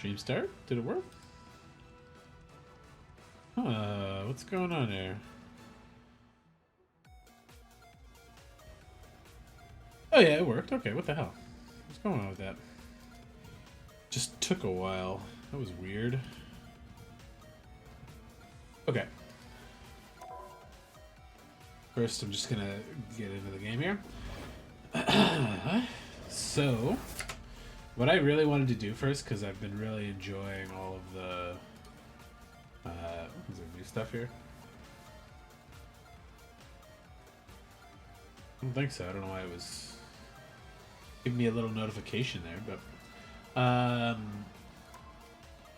Stream start? Did it work? What's going on here? Oh yeah, it worked. Okay, what the hell? What's going on with that? Just took a while. That was weird. Okay. First, I'm just gonna get into the game here. So, what I really wanted to do first, because I've been really enjoying all of the is there new stuff here? I don't think so. I don't know why it was giving me a little notification there, but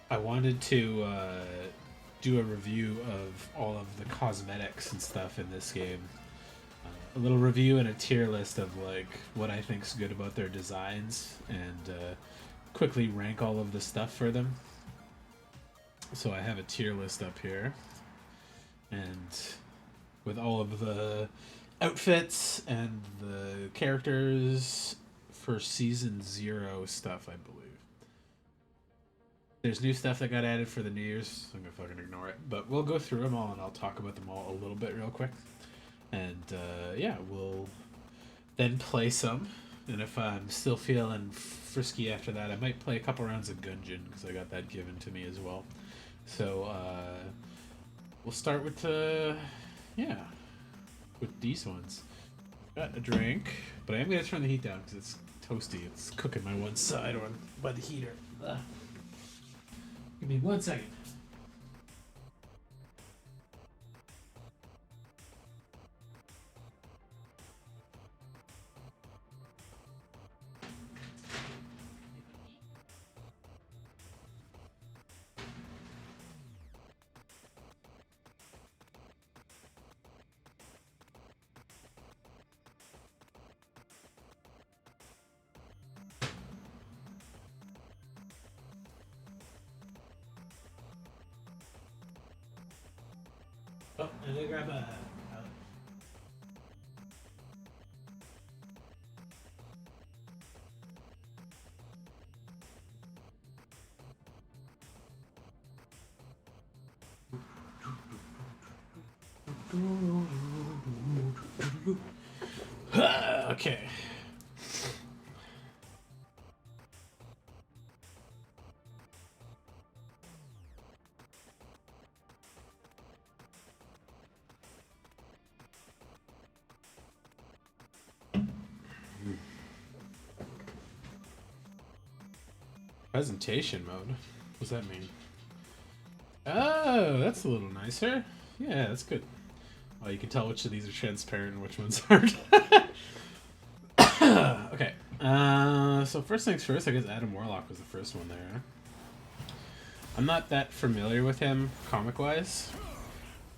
I wanted to do a review of all of the cosmetics and stuff in this game. A little review and a tier list of like what I think's good about their designs, and quickly rank all of the stuff for them. So I have a tier list up here, and with all of the outfits and the characters for season 0 stuff, I believe. There's new stuff that got added for the New Year's, so I'm gonna fucking ignore it. But we'll go through them all and I'll talk about them all a little bit real quick. And yeah, we'll then play some. And if I'm still feeling frisky after that, I might play a couple rounds of Gungeon, because I got that given to me as well. So we'll start with yeah, with these ones. Got a drink, but I am gonna turn the heat down because it's toasty. It's cooking my one side on by the heater. Give me 1 second. Oh, I'm gonna grab a. Okay. Presentation mode? What does that mean? Oh, that's a little nicer. Yeah, that's good. Oh, you can tell which of these are transparent and which ones aren't. Okay. So first things first, I guess Adam Warlock was the first one there. I'm not that familiar with him comic-wise,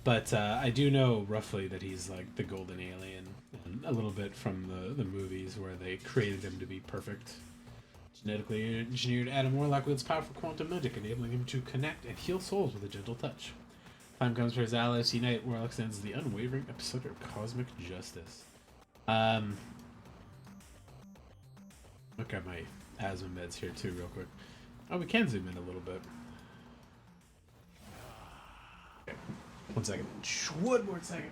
but I do know roughly that he's like the golden alien, and a little bit from the movies where they created him to be perfect. Genetically engineered Adam Warlock wields powerful quantum magic, enabling him to connect and heal souls with a gentle touch. Time comes for his allies to unite. Warlock stands as the unwavering epicenter of cosmic justice. Look at my asthma meds here too, real quick. Oh, we can zoom in a little bit. Okay. 1 second. One more second.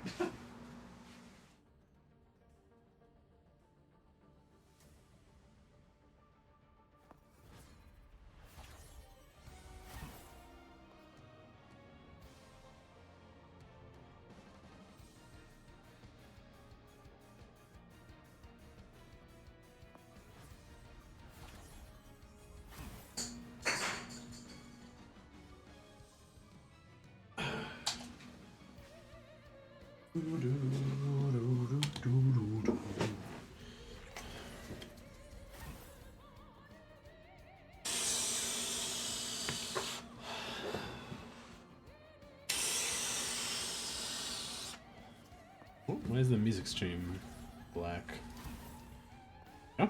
Why is the music stream black? Oh.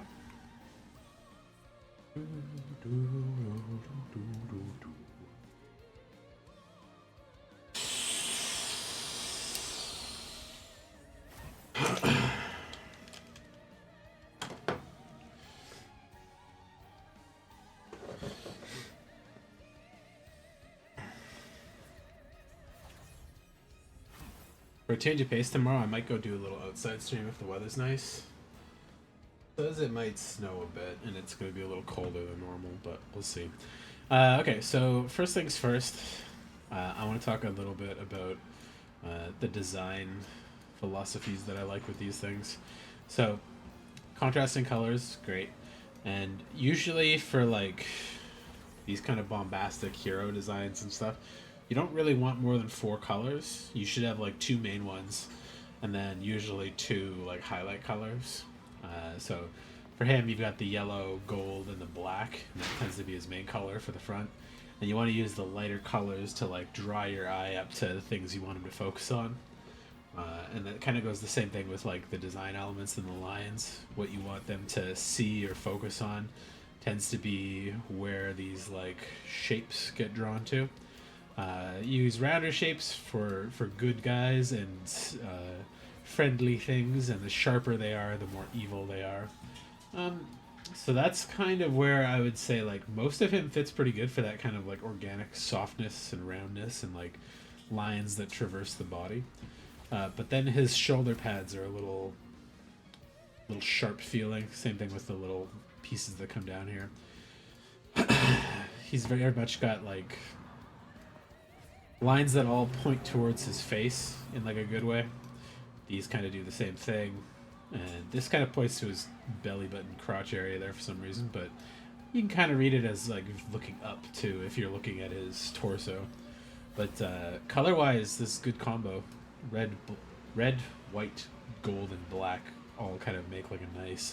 For a change of pace tomorrow, I might go do a little outside stream if the weather's nice. Says it might snow a bit, and it's going to be a little colder than normal, but we'll see. Okay, so first things first, I want to talk a little bit about the design philosophies that I like with these things. So, contrasting colors, great. And usually for like these kind of bombastic hero designs and stuff, you don't really want more than 4 colors. You should have like 2 main ones, and then usually 2 like highlight colors. So for him, you've got the yellow, gold, and the black, and that tends to be his main color for the front. And you want to use the lighter colors to like draw your eye up to the things you want him to focus on. And that kind of goes the same thing with like the design elements and the lines. What you want them to see or focus on tends to be where these like shapes get drawn to. Use rounder shapes for good guys and friendly things, and the sharper they are, the more evil they are. So that's kind of where I would say like most of him fits pretty good for that kind of like organic softness and roundness and like lines that traverse the body. But then his shoulder pads are a little sharp feeling. Same thing with the little pieces that come down here. He's very much got like lines that all point towards his face in like a good way. These kind of do the same thing, and this kind of points to his belly button crotch area there for some reason, but you can kind of read it as like looking up too if you're looking at his torso. But color wise, this is a good combo. Red, white, gold, and black all kind of make like a nice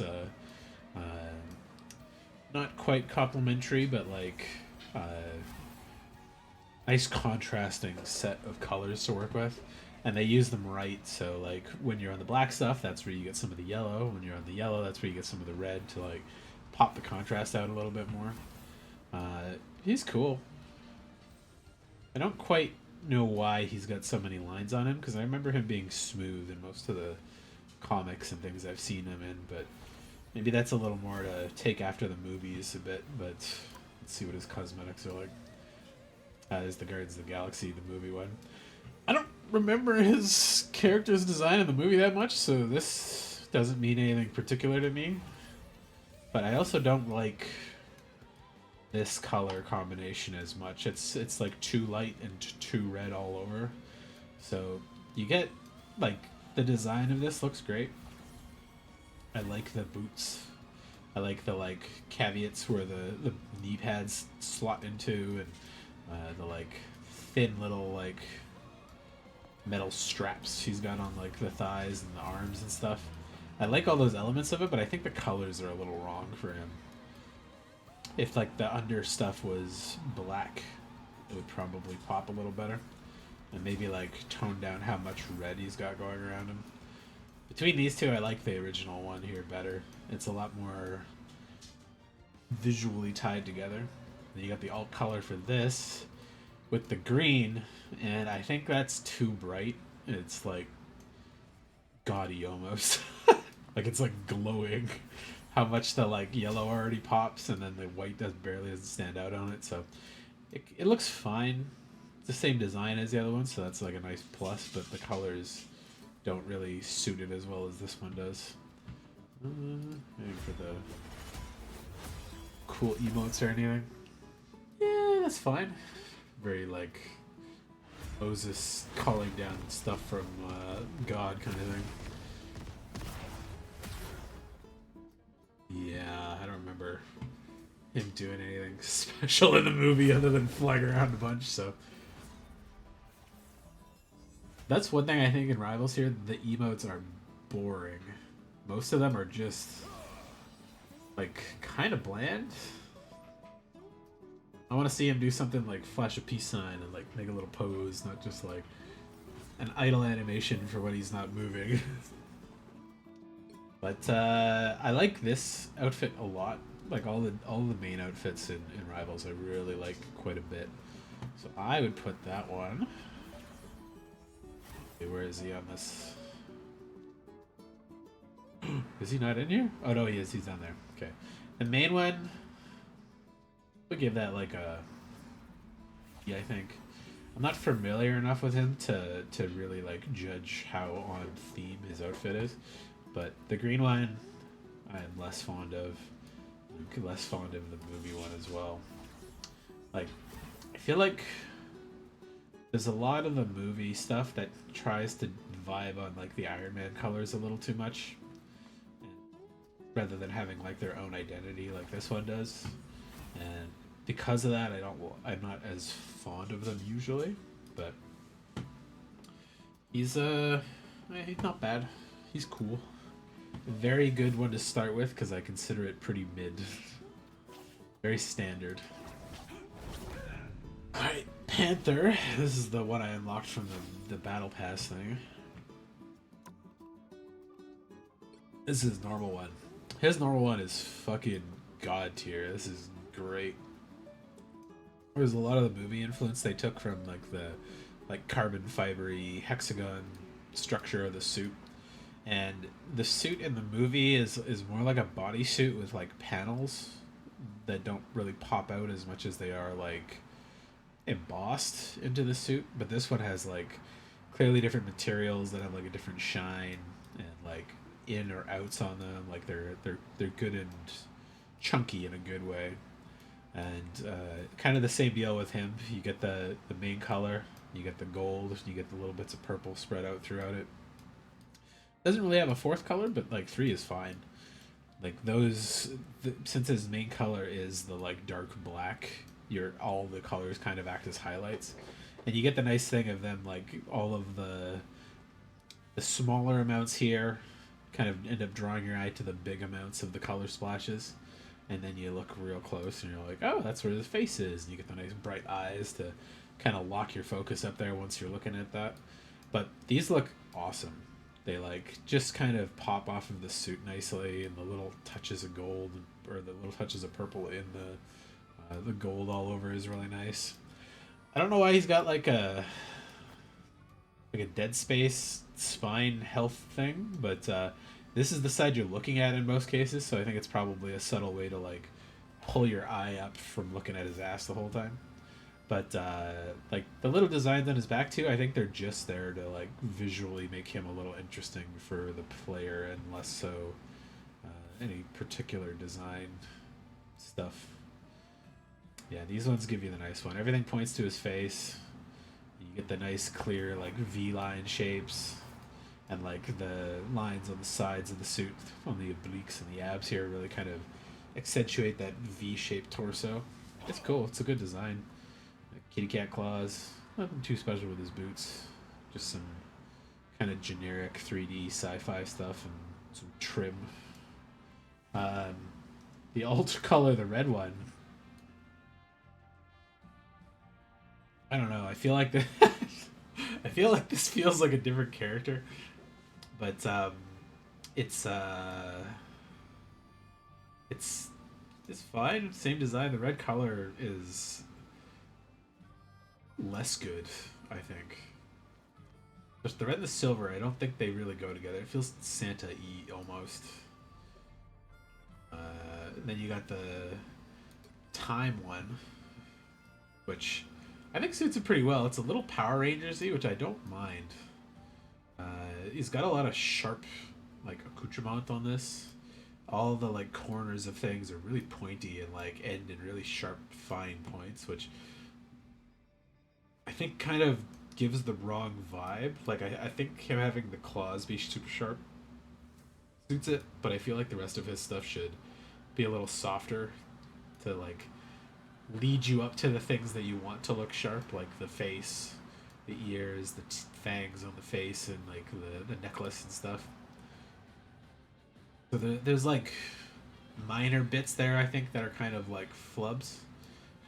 not quite complementary, but like nice contrasting set of colors to work with. And they use them right, so like when you're on the black stuff, that's where you get some of the yellow. When you're on the yellow, that's where you get some of the red to like pop the contrast out a little bit more. He's cool. I don't quite know why he's got so many lines on him, because I remember him being smooth in most of the comics and things I've seen him in, but maybe that's a little more to take after the movies a bit. But let's see what his cosmetics are like. There's the Guardians of the Galaxy, the movie one. I don't remember his character's design in the movie that much, so this doesn't mean anything particular to me. But I also don't like this color combination as much. It's like too light and too red all over. So you get like the design of this looks great. I like the boots. I like the like caveats where the knee pads slot into, and the like thin little like metal straps he's got on like the thighs and the arms and stuff. I like all those elements of it, but I think the colors are a little wrong for him. If like the under stuff was black, it would probably pop a little better, and maybe like tone down how much red he's got going around him. Between these two, I like the original one here better. It's a lot more visually tied together. Then you got the alt color for this with the green, and I think that's too bright. It's like gaudy almost. Like it's like glowing. How much the like yellow already pops, and then the white doesn't stand out on it. So it looks fine. It's the same design as the other one, so that's like a nice plus. But the colors don't really suit it as well as this one does. Maybe for the cool emotes or anything. Yeah, that's fine. Very like Moses calling down stuff from God kind of thing. Yeah, I don't remember him doing anything special in the movie other than flying around a bunch, so. That's one thing I think in Rivals here, the emotes are boring. Most of them are just, like, kind of bland. I want to see him do something like flash a peace sign and, like, make a little pose, not just, like, an idle animation for when he's not moving. But I like this outfit a lot. Like all the main outfits in Rivals I really like quite a bit. So I would put that one. Okay, where is he on this? Is he not in here? Oh no, he is. He's down there. Okay. The main one, we'll give that like a yeah, I think. I'm not familiar enough with him to really like judge how on theme his outfit is, but the green one I'm less fond of. Less fond of the movie one as well. Like, I feel like there's a lot of the movie stuff that tries to vibe on like the Iron Man colors a little too much, rather than having like their own identity like this one does. And because of that, I'm not as fond of them usually, but he's he's not bad. He's cool. Very good one to start with because I consider it pretty mid. Very standard. Alright, Panther. This is the one I unlocked from the Battle Pass thing. This is normal one. His normal one is fucking god tier. This is great. There's a lot of the movie influence they took from like the carbon fibery hexagon structure of the suit. And the suit in the movie is more like a bodysuit with like panels that don't really pop out as much as they are like embossed into the suit. But this one has like clearly different materials that have like a different shine and like in or outs on them. Like they're good and chunky in a good way. And kind of the same deal with him. You get the main color, you get the gold, you get the little bits of purple spread out throughout it. Doesn't really have a fourth color, but like 3 is fine. Like those, since his main color is the like dark black, all the colors kind of act as highlights, and you get the nice thing of them like all of the smaller amounts here kind of end up drawing your eye to the big amounts of the color splashes, and then you look real close and you're like, oh, that's where the face is, and you get the nice bright eyes to kind of lock your focus up there once you're looking at that. But these look awesome. They like just kind of pop off of the suit nicely, and the little touches of gold or the little touches of purple in the gold all over is really nice. I don't know why he's got like a Dead Space spine health thing, but this is the side you're looking at in most cases, so I think it's probably a subtle way to like pull your eye up from looking at his ass the whole time. But like the little designs on his back too, I think they're just there to like visually make him a little interesting for the player, and less so any particular design stuff. Yeah, these ones give you the nice one. Everything points to his face. You get the nice clear like V-line shapes, and like the lines on the sides of the suit, on the obliques and the abs here, really kind of accentuate that V-shaped torso. It's cool. It's a good design. Kitty cat claws. Nothing too special with his boots. Just some kind of generic 3D sci-fi stuff and some trim. The alt color, the red one. I don't know. I feel like I feel like this feels like a different character, but it's it's fine. Same design. The red color is less good, I think. Just the red and the silver, I don't think they really go together. It feels Santa-y almost. Then you got the time one, which I think suits it pretty well. It's a little Power Rangers-y, which I don't mind. He's got a lot of sharp, like, accoutrement on this. All the like corners of things are really pointy and like end in really sharp, fine points, which I think kind of gives the wrong vibe. Like I think him having the claws be super sharp suits it, but I feel like the rest of his stuff should be a little softer to like lead you up to the things that you want to look sharp, like the face, the ears, the fangs on the face, and like the necklace and stuff. So there's like minor bits there, I think, that are kind of like flubs,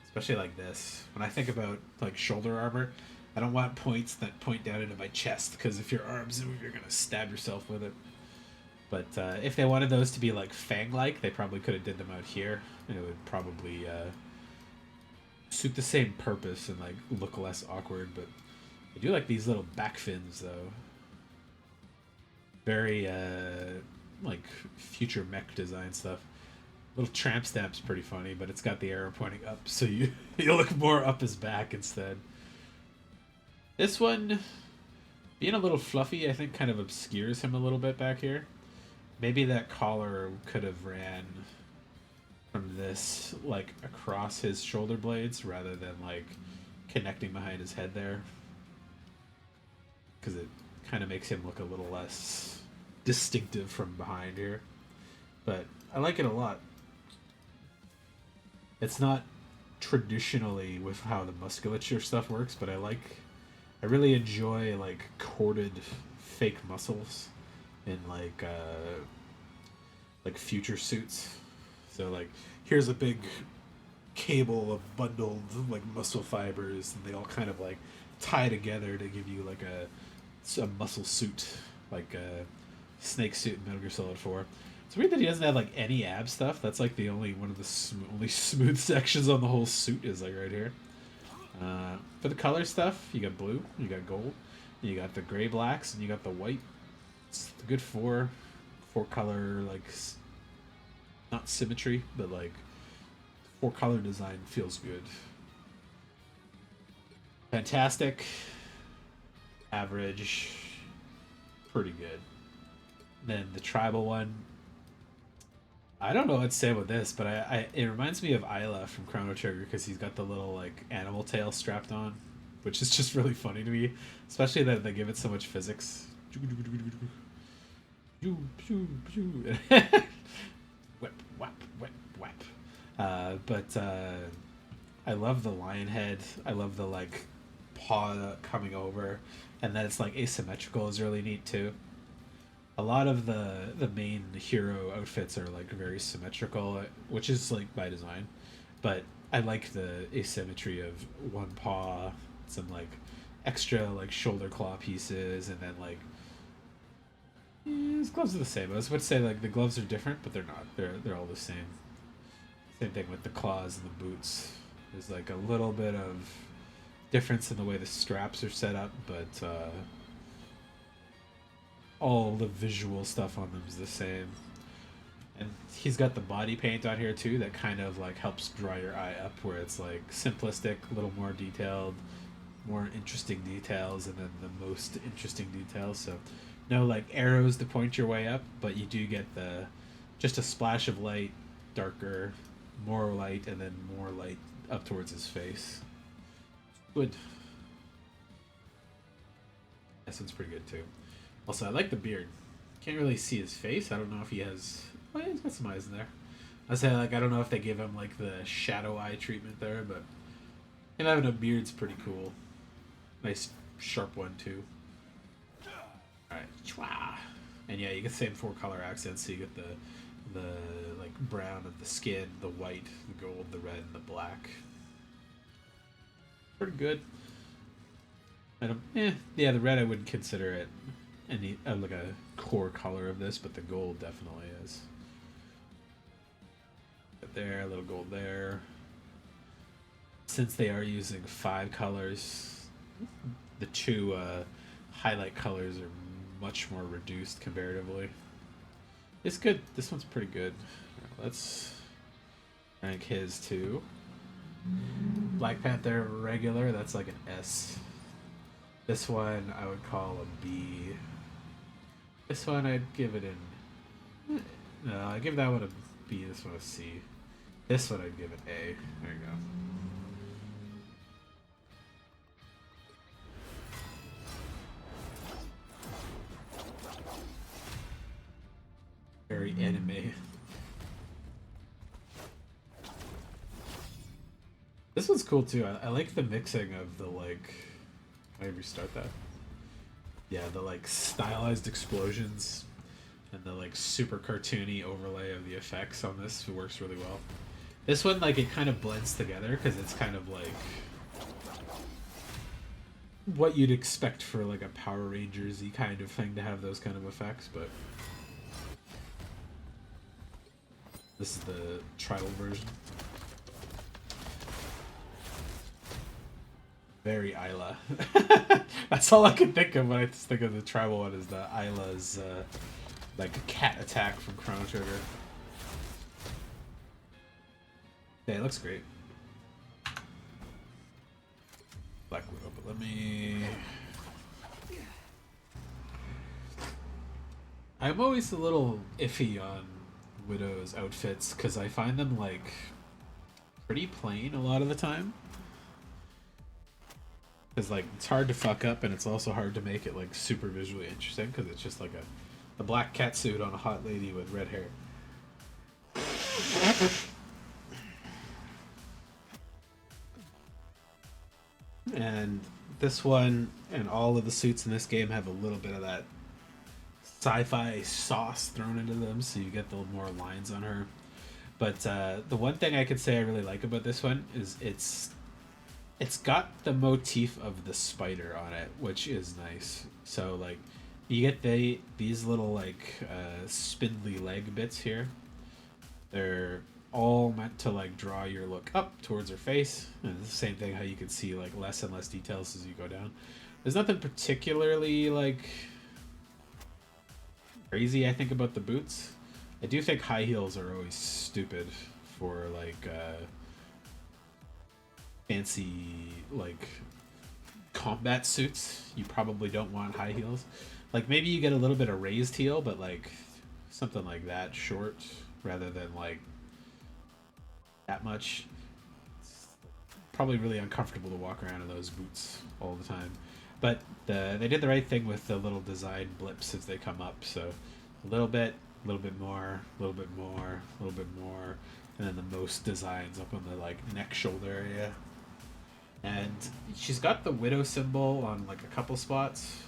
especially like this. When I think about like shoulder armor, I don't want points that point down into my chest, because if your arms move, you're gonna stab yourself with it. But if they wanted those to be like fang-like, they probably could have did them out here, and it would probably suit the same purpose and like look less awkward. But I do like these little back fins though. Very like future mech design stuff. Little tramp stamp's pretty funny, but it's got the arrow pointing up, so you look more up his back instead. This one, being a little fluffy, I think kind of obscures him a little bit back here. Maybe that collar could have ran from this, like, across his shoulder blades rather than, like, connecting behind his head there. Because it kind of makes him look a little less distinctive from behind here. But I like it a lot. It's not traditionally with how the musculature stuff works, but I really enjoy like corded fake muscles in like future suits. So like here's a big cable of bundled like muscle fibers, and they all kind of like tie together to give you like a muscle suit, like a snake suit in Metal Gear Solid 4. It's weird that he doesn't have like any ab stuff. That's like the only one of the only smooth sections on the whole suit is like right here. For the color stuff, you got blue, you got gold, you got the gray blacks, and you got the white. It's a good four color like not symmetry, but like four color design feels good. Fantastic, average, pretty good. Then the tribal one, I don't know what to say about this, but it reminds me of Isla from Chrono Trigger because he's got the little like animal tail strapped on, which is just really funny to me, especially that they give it so much physics. Whip, whap, whip, whap. But I love the lion head. I love the like paw coming over, and that it's like asymmetrical is really neat too. A lot of the main hero outfits are like very symmetrical, which is like by design. But I like the asymmetry of one paw, some like extra like shoulder claw pieces, and then like his gloves are the same. I was about to say like the gloves are different, but they're not. They're all the same. Same thing with the claws and the boots. There's like a little bit of difference in the way the straps are set up, but all the visual stuff on them is the same. And he's got the body paint on here too that kind of like helps draw your eye up, where it's like simplistic, a little more detailed, more interesting details, and then the most interesting details. So no like arrows to point your way up, but you do get the just a splash of light, darker, more light, and then more light up towards his face. Good. This one's pretty good too. Also, I like the beard. Can't really see his face. I don't know if he has. Oh, yeah, he's got some eyes in there. I say like I don't know if they give him like the shadow eye treatment there, but him having a beard's pretty cool. Nice sharp one too. All right, chwa. And yeah, you get the same four color accents. So you get the like brown of the skin, the white, the gold, the red, and the black. Pretty good. I don't. Yeah, the red I wouldn't consider it any like a core color of this, but the gold definitely is. But there, a little gold there. Since they are using 5 colors, the two highlight colors are much more reduced comparatively. It's good. This one's pretty good. Let's rank his too. Black Panther regular, that's like an S. This one I would call a B. This one I'd give it an... No, I'd give that one a B, this one a C. This one I'd give it A. There you go. Very anime. This one's cool too. I like the mixing of the like... Can I restart that? Yeah, the like stylized explosions and the like super cartoony overlay of the effects on this works really well. This one, like, it kind of blends together because it's kind of like what you'd expect for like a Power Rangers-y kind of thing to have those kind of effects, but this is the tribal version. Very Isla. That's all I can think of when I just think of the tribal one, is the Isla's like a cat attack from Chrono Trigger. Yeah, it looks great. Black Widow, but let me I'm always a little iffy on Widow's outfits because I find them like pretty plain a lot of the time. Because like it's hard to fuck up, and it's also hard to make it like super visually interesting because it's just like a black cat suit on a hot lady with red hair. And this one and all of the suits in this game have a little bit of that sci-fi sauce thrown into them, so you get the more lines on her. But the one thing I could say I really like about this one is it's got the motif of the spider on it, which is nice. So like you get these little like spindly leg bits here. They're all meant to like draw your look up towards her face, and it's the same thing how you can see like less and less details as you go down. There's nothing particularly like crazy I think about the boots. I do think high heels are always stupid for like fancy like combat suits. You probably don't want high heels. Like maybe you get a little bit of raised heel, but like something like that short rather than like that much. It's probably really uncomfortable to walk around in those boots all the time. But they did the right thing with the little design blips as they come up. So a little bit more, a little bit more, a little bit more, and then the most designs up on the like neck shoulder area. And she's got the widow symbol on like a couple spots.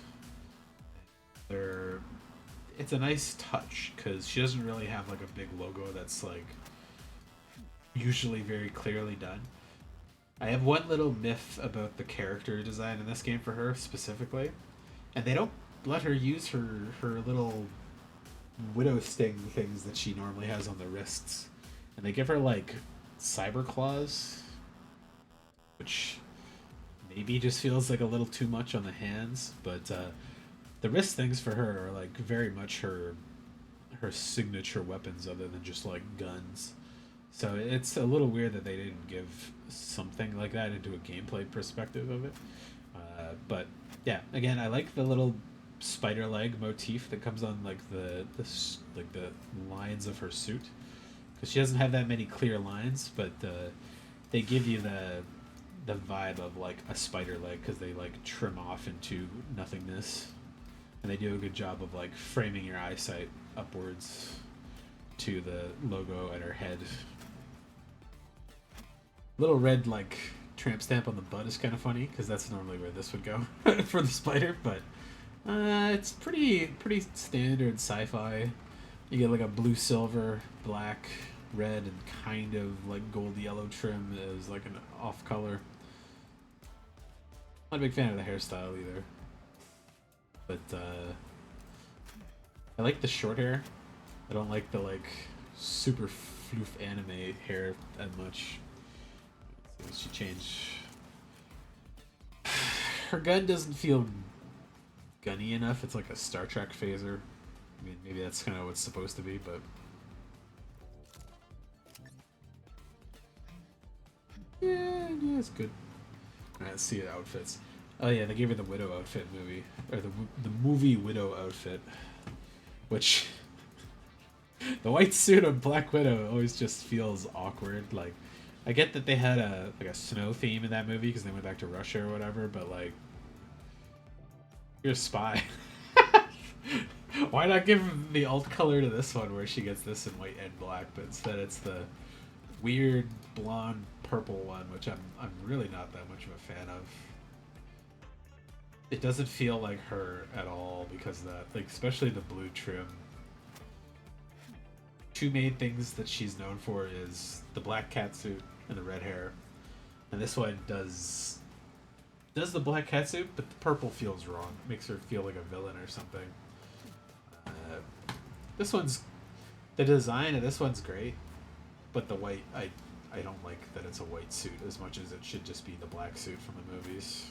It's a nice touch because she doesn't really have like a big logo that's like usually very clearly done. I have one little myth about the character design in this game for her specifically, and they don't let her use her little widow sting things that she normally has on the wrists, and they give her like cyber claws, which maybe just feels like a little too much on the hands, but the wrist things for her are like very much her signature weapons other than just like guns. So it's a little weird that they didn't give something like that into a gameplay perspective of it. But yeah, again, I like the little spider leg motif that comes on like the lines of her suit, because she doesn't have that many clear lines, but they give you the vibe of like a spider leg because they like trim off into nothingness, and they do a good job of like framing your eyesight upwards to the logo at her head. Little red like tramp stamp on the butt is kind of funny because that's normally where this would go for the spider, but it's pretty standard sci-fi. You get like a blue, silver, black, red, and kind of like gold yellow trim as like an off color. Not a big fan of the hairstyle either, but I like the short hair. I don't like the like super floof anime hair that much. She changed. Her gun doesn't feel gunny enough. It's like a Star Trek phaser. I mean, maybe that's kind of what it's supposed to be, but yeah, it's good. Alright, let's see the outfits. Oh yeah, they gave her the Widow outfit movie, or the movie Widow outfit, which the white suit of Black Widow always just feels awkward. Like, I get that they had a snow theme in that movie because they went back to Russia or whatever, but like, you're a spy. Why not give the alt color to this one where she gets this in white and black, but instead it's the weird blonde purple one, which I'm really not that much of a fan of. It doesn't feel like her at all because of that, like especially the blue trim. Two main things that she's known for is the black catsuit and the red hair, and this one does the black catsuit, but the purple feels wrong. It makes her feel like a villain or something. This one's, the design of this one's great, but the white, I don't like that it's a white suit as much as it should just be the black suit from the movies.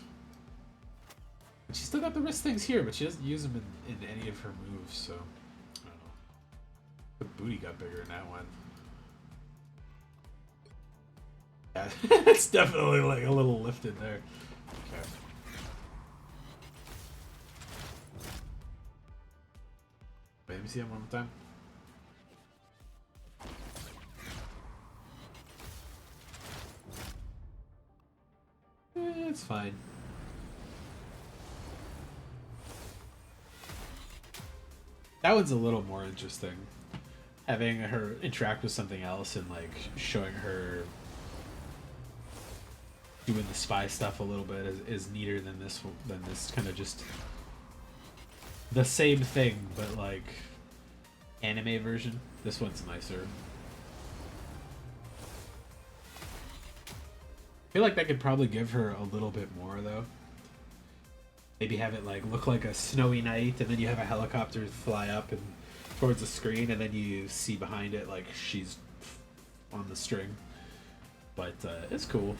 And she's still got the wrist things here, but she doesn't use them in any of her moves, so I don't know. The booty got bigger in that one. Yeah, it's definitely like a little lifted there. Okay. me see him one more time. It's fine. That one's a little more interesting. Having her interact with something else and like showing her doing the spy stuff a little bit is neater than this kind of just the same thing but like anime version. This one's nicer. I feel like that could probably give her a little bit more though. Maybe have it like look like a snowy night, and then you have a helicopter fly up and towards the screen, and then you see behind it like she's on the string. But it's cool.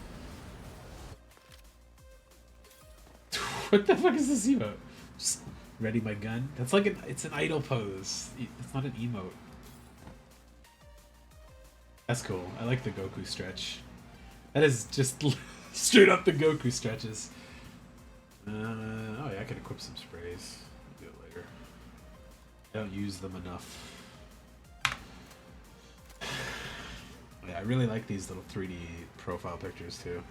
What the fuck is this emote? Just ready my gun. That's like it's an idle pose. It's not an emote. That's cool. I like the Goku stretch. That is just straight up the Goku stretches. Oh yeah, I can equip some sprays. I'll do it later. I don't use them enough. Yeah, I really like these little 3D profile pictures too.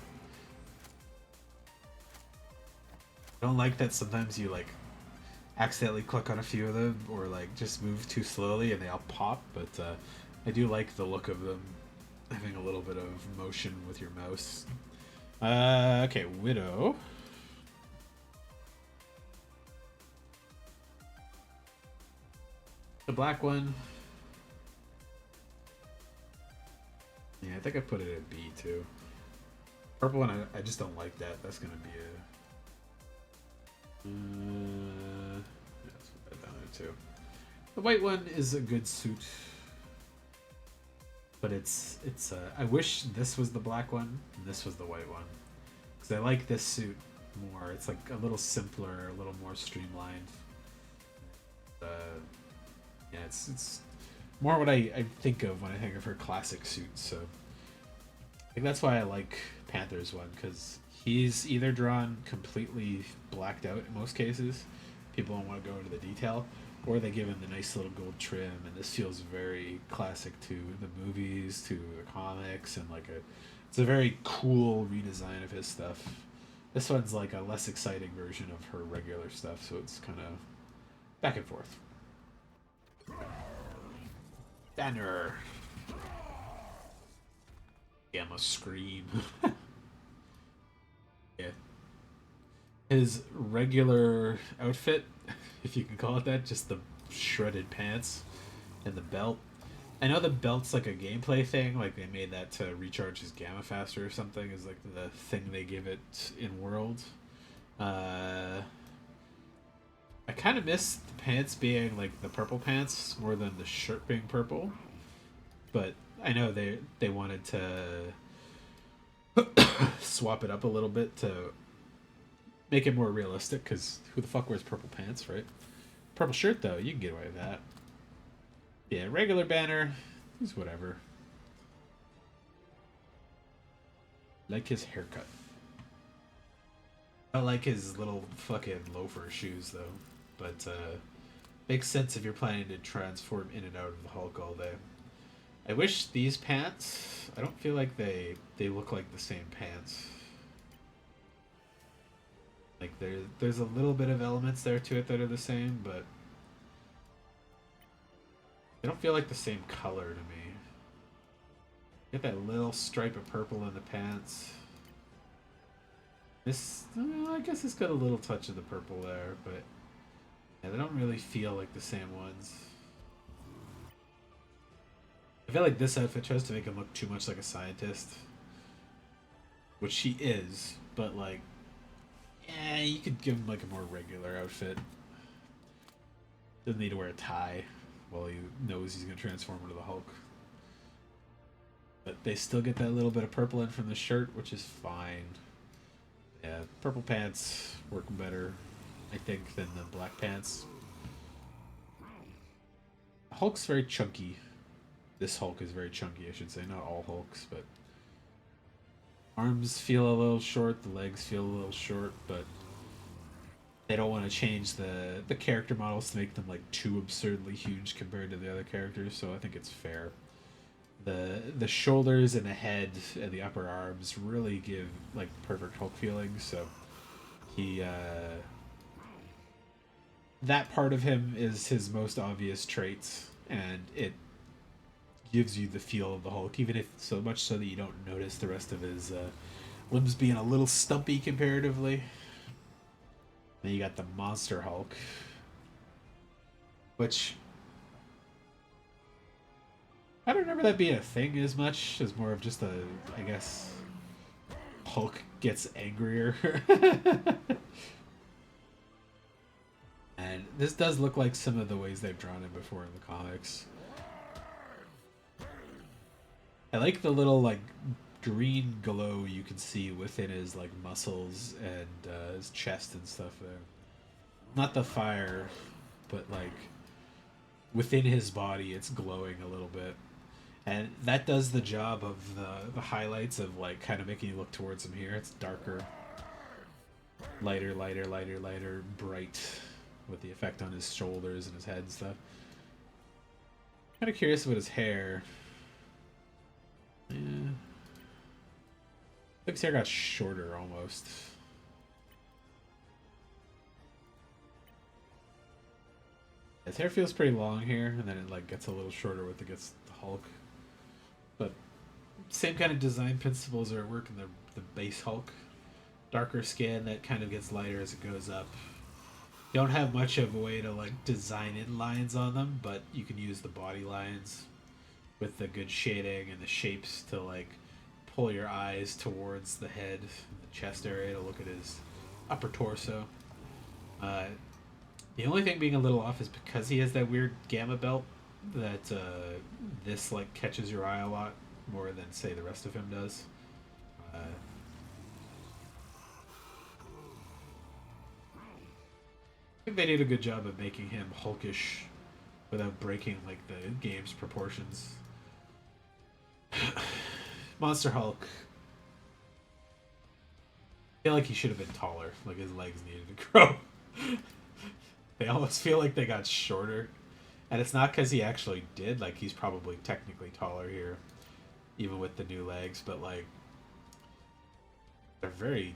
I don't like that sometimes you like accidentally click on a few of them or like just move too slowly and they all pop, but I do like the look of them having a little bit of motion with your mouse. Okay, Widow. The black one. Yeah, I think I put it at B too. Purple one, I just don't like that. That's gonna be a. Yeah, let's put that down there too. The white one is a good suit, but it's. I wish this was the black one and this was the white one, because I like this suit more. It's like a little simpler, a little more streamlined. Yeah, it's more what I think of when I think of her classic suits. So I think that's why I like Panther's one, because he's either drawn completely blacked out in most cases, people don't want to go into the detail, or they give him the nice little gold trim, and this feels very classic to the movies, to the comics, and like it's a very cool redesign of his stuff. This one's like a less exciting version of her regular stuff, so it's kind of back and forth. Banner. Gamma Scream. Yeah. His regular outfit, if you can call it that, just the shredded pants and the belt. I know the belt's like a gameplay thing, like they made that to recharge his gamma faster or something, is like the thing they give it in World. I kind of miss the pants being like the purple pants more than the shirt being purple, but I know they wanted to swap it up a little bit to make it more realistic, because who the fuck wears purple pants, right? Purple shirt though, you can get away with that. Yeah, regular Banner is whatever. Like his haircut. I like his little fucking loafer shoes though, but makes sense if you're planning to transform in and out of the Hulk all day. I wish these pants, I don't feel like they look like the same pants. Like there's a little bit of elements there to it that are the same, but they don't feel like the same color to me. Get that little stripe of purple in the pants. This, I guess it's got a little touch of the purple there, but yeah, they don't really feel like the same ones. I feel like this outfit tries to make him look too much like a scientist, which he is, but like, yeah, you could give him like a more regular outfit. Doesn't need to wear a tie while he knows he's gonna transform into the Hulk. But they still get that little bit of purple in from the shirt, which is fine. Yeah, purple pants work better, I think, than the black pants. Hulk's very chunky. This Hulk is very chunky, I should say. Not all Hulks, but arms feel a little short, the legs feel a little short, but they don't want to change the character models to make them like too absurdly huge compared to the other characters, so I think it's fair. The shoulders and the head and the upper arms really give like perfect Hulk feelings, so he that part of him is his most obvious traits, and it gives you the feel of the Hulk, even if so much so that you don't notice the rest of his limbs being a little stumpy comparatively. Then you got the Monster Hulk, which I don't remember that being a thing as much as more of just a, I guess, Hulk gets angrier. And this does look like some of the ways they've drawn him before in the comics. I like the little like green glow you can see within his like muscles and his chest and stuff there. Not the fire, but like within his body, it's glowing a little bit, and that does the job of the highlights of like kind of making you look towards him here. It's darker, lighter, lighter, lighter, lighter, bright, with the effect on his shoulders and his head and stuff. Kind of curious about his hair. Yeah. Looks hair got shorter almost. His hair feels pretty long here, and then it like gets a little shorter with it gets the Hulk. But same kind of design principles are at work in the base Hulk. Darker skin that kind of gets lighter as it goes up. Don't have much of a way to like design in lines on them, but you can use the body lines with the good shading and the shapes to like pull your eyes towards the head and the chest area to look at his upper torso. The only thing being a little off is because he has that weird gamma belt that this like catches your eye a lot more than say the rest of him does. I think they did a good job of making him hulkish without breaking like the game's proportions. Monster Hulk. I feel like he should have been taller. Like his legs needed to grow. They almost feel like they got shorter. And it's not because he actually did. Like, he's probably technically taller here, even with the new legs. But, like, they're very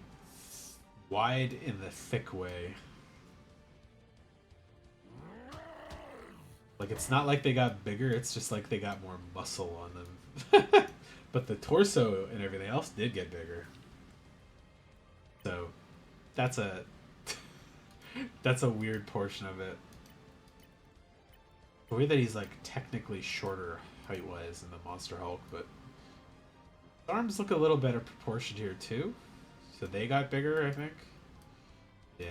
wide in the thick way. Like, it's not like they got bigger. It's just like they got more muscle on them. But the torso and everything else did get bigger. So, that's a... that's a weird portion of it. The way that he's like technically shorter height wise than the Monster Hulk, but his arms look a little better proportioned here too. So they got bigger, I think. Yeah.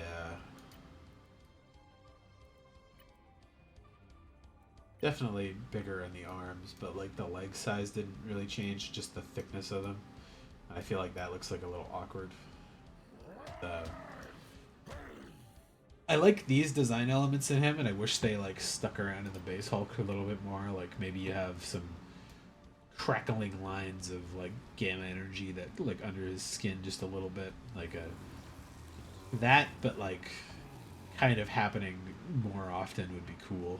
Definitely bigger in the arms, but like the leg size didn't really change, just the thickness of them. I feel like that looks like a little awkward. I like these design elements in him, and I wish they like stuck around in the base Hulk a little bit more. Like maybe you have some crackling lines of like gamma energy that like under his skin just a little bit, like a that, but like kind of happening more often would be cool.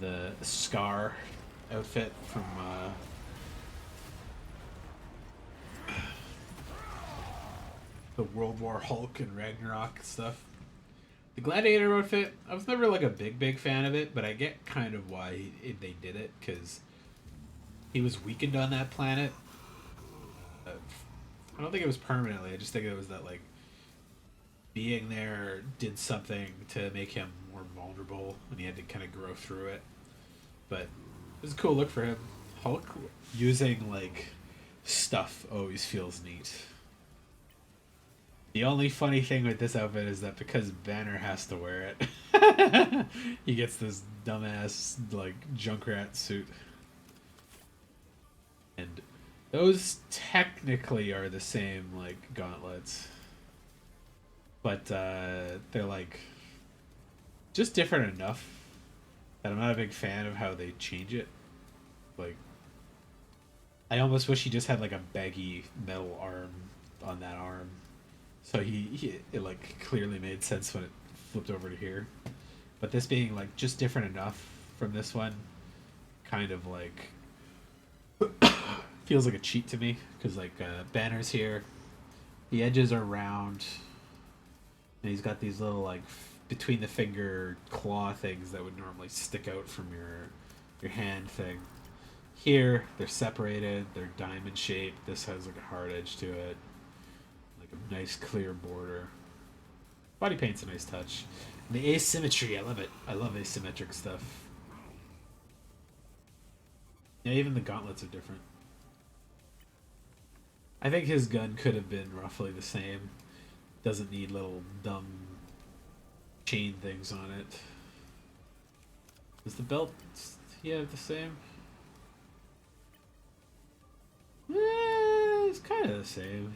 The Scar outfit from the World War Hulk and Ragnarok stuff. The Gladiator outfit, I was never like a big fan of it, but I get kind of why they did it, because he was weakened on that planet. I don't think it was permanently. I just think it was that like being there did something to make him more vulnerable, and he had to kind of grow through it. But it was a cool look for him. Hulk using like stuff always feels neat. The only funny thing with this outfit is that because Banner has to wear it, he gets this dumbass like Junkrat suit. And those technically are the same like gauntlets, but they're like just different enough that I'm not a big fan of how they change it. Like, I almost wish he just had like a baggy metal arm on that arm, So it like clearly made sense when it flipped over to here. But this being like just different enough from this one, kind of like feels like a cheat to me because like banners here, the edges are round, and he's got these little like between the finger claw things that would normally stick out from your hand thing. Here they're separated, they're diamond shaped. This has like a hard edge to it, like a nice clear border. Body paint's a nice touch. And the asymmetry, I love it. I love asymmetric stuff. Yeah, even the gauntlets are different. I think his gun could have been roughly the same. Doesn't need little dumb chain things on it. Does the belt have the same? It's kind of the same.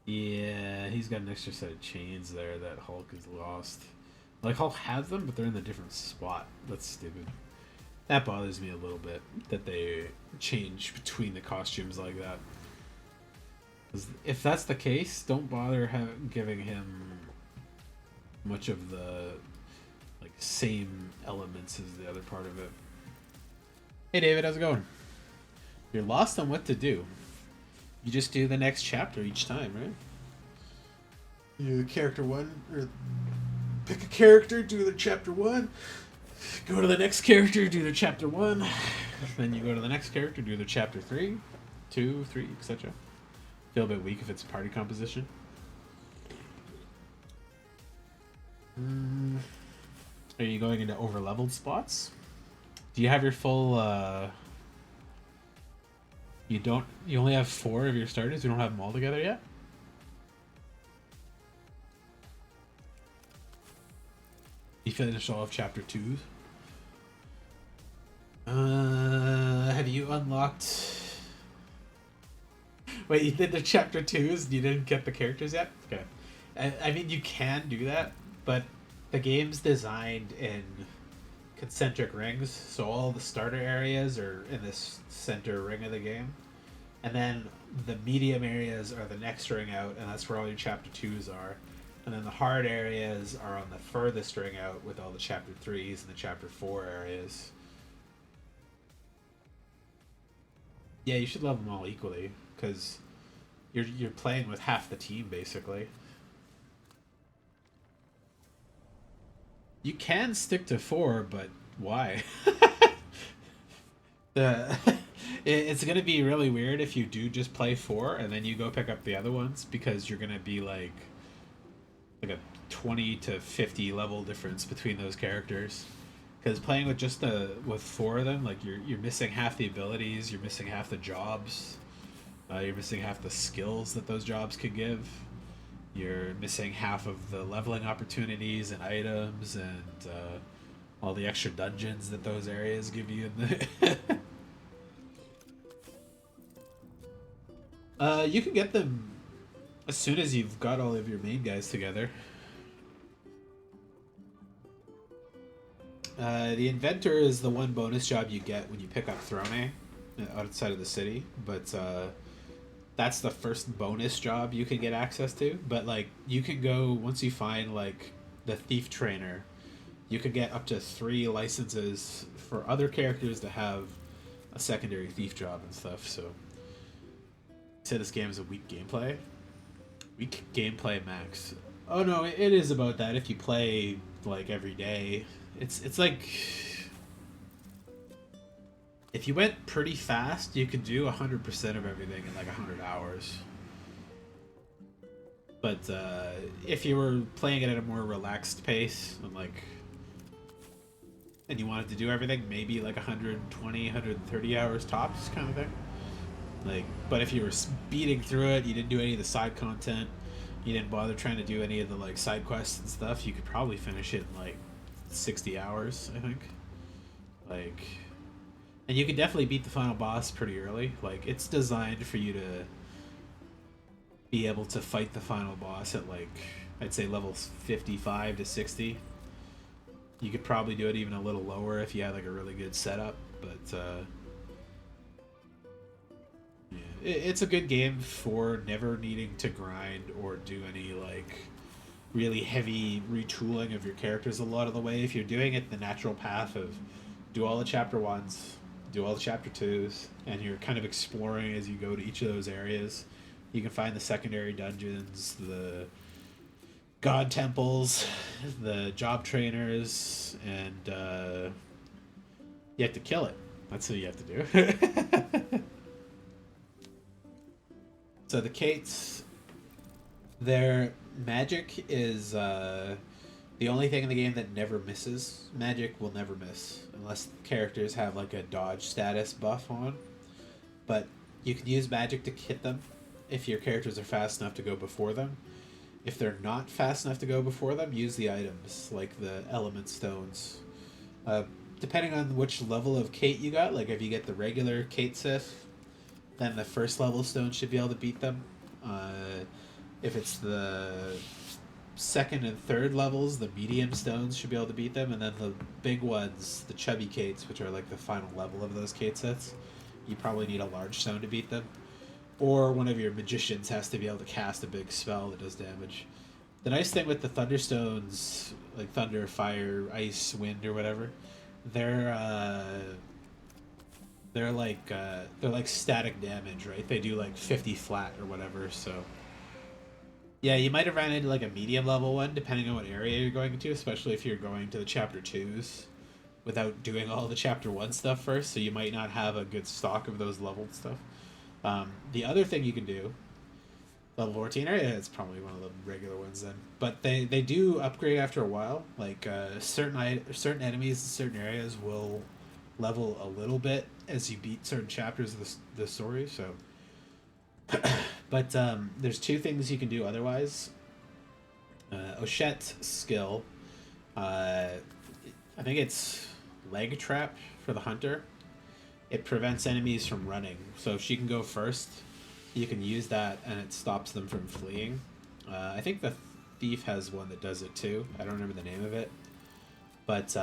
Yeah, he's got an extra set of chains there that Hulk has lost. Like, Hulk has them, but they're in a different spot. That's stupid. That bothers me a little bit, that they change between the costumes like that. If that's the case, don't bother giving him much of the like same elements as the other part of it. Hey David, how's it going? You're lost on what to do. You just do the next chapter each time, right? You do character one, or pick a character, do the chapter one. Go to the next character, do the chapter one. Then you go to the next character, do the chapter 3, 2, 3, etc. Feel a bit weak if it's party composition. Are you going into over-leveled spots? Do you have your full, You only have 4 of your starters? You don't have them all together yet? You finished all of chapter 2. Have you unlocked... Wait, you did the chapter 2s and you didn't get the characters yet? Okay. I mean, you can do that, but the game's designed in concentric rings, so all the starter areas are in this center ring of the game. And then the medium areas are the next ring out, and that's where all your chapter 2s are. And then the hard areas are on the furthest ring out with all the chapter 3s and the chapter 4 areas. Yeah, you should love them all equally, because you're playing with half the team, basically. You can stick to 4, but why? It's going to be really weird if you do just play 4 and then you go pick up the other ones, because you're going to be like a 20 to 50 level difference between those characters. Because playing with just with 4 of them, like you're missing half the abilities, you're missing half the jobs, you're missing half the skills that those jobs could give. You're missing half of the leveling opportunities and items and all the extra dungeons that those areas give you. You can get them as soon as you've got all of your main guys together. The Inventor is the one bonus job you get when you pick up Throne outside of the city, but that's the first bonus job you can get access to. But like, you can go, once you find like the Thief Trainer, you can get up to 3 licenses for other characters to have a secondary thief job and stuff. So say this game is a weak gameplay. Weak gameplay max. Oh no, it is about that if you play like every day. It's like, if you went pretty fast, you could do 100% of everything in like 100 hours. But if you were playing it at a more relaxed pace and you wanted to do everything, maybe like 120, 130 hours tops kind of thing. Like, but if you were speeding through it, you didn't do any of the side content, you didn't bother trying to do any of the like side quests and stuff, you could probably finish it in like 60 hours, I think. Like, and you could definitely beat the final boss pretty early. Like, it's designed for you to be able to fight the final boss at like, I'd say levels 55 to 60. You could probably do it even a little lower if you had like a really good setup, but yeah. it's a good game for never needing to grind or do any like really heavy retooling of your characters a lot of the way. If you're doing it the natural path of do all the chapter ones, do all the chapter twos, and you're kind of exploring as you go to each of those areas. You can find the secondary dungeons, the god temples, the job trainers, and you have to kill it. That's what you have to do. So the Kates, their magic is the only thing in the game that never misses. Magic will never miss unless characters have like a dodge status buff on. But you can use magic to hit them if your characters are fast enough to go before them. If they're not fast enough to go before them, use the items like the element stones. Uh, Depending on which level of Kate you got, like if you get the regular Kate Sith, then the first level stone should be able to beat them. If it's the second and third levels, the medium stones should be able to beat them, and then the big ones, the chubby Kates, which are like the final level of those Kate sets, you probably need a large stone to beat them. Or one of your magicians has to be able to cast a big spell that does damage. The nice thing with the Thunderstones, like thunder, fire, ice, wind, or whatever, they're they're like static damage, right? They do like 50 flat or whatever. So yeah, you might have ran into like a medium level one depending on what area you're going to, especially if you're going to the chapter twos without doing all the chapter one stuff first. So you might not have a good stock of those leveled stuff. The other thing you can do, level 14 area, it's probably one of the regular ones then. But they do upgrade after a while. Like certain enemies in certain areas will level a little bit as you beat certain chapters of the story. So, but there's two things you can do otherwise. Oshette's skill, I think it's leg trap for the hunter. It prevents enemies from running. So if she can go first, you can use that and it stops them from fleeing. I think the thief has one that does it too. I don't remember the name of it. But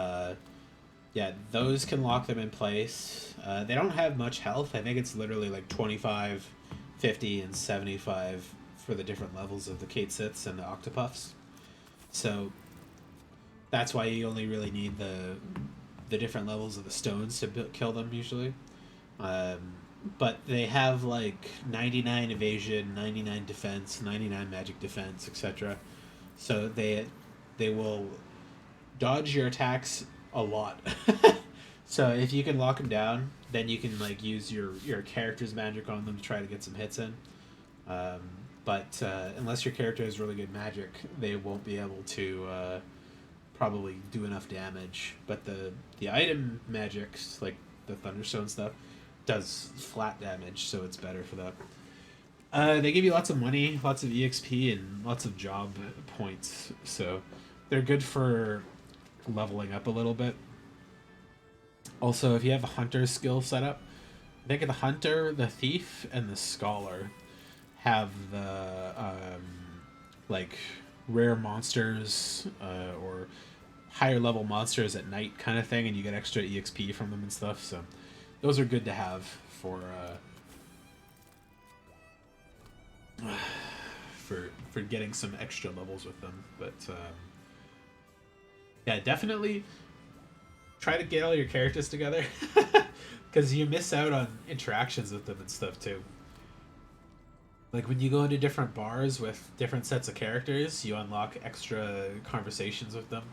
yeah, those can lock them in place. They don't have much health. I think it's literally like 25, 50, and 75 for the different levels of the Kate Siths and the Octopuffs. So that's why you only really need the different levels of the stones to kill them usually. But they have like 99 evasion, 99 defense, 99 magic defense, etc. So they will dodge your attacks a lot. So if you can lock them down, then you can like use your character's magic on them to try to get some hits in. But unless your character has really good magic, they won't be able to probably do enough damage. But the item magics, like the Thunderstone stuff, does flat damage, so it's better for that. They give you lots of money, lots of EXP, and lots of job points, so they're good for leveling up a little bit. Also, if you have a hunter skill set up, I think the hunter, the thief, and the scholar have the like rare monsters or higher level monsters at night kind of thing, and you get extra EXP from them and stuff. So those are good to have for getting some extra levels with them. But yeah, definitely try to get all your characters together because you miss out on interactions with them and stuff too. Like when you go into different bars with different sets of characters, you unlock extra conversations with them.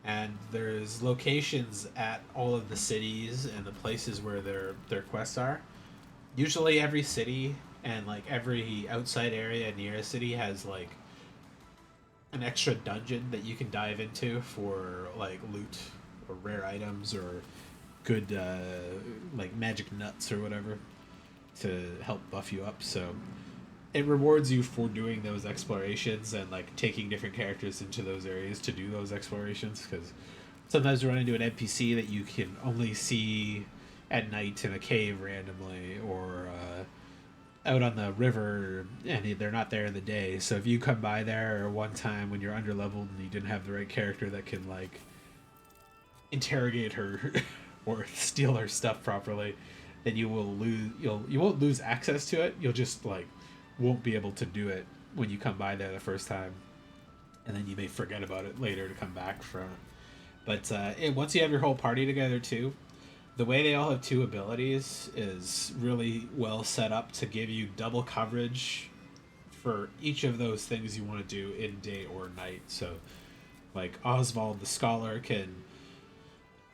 And there's locations at all of the cities and the places where their quests are. Usually every city and like every outside area near a city has like an extra dungeon that you can dive into for like loot or rare items or good like magic nuts or whatever to help buff you up. So it rewards you for doing those explorations and like taking different characters into those areas to do those explorations, because sometimes you run into an NPC that you can only see at night in a cave randomly or out on the river and they're not there in the day. So if you come by there one time when you're underleveled and you didn't have the right character that can like interrogate her or steal her stuff properly, then you will lose. You won't lose access to it. You'll just like won't be able to do it when you come by there the first time, and then you may forget about it later to come back from it. But once you have your whole party together too, the way they all have two abilities is really well set up to give you double coverage for each of those things you want to do in day or night. So, like Oswald the Scholar can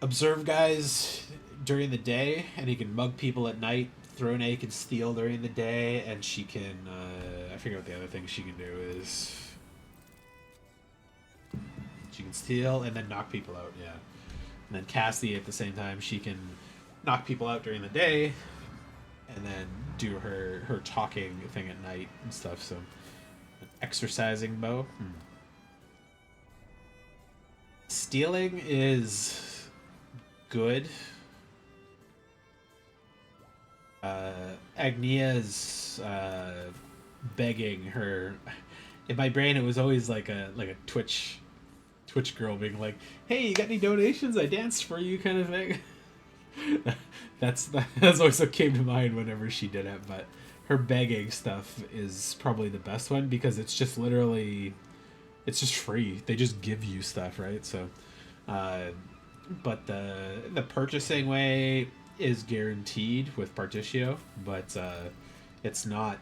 observe guys during the day, and he can mug people at night. Throne can steal during the day, and she can I forget what the other thing she can do is. She can steal and then knock people out, yeah. And then Cassie at the same time, she can knock people out during the day and then do her talking thing at night and stuff. So an exercising bow. Stealing is good. Agnia's begging her. In my brain, it was always like a Twitch girl being like, "Hey, you got any donations? I danced for you," kind of thing. that's always what came to mind whenever she did it. But her begging stuff is probably the best one because it's just literally, it's just free. They just give you stuff, right? So, but the purchasing way is guaranteed with Partitio, but it's not.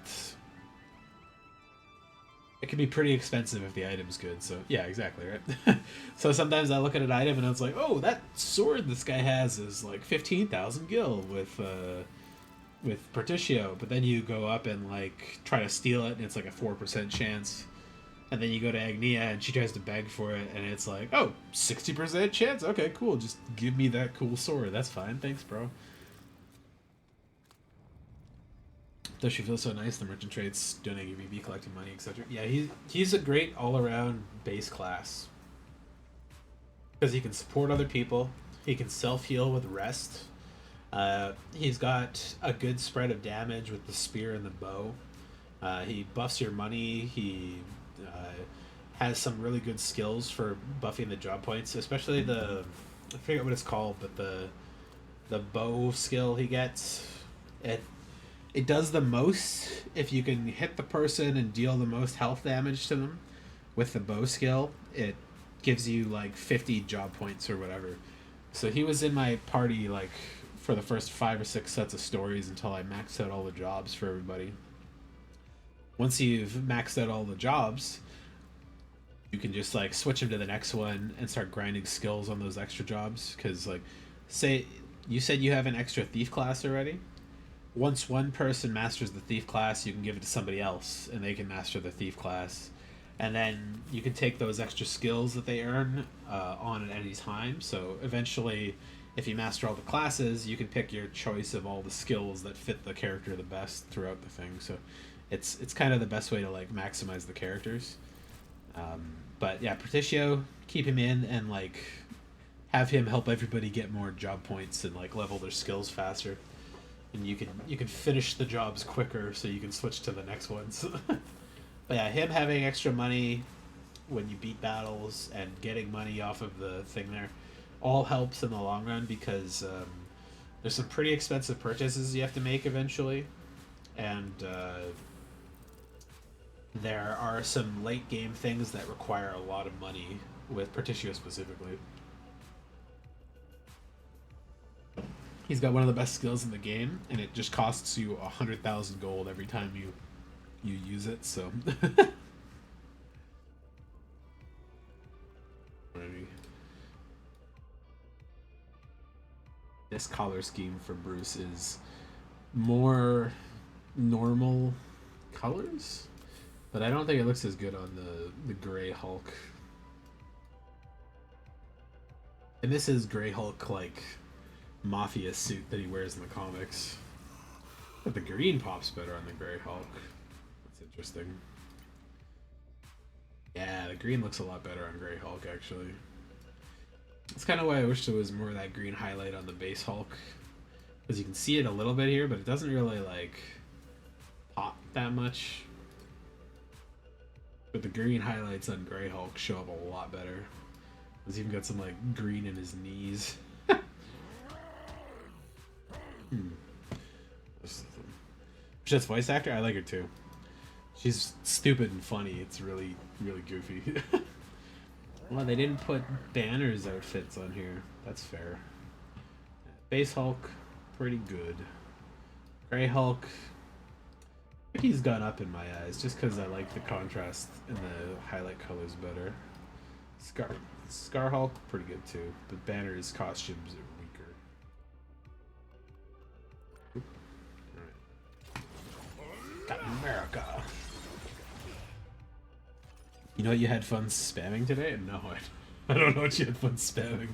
It can be pretty expensive if the item's good. So yeah, exactly, right? So sometimes I look at an item and I was like, oh, that sword this guy has is like 15,000 gil with Partitio, but then you go up and like try to steal it and it's like a 4% chance. And then you go to Agnia and she tries to beg for it and it's like, oh, 60% chance? Okay, cool. Just give me that cool sword. That's fine. Thanks, bro. Though she feels so nice, the merchant trades, donating EVP, collecting money, etc. Yeah, he's a great all-around base class. Because he can support other people. He can self-heal with rest. He's got a good spread of damage with the spear and the bow. He buffs your money. He has some really good skills for buffing the job points, especially I forget what it's called, but the bow skill he gets. It does the most if you can hit the person and deal the most health damage to them with the bow skill. It gives you like 50 job points or whatever. So he was in my party like for the first 5 or 6 sets of stories until I maxed out all the jobs for everybody. Once you've maxed out all the jobs, you can just like switch him to the next one and start grinding skills on those extra jobs. Because like, say you said you have an extra thief class already. Once one person masters the thief class, you can give it to somebody else and they can master the thief class, and then you can take those extra skills that they earn on at any time. So eventually, if you master all the classes, you can pick your choice of all the skills that fit the character the best throughout the thing. So it's kind of the best way to like maximize the characters. But yeah, Partitio, keep him in and like have him help everybody get more job points and like level their skills faster. And you can finish the jobs quicker, so you can switch to the next ones. But yeah, him having extra money when you beat battles and getting money off of the thing there, all helps in the long run because there's some pretty expensive purchases you have to make eventually, and there are some late game things that require a lot of money with Partitio specifically. He's got one of the best skills in the game, and it just costs you 100,000 gold every time you use it. So, this color scheme for Bruce is more normal colors, but I don't think it looks as good on the Gray Hulk. And this is Gray Hulk like mafia suit that he wears in the comics, but the green pops better on the Gray Hulk. That's interesting. Yeah, the green looks a lot better on Gray Hulk actually. That's kind of why I wish there was more of that green highlight on the base Hulk, because you can see it a little bit here, but it doesn't really like pop that much. But the green highlights on Gray Hulk show up a lot better. He's even got some like green in his knees. Just voice actor, I like her too. She's stupid and funny. It's really, really goofy. Well, they didn't put Banner's outfits on here. That's fair. Base Hulk, pretty good. Grey Hulk, he's gone up in my eyes just because I like the contrast and the highlight colors better. Scar Hulk, pretty good too, but Banner's costumes are weaker. Alright. Captain America. You know what you had fun spamming today? No, I don't know what you had fun spamming.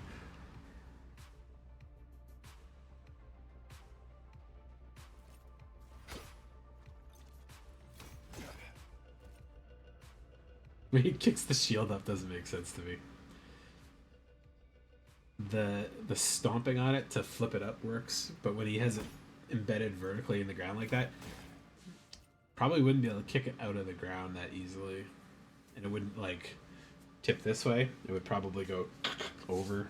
When he kicks the shield up doesn't make sense to me. The stomping on it to flip it up works, but when he has it embedded vertically in the ground like that, probably wouldn't be able to kick it out of the ground that easily. And it wouldn't like tip this way. It would probably go over.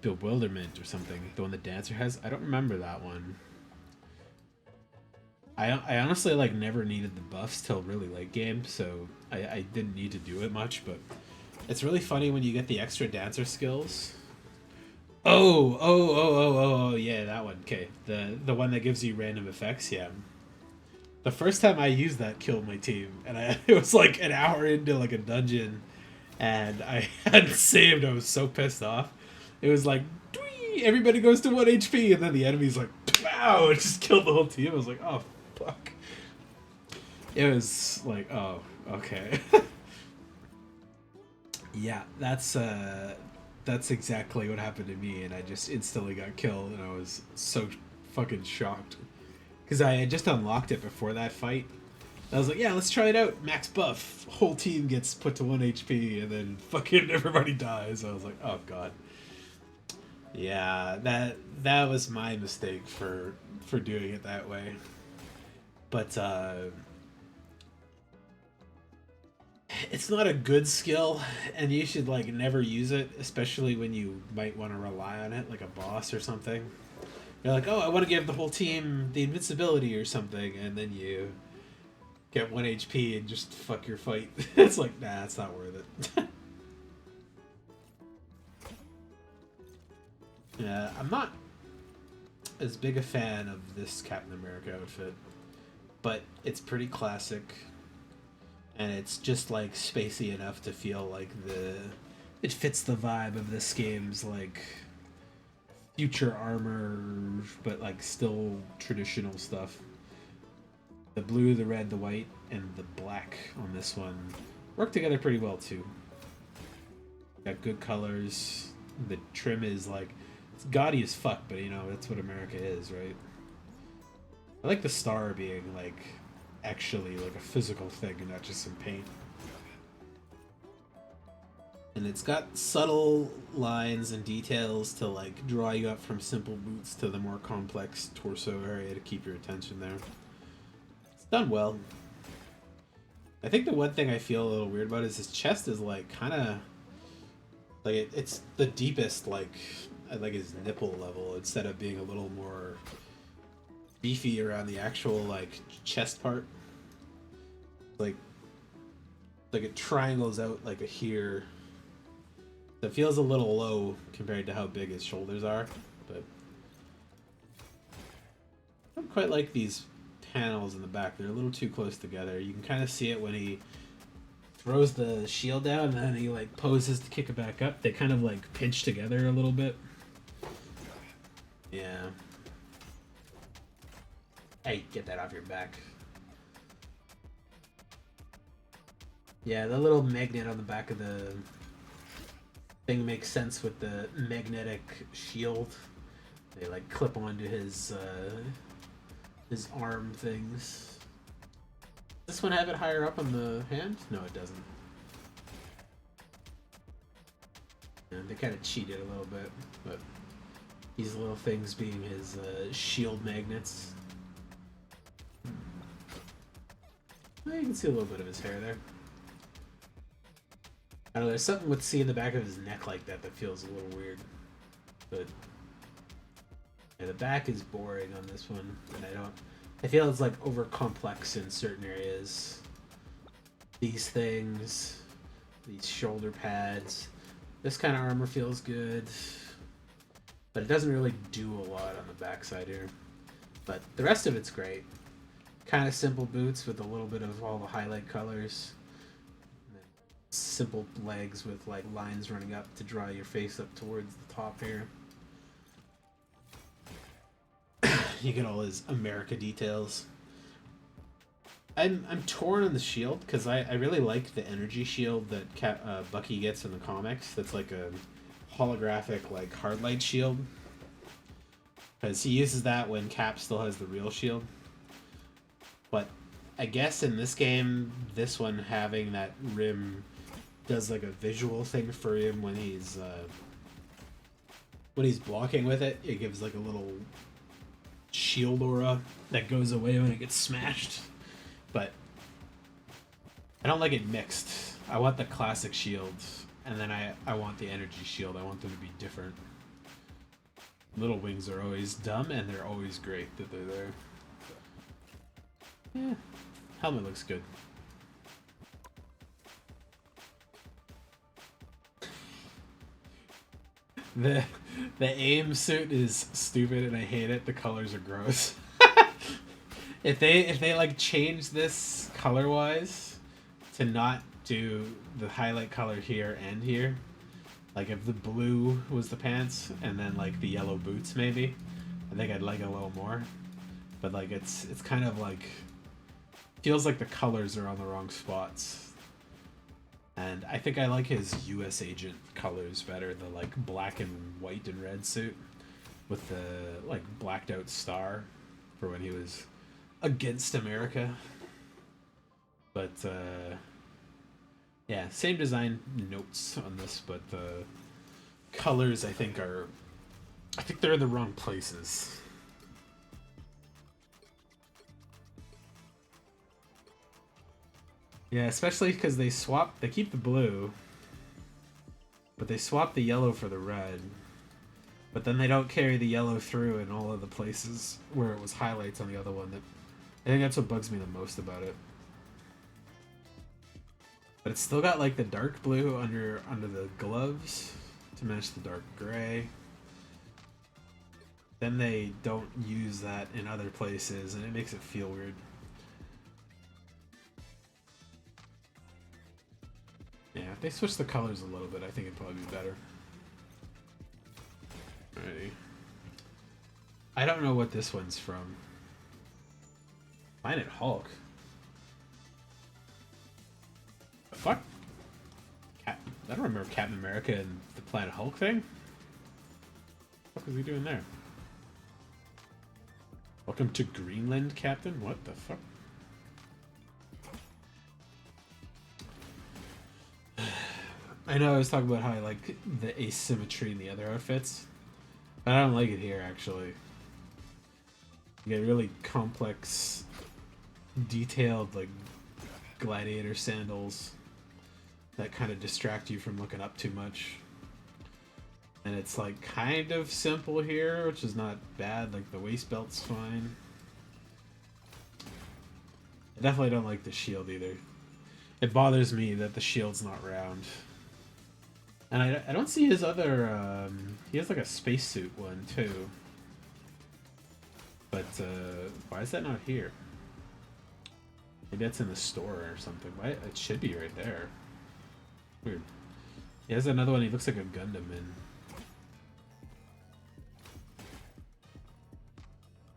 Bewilderment or something. The one the dancer has. I don't remember that one. I honestly like never needed the buffs till really late game, so I didn't need to do it much, but it's really funny when you get the extra dancer skills. Oh, yeah, that one. Okay, the one that gives you random effects, yeah. The first time I used that killed my team, and it was like an hour into like a dungeon, and I hadn't saved. I was so pissed off. It was like, Dwee! Everybody goes to 1 HP, and then the enemy's like, wow, it just killed the whole team. I was like, oh, fuck. It was like, oh, okay. Yeah, that's exactly what happened to me, and I just instantly got killed, and I was so fucking shocked. Because I had just unlocked it before that fight. I was like, yeah, let's try it out. Max buff. Whole team gets put to 1 HP, and then fucking everybody dies. I was like, oh, God. Yeah, that was my mistake for doing it that way. But, it's not a good skill, and you should, like, never use it, especially when you might want to rely on it, like a boss or something. You're like, oh, I want to give the whole team the invincibility or something, and then you get 1 HP and just fuck your fight. It's like, nah, it's not worth it. Yeah, I'm not as big a fan of this Captain America outfit, but it's pretty classic, and it's just like spacey enough to feel like it fits the vibe of this game's like future armor, but like still traditional stuff. The blue, the red, the white, and the black on this one work together pretty well too. Got good colors. The trim is like, it's gaudy as fuck, but you know, that's what America is, right? I like the star being like actually like a physical thing and not just some paint. And it's got subtle lines and details to like draw you up from simple boots to the more complex torso area to keep your attention there. It's done well. I think the one thing I feel a little weird about is his chest is like kind of like it's the deepest like at like his nipple level instead of being a little more beefy around the actual like chest part. Like it triangles out like a here. It feels a little low compared to how big his shoulders are, but I don't quite like these panels in the back. They're a little too close together. You can kind of see it when he throws the shield down and then he like poses to kick it back up. They kind of like pinch together a little bit. Yeah. Hey, get that off your back. Yeah, the little magnet on the back of the thing makes sense with the magnetic shield. They like clip onto his arm things. Does this one have it higher up on the hand? No, it doesn't. Yeah, they kind of cheated a little bit, but these little things being his shield magnets. Well, you can see a little bit of his hair there. I don't know, there's something with seeing the back of his neck like that that feels a little weird. But Yeah, the back is boring on this one, and I feel it's like over complex in certain areas. These things, these shoulder pads. This kind of armor feels good, but it doesn't really do a lot on the backside here. But the rest of it's great. Kind of simple boots with a little bit of all the highlight colors. Simple legs with like lines running up to draw your face up towards the top here. You get all his America details. I'm torn on the shield because I really like the energy shield that Bucky gets in the comics. That's like a holographic like hard light shield. Because he uses that when Cap still has the real shield. But I guess in this game, this one having that rim does like a visual thing for him when he's blocking with it. It gives like a little shield aura that goes away when it gets smashed. But I don't like it mixed. I want the classic shield, and then I want the energy shield. I want them to be different. Little wings are always dumb, and they're always great that they're there. Yeah, helmet looks good. The AIM suit is stupid, and I hate it. The colors are gross. If they like change this color wise to not do the highlight color here and here, like if the blue was the pants and then like the yellow boots maybe, I think I'd like it a little more. But like it's kind of like feels like the colors are on the wrong spots. And I think I like his US agent colors better, the like black and white and red suit with the like blacked out star for when he was against America. But yeah, same design notes on this, but the colors I think they're in the wrong places. Yeah, especially because they keep the blue, but they swap the yellow for the red. But then they don't carry the yellow through in all of the places where it was highlights on the other one. I think that's what bugs me the most about it. But it's still got like the dark blue under the gloves to match the dark gray. Then they don't use that in other places, and it makes it feel weird. Yeah, if they switch the colors a little bit, I think it'd probably be better. Alrighty. I don't know what this one's from. Planet Hulk. The fuck? I don't remember Captain America and the Planet Hulk thing. What the fuck was he doing there? Welcome to Greenland, Captain? What the fuck? I know I was talking about how I like the asymmetry in the other outfits, but I don't like it here, actually. You get really complex, detailed, like, gladiator sandals that kind of distract you from looking up too much. And it's, like, kind of simple here, which is not bad. Like, the waist belt's fine. I definitely don't like the shield, either. It bothers me that the shield's not round. And I don't see his other, he has like a spacesuit one too. But, why is that not here? Maybe that's in the store or something. Why? It should be right there. Weird. He has another one, he looks like a Gundam in.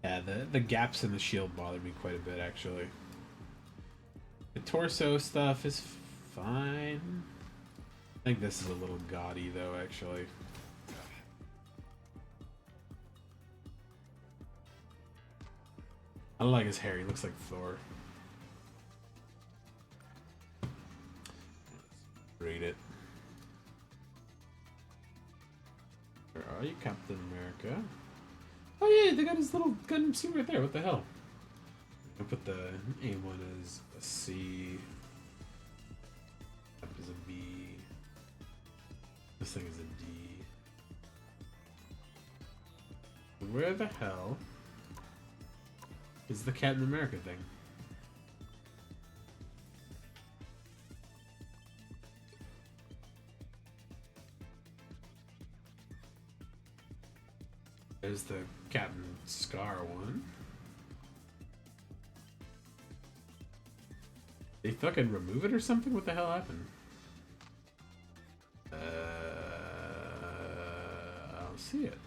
Yeah, the gaps in the shield bother me quite a bit, actually. The torso stuff is fine. I think this is a little gaudy, though, actually. I don't like his hair. He looks like Thor. Read it. Where are you, Captain America? Oh yeah, they got his little Gundam suit right there. What the hell? I put the A1 as a C. Up as a B. This thing is a D. Where the hell is the Captain America thing? There's the Captain Scar one. They fucking remove it or something? What the hell happened? I don't see it.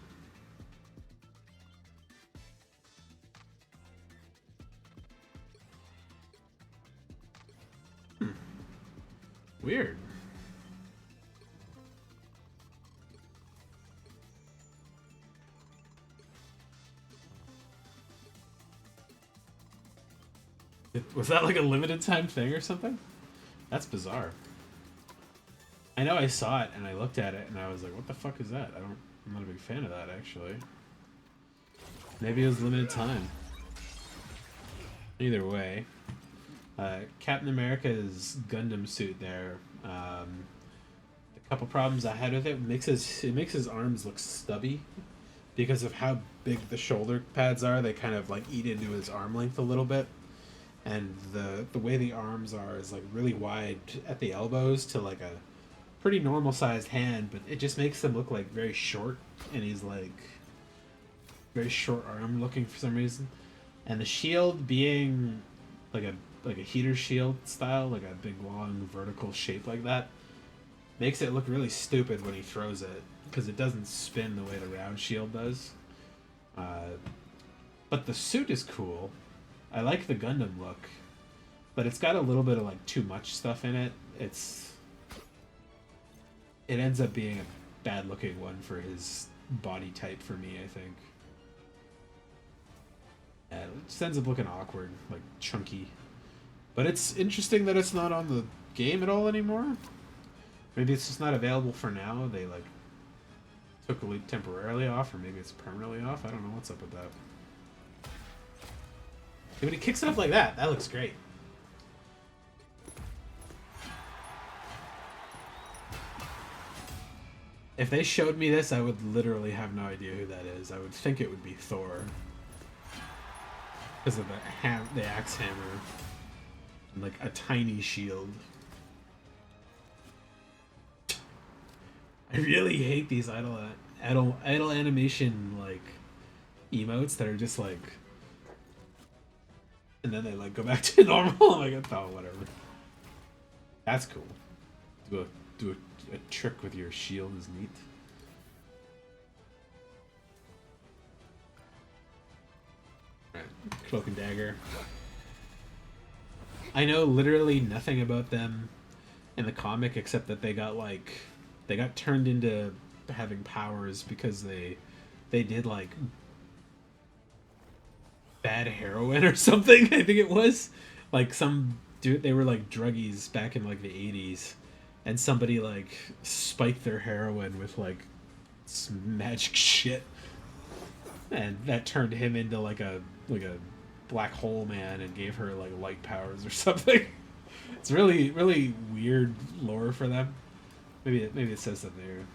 Weird. Was that like a limited time thing or something? That's bizarre. I know I saw it and I looked at it and I was like, what the fuck is that? I'm not a big fan of that actually. Maybe it was limited time. Either way. Captain America's Gundam suit there. A couple problems I had with it. It makes his arms look stubby because of how big the shoulder pads are. They kind of like eat into his arm length a little bit. And the way the arms are is like really wide at the elbows to like a pretty normal sized hand, but it just makes them look like very short, and he's like very short arm looking for some reason. And the shield being like a heater shield style, like a big long vertical shape like that, makes it look really stupid when he throws it because it doesn't spin the way the round shield does. But the suit is cool. I like the Gundam look, but it's got a little bit of like too much stuff in it. It ends up being a bad looking one for his body type for me, I think. It just ends up looking awkward, like chunky. But it's interesting that it's not on the game at all anymore. Maybe it's just not available for now. They like took a leap temporarily off, or maybe it's permanently off. I don't know what's up with that. When he kicks it up like that, that looks great. If they showed me this, I would literally have no idea who that is. I would think it would be Thor. Because of the axe hammer. And like a tiny shield. I really hate these idle animation like emotes that are just like, and then they like go back to normal. Like, oh, whatever. That's cool. Do a trick with your shield is neat. Alright, Cloak and Dagger. I know literally nothing about them in the comic except that they got turned into having powers because they did like bad heroin or something. I think it was like some dude, they were like druggies back in like the 80s, and somebody like spiked their heroin with like some magic shit, and that turned him into like a black hole man and gave her like light powers or something. It's really weird lore for them. Maybe it says that they're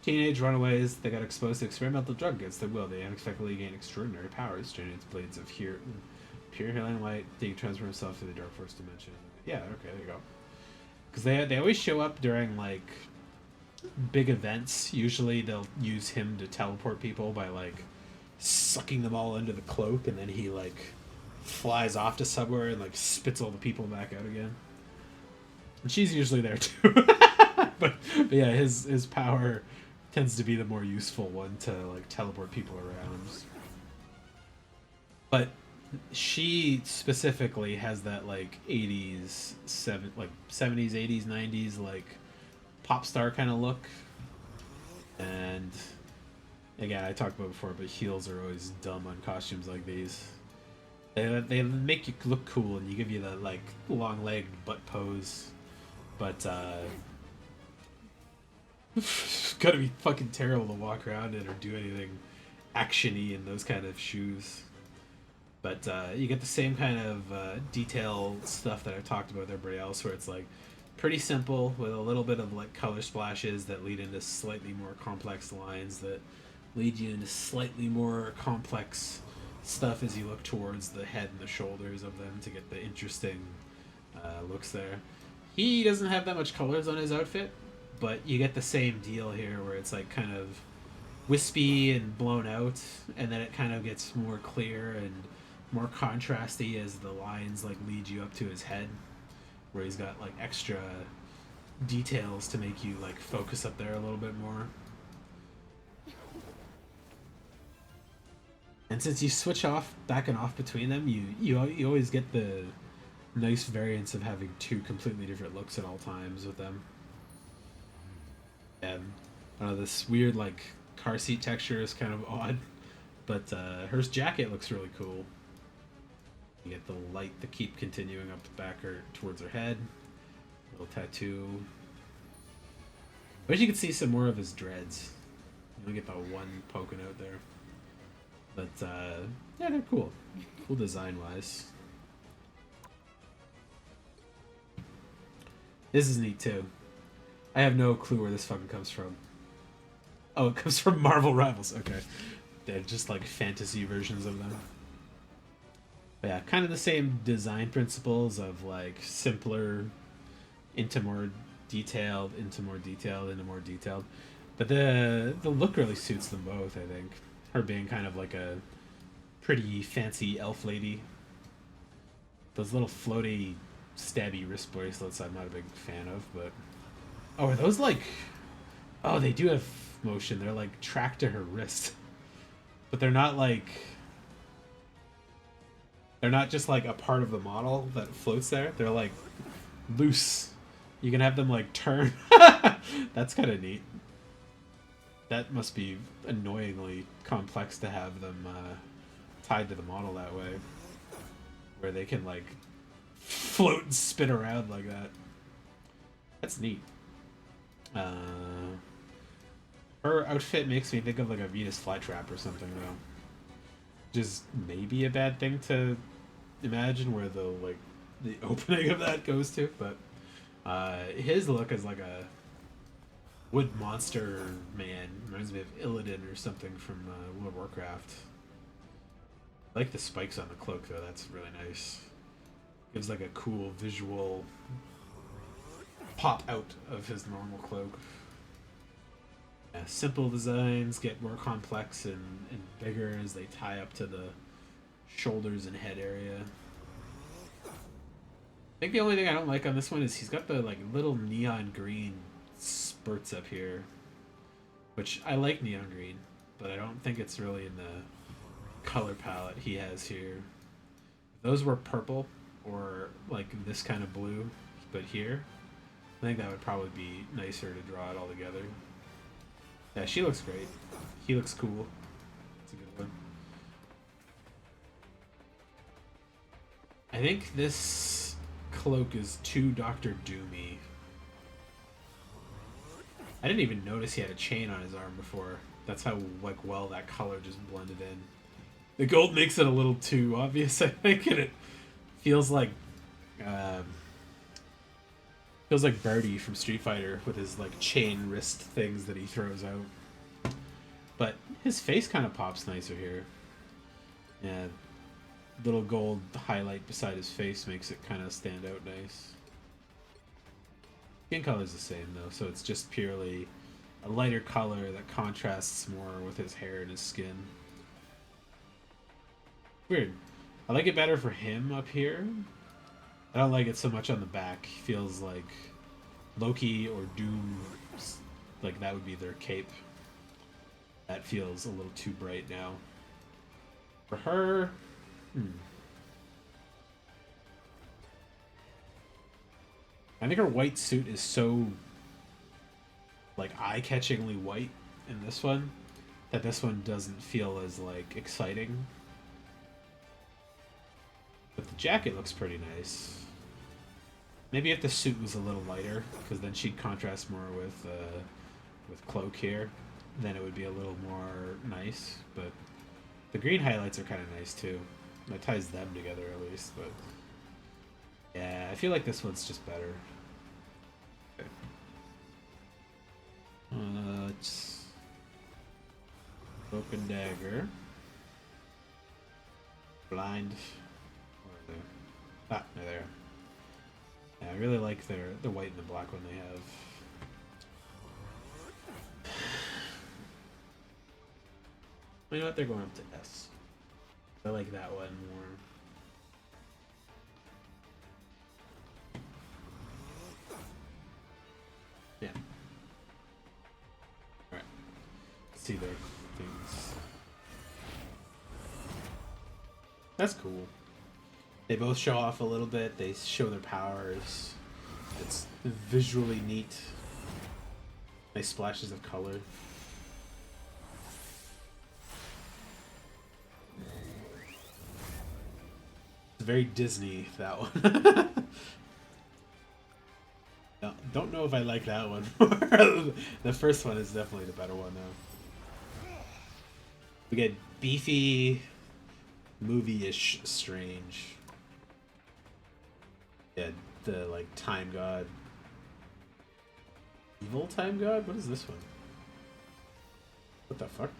teenage runaways. They got exposed to experimental drug against their will. They unexpectedly gain extraordinary powers, generates blades of pure healing light. They can transfer himself to the Dark Force dimension. Yeah, okay, there you go. Because they always show up during like big events. Usually they'll use him to teleport people by like sucking them all into the cloak, and then he like flies off to somewhere and like spits all the people back out again. And she's usually there too. but yeah, his power tends to be the more useful one to like teleport people around. But she specifically has that like 80s, 70s, 80s, 90s like pop star kind of look. And again, I talked about it before, but heels are always dumb on costumes like these. They make you look cool and you give you the like long legged butt pose, but it's gotta be fucking terrible to walk around in or do anything action-y in those kind of shoes. But you get the same kind of detail stuff that I've talked about with everybody else, where it's like pretty simple with a little bit of like color splashes that lead into slightly more complex lines that lead you into slightly more complex stuff as you look towards the head and the shoulders of them to get the interesting looks there. He doesn't have that much colors on his outfit, but you get the same deal here where it's like kind of wispy and blown out, and then it kind of gets more clear and more contrasty as the lines like lead you up to his head, where he's got like extra details to make you like focus up there a little bit more. And since you switch off back and off between them, you always get the nice variance of having two completely different looks at all times with them. And this weird like car seat texture is kind of odd, but her jacket looks really cool. You get the light to keep continuing up the back or towards her head. Little tattoo. I wish you could see some more of his dreads. You only get the one poking out there. But yeah, they're cool. Cool design wise. This is neat too. I have no clue where this fucking comes from. Oh, it comes from Marvel Rivals. Okay. They're just like fantasy versions of them. But yeah, kind of the same design principles of like simpler into more detailed, into more detailed, into more detailed. But the look really suits them both, I think. Her being kind of like a pretty fancy elf lady. Those little floaty, stabby wrist bracelets I'm not a big fan of, but... Oh, are those like... Oh, they do have motion. They're like tracked to her wrist. But they're not like... They're not just like a part of the model that floats there. They're like loose. You can have them like turn. That's kind of neat. That must be annoyingly complex to have them tied to the model that way. Where they can like float and spin around like that. That's neat. Her outfit makes me think of like a Venus flytrap or something though. Which is maybe a bad thing to imagine where the like the opening of that goes to, but his look is like a wood monster man. Reminds me of Illidan or something from World of Warcraft. I like the spikes on the cloak though, that's really nice. Gives like a cool visual pop out of his normal cloak. Yeah, simple designs get more complex and bigger as they tie up to the shoulders and head area. I think the only thing I don't like on this one is he's got the like little neon green spurts up here, which I like neon green, but I don't think it's really in the color palette he has here. If those were purple or like this kind of blue, but here, I think that would probably be nicer to draw it all together. Yeah, she looks great. He looks cool. It's a good one. I think this cloak is too Dr. Doomy. I didn't even notice he had a chain on his arm before. That's how like well that color just blended in. The gold makes it a little too obvious, I think, and it feels like Birdie from Street Fighter with his like chain wrist things that he throws out. But his face kind of pops nicer here. Yeah, little gold highlight beside his face makes it kind of stand out nice. Skin color's the same though, so it's just purely a lighter color that contrasts more with his hair and his skin. Weird. I like it better for him up here. I don't like it so much on the back. He feels like Loki or Doom, like that would be their cape. That feels a little too bright now. For her, I think her white suit is so like eye-catchingly white in this one that this one doesn't feel as like exciting. But the jacket looks pretty nice. Maybe if the suit was a little lighter, because then she'd contrast more with cloak here, then it would be a little more nice. But the green highlights are kind of nice too. That ties them together at least. But yeah, I feel like this one's just better. Okay. Cloak and dagger. Blind. Where are they? Ah, no, there. Yeah, I really like the white and the black one they have. You know what? They're going up to S. I like that one more. Yeah. Alright. See their things. That's cool. They both show off a little bit. They show their powers. It's visually neat. Nice splashes of color. It's very Disney, that one. No, don't know if I like that one. The first one is definitely the better one, though. We get beefy, movie-ish Strange. Yeah, the, like, Time God. Evil Time God? What is this one? What the fuck?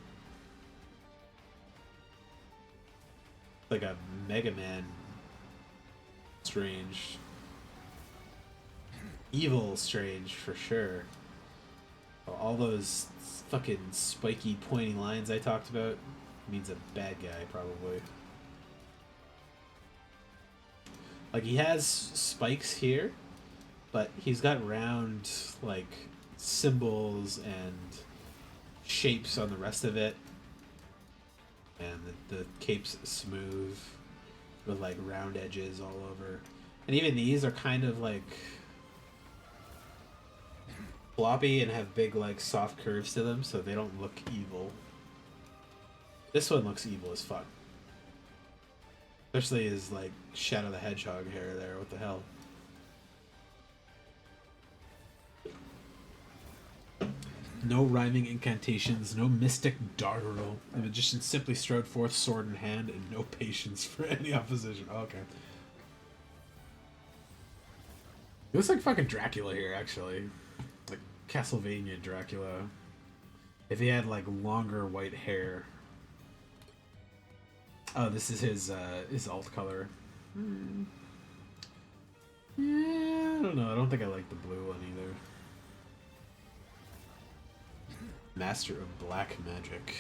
Like a Mega Man Strange. Evil Strange, for sure. All those fucking spiky, pointy lines I talked about means a bad guy, probably. Like, he has spikes here, but he's got round, like, symbols and shapes on the rest of it. And the cape's smooth with, like, round edges all over. And even these are kind of, like, floppy and have big, like, soft curves to them, so they don't look evil. This one looks evil as fuck. Especially his, like, Shadow the Hedgehog hair there. What the hell? No rhyming incantations, no mystic doggerel. The magician simply strode forth, sword in hand, and no patience for any opposition. Oh, okay. He looks like fucking Dracula here, actually. Like Castlevania Dracula. If he had, like, longer white hair. Oh, this is his alt color. Yeah, I don't know. I don't think I like the blue one either. Master of Black Magic.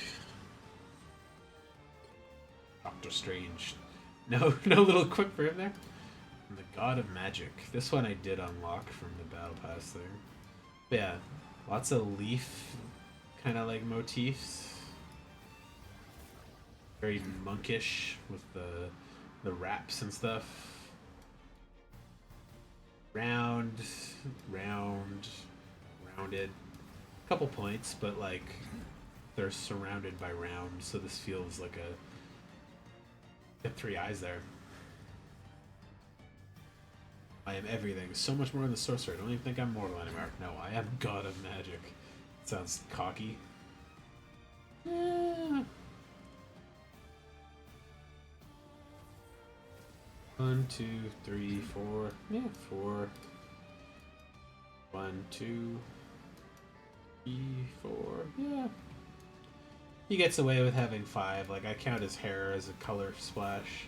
Doctor Strange. No little quick for him there. And the God of Magic. This one I did unlock from the Battle Pass there. But yeah, lots of leaf kind of like motifs. Very monkish with the wraps and stuff. Rounded. Couple points, but like they're surrounded by round, so this feels like a 3 eyes there. I am everything, so much more than the sorcerer. I don't even think I'm mortal anymore. No, I am God of Magic. Sounds cocky. Yeah. 1, 2, 3, 4. Yeah, 4. 1, 2, 3, 4. Yeah. He gets away with having 5. Like, I count his hair as a color splash.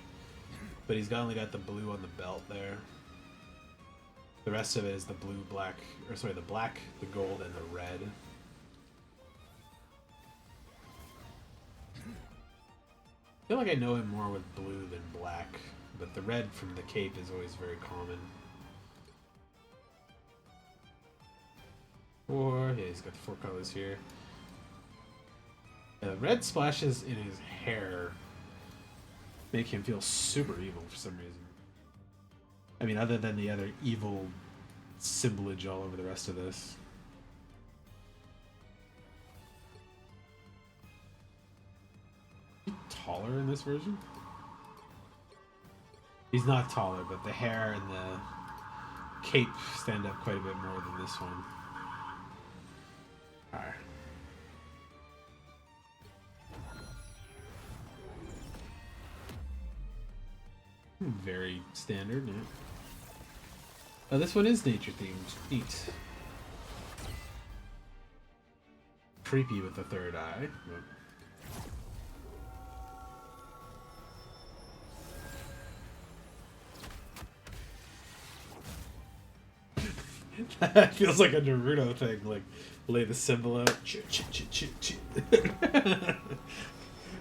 But he's only got the blue on the belt there. The rest of it is the blue, black, or sorry, the black, the gold, and the red. I feel like I know him more with blue than black, but the red from the cape is always very common. 4, yeah, he's got the 4 colors here. Red splashes in his hair make him feel super evil for some reason. I mean, other than the other evil symbolage all over the rest of this. Is he taller in this version? He's not taller, but the hair and the cape stand up quite a bit more than this one. Alright. Very standard, yeah. Oh, this one is nature themed. Neat. Creepy with the third eye. But That feels like a Naruto thing. Like, lay the symbol out.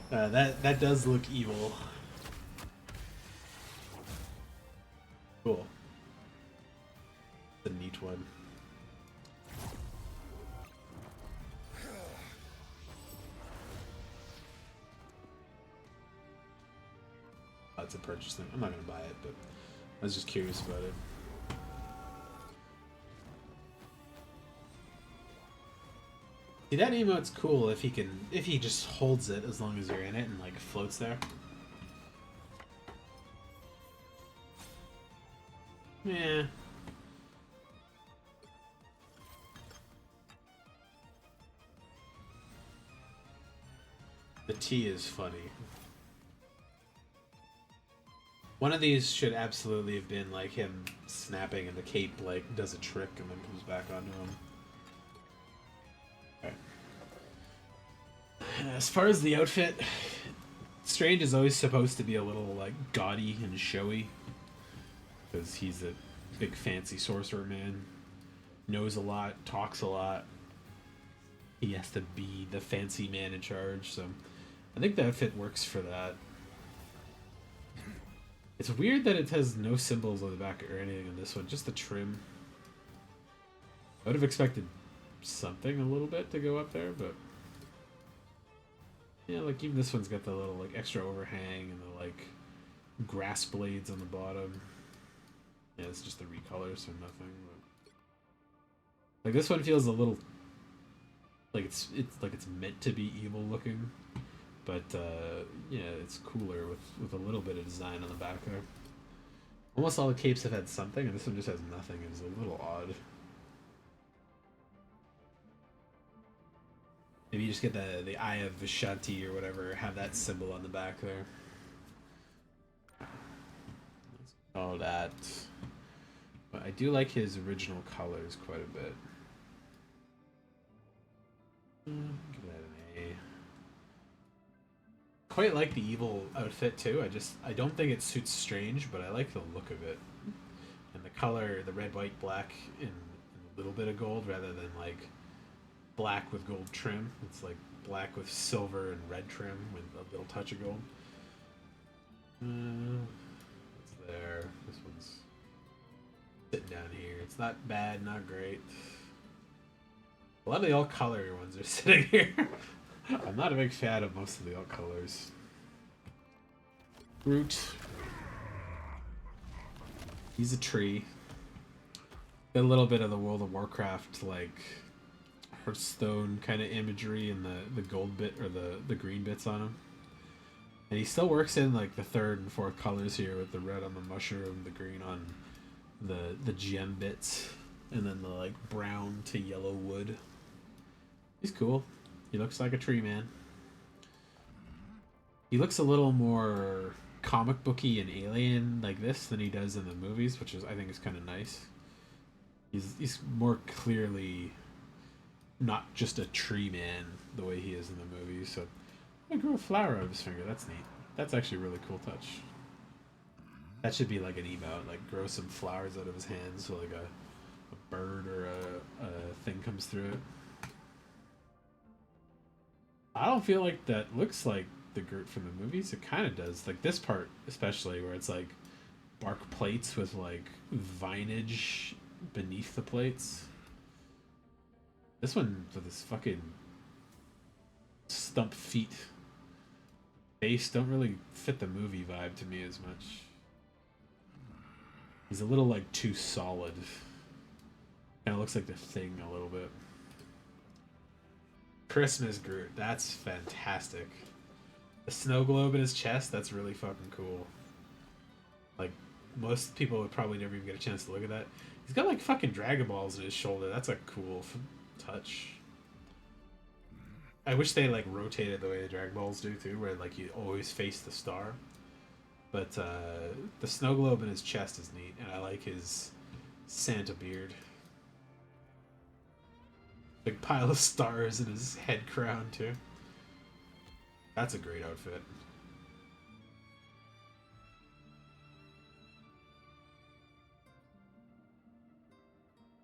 That does look evil. Cool. The neat one. That's a purchase thing. I'm not gonna buy it, but I was just curious about it. See, that emote's cool if he just holds it as long as you're in it and like floats there. Yeah. The T is funny. One of these should absolutely have been like him snapping and the cape like does a trick and then comes back onto him. Okay. As far as the outfit, Strange is always supposed to be a little like gaudy and showy because he's a big fancy sorcerer man, knows a lot, talks a lot. He has to be the fancy man in charge, so I think the outfit works for that. It's weird that it has no symbols on the back or anything in this one, just the trim. I would have expected something a little bit to go up there, but yeah, like even this one's got the little like extra overhang and the like grass blades on the bottom. Yeah, it's just the recolor, so nothing. But like this one feels a little like it's like it's meant to be evil looking, but yeah, it's cooler with a little bit of design on the back there. Almost all the capes have had something, and this one just has nothing. It's a little odd. Maybe you just get the Eye of Vishanti or whatever, have that symbol on the back there. Let's call that. But I do like his original colors quite a bit. Give that an A. Quite like the evil outfit too. I don't think it suits Strange, but I like the look of it. And the color, the red, white, black, and a little bit of gold rather than like black with gold trim. It's like black with silver and red trim with a little touch of gold. What's there? This one's sitting down here. It's not bad, not great. A lot of the alt color ones are sitting here. I'm not a big fan of most of the alt colors. Groot. He's a tree. Got a little bit of the World of Warcraft like Hearthstone kind of imagery and the gold bit or the green bits on him. And he still works in like the third and fourth colors here with the red on the mushroom, the green on the gem bits, and then the like brown to yellow wood. He's cool. He looks like a tree man. He looks a little more comic booky and alien like this than he does in the movies, which is I think is kind of nice. He's more clearly not just a tree man the way he is in the movies. So I grew a flower out of his finger. That's neat. That's actually a really cool touch. That should be like an emote, like grow some flowers out of his hands so like a bird or a thing comes through it. I don't feel like that looks like the Groot from the movies. It kind of does. Like this part especially where it's like bark plates with like vinage beneath the plates. This one with his fucking stump feet face don't really fit the movie vibe to me as much. He's a little like too solid. Kind of looks like the Thing a little bit. Christmas Groot, that's fantastic. The snow globe in his chest, that's really fucking cool. Like, most people would probably never even get a chance to look at that. He's got like fucking Dragon Balls in his shoulder. That's a cool touch. I wish they like rotated the way the Dragon Balls do too, where like you always face the star. But the snow globe in his chest is neat, and I like his Santa beard. Big pile of stars in his head crown too. That's a great outfit.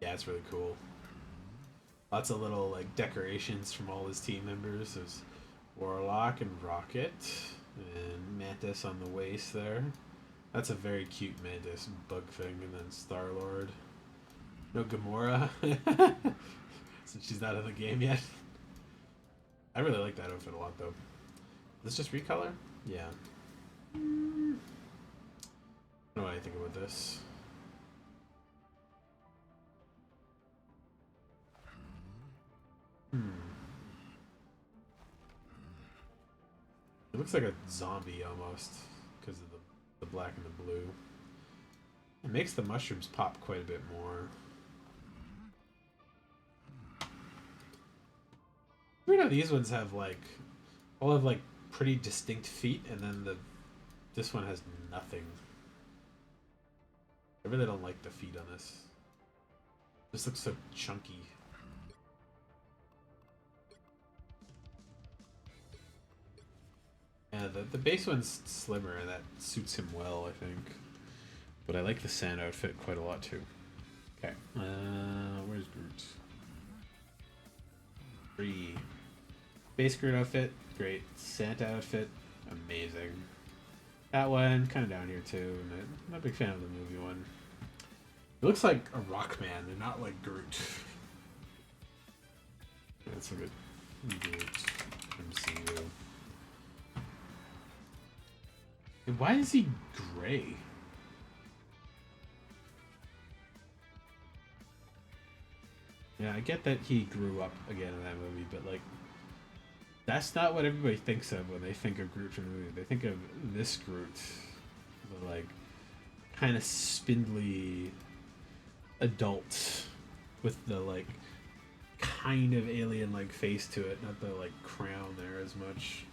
Yeah, Yeah, it's really cool. Lots of little like decorations from all his team members. There's Warlock and Rocket and Mantis on the waist there. That's a very cute Mantis bug thing, and then Star Lord. No Gamora, since she's not in the game yet. I really like that outfit a lot, though. Is this just recolor? Yeah. I don't know what I think about this. It looks like a zombie almost because of the black and the blue. It makes the mushrooms pop quite a bit more. Weird how these ones have like all have like pretty distinct feet, and then this one has nothing. I really don't like the feet on this. This looks so chunky. Yeah, the base one's slimmer, and that suits him well, I think. But I like the sand outfit quite a lot too. Okay, where's Groot? 3. Base Groot outfit, great. Santa outfit, amazing. That one, kind of down here too. I'm not a big fan of the movie one. It looks like a rock man and not like Groot. Let's look at Groot MCU. And why is he gray? Yeah, I get that he grew up again in that movie, but like, that's not what everybody thinks of when they think of Groot from the movie. They think of this Groot, the like, kind of spindly adult with the like, kind of alien-like face to it, not the like crown there as much.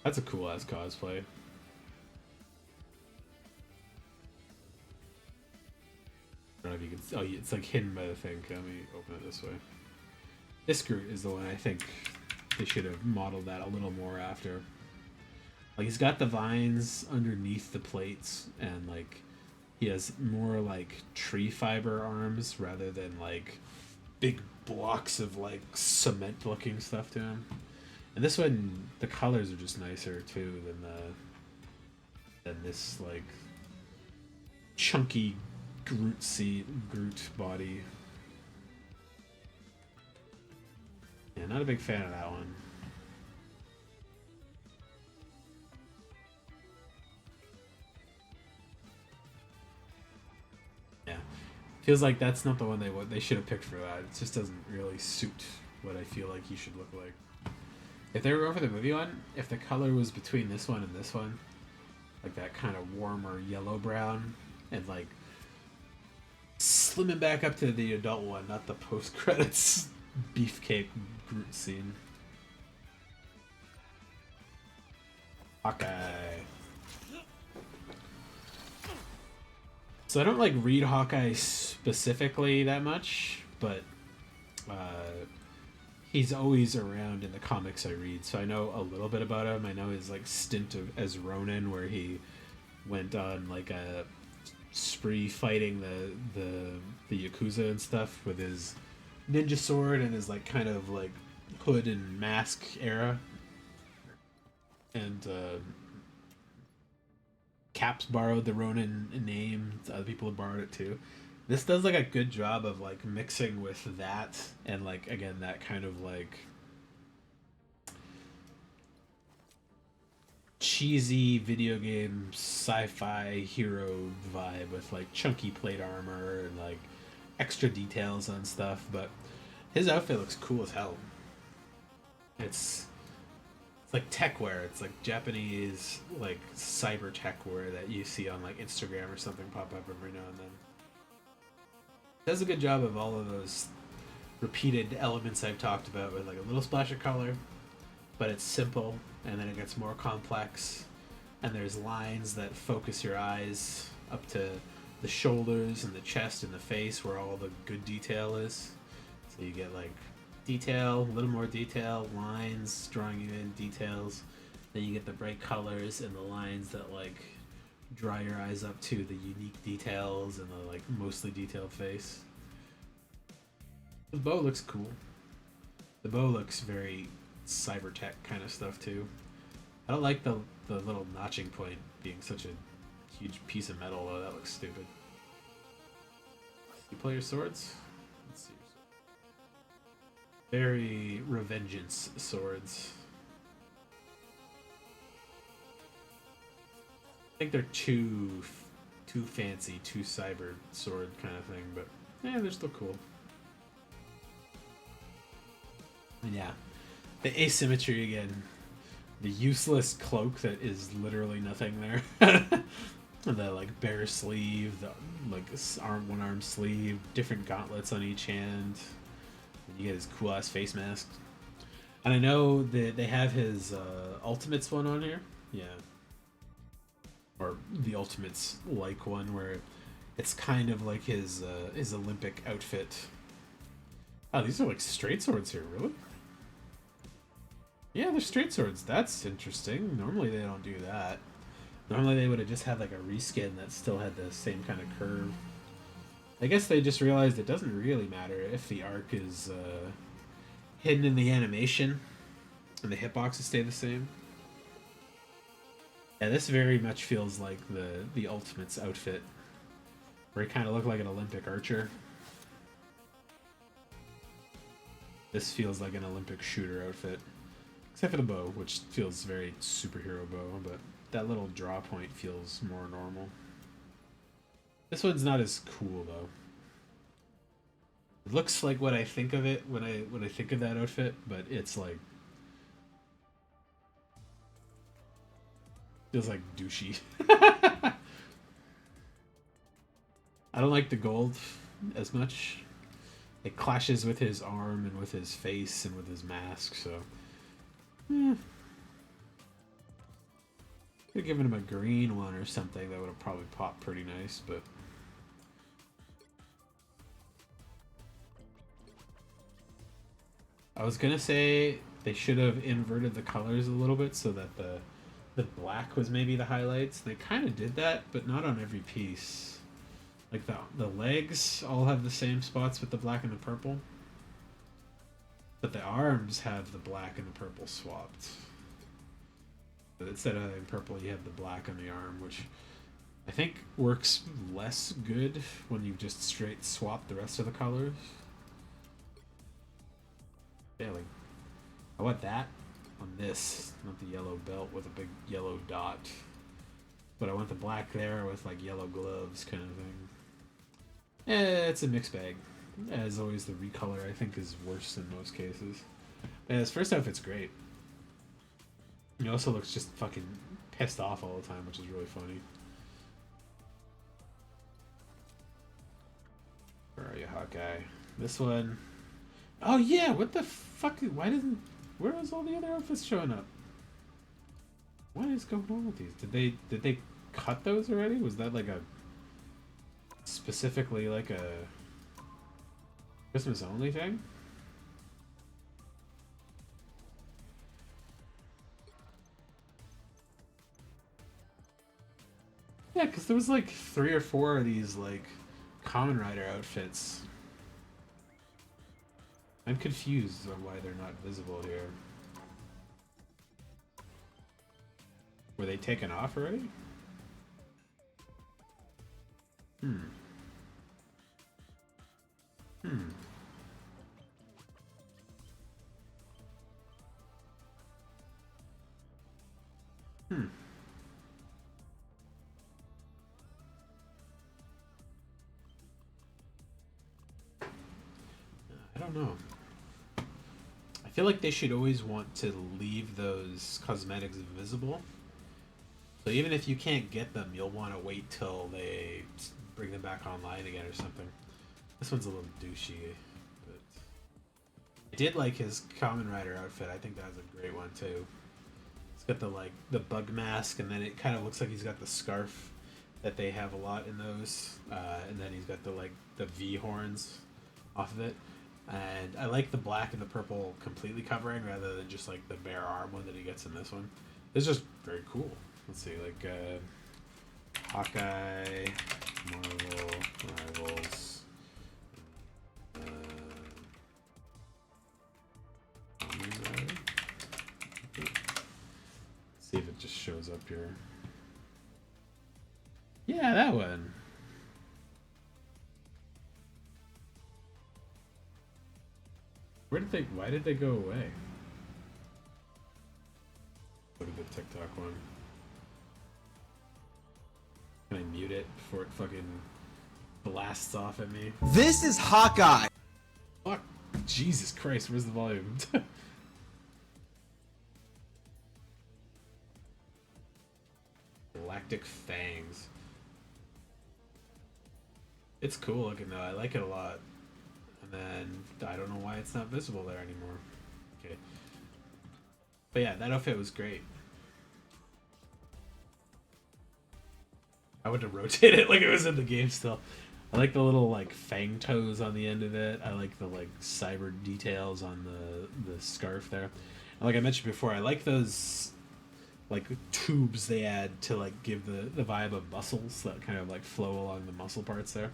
That's a cool ass cosplay. I don't know if you can. Oh, it's like hidden by the thing. Let me open it this way. This Groot is the one I think they should have modeled that a little more after. Like he's got the vines underneath the plates, and like he has more like tree fiber arms rather than like big blocks of like cement looking stuff to him. And this one, the colors are just nicer too than this like chunky Groot body. Yeah, not a big fan of that one. Yeah, feels like that's not the one they should have picked for that. It just doesn't really suit what I feel like he should look like. If they were going for the movie one, if the color was between this one and this one, like that kind of warmer yellow brown, and like slimming back up to the adult one, not the post credits beefcake Groot scene. Hawkeye. So I don't like read Hawkeye specifically that much, but he's always around in the comics I read, so I know a little bit about him. I know his like stint as Ronin, where he went on like a spree fighting the Yakuza and stuff with his ninja sword and his like kind of like hood and mask era. And Caps borrowed the Ronin name. Other people have borrowed it too. This does like a good job of like mixing with that and like again that kind of like cheesy video game sci-fi hero vibe with like chunky plate armor and like extra details on stuff, but his outfit looks cool as hell. It's like tech wear. It's like Japanese like cyber tech wear that you see on like Instagram or something pop up every now and then. Does a good job of all of those repeated elements I've talked about with like a little splash of color, but it's simple and then it gets more complex, and there's lines that focus your eyes up to the shoulders and the chest and the face where all the good detail is. So you get like detail, a little more detail, lines drawing you in, details. Then you get the bright colors and the lines that like draw your eyes up to the unique details and the like mostly detailed face. The bow looks cool. The bow looks very cybertech kind of stuff too. I don't like the little notching point being such a huge piece of metal though. That looks stupid. You play your swords? Let's see. Very revengeance swords. I think they're too fancy, too cyber sword kind of thing, but yeah, they're still cool. And yeah, the asymmetry again, the useless cloak that is literally nothing there. The like bare sleeve, the like one arm sleeve, different gauntlets on each hand. And you get his cool ass face mask. And I know that they have his Ultimates one on here. Yeah. Or the Ultimates like one where it's kind of like his Olympic outfit. Oh, these are like straight swords here, really? Yeah, they're straight swords. That's interesting. Normally they don't do that. Normally they would have just had like a reskin that still had the same kind of curve. I guess they just realized it doesn't really matter if the arc is hidden in the animation and the hitboxes stay the same. Yeah, this very much feels like the Ultimates outfit, where he kind of looked like an Olympic archer. This feels like an Olympic shooter outfit. Except for the bow, which feels very superhero bow, but that little draw point feels more normal. This one's not as cool though. It looks like what I think of it when I think of that outfit, but it's like feels like douchey. I don't like the gold as much. It clashes with his arm and with his face and with his mask, so could have given him a green one or something that would have probably popped pretty nice, but I was gonna say they should have inverted the colors a little bit so that the black was maybe the highlights. They kind of did that, but not on every piece. Like the legs all have the same spots with the black and the purple. But the arms have the black and the purple swapped. But instead of having purple, you have the black on the arm, which I think works less good when you just straight swap the rest of the colors. Failing. I want that on this, not the yellow belt with a big yellow dot. But I want the black there with like yellow gloves kind of thing. It's a mixed bag. As always, the recolor I think is worse in most cases. And his first outfit's great. He also looks just fucking pissed off all the time, which is really funny. Where are you, Hawkeye? This one. Oh yeah, what the fuck? Why didn't? Where was all the other outfits showing up? What is going on with these? Did they cut those already? Was that like a specifically like a Christmas only thing? Yeah, because there was like 3 or 4 of these like Kamen Rider outfits. I'm confused on why they're not visible here. Were they taken off already? Hmm. Hmm. Hmm. I don't know. I feel like they should always want to leave those cosmetics visible. So even if you can't get them, you'll want to wait till they bring them back online again or something. This one's a little douchey, but I did like his Kamen Rider outfit. I think that was a great one too. It's got the like the bug mask, and then it kind of looks like he's got the scarf that they have a lot in those, and then he's got the like the V horns off of it. And I like the black and the purple completely covering rather than just like the bare arm one that he gets in this one. It's just very cool. Let's see, like Hawkeye, Marvel, Rivals. See if it just shows up here. Yeah, that one. Why did they go away? Look at the TikTok one. Can I mute it before it fucking blasts off at me? This is Hawkeye! Fuck. Jesus Christ, where's the volume? Galactic Fangs. It's cool looking though, I like it a lot. And then, I don't know why it's not visible there anymore. Okay. But yeah, that outfit was great. I would have rotated it like it was in the game still. I like the little like fang toes on the end of it. I like the like cyber details on the scarf there. And like I mentioned before, I like those like tubes they add to like give the vibe of muscles that kind of like flow along the muscle parts there.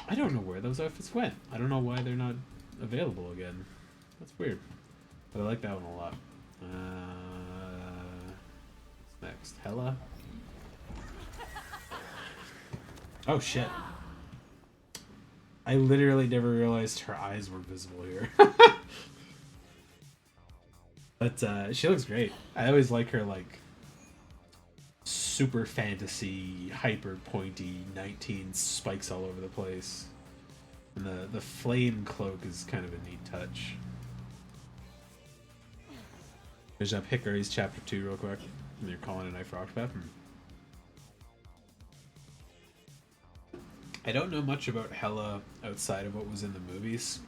I don't know where those outfits went. I don't know why they're not available again. That's weird. But I like that one a lot. What's next? Hela? Oh shit. I literally never realized her eyes were visible here. But she looks great. I always like her like super fantasy, hyper pointy 19 spikes all over the place. And the flame cloak is kind of a neat touch. Finish up Hickory's chapter 2 real quick. And you're calling a knife for Octopath. I don't know much about Hela outside of what was in the movies.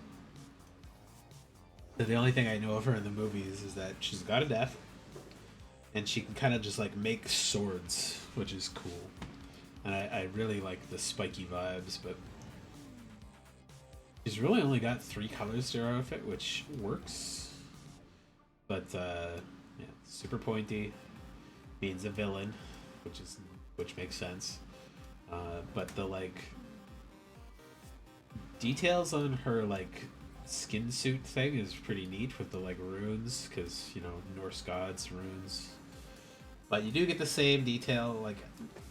The only thing I know of her in the movies is that she's a god of death, and she can kind of just like make swords, which is cool. And I really like the spiky vibes, but she's really only got 3 colors to her outfit, which works. But yeah, super pointy means a villain, which makes sense. But the like details on her like skin suit thing is pretty neat with the like runes, because you know Norse gods runes. But you do get the same detail like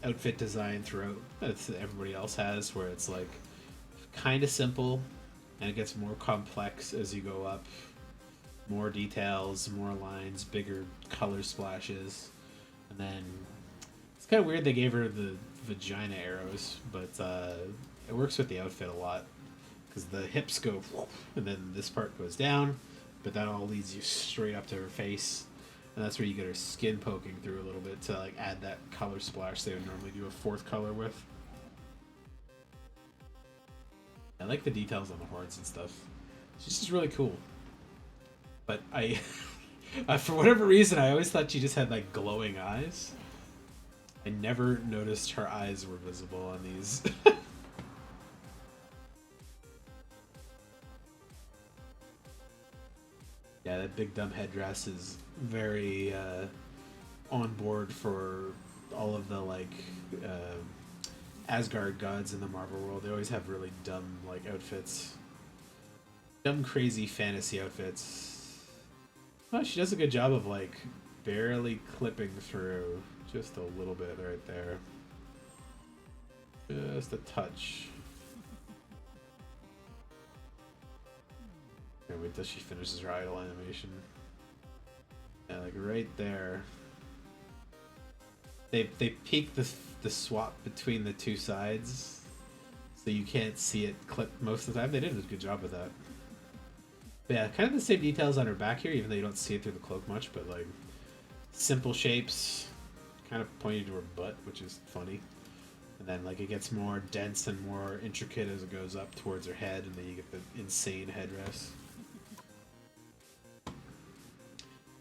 outfit design throughout that everybody else has, where it's like kind of simple and it gets more complex as you go up. More details, more lines, bigger color splashes, and then it's kind of weird they gave her the vagina arrows, but it works with the outfit a lot because the hips go and then this part goes down, but that all leads you straight up to her face, and that's where you get her skin poking through a little bit to like add that color splash they would normally do a 4th color with. I like the details on the horns and stuff. She's just really cool. But I for whatever reason I always thought she just had like glowing eyes. I never noticed her eyes were visible on these. Yeah, that big dumb headdress is very on board for all of the like Asgard gods in the Marvel world. They always have really dumb like outfits. Dumb crazy fantasy outfits. Oh, she does a good job of like barely clipping through. Just a little bit right there. Just a touch. Okay, wait till she finishes her idle animation. Yeah, like right there. They peak the swap between the 2 sides, so you can't see it clip most of the time. They did a good job with that. But yeah, kind of the same details on her back here, even though you don't see it through the cloak much, but like simple shapes, kind of pointing to her butt, which is funny. And then like it gets more dense and more intricate as it goes up towards her head, and then you get the insane headdress.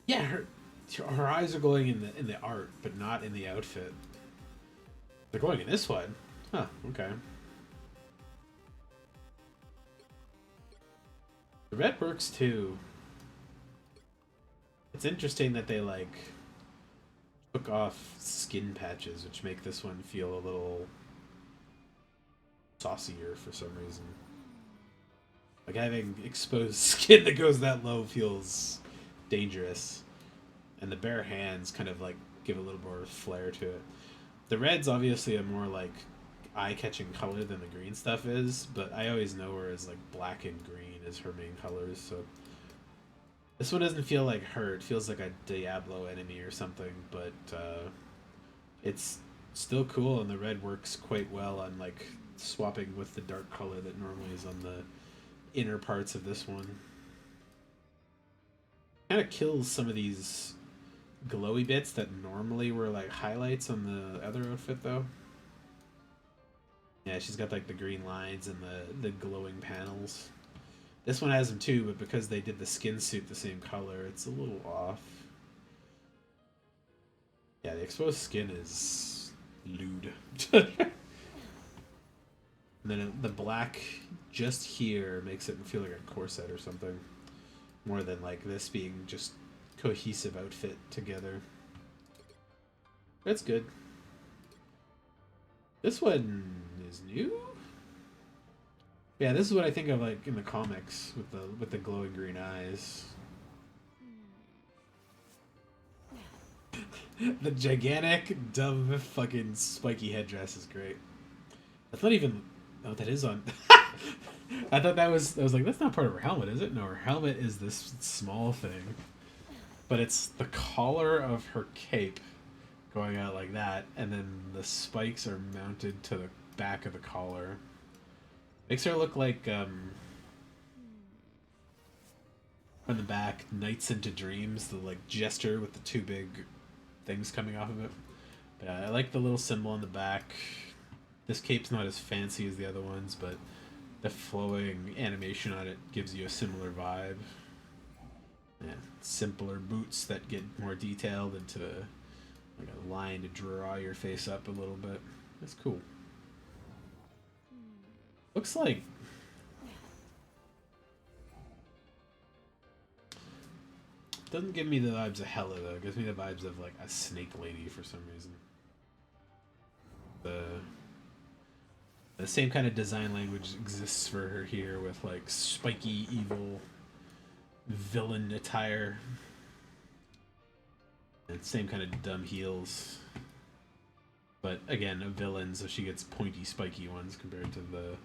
Yeah, her eyes are glowing in the art, but not in the outfit. They're glowing in this one. Huh, okay. The red works too. It's interesting that they like took off skin patches, which make this one feel a little saucier for some reason. Like having exposed skin that goes that low feels dangerous. And the bare hands kind of like give a little more flair to it. The red's obviously a more like eye-catching color than the green stuff is, but I always know her as like black and green as her main colors, so this one doesn't feel like her. It feels like a Diablo enemy or something, but it's still cool, and the red works quite well on like swapping with the dark color that normally is on the inner parts of this one. Kind of kills some of these glowy bits that normally were like highlights on the other outfit though. Yeah, she's got like the green lines and the glowing panels. This one has them too, but because they did the skin suit the same color, it's a little off. Yeah, the exposed skin is lewd. And then the black just here makes it feel like a corset or something. More than like this being just cohesive outfit together. That's good. This one is new? Yeah, this is what I think of like in the comics with the glowing green eyes. The gigantic, dumb, fucking spiky headdress is great. That's not even... Oh, that is on... I thought that was... I was like, that's not part of her helmet, is it? No, her helmet is this small thing. But it's the collar of her cape going out like that, and then the spikes are mounted to the back of the collar. Makes her look like, on the back, Nights into Dreams, the, like, jester with the two big things coming off of it. But I like the little symbol on the back. This cape's not as fancy as the other ones, but the flowing animation on it gives you a similar vibe. Yeah, simpler boots that get more detailed into like a line to draw your face up a little bit. That's cool. Looks like... Doesn't give me the vibes of Hela, though. It gives me the vibes of, like, a snake lady for some reason. The same kind of design language exists for her here with, like, spiky, evil villain attire. And same kind of dumb heels. But, again, a villain, so she gets pointy, spiky ones compared to the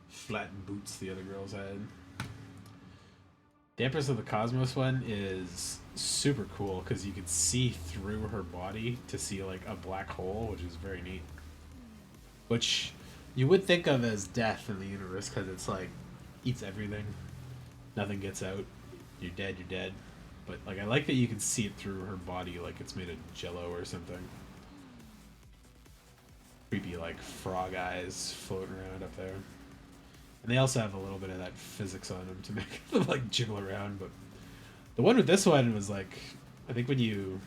flat boots the other girls had. The Empress of the Cosmos one is super cool because you can see through her body to see like a black hole, which is very neat. Which you would think of as death in the universe because it's like eats everything, nothing gets out. You're dead. You're dead. But like I like that you can see it through her body, like it's made of jello or something. Creepy like frog eyes floating around up there. And they also have a little bit of that physics on them to make them like jiggle around, but the one with this one was like, I think when you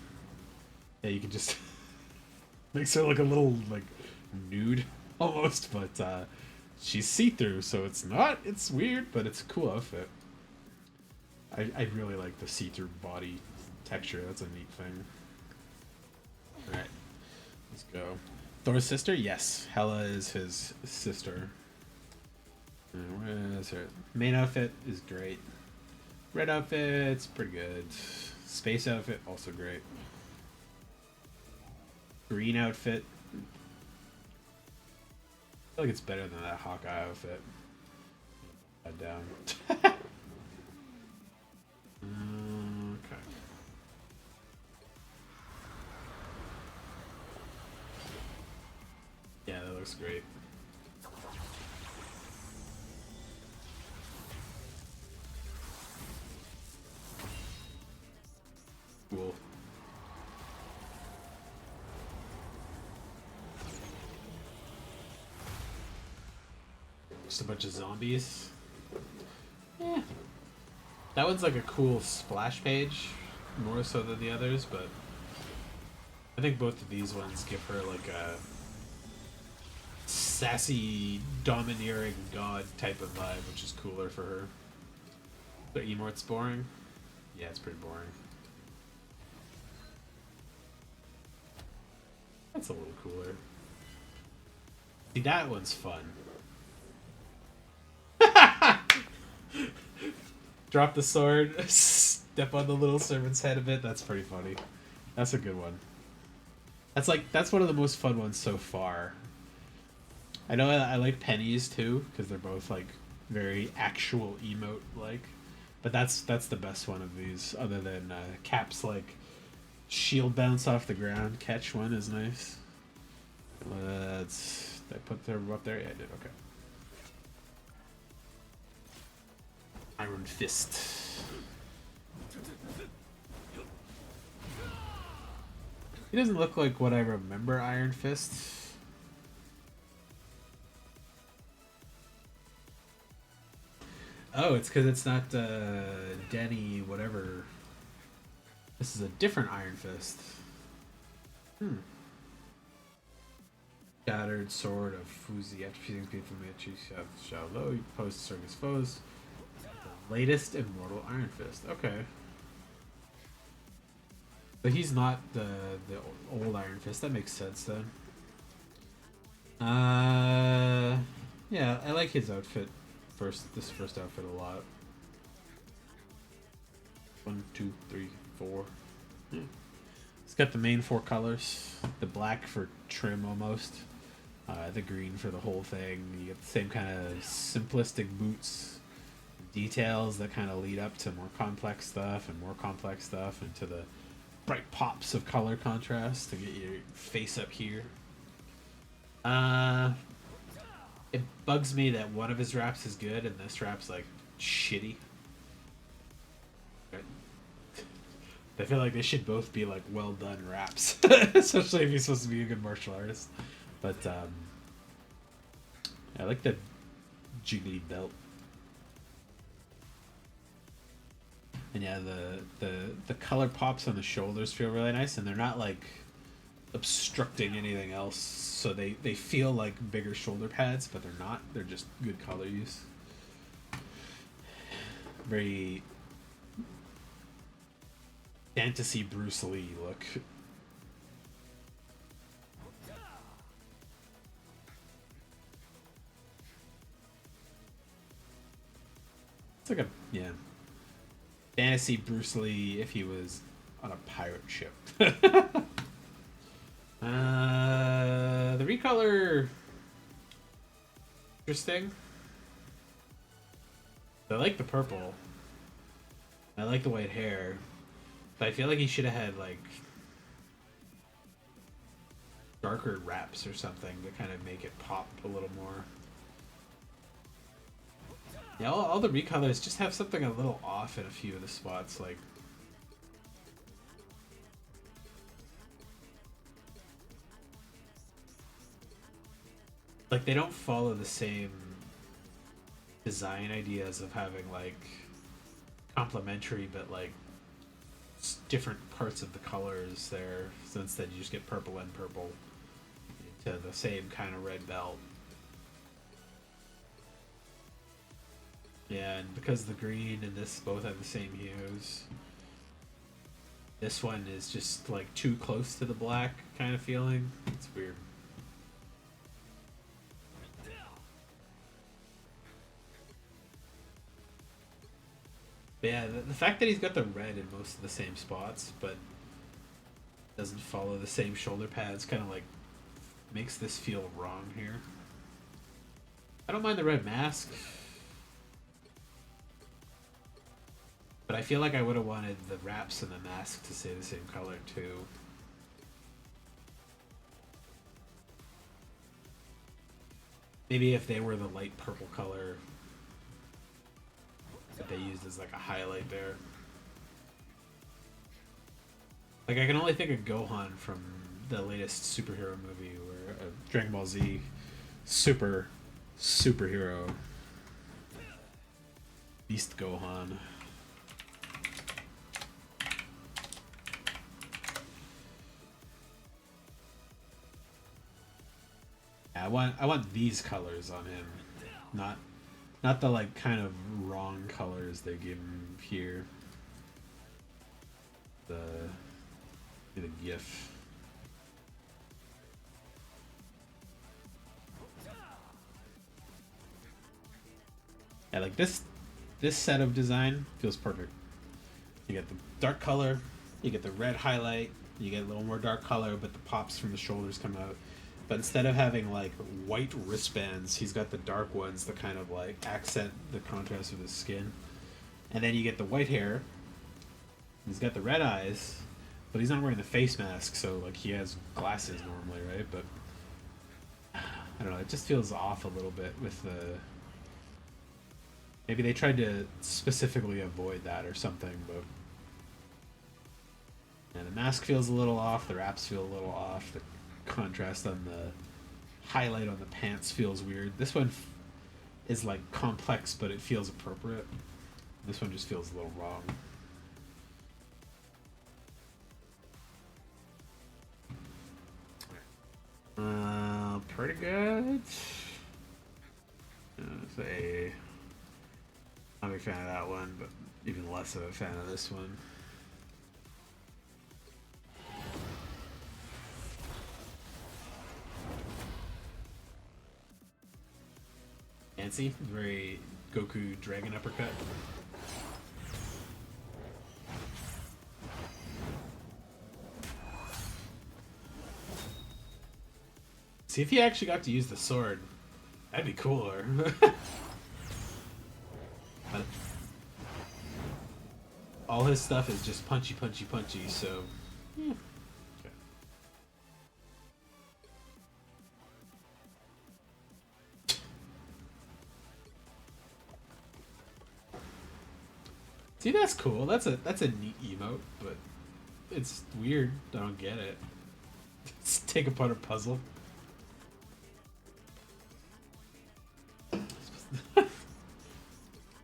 can just makes her look a little like nude almost, but she's see-through, so it's weird, but it's a cool outfit. I really like the see-through body texture. That's a neat thing. Alright, let's go. Thor's sister? Yes, Hela is his sister. Where is her main outfit? Is great. Red outfit's pretty good. Space outfit also great. Green outfit. I feel like it's better than that Hawkeye outfit. Head down. Okay. Yeah, that looks great. Cool. Just a bunch of zombies. Yeah. That one's like a cool splash page, more so than the others, but I think both of these ones give her like a sassy, domineering god type of vibe, which is cooler for her. But Emote's boring? Yeah, it's pretty boring. That's a little cooler. See, that one's fun. Drop the sword, step on the little servant's head a bit. That's pretty funny. That's a good one. That's one of the most fun ones so far. I know I like Penny's too because they're both like very actual emote like, but that's the best one of these. Other than Cap's like shield bounce off the ground catch one is nice. Did I put them up there? Yeah, I did. Okay. Iron Fist. He doesn't look like what I remember Iron Fist. Oh, it's because it's not Denny whatever. This is a different Iron Fist. Shattered Sword of Fuzi. After fusing people from the Xiao you propose to serve his foes. The latest Immortal Iron Fist. Okay. But he's not the old Iron Fist. That makes sense then. Yeah, I like his outfit. This first outfit a lot. 1, 2, 3, 4. Yeah. It's got the main 4 colors. The black for trim almost. The green for the whole thing. You get the same kind of simplistic boots. Details that kind of lead up to more complex stuff and more complex stuff and to the bright pops of color contrast to get your face up here. It bugs me that one of his raps is good and this rap's like shitty. I feel like they should both be like well done raps, especially if he's supposed to be a good martial artist. But I like the jiggly belt. And yeah, the color pops on the shoulders feel really nice, and they're not like obstructing anything else, so they feel like bigger shoulder pads, but they're not. They're just good color use. Very fantasy Bruce Lee look. It's like a fantasy Bruce Lee if he was on a pirate ship. The recolor, interesting. I like the purple. I like the white hair, but I feel like he should have had like darker wraps or something to kind of make it pop a little more. Yeah, all the recolors just have something a little off in a few of the spots, like they don't follow the same design ideas of having like complementary but like different parts of the colors there. So instead you just get purple and purple to the same kind of red belt. Yeah, and because the green and this both have the same hues, this one is just like too close to the black kind of feeling. It's weird. But yeah, the fact that he's got the red in most of the same spots, but doesn't follow the same shoulder pads, kind of like makes this feel wrong here. I don't mind the red mask, but I feel like I would have wanted the wraps and the mask to stay the same color too. Maybe if they were the light purple color that they used as like a highlight there. Like I can only think of Gohan from the latest superhero movie, where Dragon Ball Z superhero Beast Gohan. I want these colors on him, not Not the like kind of wrong colors they give him here. The GIF. Yeah, like this set of design feels perfect. You get the dark color, you get the red highlight, you get a little more dark color, but the pops from the shoulders come out. But instead of having like white wristbands, he's got the dark ones that kind of like accent the contrast of his skin. And then you get the white hair. He's got the red eyes, but he's not wearing the face mask, so like he has glasses normally, right? But I don't know, it just feels off a little bit with the. Maybe they tried to specifically avoid that or something, but. And the mask feels a little off, the wraps feel a little off, the contrast on the highlight on the pants feels weird. This one is like complex, but it feels appropriate. This one just feels a little wrong. Pretty good. Say, I'm a big fan of that one, but even less of a fan of this one. Fancy, very Goku Dragon Uppercut. See if he actually got to use the sword. That'd be cooler. But all his stuff is just punchy, punchy, punchy, so... Yeah. See, that's cool. That's a neat emote, but it's weird. I don't get it. Let's take apart a puzzle.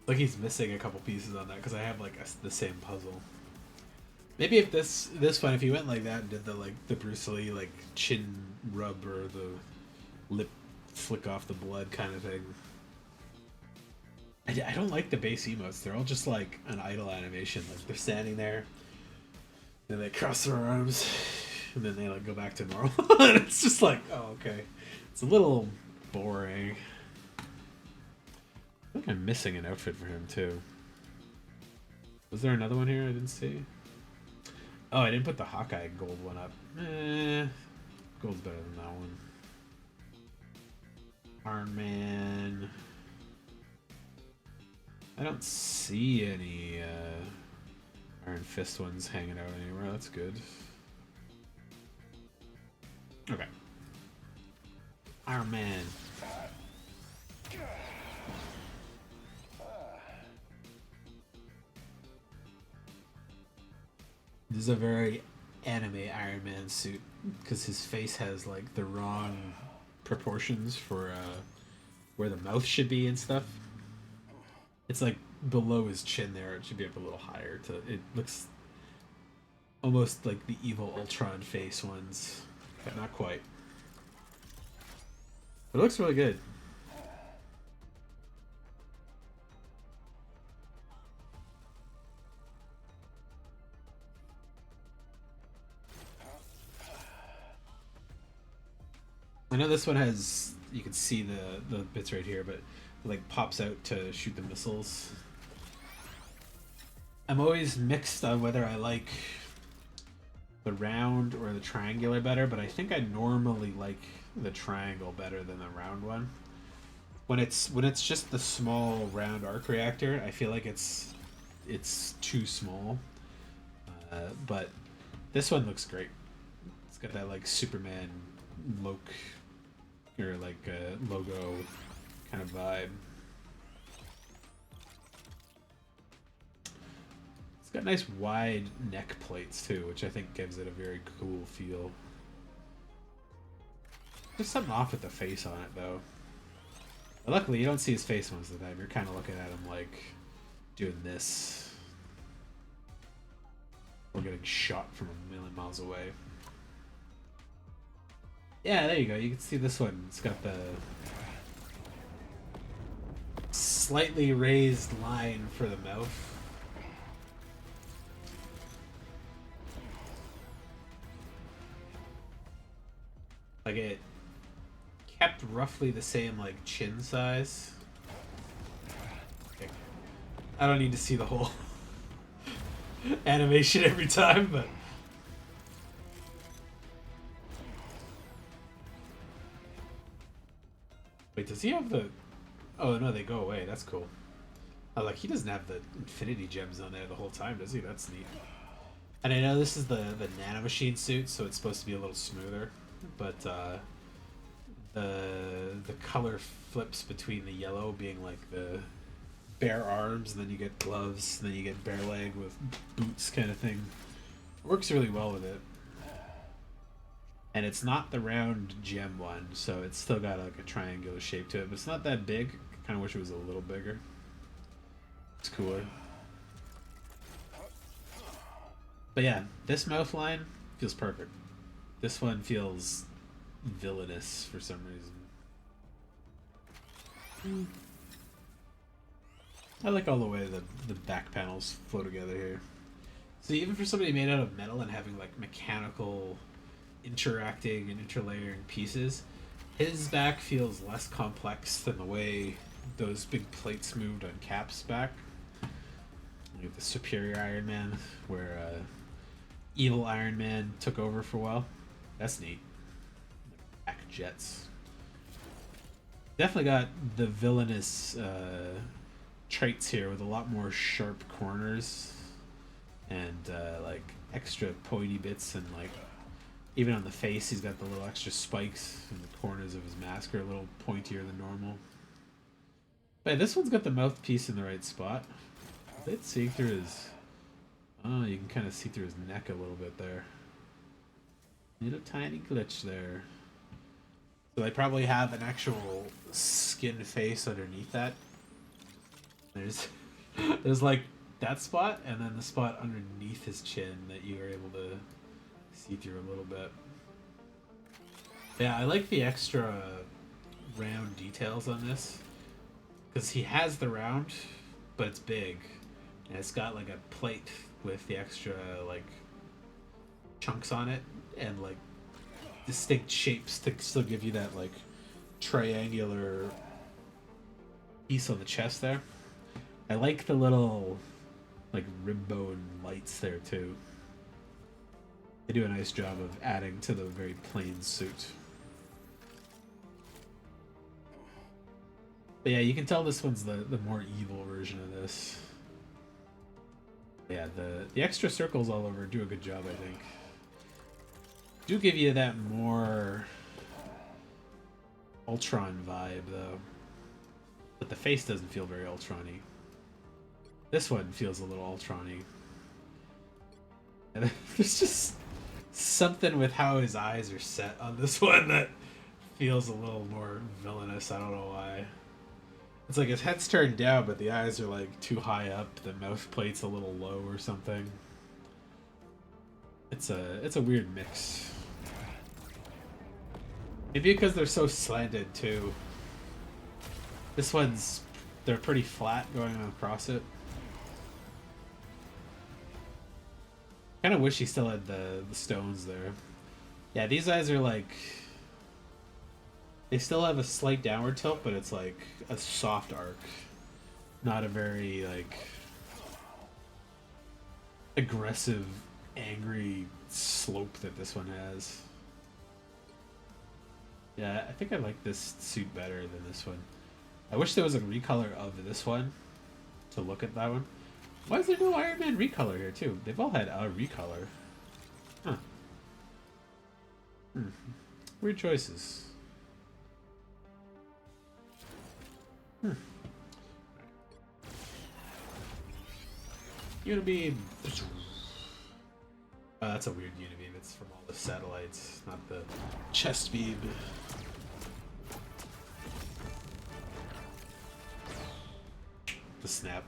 Like he's missing a couple pieces on that because I have like the same puzzle. Maybe if this one, if he went like that and did the Bruce Lee like chin rub or the lip flick off the blood kind of thing. I don't like the base emotes. They're all just like an idle animation. Like they're standing there, then they cross their arms, and then they like go back to normal. And it's just like, oh okay, it's a little boring. I think I'm missing an outfit for him too. Was there another one here I didn't see? Oh, I didn't put the Hawkeye gold one up. Gold's better than that one. Iron Man. I don't see any Iron Fist ones hanging out anywhere. That's good. Okay. Iron Man. This is a very anime Iron Man suit because his face has like the wrong proportions for where the mouth should be and stuff. It's like below his chin there. It should be up a little higher. It looks almost like the evil Ultron face ones, but not quite. But it looks really good. I know this one has, you can see the bits right here, but it like pops out to shoot the missiles. I'm always mixed on whether I like the round or the triangular better, but I think I normally like the triangle better than the round one. When it's just the small round arc reactor, I feel like it's too small. But this one looks great. It's got that like Superman look or like logo kind of vibe. It's got nice wide neck plates too, which I think gives it a very cool feel. There's something off with the face on it though. But luckily you don't see his face most of the time. You're kind of looking at him like doing this. Or getting shot from a million miles away. Yeah, there you go. You can see this one. It's got the slightly raised line for the mouth. Like it kept roughly the same like chin size. Okay. I don't need to see the whole animation every time, but wait, does he have the? Oh no, they go away. That's cool. Oh, like he doesn't have the infinity gems on there the whole time, does he? That's neat. And I know this is the nanomachine suit, so it's supposed to be a little smoother, but the color flips between the yellow being like the bare arms, and then you get gloves, and then you get bare leg with boots kind of thing. Works really well with it. And it's not the round gem one, so it's still got like a triangular shape to it, but it's not that big. I kind of wish it was a little bigger. It's cooler. But yeah, this mouth line feels perfect. This one feels villainous for some reason. I like all the way the back panels flow together here. So even for somebody made out of metal and having like mechanical interacting and interlayering pieces, his back feels less complex than the way those big plates moved on Cap's back. Like the Superior Iron Man, where Evil Iron Man took over for a while. That's neat. Back jets. Definitely got the villainous traits here with a lot more sharp corners and like extra pointy bits, and like even on the face he's got the little extra spikes, and the corners of his mask are a little pointier than normal. But this one's got the mouthpiece in the right spot. Let's see through his... Oh, you can kind of see through his neck a little bit there. Little tiny glitch there. So they probably have an actual skin face underneath that. There's like that spot, and then the spot underneath his chin that you are able to see through a little bit. Yeah, I like the extra round details on this, because he has the round, but it's big, and it's got like a plate with the extra like chunks on it and like distinct shapes to still give you that like triangular piece on the chest there. I like the little like rib bone lights there too. They do a nice job of adding to the very plain suit. But yeah, you can tell this one's the more evil version of this. Yeah, the extra circles all over do a good job, I think. Do give you that more Ultron vibe, though. But the face doesn't feel very Ultron-y. This one feels a little Ultron-y. And there's just something with how his eyes are set on this one that feels a little more villainous. I don't know why. It's like his head's turned down, but the eyes are like too high up. The mouth plate's a little low or something. It's a weird mix. Maybe because they're so slanted too. This one's, they're pretty flat going across it. Kind of wish he still had the stones there. Yeah, these eyes are like, they still have a slight downward tilt, but it's like a soft arc, not a very like aggressive, angry slope that this one has. Yeah, I think I like this suit better than this one. I wish there was a recolor of this one to look at that one. Why is there no Iron Man recolor here too? They've all had a recolor. Huh. Weird choices. Unibeam. That's a weird Unibeam. It's from all the satellites, not the chest beam. The snap.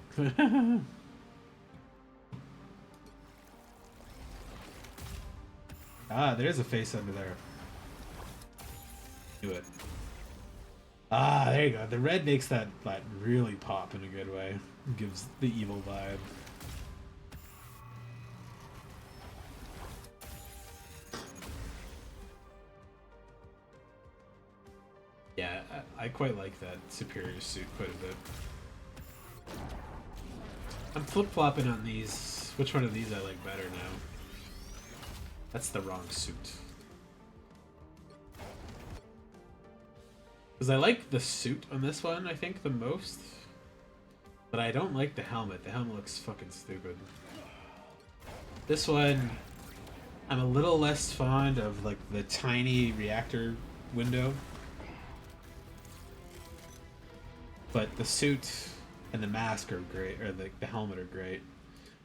Ah, there's a face under there. Do it. Ah, there you go. The red makes that really pop in a good way. Gives the evil vibe. Yeah, I quite like that superior suit quite a bit. I'm flip-flopping on these. Which one of these I like better now? That's the wrong suit. Because I like the suit on this one, I think, the most. But I don't like the helmet. The helmet looks fucking stupid. This one, I'm a little less fond of, like, the tiny reactor window. But the suit and the mask are great, or the helmet are great.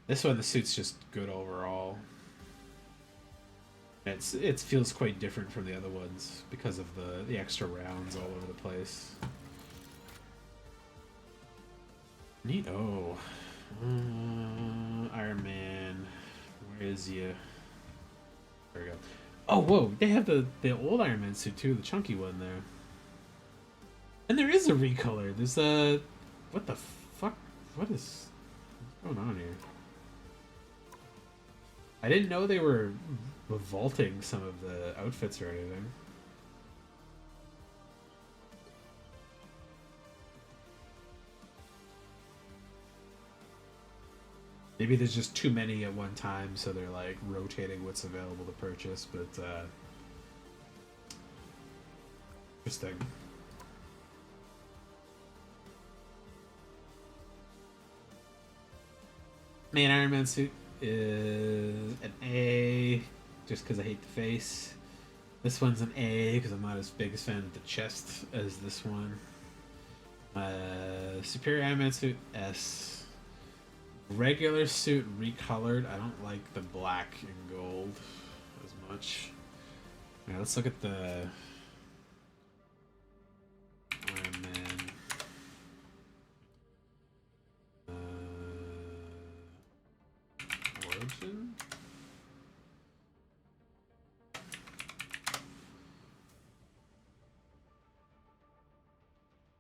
This one, the suit's just good overall. It feels quite different from the other ones because of the extra rounds all over the place. Neat. Oh, Iron Man, where is you? There we go. Oh, whoa! They have the old Iron Man suit too, the chunky one there. And there is a recolor. There's a what the fuck? What's going on here? I didn't know they were revolting some of the outfits or anything. Maybe there's just too many at one time, so they're like rotating what's available to purchase, but interesting. Main Iron Man suit is an A, just because I hate the face. This one's an A because I'm not as big a fan of the chest as this one. Superior Iron Man suit S. Regular suit recolored. I don't like the black and gold as much. Yeah, let's look at the Iron Man. Origin.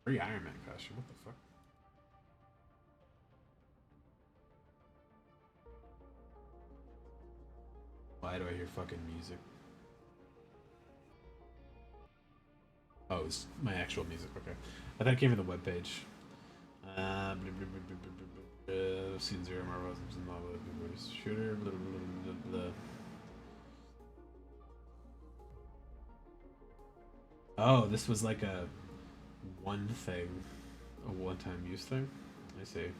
Free Iron Man costume. What the fuck? Why do I hear fucking music? Oh, it's my actual music. Okay, I thought it came from the webpage. Scene zero, Marvel shooter. Blah, blah, blah, blah. Oh, this was like a one thing, a one-time use thing. I see.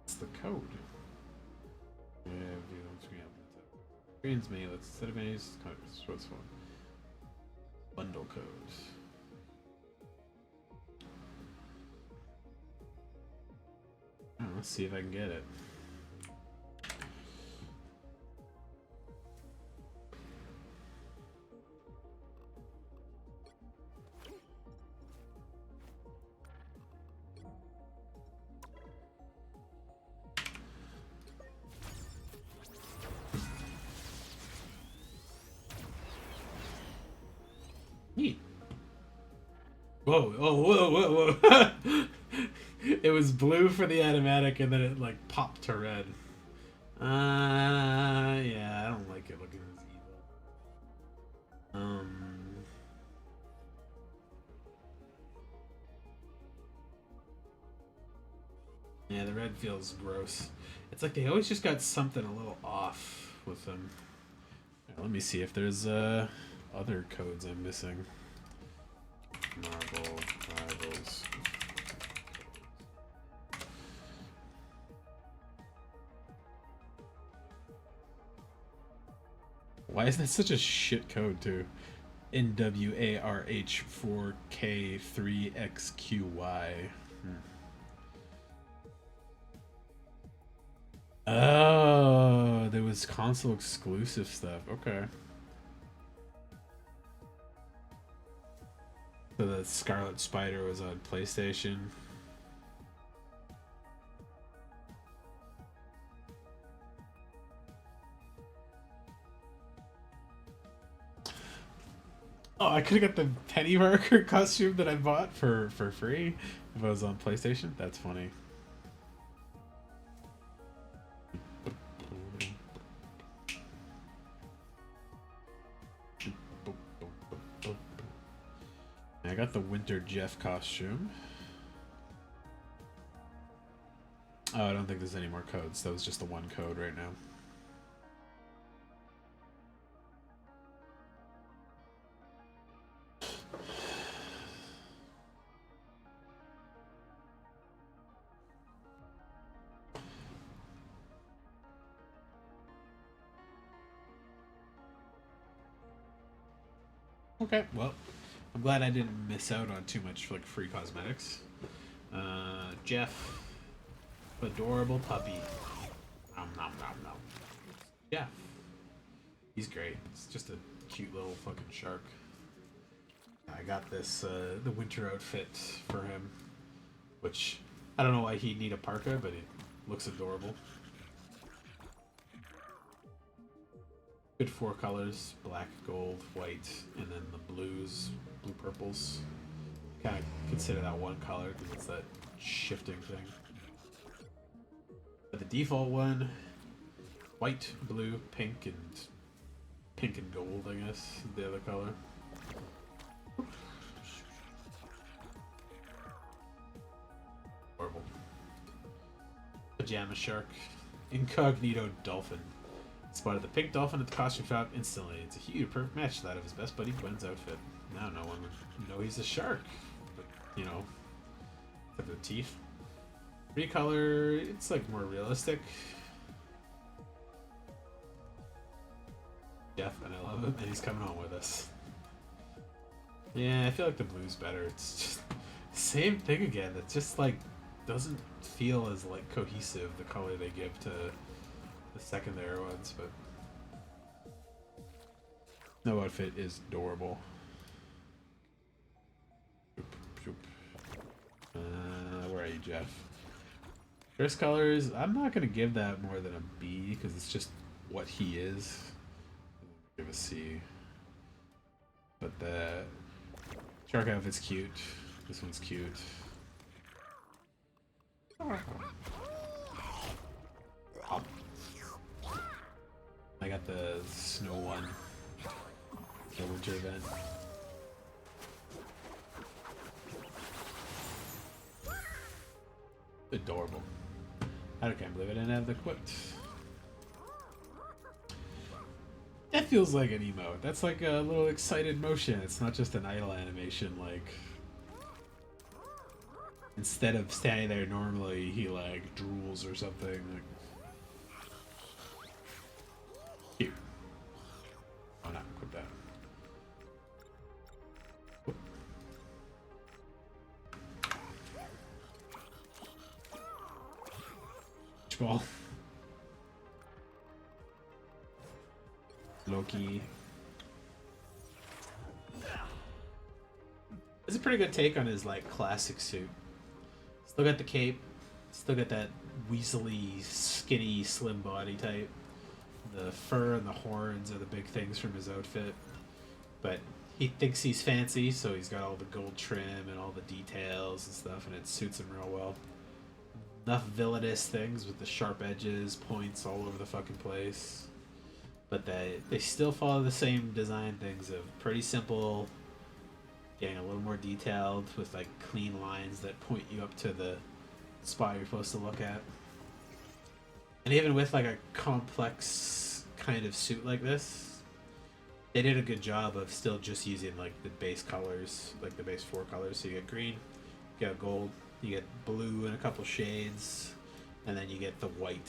It's the code. Yeah, screens me. Let's set of menus. What's one? Bundle codes. Oh, let's see if I can get it. Neat. Whoa, oh, whoa, whoa, whoa. It was blue for the automatic and then it like popped to red. Yeah, I don't like it looking as evil. Yeah, the red feels gross. It's like they always just got something a little off with them. Let me see if there's other codes I'm missing. Marvel Rivals. Why is that such a shit code too? NWARH4K3XQY. Oh, there was console exclusive stuff. Okay. So the Scarlet Spider was on PlayStation. Oh, I could have got the Penny Marker costume that I bought for free if I was on PlayStation. That's funny. I got the Winter Jeff costume. Oh, I don't think there's any more codes. That was just the one code right now. Okay, well, I'm glad I didn't miss out on too much like free cosmetics. Jeff, adorable puppy. Nom nom nom nom. Yeah, he's great. It's just a cute little fucking shark. I got this the winter outfit for him, which I don't know why he'd need a parka, but it looks adorable. Good 4 colors: black, gold, white, and then the blues, blue purples. Kind of consider that one color because it's that shifting thing. But the default one, white, blue, pink and gold, I guess, is the other color. Horrible. Pajama shark, incognito dolphin. Spotted the pink dolphin at the costume shop instantly. It's a huge perfect match to that of his best buddy Gwen's outfit. Now no one would know he's a shark. But, you know, except for the teeth. Recolor, it's like more realistic. Jeff, and I love him, and he's coming on with us. Yeah, I feel like the blue's better. It's just same thing again. It just like doesn't feel as like cohesive, the color they give to the secondary ones, but no outfit is adorable. Where are you, Jeff? Dress colors, I'm not gonna give that more than a B because it's just what he is. Give a C. But the shark outfit's cute. This one's cute. I got the snow one. The winter event. Adorable. I can't believe I didn't have the equipped. That feels like an emote. That's like a little excited motion. It's not just an idle animation. Like, instead of standing there normally, he like drools or something. Like, cute. Oh, not equip that. Ball. Loki. It's a pretty good take on his like classic suit. Still got the cape, still got that weaselly, skinny, slim body type. The fur and the horns are the big things from his outfit. But he thinks he's fancy, so he's got all the gold trim and all the details and stuff, and it suits him real well. Enough villainous things with the sharp edges, points all over the fucking place. But they still follow the same design things of pretty simple, getting a little more detailed with like clean lines that point you up to the spot you're supposed to look at. And even with like a complex kind of suit like this, they did a good job of still just using like the base colors, like the base 4 colors. So you get green, you got gold, you get blue in a couple shades, and then you get the white.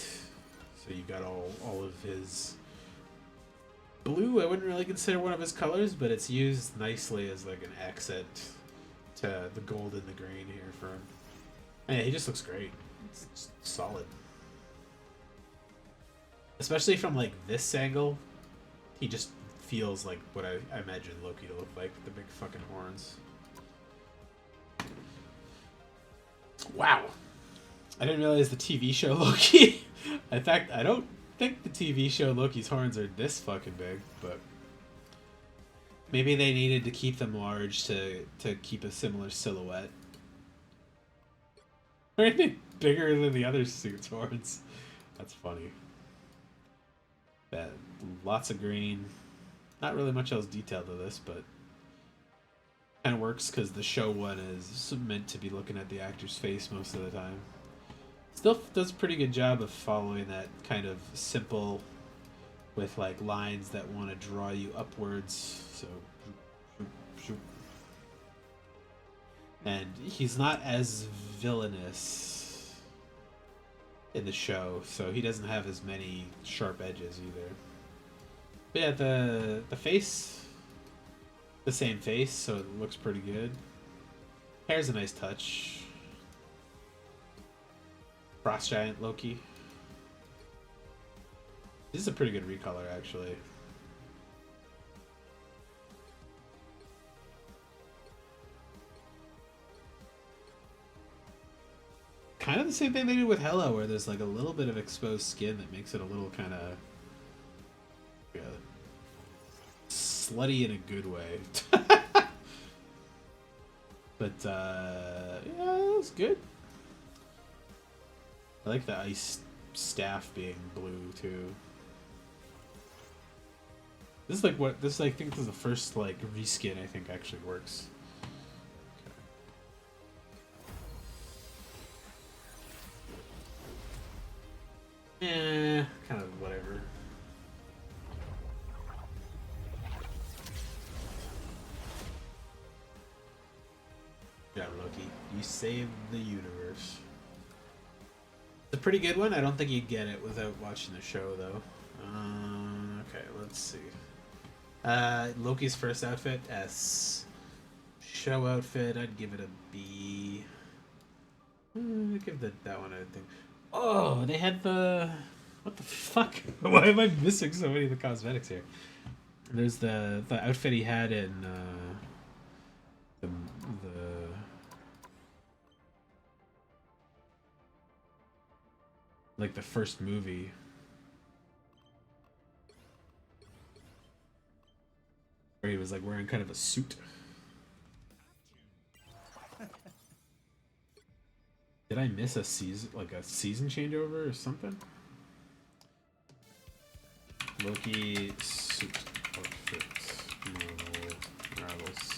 So you got all of his blue. I wouldn't really consider one of his colors, but it's used nicely as like an accent to the gold and the green here for him. And yeah, he just looks great. It's just solid. Especially from like this angle, he just feels like what I imagine Loki to look like with the big fucking horns. Wow. I didn't realize the TV show Loki. In fact, I don't think the TV show Loki's horns are this fucking big, but Maybe they needed to keep them large to keep a similar silhouette. Or anything bigger than the other suits' horns. That's funny. That lots of green. Not really much else detailed to this, but kind of works because the show one is meant to be looking at the actor's face most of the time. Still does a pretty good job of following that kind of simple, with like lines that want to draw you upwards. So, and he's not as villainous in the show, so he doesn't have as many sharp edges either. But yeah, the face, the same face, so it looks pretty good. Hair's a nice touch. Frost Giant Loki. This is a pretty good recolor, actually. Kind of the same thing they did with Hela, where there's like a little bit of exposed skin that makes it a little kind of slutty in a good way. But yeah, it was good. I like the ice staff being blue too. This is like what this is, I think this is the first like reskin I think actually works. Kind of whatever. Yeah, Loki, you saved the universe. It's a pretty good one. I don't think you'd get it without watching the show, though. Okay, let's see. Loki's first outfit, S. Show outfit, I'd give it a B. I'd give that one a thing. Oh, they had the... What the fuck? Why am I missing so many of the cosmetics here? There's the outfit he had in the like the first movie. Where he was like wearing kind of a suit. Did I miss a season, like a season changeover or something? Loki suit outfit. Marvel Rivals.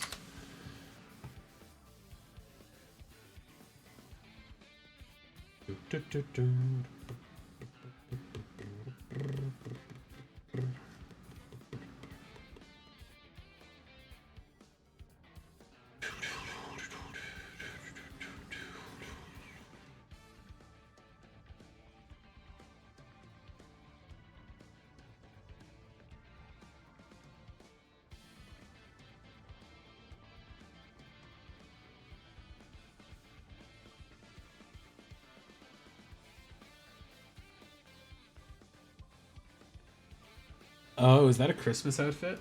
Oh, is that a Christmas outfit?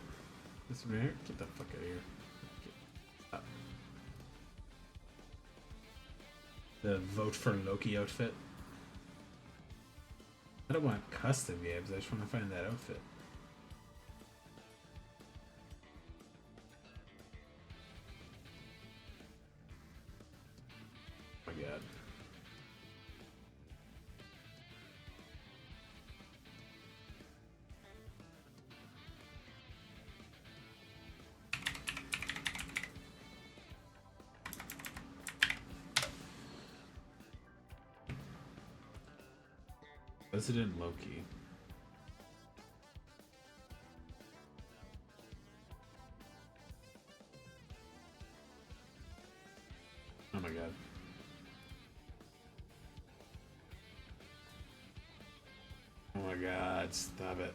This mirror? Get the fuck out of here. Stop. The vote for Loki outfit. I don't want custom games, I just want to find that outfit. Oh my god. President Loki. Oh my god. Oh my god, stop it.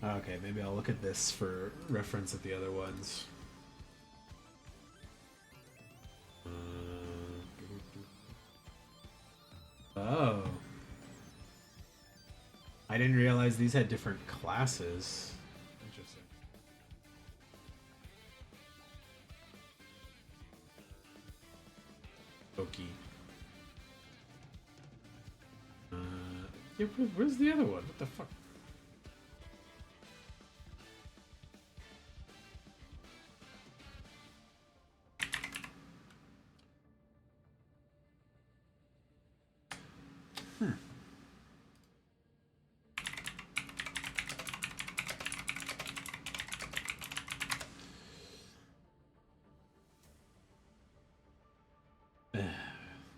Okay, maybe I'll look at this for reference at the other ones. I didn't realize these had different classes. Interesting. Okie. Yeah, where's the other one? What the fuck?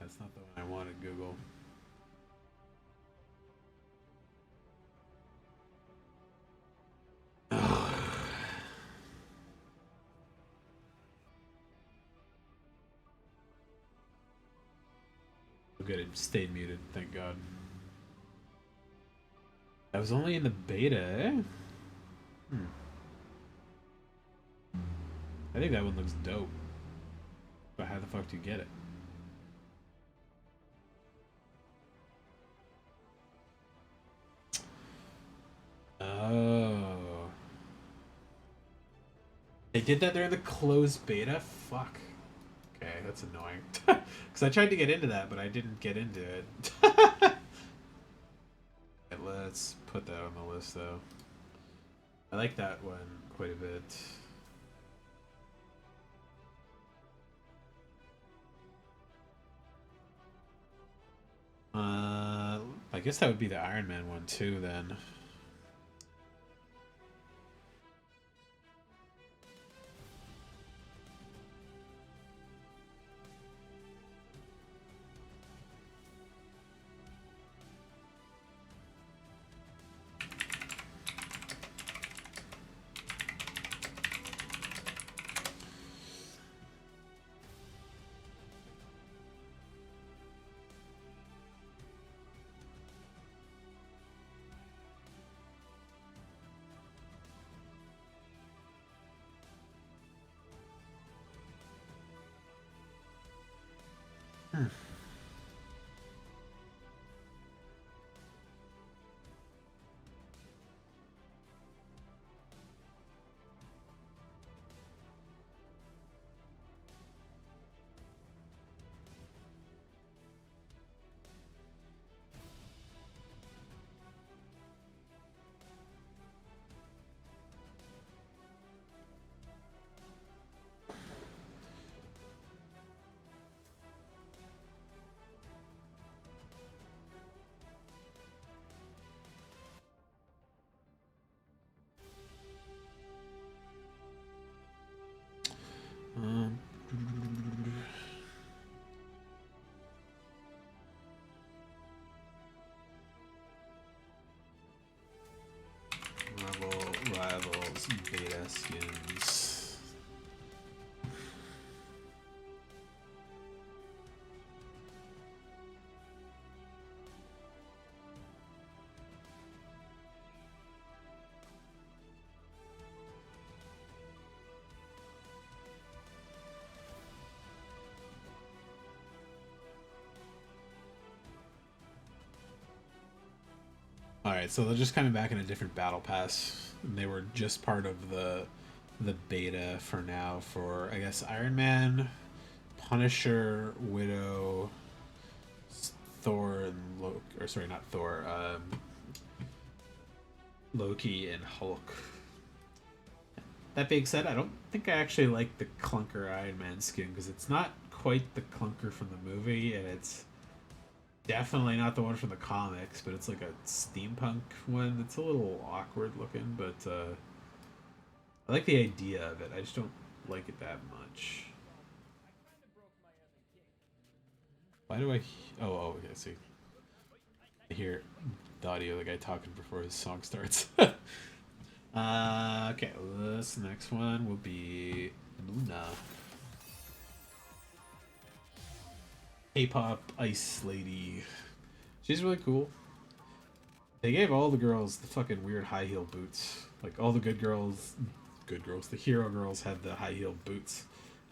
That's not the one I wanted, Google. Good, it stayed muted, thank God. I was only in the beta, eh? I think that one looks dope. But how the fuck do you get it? Oh. They did that during the closed beta? Fuck. Okay, that's annoying. Because I tried to get into that, but I didn't get into it. Okay, let's put that on the list, though. I like that one quite a bit. I guess that would be the Iron Man one, too, then. Marvel Rivals beta skins. Alright, so they're just coming back in a different battle pass. And they were just part of the beta for now for, I guess, Iron Man, Punisher, Widow, Thor, and Loki. Or, sorry, not Thor. Loki and Hulk. That being said, I don't think I actually like the Clunker Iron Man skin because it's not quite the Clunker from the movie, and it's definitely not the one from the comics, but it's like a steampunk one. It's a little awkward looking, but I like the idea of it. I just don't like it that much. Why do I... Oh, okay, see. I hear the audio of the guy talking before his song starts. Okay, this next one will be Luna. K-pop ice lady. She's really cool. They gave all the girls the fucking weird high heel boots. Like all the good girls, the hero girls have the high heel boots,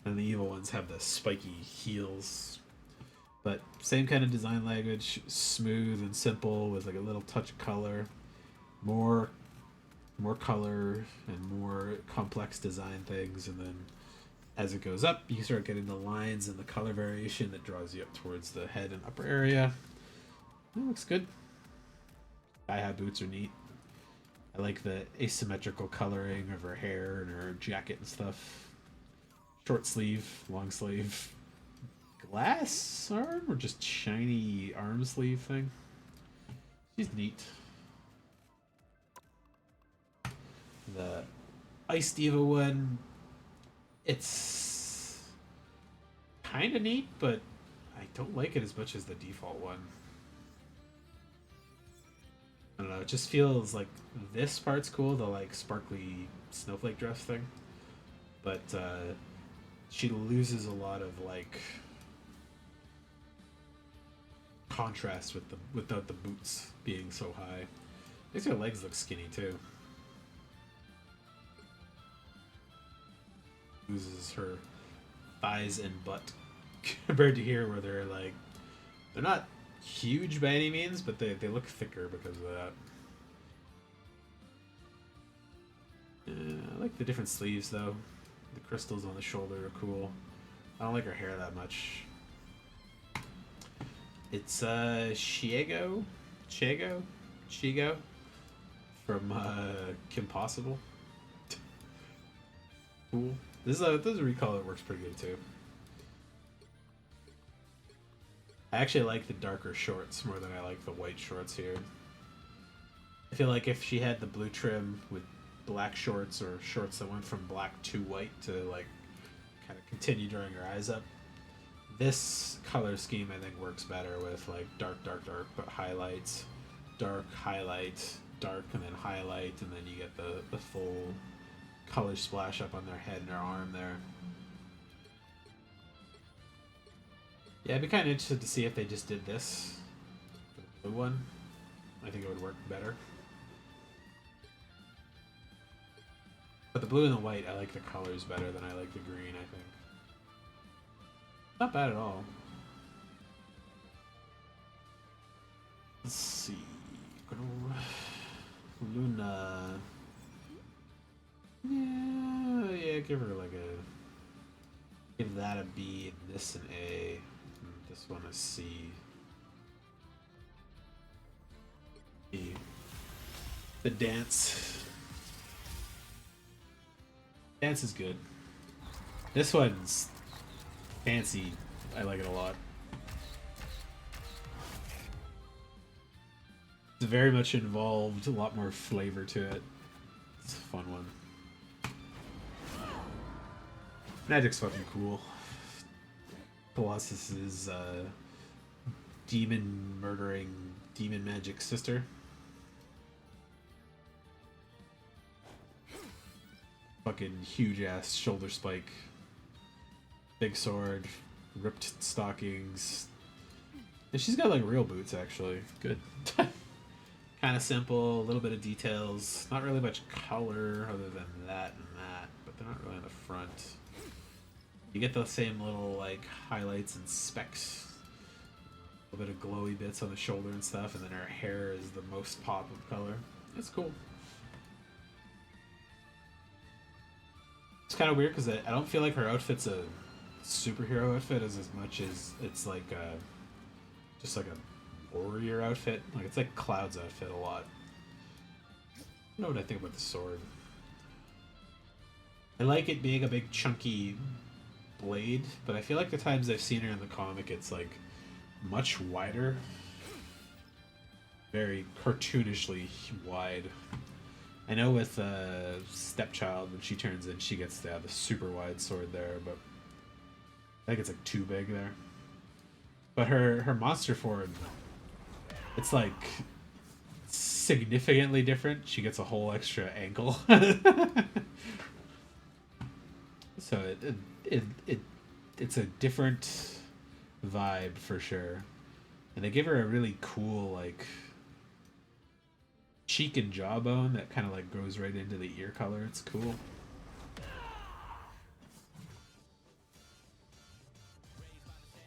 and the evil ones have the spiky heels. But same kind of design language, smooth and simple with like a little touch of color. more more color and more complex design things, and then as it goes up, you start getting the lines and the color variation that draws you up towards the head and upper area. It looks good. Thigh-high boots are neat. I like the asymmetrical coloring of her hair and her jacket and stuff. Short sleeve, long sleeve, glass arm, or just shiny arm sleeve thing. She's neat. The Ice Diva one, it's kind of neat, but I don't like it as much as the default one. I don't know, it just feels like this part's cool, the like sparkly snowflake dress thing. But she loses a lot of like contrast with the without the boots being so high. Makes her legs look skinny too. Loses her thighs and butt compared to here where they're not huge by any means, but they look thicker because of that. I like the different sleeves though. The crystals on the shoulder are cool. I don't like her hair that much. It's Chiego from Kim Possible. Cool. This is a recall that works pretty good too. I actually like the darker shorts more than I like the white shorts here. I feel like if she had the blue trim with black shorts or shorts that went from black to white to like kind of continue drawing her eyes up, this color scheme I think works better with like dark, dark, dark, but highlights, dark, highlight, dark, and then highlight, and then you get the full color splash up on their head and their arm there. Yeah, I'd be kind of interested to see if they just did this for the blue one. I think it would work better. But the blue and the white, I like the colors better than I like the green, I think. Not bad at all. Let's see. Luna. Yeah, give her like a... Give that a B, and this an A, and this one a C. The dance. Dance is good. This one's fancy. I like it a lot. It's very much involved, a lot more flavor to it. It's a fun one. Magic's fucking cool. Colossus is demon murdering demon magic sister. Fucking huge ass shoulder spike, big sword, ripped stockings, and she's got like real boots actually. Good. Kind of simple, a little bit of details, not really much color other than that and that, but they're not really on the front. You get those same little like highlights and specks, a little bit of glowy bits on the shoulder and stuff, and then her hair is the most pop of color. It's cool. It's kind of weird because I don't feel like her outfit's a superhero outfit as much as it's like just like a warrior outfit. Like it's like Cloud's outfit a lot. I don't know what I think about the sword. I like it being a big chunky blade, but I feel like the times I've seen her in the comic, it's like much wider, very cartoonishly wide. I know with Stepchild, when she turns in, she gets to have the super wide sword there, but I think it's like too big there. But her monster form, it's like significantly different. She gets a whole extra ankle. So it's a different vibe for sure, and they give her a really cool like cheek and jawbone that kind of like goes right into the ear color. It's cool.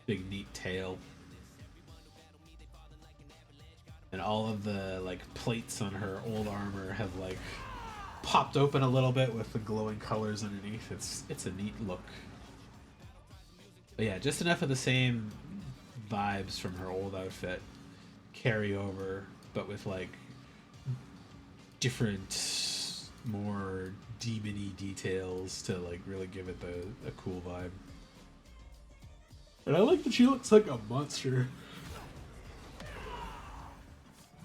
Big neat tail. And all of the like plates on her old armor have like popped open a little bit with the glowing colors underneath. It's a neat look. But yeah, just enough of the same vibes from her old outfit carry over, but with like different, more demony details to like really give it a cool vibe. And I like that she looks like a monster.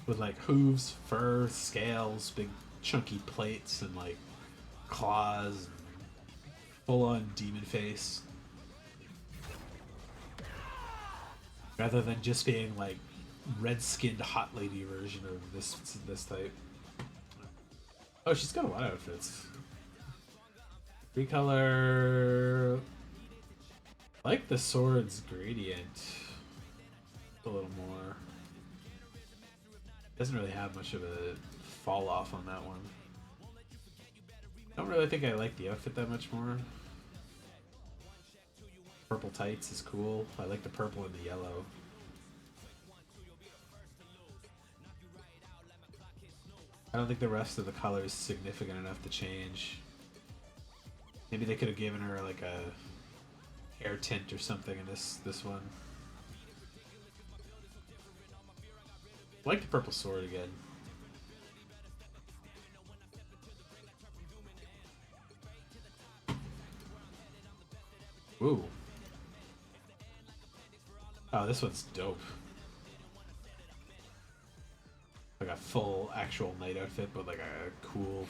With like hooves, fur, scales, big chunky plates, and like claws, full on demon face. Rather than just being like red skinned hot lady version of this type. Oh, she's got a lot of outfits. Three color. I like the sword's gradient a little more. Doesn't really have much of a fall off on that one. I don't really think I like the outfit that much more. Purple tights is cool. I like the purple and the yellow. I don't think the rest of the color is significant enough to change. Maybe they could have given her like a hair tint or something in this one. I like the purple sword again. Ooh. Oh, this one's dope. Like a full actual knight outfit, but like a cool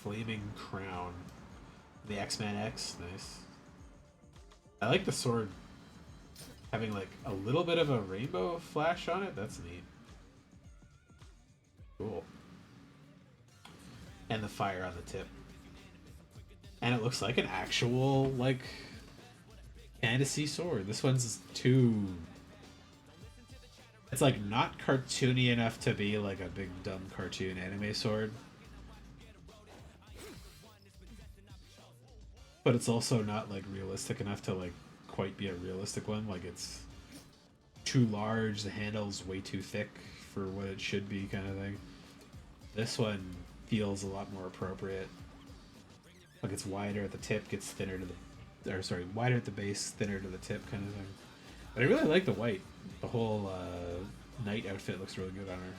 flaming crown. The X-Man X, nice. I like the sword having like a little bit of a rainbow flash on it. That's neat. Cool. And the fire on the tip. And it looks like an actual like fantasy sword. This one's too. It's like not cartoony enough to be like a big dumb cartoon anime sword. But it's also not like realistic enough to like quite be a realistic one. Like it's too large, the handle's way too thick for what it should be kind of thing. This one feels a lot more appropriate. Like it's wider at the tip, gets thinner to the wider at the base, thinner to the tip kind of thing. But I really like the white. The whole knight outfit looks really good on her.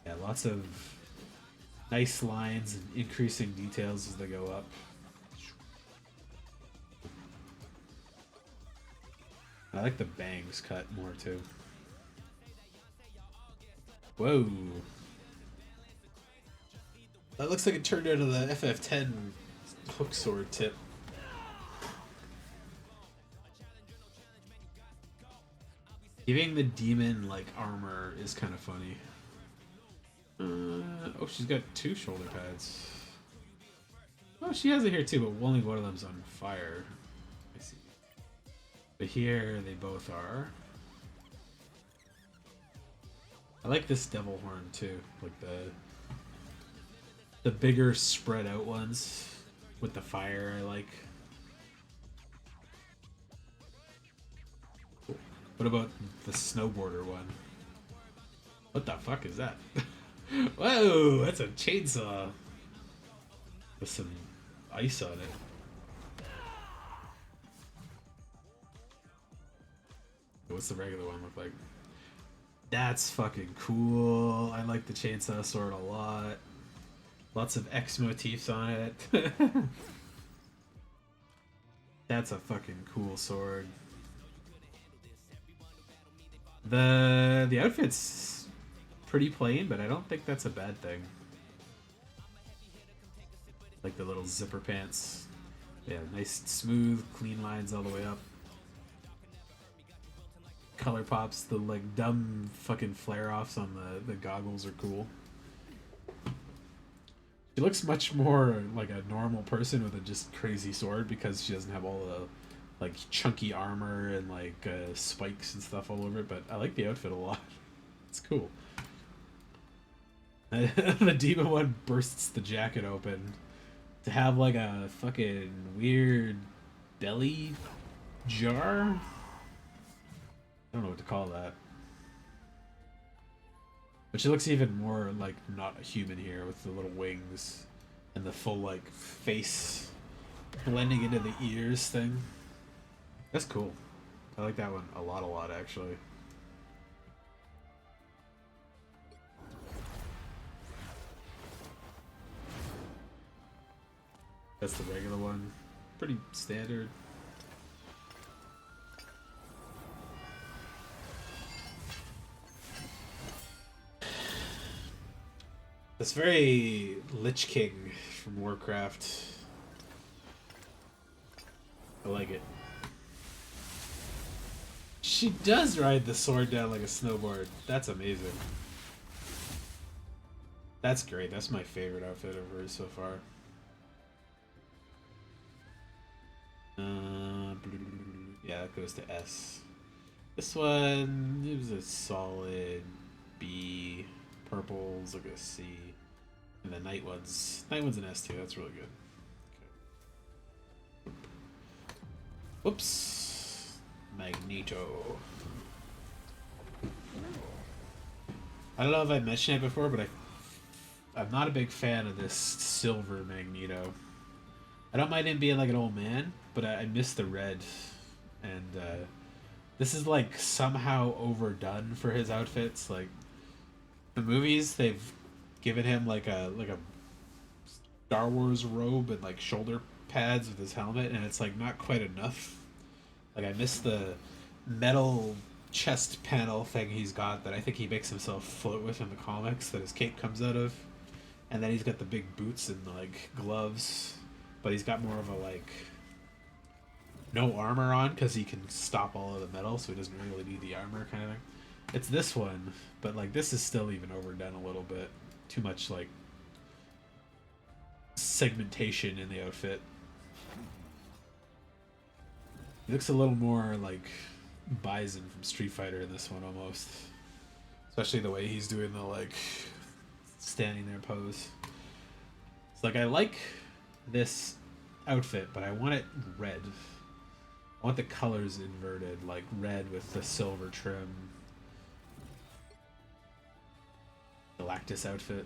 Yeah, lots of nice lines and increasing details as they go up. I like the bangs cut more too. Whoa. That looks like it turned out of the FF10 hook sword tip. Giving the demon like armor is kind of funny. Oh, she's got two shoulder pads. Oh, she has it here too, but only one of them's on fire. I see. But here they both are. I like this devil horn too, like the bigger spread out ones with the fire. I like. What about the snowboarder one? What the fuck is that? Whoa, that's a chainsaw with some ice on it. What's the regular one look like? That's fucking cool. I like the chainsaw sword a lot. Lots of X motifs on it. That's a fucking cool sword. The outfit's pretty plain, but I don't think that's a bad thing. Like the little zipper pants. Yeah, nice smooth, clean lines all the way up. Color pops, the like dumb fucking flare-offs on the goggles are cool. She looks much more like a normal person with a just crazy sword because she doesn't have all the like chunky armor and like spikes and stuff all over it, but I like the outfit a lot. It's cool. The demon one bursts the jacket open to have like a fucking weird belly jar. I don't know what to call that. But she looks even more like not a human here with the little wings and the full like face blending into the ears thing. That's cool. I like that one a lot actually. That's the regular one. Pretty standard. That's very Lich King from Warcraft. I like it. She does ride the sword down like a snowboard. That's amazing. That's great. That's my favorite outfit of hers so far. Yeah, that goes to S. This one, it was a solid B. Purple's like a C. And the night one's an S too. That's really good. Okay. Oops. Magneto. I don't know if I mentioned it before, but I'm not a big fan of this silver Magneto. I don't mind him being like an old man, but I miss the red. And this is like somehow overdone for his outfits. Like the movies, they've given him like a Star Wars robe and like shoulder pads with his helmet, and it's like not quite enough. Like I miss the metal chest panel thing he's got that I think he makes himself float with in the comics that his cape comes out of, and then he's got the big boots and like gloves, but he's got more of a like no armor on because he can stop all of the metal, so he doesn't really need the armor kind of thing. It's this one, but like this is still even overdone a little bit. Too much like segmentation in the outfit. He looks a little more like Bison from Street Fighter in this one almost. Especially the way he's doing the like standing there pose. It's like I like this outfit, but I want it red. I want the colors inverted, like red with the silver trim. Galactus outfit,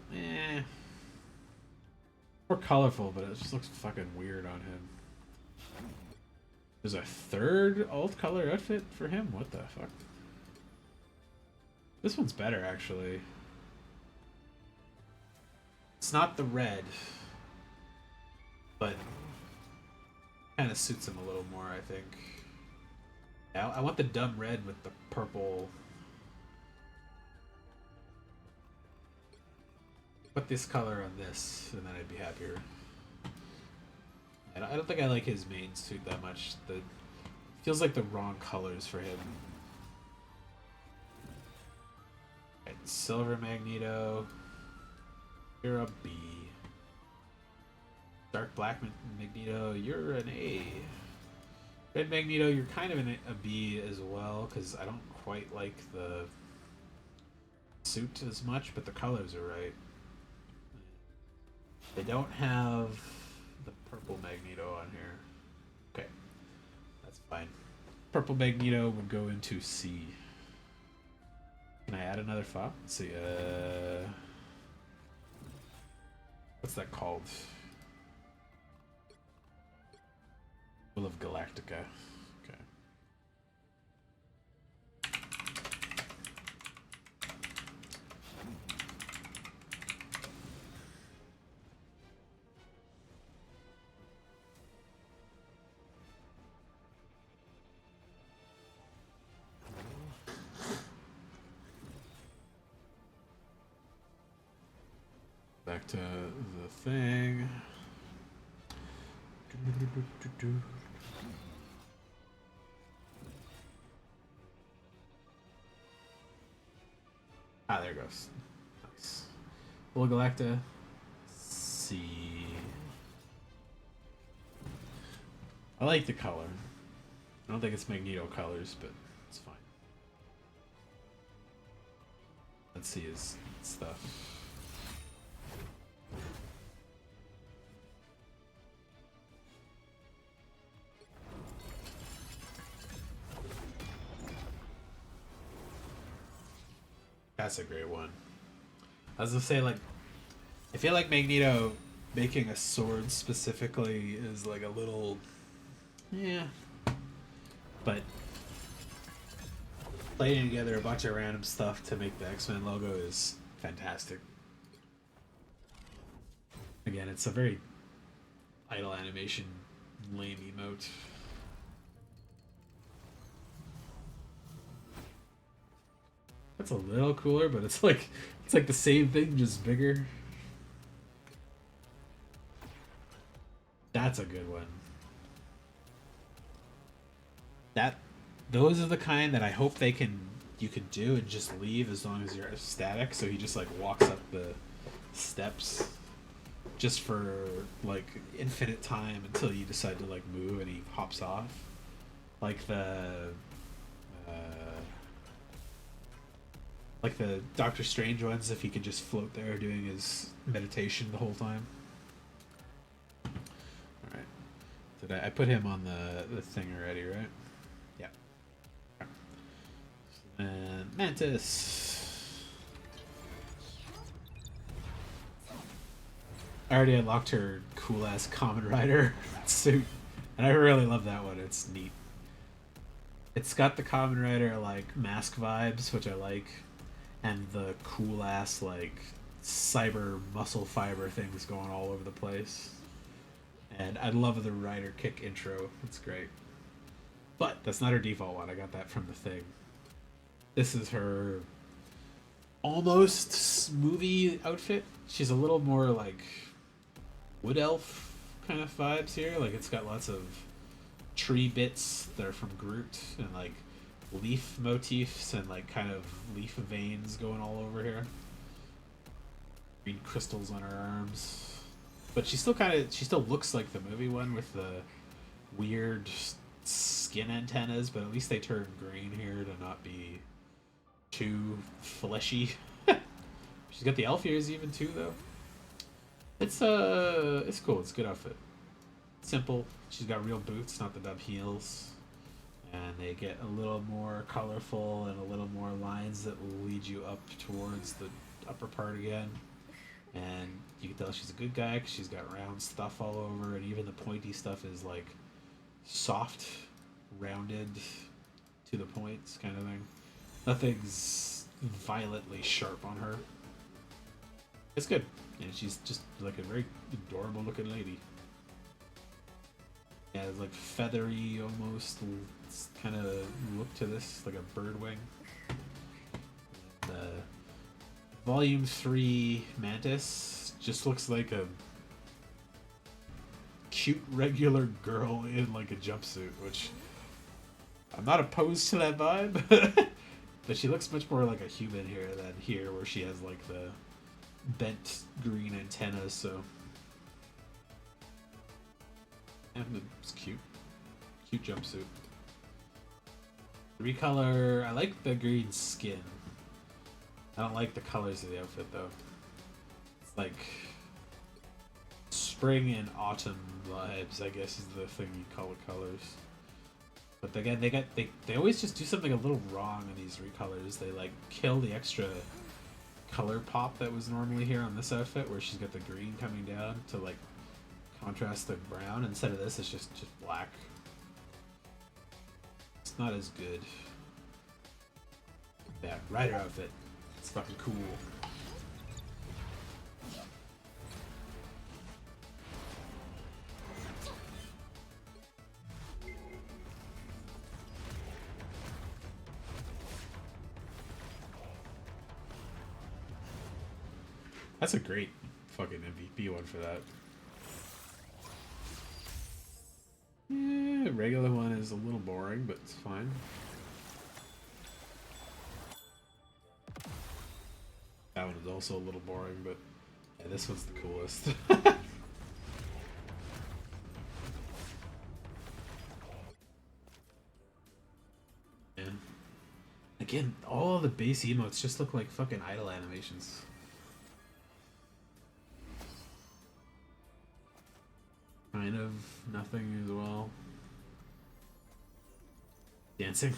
more colorful, but it just looks fucking weird on him. There's a third alt color outfit for him? What the fuck? This one's better, actually. It's not the red, but kind of suits him a little more, I think. Yeah, I want the dumb red with the purple. Put this color on this, and then I'd be happier. And I don't think I like his main suit that much. The feels like the wrong colors for him. Right, Silver Magneto. You're a B. Dark Black Magneto, you're an A. Red Magneto, you're kind of a B as well, because I don't quite like the suit as much, but the colors are right. They don't have the purple Magneto on here. Okay, that's fine. Purple Magneto would go into C. Can I add another file? Let's see. What's that called? Will of Galactica. Okay. Back to the thing. Ah, there it goes. Nice. Will Galacta. C. I like the color. I don't think it's Magneto colors, but it's fine. Let's see his stuff. That's a great one. I was gonna say, like, I feel like Magneto making a sword specifically is like a little, yeah, but playing together a bunch of random stuff to make the X-Men logo is fantastic. Again, it's a very idle animation, lame emote. That's a little cooler, but it's like the same thing, just bigger. That's a good one. That those are the kind that I hope you can do and just leave as long as you're static. So he just like walks up the steps just for like infinite time until you decide to like move and he hops off. Like uh, the Doctor Strange ones, if he could just float there doing his meditation the whole time. All right, did I put him on the thing already? Right? Yeah. And Mantis. I already unlocked her cool ass Kamen Rider suit, and I really love that one. It's neat. It's got the Kamen Rider like mask vibes, which I like, and the cool ass like cyber muscle fiber things going all over the place. And I love the Rider Kick intro. It's great. But that's not her default one. I got that from the thing. This is her almost movie outfit. She's a little more like wood elf kind of vibes here. Like it's got lots of tree bits that are from Groot and like leaf motifs and like kind of leaf veins going all over here. Green crystals on her arms. But she still looks like the movie one with the weird skin antennas, but at least they turned green here to not be too fleshy. She's got the elf ears even too though. It's cool. It's a good outfit. Simple. She's got real boots, not the dub heels. And they get a little more colorful and a little more lines that will lead you up towards the upper part again. And you can tell she's a good guy because she's got round stuff all over, and even the pointy stuff is like soft, rounded, to the points kind of thing. Nothing's violently sharp on her. It's good, and she's just like a very adorable looking lady. Yeah, it's like feathery almost kind of look to this, like a bird wing. And, Volume 3 Mantis just looks like a cute regular girl in like a jumpsuit, which I'm not opposed to that vibe. But she looks much more like a human here than here where she has like the bent green antennas, so and it's cute. Cute jumpsuit. Recolor, I like the green skin. I don't like the colors of the outfit though. It's like spring and autumn vibes, I guess is the thing you call the colors. But again, they always just do something a little wrong in these recolors. They like kill the extra color pop that was normally here on this outfit, where she's got the green coming down to like contrast the brown. Instead of this, it's just black. It's not as good. Yeah, Rider outfit. It's fucking cool. That's a great fucking MVP one for that. Yeah, regular one is a little boring, but it's fine. That one is also a little boring, but yeah, this one's the coolest. And again, all the base emotes just look like fucking idle animations. Kind of nothing as well. Dancing.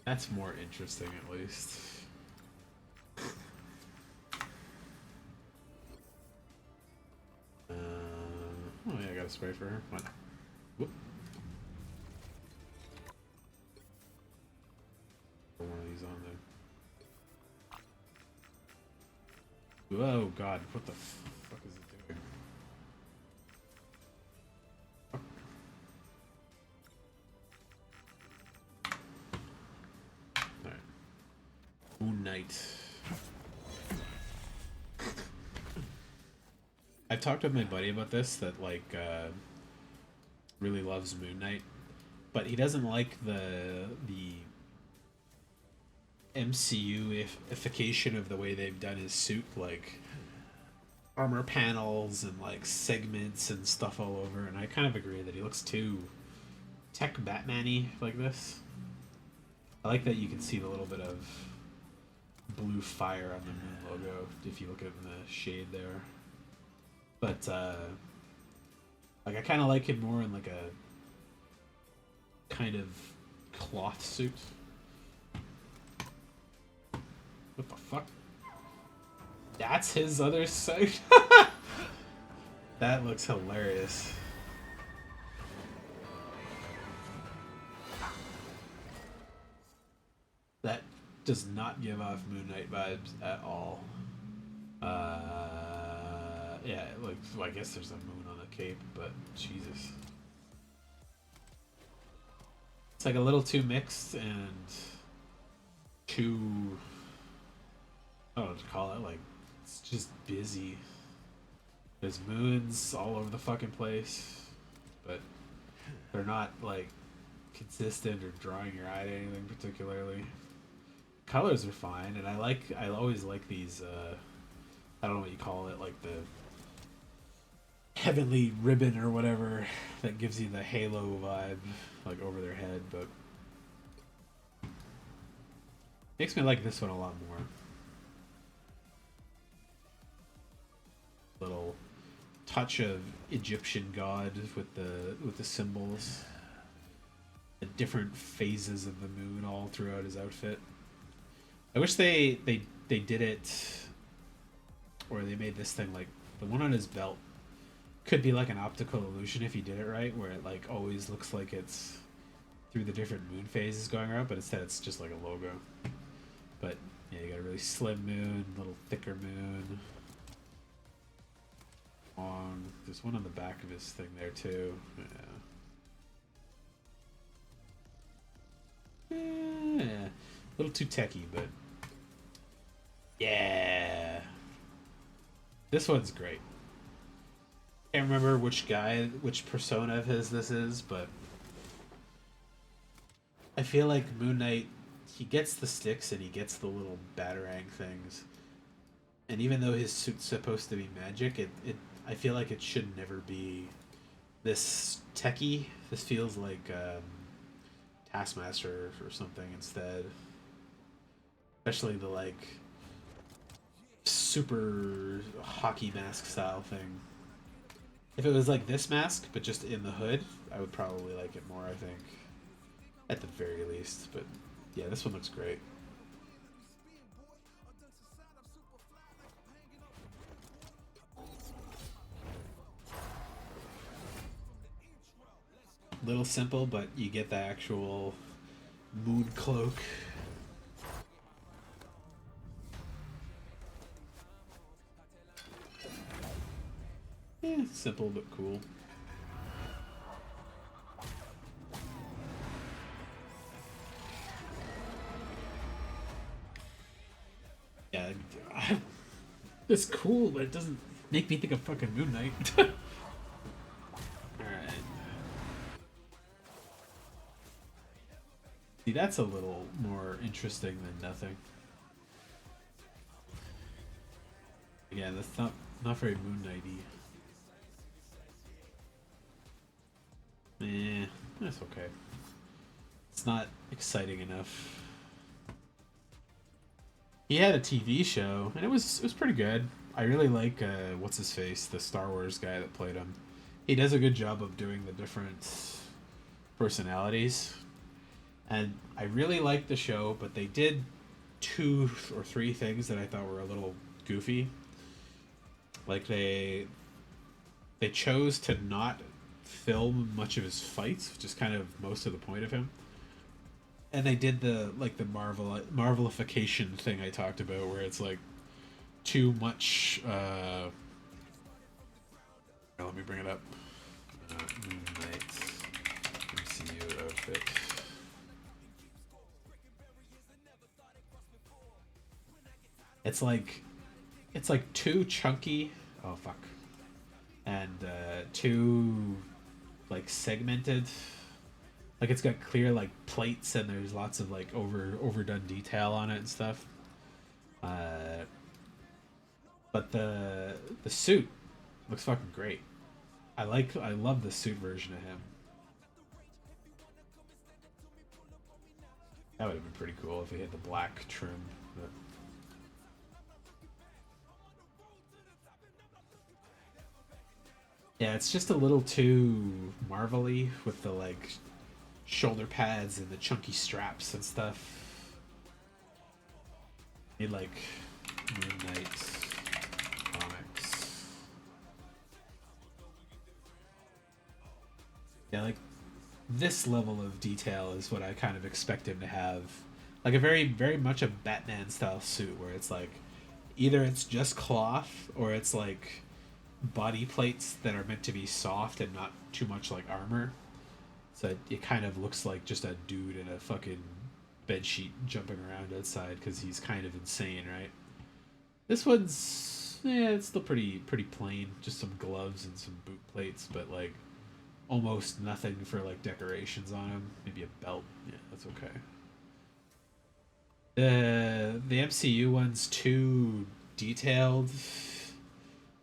That's more interesting, at least. spray for her. What? Whoop. Put one of these on there. Whoa, God! What the fuck is it doing? All right. Moon Knight. I've talked with my buddy about this, that like really loves Moon Knight, but he doesn't like the MCU-ification of the way they've done his suit, like armor panels and like segments and stuff all over. And I kind of agree that he looks too tech Batman-y like this. I like that you can see the little bit of blue fire on the Moon logo if you look at the shade there. But like I kind of like him more in like a kind of cloth suit. What the fuck? That's his other suit? That looks hilarious. That does not give off Moon Knight vibes at all. Yeah, like, well, I guess there's a moon on the cape, but Jesus. It's like a little too mixed and too, I don't know what to call it, like, it's just busy. There's moons all over the fucking place, but they're not, like, consistent or drawing your eye to anything particularly. Colors are fine, and I always like these, I don't know what you call it, like the heavenly ribbon or whatever that gives you the halo vibe, like over their head, but makes me like this one a lot more. Little touch of Egyptian god with the symbols, the different phases of the moon all throughout his outfit. I wish they did it, or they made this thing like the one on his belt could be like an optical illusion if you did it right, where it like always looks like it's through the different moon phases going around, but instead it's just like a logo. But yeah, you got a really slim moon, a little thicker moon. There's one on the back of his thing there too. Yeah. A little too techy, but yeah. This one's great. Can't remember which persona of his this is, but I feel like Moon Knight, he gets the sticks and he gets the little batarang things. And even though his suit's supposed to be magic, I feel like it should never be this techie. This feels like Taskmaster or something instead. Especially the like super hockey mask style thing. If it was like this mask, but just in the hood, I would probably like it more, I think. At the very least. But yeah, this one looks great. Little simple, but you get the actual moon cloak. Yeah, simple but cool. Yeah, it's cool, but it doesn't make me think of fucking Moon Knight. Alright. See, that's a little more interesting than nothing. Yeah, that's not very Moon Knight-y. That's okay. It's not exciting enough. He had a TV show, and it was pretty good. I really like what's his face, the Star Wars guy that played him. He does a good job of doing the different personalities, and I really liked the show. But they did 2 or 3 things that I thought were a little goofy. Like they chose to not film much of his fights, which is kind of most of the point of him. And they did the like the marvelification thing I talked about, where it's like too much. Let me bring it up. Moon Knight MCU outfit. It's like too chunky. Oh fuck. And too like segmented. Like it's got clear like plates and there's lots of like overdone detail on it and stuff. Uh, but the suit looks fucking great. I love the suit version of him. That would have been pretty cool if he had the black trim. But yeah, it's just a little too marvelly with the like shoulder pads and the chunky straps and stuff. Need like Moon Knight comics. Yeah, like this level of detail is what I kind of expect him to have. Like a very much a Batman style suit where it's like either it's just cloth or it's like body plates that are meant to be soft and not too much like armor. So it kind of looks like just a dude in a fucking bed sheet jumping around outside because he's kind of insane, right? This one's yeah, it's still pretty plain. Just some gloves and some boot plates, but like almost nothing for like decorations on him. Maybe a belt. Yeah, that's okay. The MCU one's too detailed.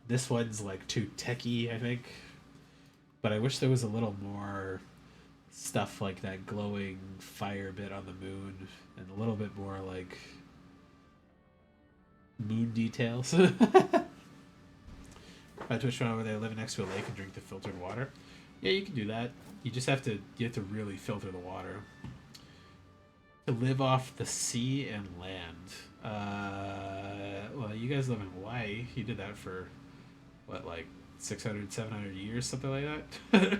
This one's like too techy, I think. But I wish there was a little more stuff like that glowing fire bit on the moon and a little bit more like moon details. My Twitch one over there living next to a lake and drink the filtered water. Yeah, you can do that. You have to really filter the water. To live off the sea and land. Well, you guys live in Hawaii. You did that for what, like 600, 700 years, something like that.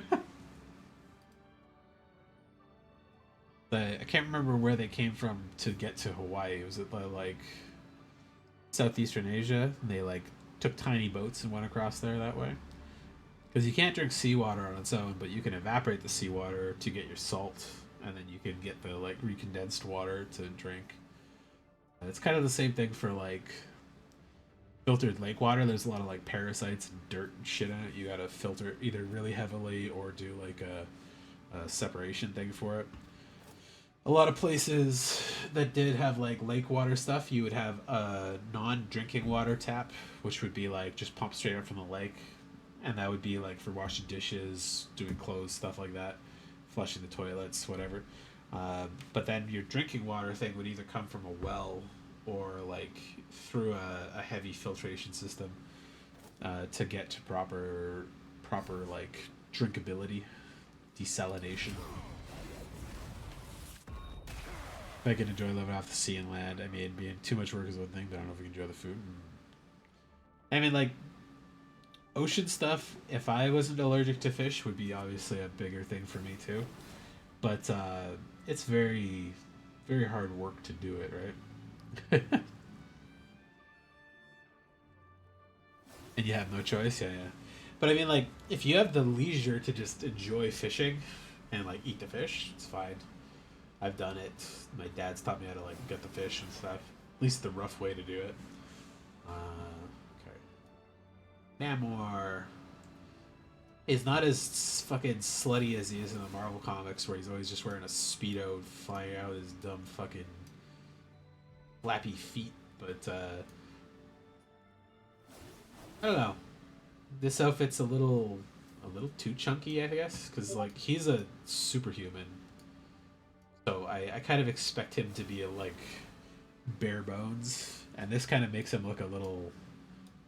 I can't remember where they came from to get to Hawaii. Was it like Southeastern Asia? And they like took tiny boats and went across there that way. Because you can't drink seawater on its own, but you can evaporate the seawater to get your salt, and then you can get the like recondensed water to drink. And it's kind of the same thing for like filtered lake water. There's a lot of like parasites and dirt and shit in it. You gotta filter it either really heavily or do like a separation thing for it. A lot of places that did have like lake water stuff, you would have a non-drinking water tap, which would be like just pumped straight up from the lake, and that would be like for washing dishes, doing clothes, stuff like that, flushing the toilets, whatever. But then your drinking water thing would either come from a well or like through a heavy filtration system to get to proper like drinkability, desalination. If I can enjoy living off the sea and land, I mean, being too much work is one thing, but I don't know if we can enjoy the food. I mean, like, ocean stuff, if I wasn't allergic to fish, would be obviously a bigger thing for me, too. But it's very hard work to do it, right? And you have no choice, yeah, yeah. But I mean, like, if you have the leisure to just enjoy fishing and, like, eat the fish, it's fine. I've done it. My dad's taught me how to like get the fish and stuff. At least the rough way to do it. Okay. Namor is not as fucking slutty as he is in the Marvel comics, where he's always just wearing a speedo, flying out his dumb fucking flappy feet. But I don't know. This outfit's a little too chunky, I guess, because like he's a superhuman. So I kind of expect him to be a, like bare bones, and this kind of makes him look a little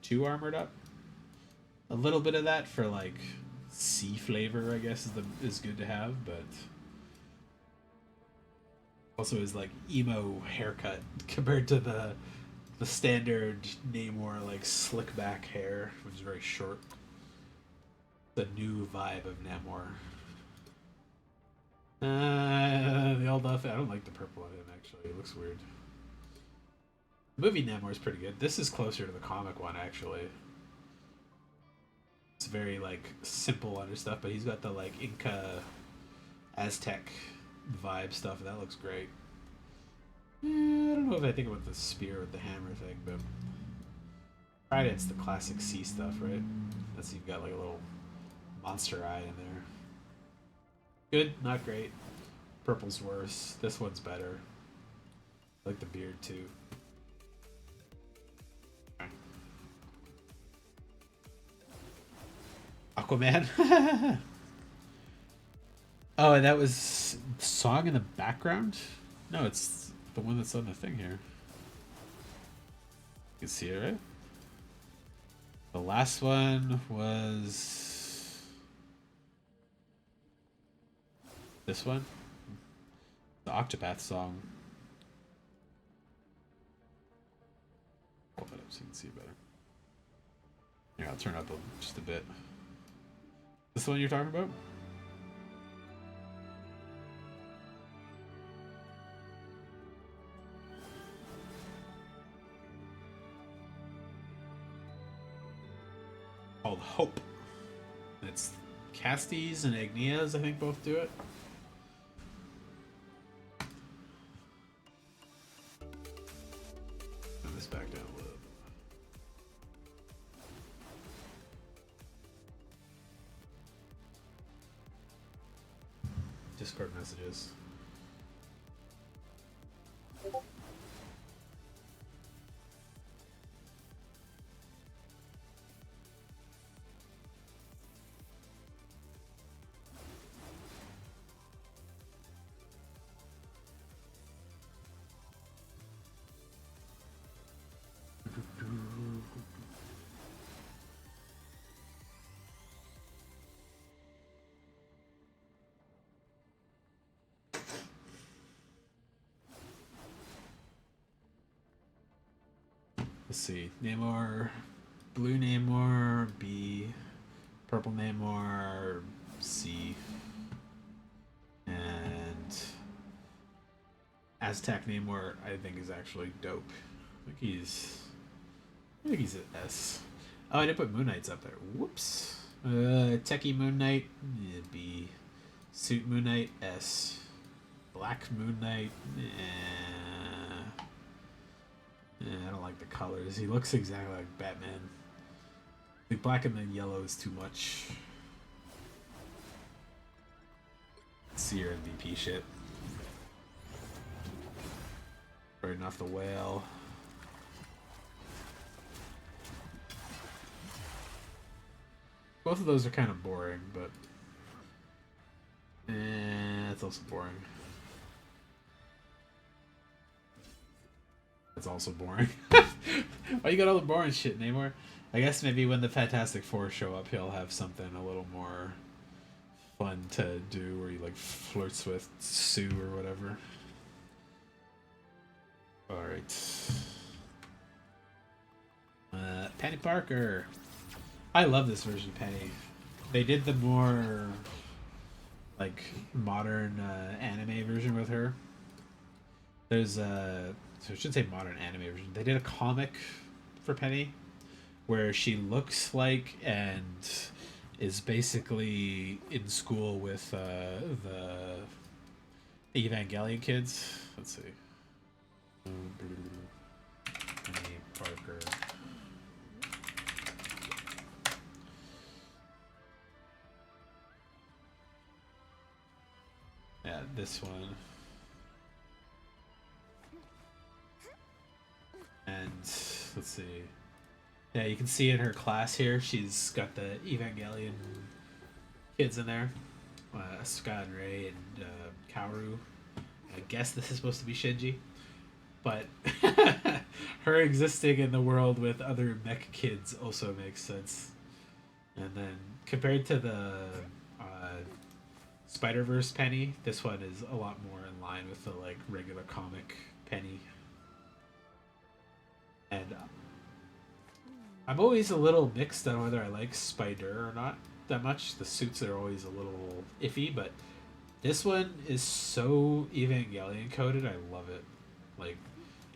too armored up. A little bit of that for like sea flavor, I guess, is good to have, but also his like emo haircut compared to the standard Namor like slick back hair, which is very short. the new vibe of Namor. The old outfit. I don't like the purple on him actually. It looks weird. The movie Namor is pretty good. This is closer to the comic one actually. It's very like simple under stuff, but he's got the like Inca, Aztec vibe stuff. And that looks great. I don't know if I think about the spear with the hammer thing, but right, it's the classic sea stuff, right? Unless you've got like a little monster eye in there. Good, not great. Purple's worse. This one's better. I like the beard too. Aquaman. Oh, and that was the song in the background? No, it's the one that's on the thing here. You can see it, right? The last one was this one. The Octopath song. Pull it up so you can see it better. Here, I'll turn up just a bit. This the one you're talking about? Called Hope. It's Castes and Agnias, I think, both do it. Turn this back down a little. Discord messages. Let's see. Namor, blue Namor, B, purple Namor, C, and Aztec Namor. I think is actually dope. I think he's an S. Oh, I didn't put Moon Knight's up there. Whoops. Techie Moon Knight, B. Suit Moon Knight, S. Black Moon Knight, I don't like the colors. He looks exactly like Batman. The black and the yellow is too much. Let's see your MVP shit. Burning off the whale. Both of those are kind of boring, but it's also boring. That's also boring. Why you got all the boring shit, Namor? I guess maybe when the Fantastic Four show up, he'll have something a little more fun to do, where he like flirts with Sue or whatever. All right. Penny Parker. I love this version of Penny. They did the more like modern anime version with her. There's so I should say modern anime version. They did a comic for Penny where she looks like and is basically in school with the Evangelion kids. Let's see. Penny Parker. Yeah, this one. And let's see. Yeah, you can see in her class here, she's got the Evangelion kids in there. Asuka and Rei and Kaoru. I guess this is supposed to be Shinji. But her existing in the world with other mech kids also makes sense. And then compared to the Spider-Verse Penny, this one is a lot more in line with the like regular comic Penny. And I'm always a little mixed on whether I like Spider or not. that much. The suits are always a little iffy, but this one is so Evangelion coded. I love it. Like,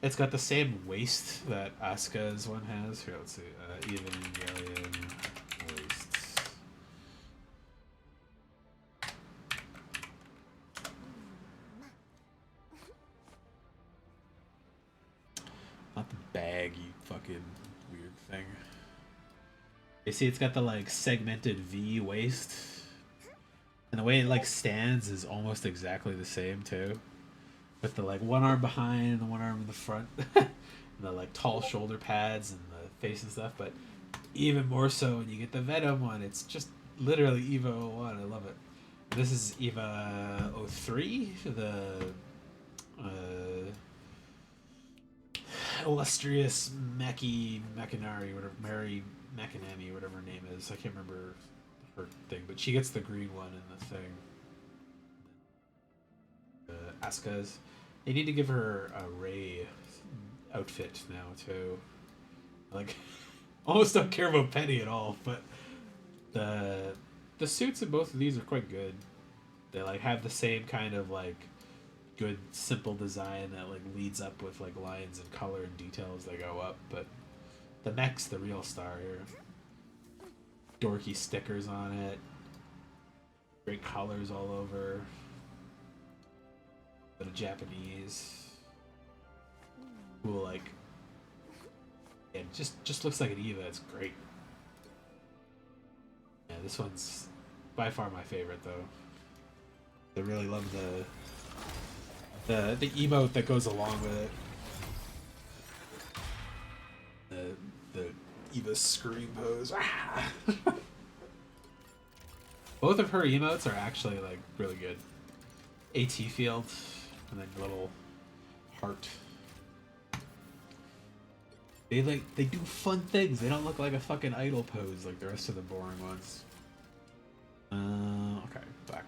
it's got the same waist that Asuka's one has. Here, let's see. Evangelion waist. Not the baggy fucking weird thing. You see, it's got the like segmented V waist, and the way it like stands is almost exactly the same too, with the like one arm behind and the one arm in the front, and the like tall shoulder pads and the face and stuff. But even more so when you get the Venom one, it's just literally Eva 01. I love it. This is Eva 03, the illustrious Makinari, whatever, Mary Makinami, whatever her name is. I can't remember her thing, but she gets the green one in the thing. Asuka's. They need to give her a Rey outfit now too. Like, almost don't care about Penny at all, but the suits in both of these are quite good. They like have the same kind of like good simple design that like leads up with like lines and color and details that go up, but the mech's the real star here. Dorky stickers on it, great colors all over. Bit of Japanese, cool, like, yeah, just looks like an Eva. It's great. Yeah, this one's by far my favorite though. I really love the emote that goes along with it. The Eva scream pose. Both of her emotes are actually like really good. AT field and then little heart. They do fun things. They don't look like a fucking idol pose like the rest of the boring ones. Okay, back.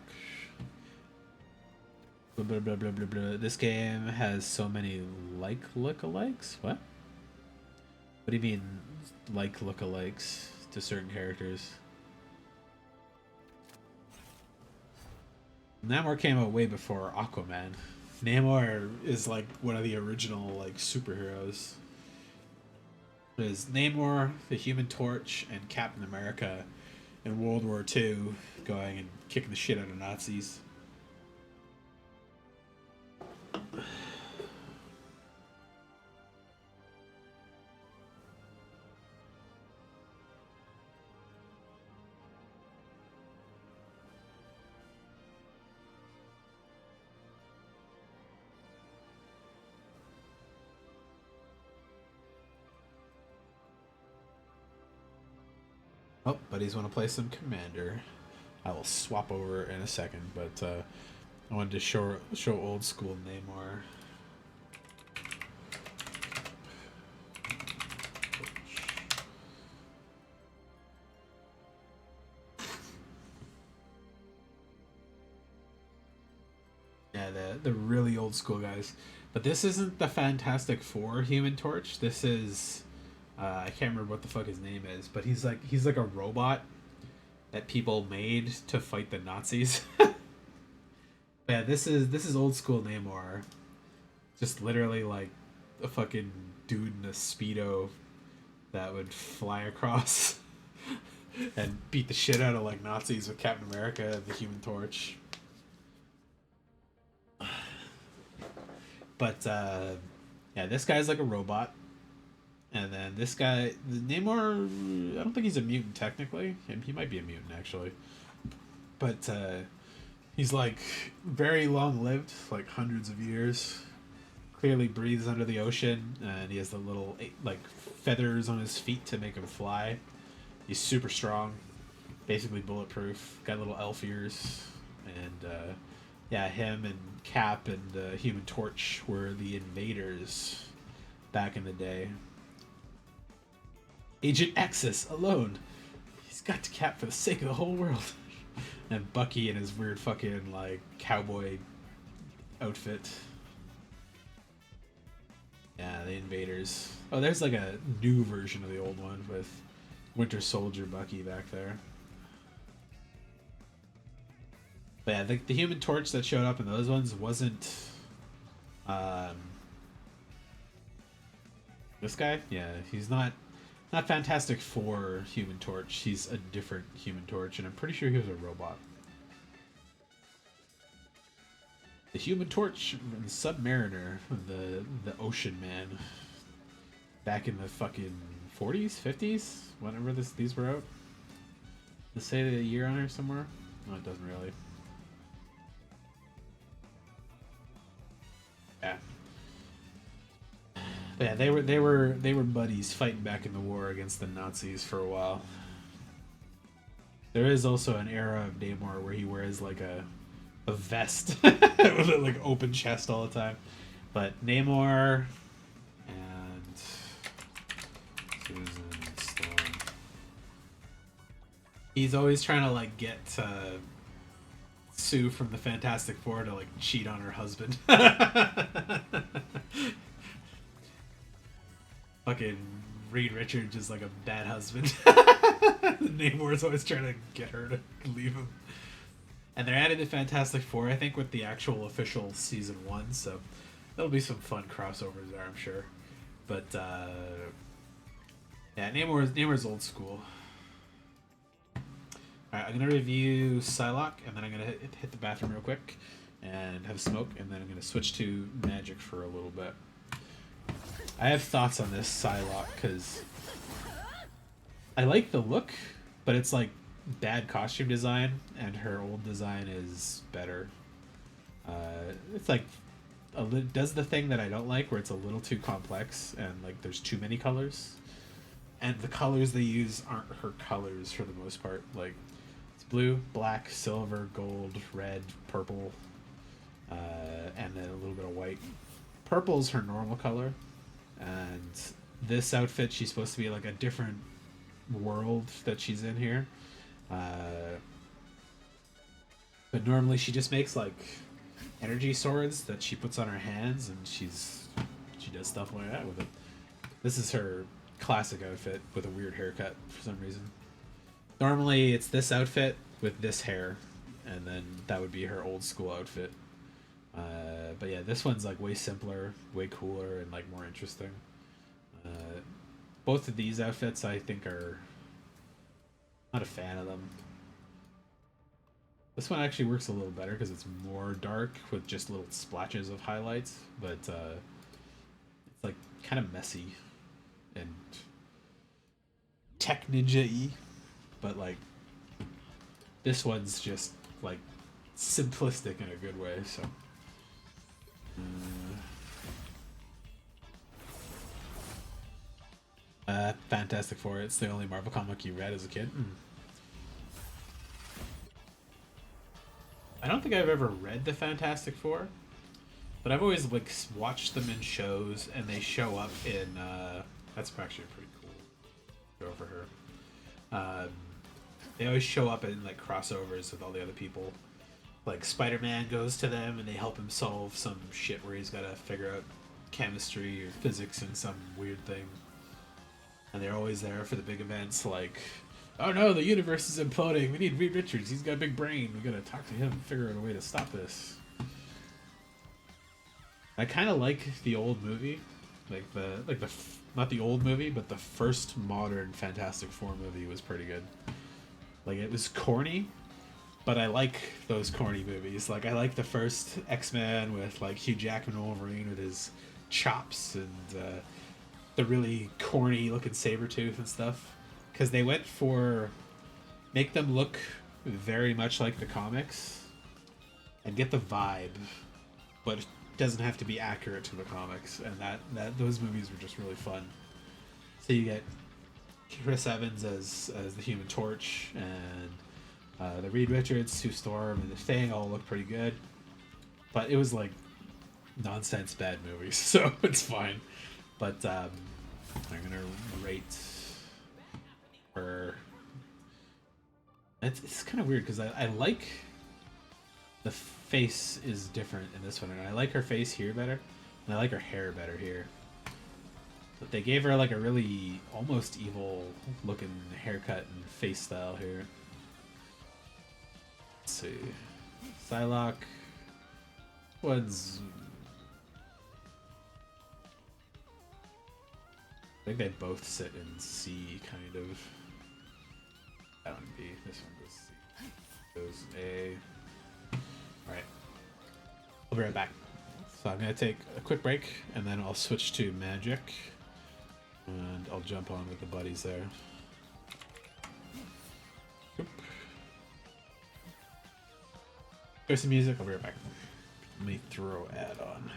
Blah, blah, blah, blah, blah, blah. This game has so many lookalikes. What? What do you mean, like lookalikes to certain characters? Namor came out way before Aquaman. Namor is like one of the original like superheroes. There's Namor, the Human Torch, and Captain America in World War II going and kicking the shit out of Nazis. Oh, buddies want to play some Commander. I will swap over in a second, but I wanted to show old school Namor. Yeah, the really old school guys. But this isn't the Fantastic Four Human Torch. This is I can't remember what the fuck his name is, but he's like a robot that people made to fight the Nazis. Yeah, this is old school Namor. Just literally like a fucking dude in a Speedo that would fly across and beat the shit out of like Nazis with Captain America and the Human Torch. But yeah, this guy's like a robot. And then this guy, Namor, I don't think he's a mutant technically. He might be a mutant actually. But he's like very long lived, like hundreds of years. Clearly breathes under the ocean, and he has the little like feathers on his feet to make him fly. He's super strong, basically bulletproof. Got little elf ears, and yeah, him and Cap and Human Torch were the invaders back in the day. Agent Axis alone. He's got to Cap for the sake of the whole world. And Bucky in his weird fucking like cowboy outfit. Yeah, the invaders. Oh, there's like a new version of the old one with Winter Soldier Bucky back there. But yeah, the Human Torch that showed up in those ones wasn't um, this guy. Yeah, he's not Fantastic Four Human Torch. He's a different Human Torch, and I'm pretty sure he was a robot. The Human Torch, the Submariner, the Ocean Man, back in the fucking 40s, 50s, whenever these were out. Does it say the year on here somewhere? No, it doesn't really. Yeah. But yeah, they were buddies fighting back in the war against the Nazis for a while. There is also an era of Namor where he wears like a vest with a like open chest all the time. But Namor and Susan Storm. He's always trying to like get Sue from the Fantastic Four to like cheat on her husband. Fucking Reed Richards is like a bad husband. Namor's always trying to get her to leave him. And they're adding the Fantastic Four, I think, with the actual official season 1, so there'll be some fun crossovers there, I'm sure. But yeah, Namor's old school. Alright, I'm gonna review Psylocke, and then I'm gonna hit the bathroom real quick and have a smoke, and then I'm gonna switch to Magic for a little bit. I have thoughts on this Psylocke because I like the look, but it's like bad costume design, and her old design is better. It's like does the thing that I don't like, where it's a little too complex and like there's too many colors, and the colors they use aren't her colors for the most part. Like it's blue, black, silver, gold, red, purple, and then a little bit of white. Purple's her normal color. And this outfit, she's supposed to be like a different world that she's in here. But normally she just makes like energy swords that she puts on her hands, and she does stuff like that with it. This is her classic outfit with a weird haircut for some reason. Normally it's this outfit with this hair, and then that would be her old school outfit. But yeah, this one's like way simpler, way cooler, and like more interesting. Both of these outfits I think are not a fan of them. This one actually works a little better because it's more dark with just little splashes of highlights, but it's like kind of messy and tech ninja-y, but like this one's just like simplistic in a good way. So Fantastic Four, it's the only Marvel comic you read as a kid. I don't think I've ever read the Fantastic Four, but I've always like watched them in shows, and they show up in that's actually a pretty cool show for her. They always show up in like crossovers with all the other people. Like Spider-Man goes to them and they help him solve some shit where he's got to figure out chemistry or physics in some weird thing. And they're always there for the big events, like, oh no, the universe is imploding, we need Reed Richards, he's got a big brain, we gotta talk to him and figure out a way to stop this. I kind of like the old movie, not the old movie, but the first modern Fantastic Four movie was pretty good. Like, it was corny, but I like those corny movies. Like, I like the first X-Men with like Hugh Jackman Wolverine with his chops, and the really corny looking Sabretooth and stuff, because they went for make them look very much like the comics and get the vibe, but it doesn't have to be accurate to the comics, and that those movies were just really fun. So you get Chris Evans as the Human Torch, and the Reed Richards, Sue Storm, and the Thing all look pretty good, but it was like nonsense bad movies, so it's fine. But I'm gonna rate her. It's kind of weird because I like the face is different in this one, and I like her face here better, and I like her hair better here. But they gave her like a really almost evil looking haircut and face style here. Let's see. Psylocke. What's... I think they both sit in C, kind of. That one B. This one goes C. Goes A. Alright. I'll be right back. So I'm going to take a quick break, and then I'll switch to Magic. And I'll jump on with the buddies there. Oop. There's some music. I'll be right back. Let me throw ad on.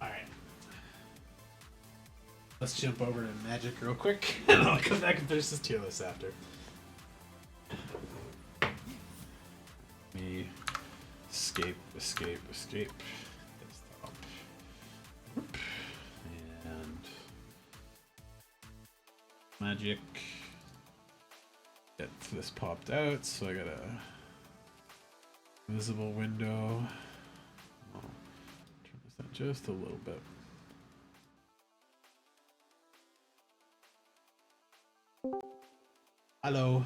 Alright. Let's jump over to Magic real quick, and I'll come back and finish this tier list after. Me escape. Desktop. And Magic. Get this popped out, so I got a visible window. I'll turn this down just a little bit. Hello.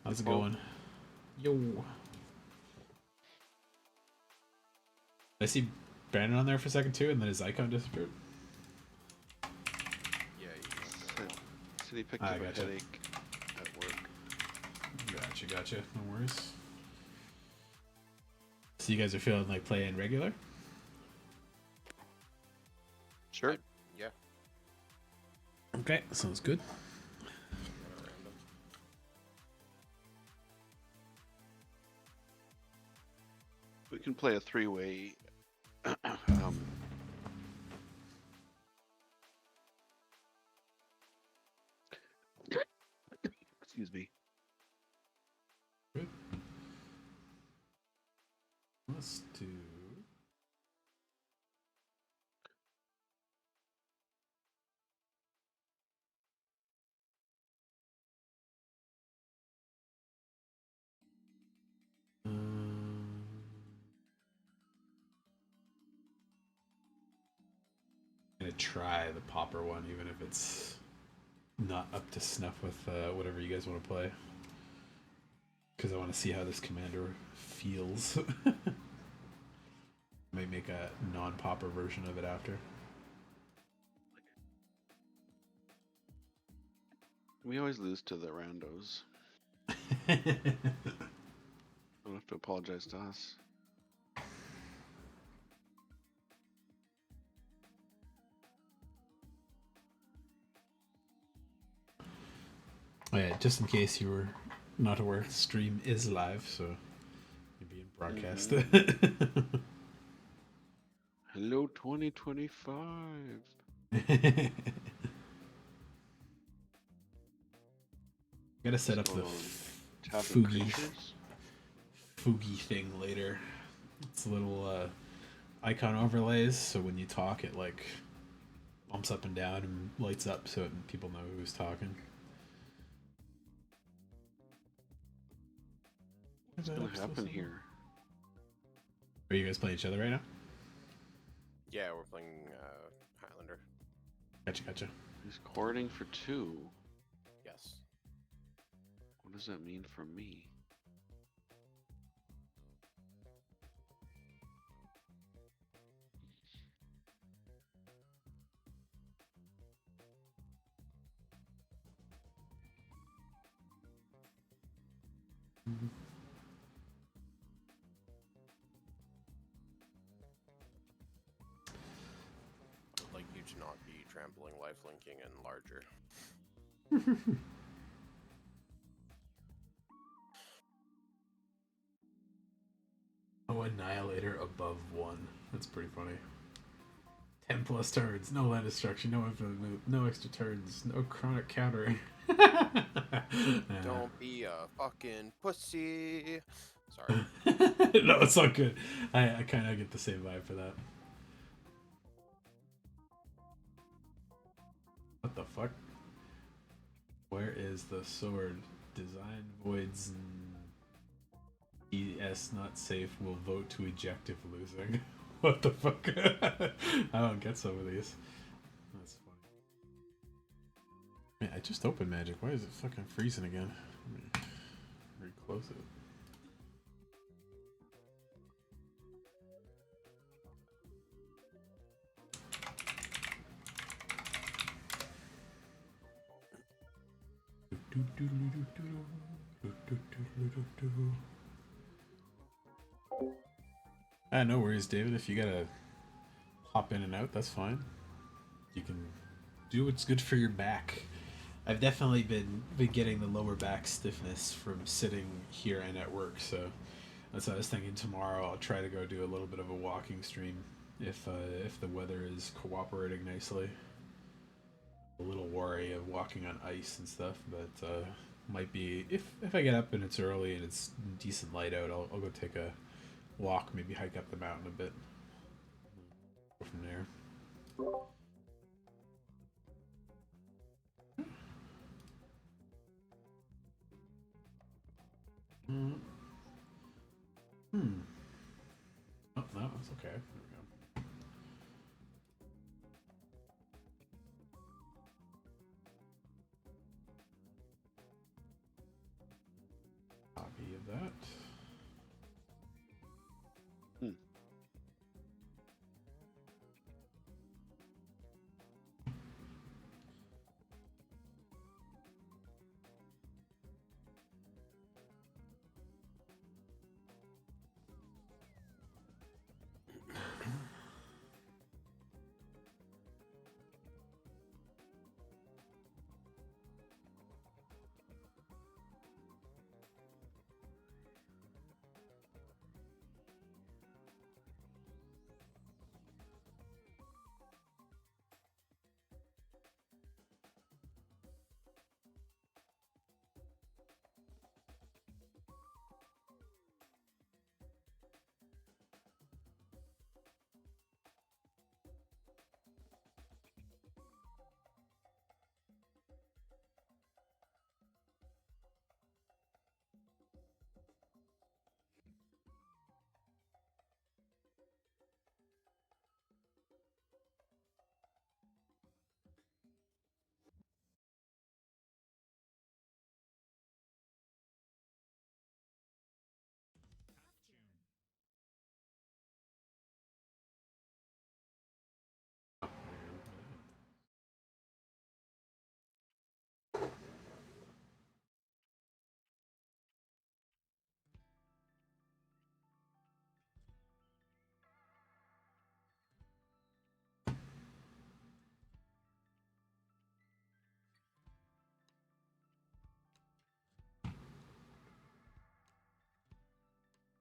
How's it going? Yo. I see Brandon on there for a second too, and then his icon disappeared. Yeah, he picked up a headache at work. Gotcha. No worries. So you guys are feeling like playing regular? Sure. Yeah. Okay, sounds good. We can play a three-way. Excuse me. Good. Let's do. I'm gonna try the popper one, even if it's not up to snuff with whatever you guys want to play, because I want to see how this commander feels. Might make a non-popper version of it after. We always lose to the randos. Don't have to apologize to us. Yeah, just in case you were not aware, the stream is live, so you're being broadcast. Hello, 2025. Gotta set up the Fugi thing later. It's a little icon overlays, so when you talk, it like bumps up and down and lights up, so people know who's talking. What's gonna happen here? Are you guys playing each other right now? Yeah, we're playing Highlander. Gotcha. He's courting for 2. Yes. What does that mean for me? I'd like you to not be trampling, life linking, and larger. Oh, Annihilator above 1. That's pretty funny. 10 plus turns, no land destruction, no infinite move, no extra turns, no chronic countering. Don't be a fucking pussy. Sorry. No, it's not good. I kind of get the same vibe for that. What the fuck? Where is the sword? Design voids and ES not safe will vote to eject if losing. What the fuck? I don't get some of these. That's funny. Man, I just opened Magic. Why is it fucking freezing again? Let me re-close it. No worries, David. If you gotta hop in and out, that's fine. You can do what's good for your back. I've definitely been getting the lower back stiffness from sitting here and at work, so that's what I was thinking. Tomorrow I'll try to go do a little bit of a walking stream if the weather is cooperating nicely. A little worry of walking on ice and stuff, but might be if I get up and it's early and it's decent light out, I'll go take a walk, maybe hike up the mountain a bit. Go from there. Hmm. Oh, no, that's okay. There we go. Copy of that. Hmm.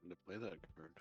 To play that card.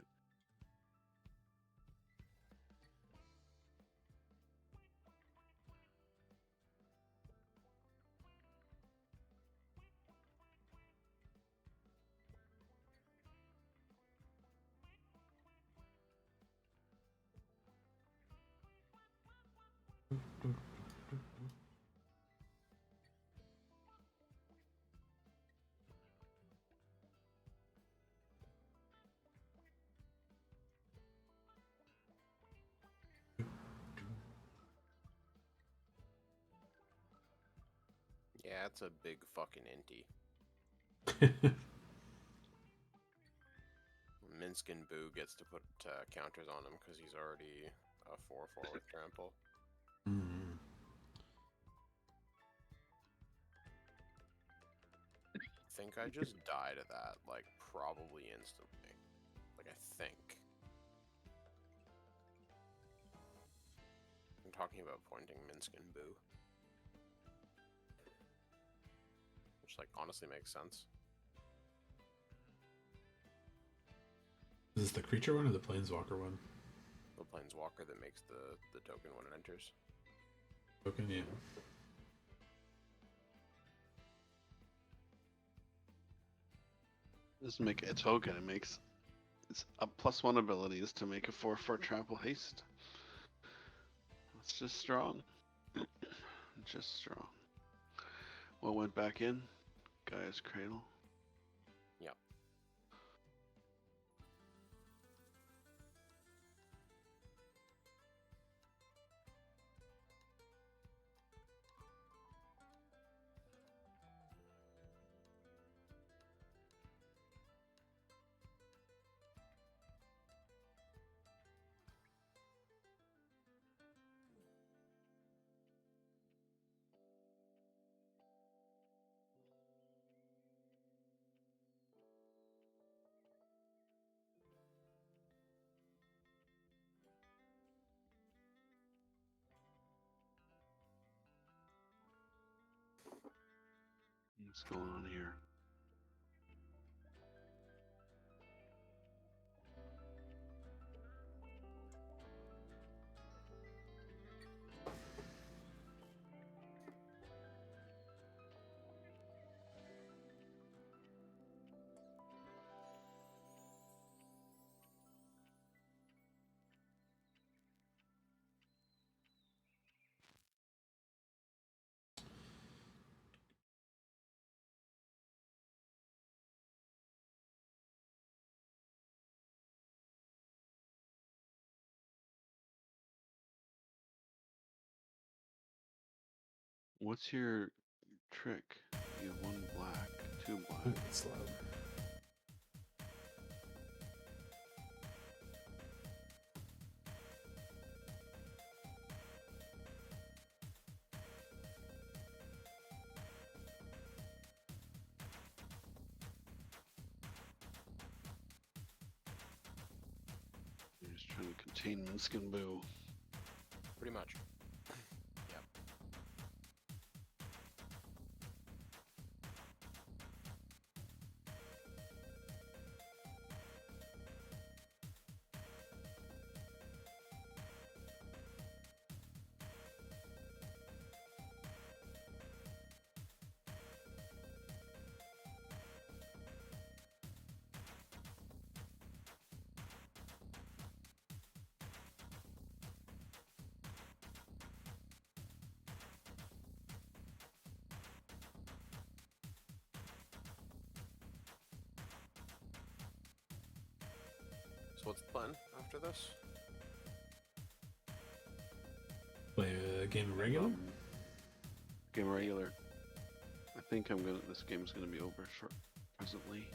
Yeah, it's a big fucking inty. Minskin Boo gets to put counters on him because he's already a 4/4 with trample. Mm. I think I just die to that, like, probably instantly. Like, I think. I'm talking about pointing Minskin Boo. Which, like, honestly makes sense. Is this the creature one or the planeswalker one? The planeswalker that makes the token when it enters. Token, yeah. Doesn't make it a token. It makes it's a +1 ability is to make a 4/4 trample haste. It's just strong. Just strong. What went back in? Gaia's Cradle. Yep. What's going on here? What's your trick? You have 1 black, 2 black. It's loud. You're just trying to contain Minskin Boo. Pretty much. Yep. So what's the plan after this? Play a game of regular. Game of regular. I think this game's gonna be over short presently.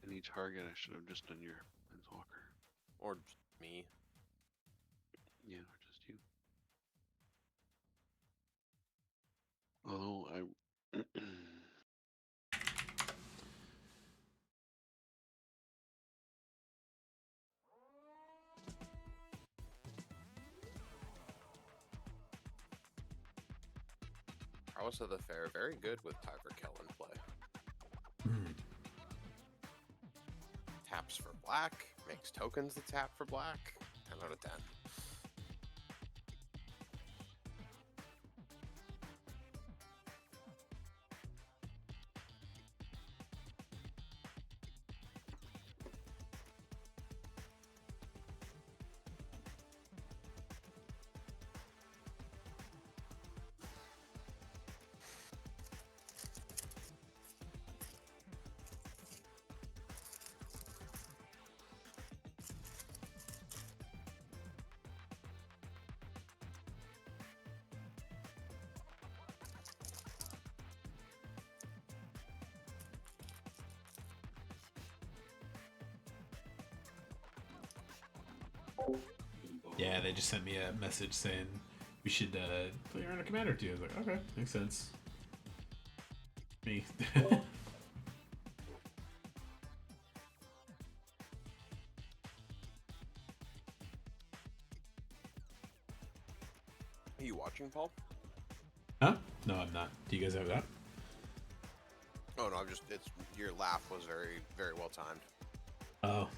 Any target, I should have just done your Planeswalker. Or just me? Yeah, or just you. Although I Prowess of the Fair, very good with Tyver Kell in play. Hmm. Taps for black, makes tokens that tap for black. 10 out of 10. Yeah, they just sent me a message saying we should play around a commander or two. I was like, okay, makes sense. Me. Are you watching, Paul? Huh? No, I'm not. Do you guys have that? Oh no, your laugh was very, very well timed. Oh.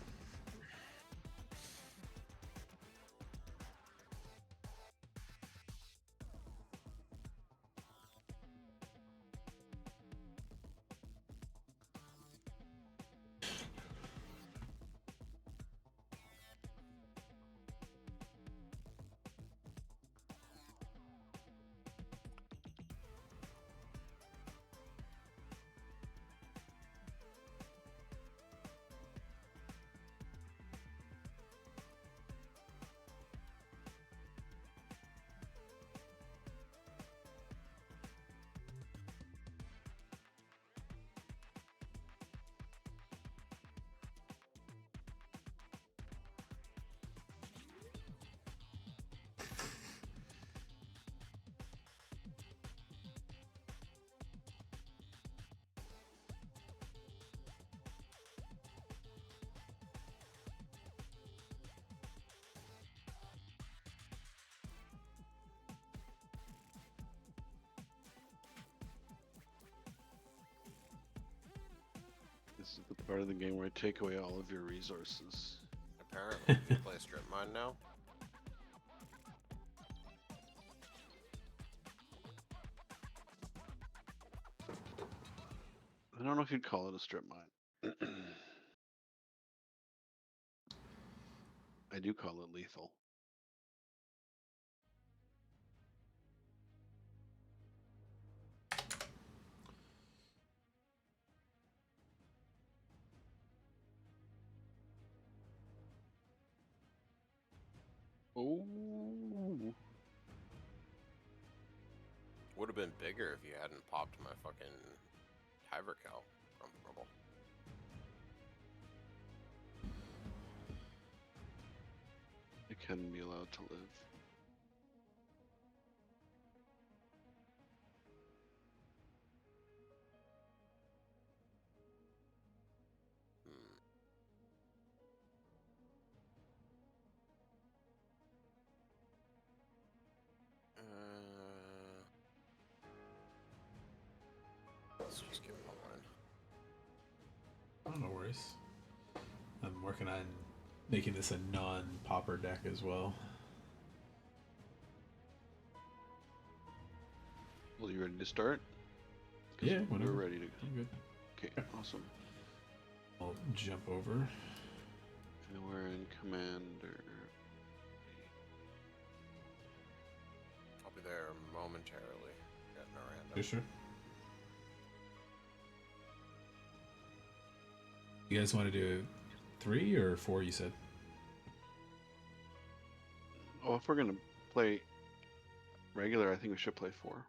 This is the part of the game where I take away all of your resources. Apparently, you can play strip mine now. I don't know if you'd call it a strip mine. I do call it lethal. Oh, Would have been bigger if you hadn't popped my fucking Hyvercal from Rubble. it can be allowed to live. Hmm. Let's just give him a win. Oh, no worries. I'm working on making this a non-popper deck as well. Well, you ready to start? 'Cause Yeah, whenever. we're ready to. I'm good. Okay, awesome. I'll jump over. And we're in commander. I'll be there momentarily. Getting Miranda. You sure? You guys want to do 3 or 4? You said. Oh, if we're gonna play regular, I think we should play 4.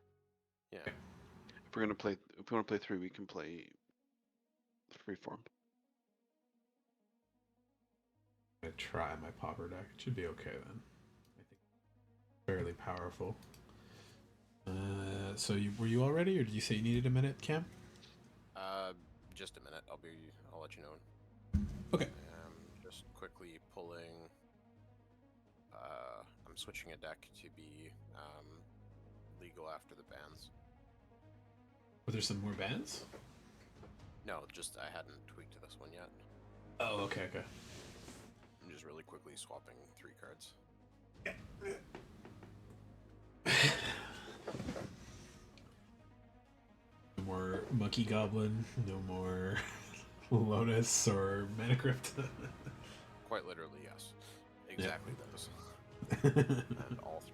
Yeah. If we want to play 3, we can play freeform. I'm gonna try my popper deck. It should be okay then. I think fairly powerful. So were you all ready, or did you say you needed a minute, Cam? Just a minute. I'll let you know. Okay. Just quickly pulling. I'm switching a deck to be legal after the bans. Were there some more bands? No, just I hadn't tweaked this one yet. Oh, okay. I'm just really quickly swapping 3 cards. No more Monkey Goblin. No more Lotus or Mana Crypt. Quite literally, yes. Exactly those. And all 3.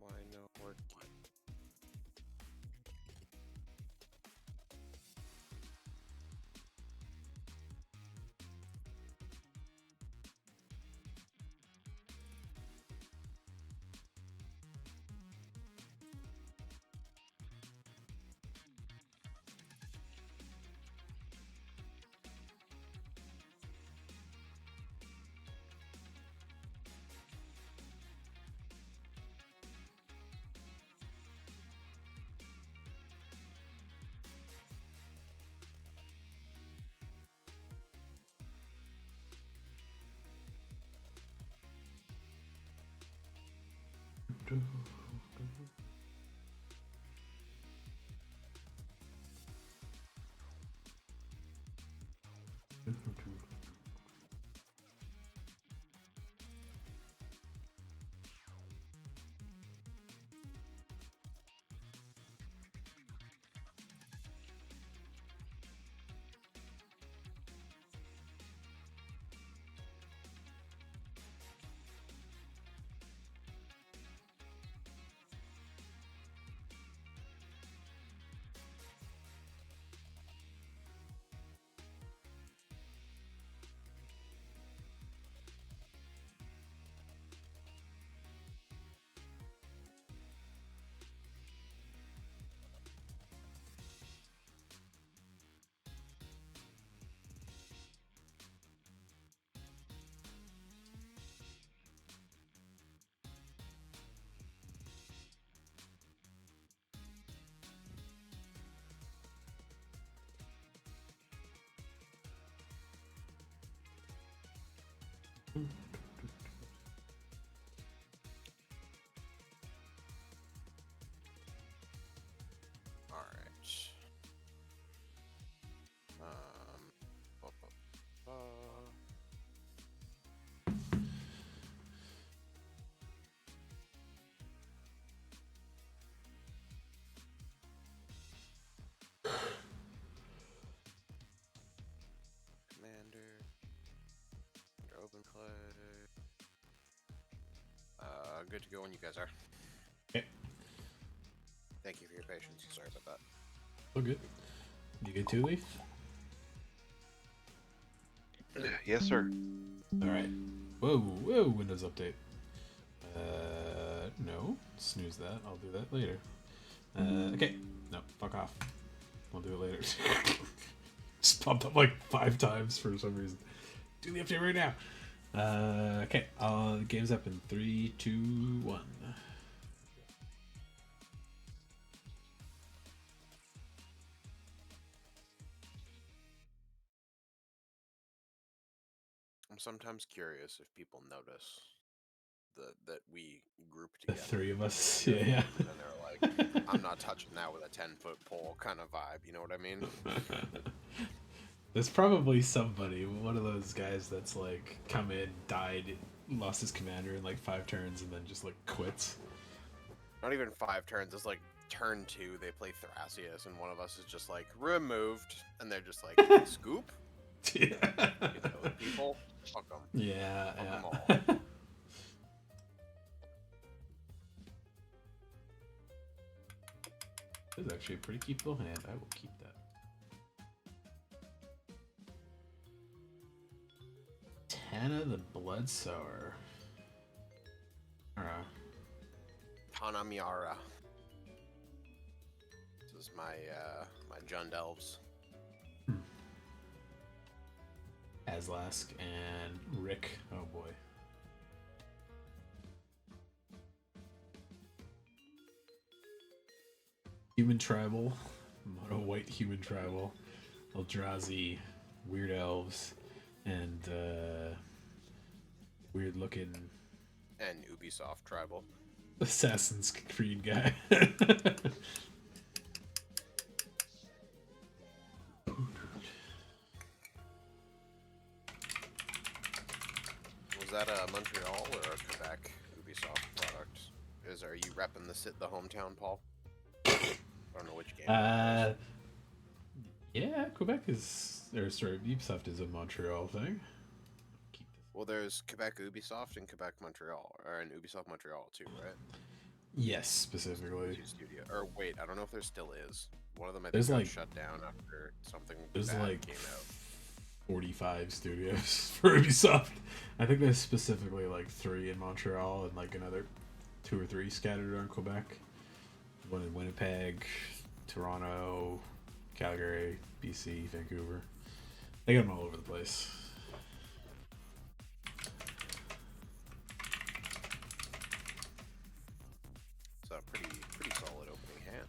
Why no work? Alright. Ba, ba, ba. Commander. Under open play. Good to go when you guys are. Okay. Thank you for your patience. Sorry about that. Oh, good. You good too, Leaf? Yes, sir. All right. Whoa, whoa, Windows update. No. Snooze that. I'll do that later. Okay. No, fuck off. I'll do it later. Just popped up like 5 times for some reason. Do the update right now. Okay. Game's up in 3, 2, 1. I'm sometimes curious if people notice that we group The together. 3 of us. Yeah. And they're like, I'm not touching that with a 10-foot pole kind of vibe. You know what I mean? There's probably somebody, one of those guys that's like come in, died, lost his commander in like 5 turns, and then just like quits. Not even 5 turns. It's like turn 2. They play Thrasius, and one of us is just like removed, and they're just like scoop. Yeah. You know, people, fuck them. Yeah, Fuck 'em yeah. all. This is actually a pretty keepable hand. I will keep that. Tana the Bloodsower. Tanamiara. This is my my Jund Elves. Aslask and Rick. Oh boy. Human tribal. Mono white human tribal. Eldrazi. Weird elves. And weird looking And Ubisoft Tribal. Assassin's Creed guy. Was that a Montreal or a Quebec Ubisoft product? Are you repping the hometown, Paul? I don't know which game. Yeah, Quebec is, or sorry, Ubisoft is a Montreal thing. Keep this. Well, there's Quebec Ubisoft and Quebec Montreal, or an Ubisoft Montreal too, right? Yes, specifically. 2 studio. Or wait, I don't know if there still is. One of them I think There's got like- shut down after something There's bad like came out. 45 studios for Ubisoft. I think there's specifically like 3 in Montreal and like another 2 or 3 scattered around Quebec. One in Winnipeg, Toronto, Calgary, BC, Vancouver. They got them all over the place. So pretty solid opening hand.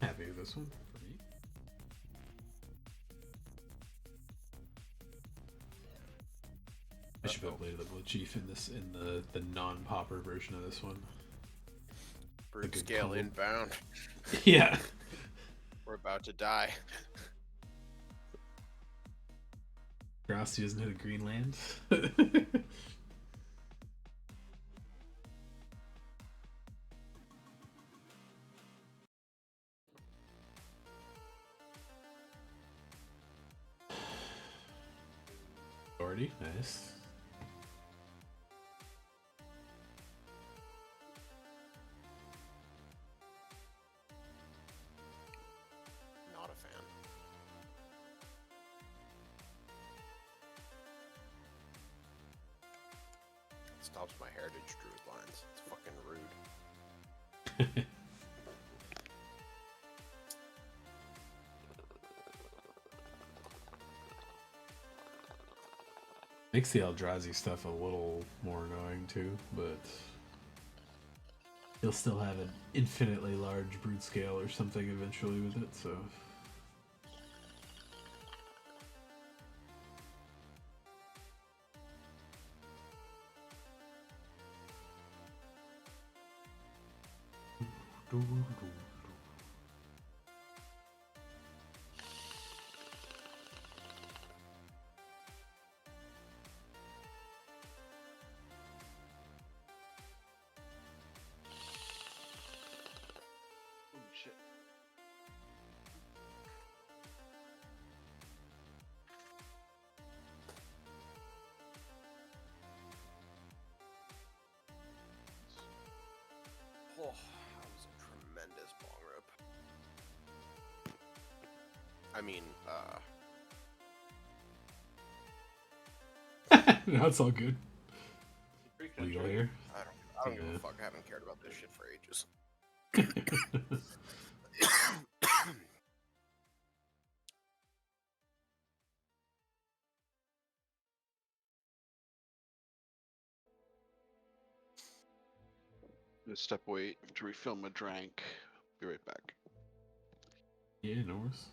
Happy with this one for me. I should have played the Blood Chief in this the non-popper version of this one. Brute good scale combo. inbound. Yeah. We're about to die. Grassi doesn't hit a green land. Already nice. Not a fan. Stops my heritage druid lines. It's fucking rude. Makes the Eldrazi stuff a little more annoying too, but he'll still have an infinitely large brute scale or something eventually with it, so. Oh shit. Oh, that was a tremendous bong rip. I mean, No, it's all good. Free Legal country. here. I don't give Yeah. a fuck. I haven't cared about this shit for ages. Just step away to refill my drink. Be right back. Yeah, no worries.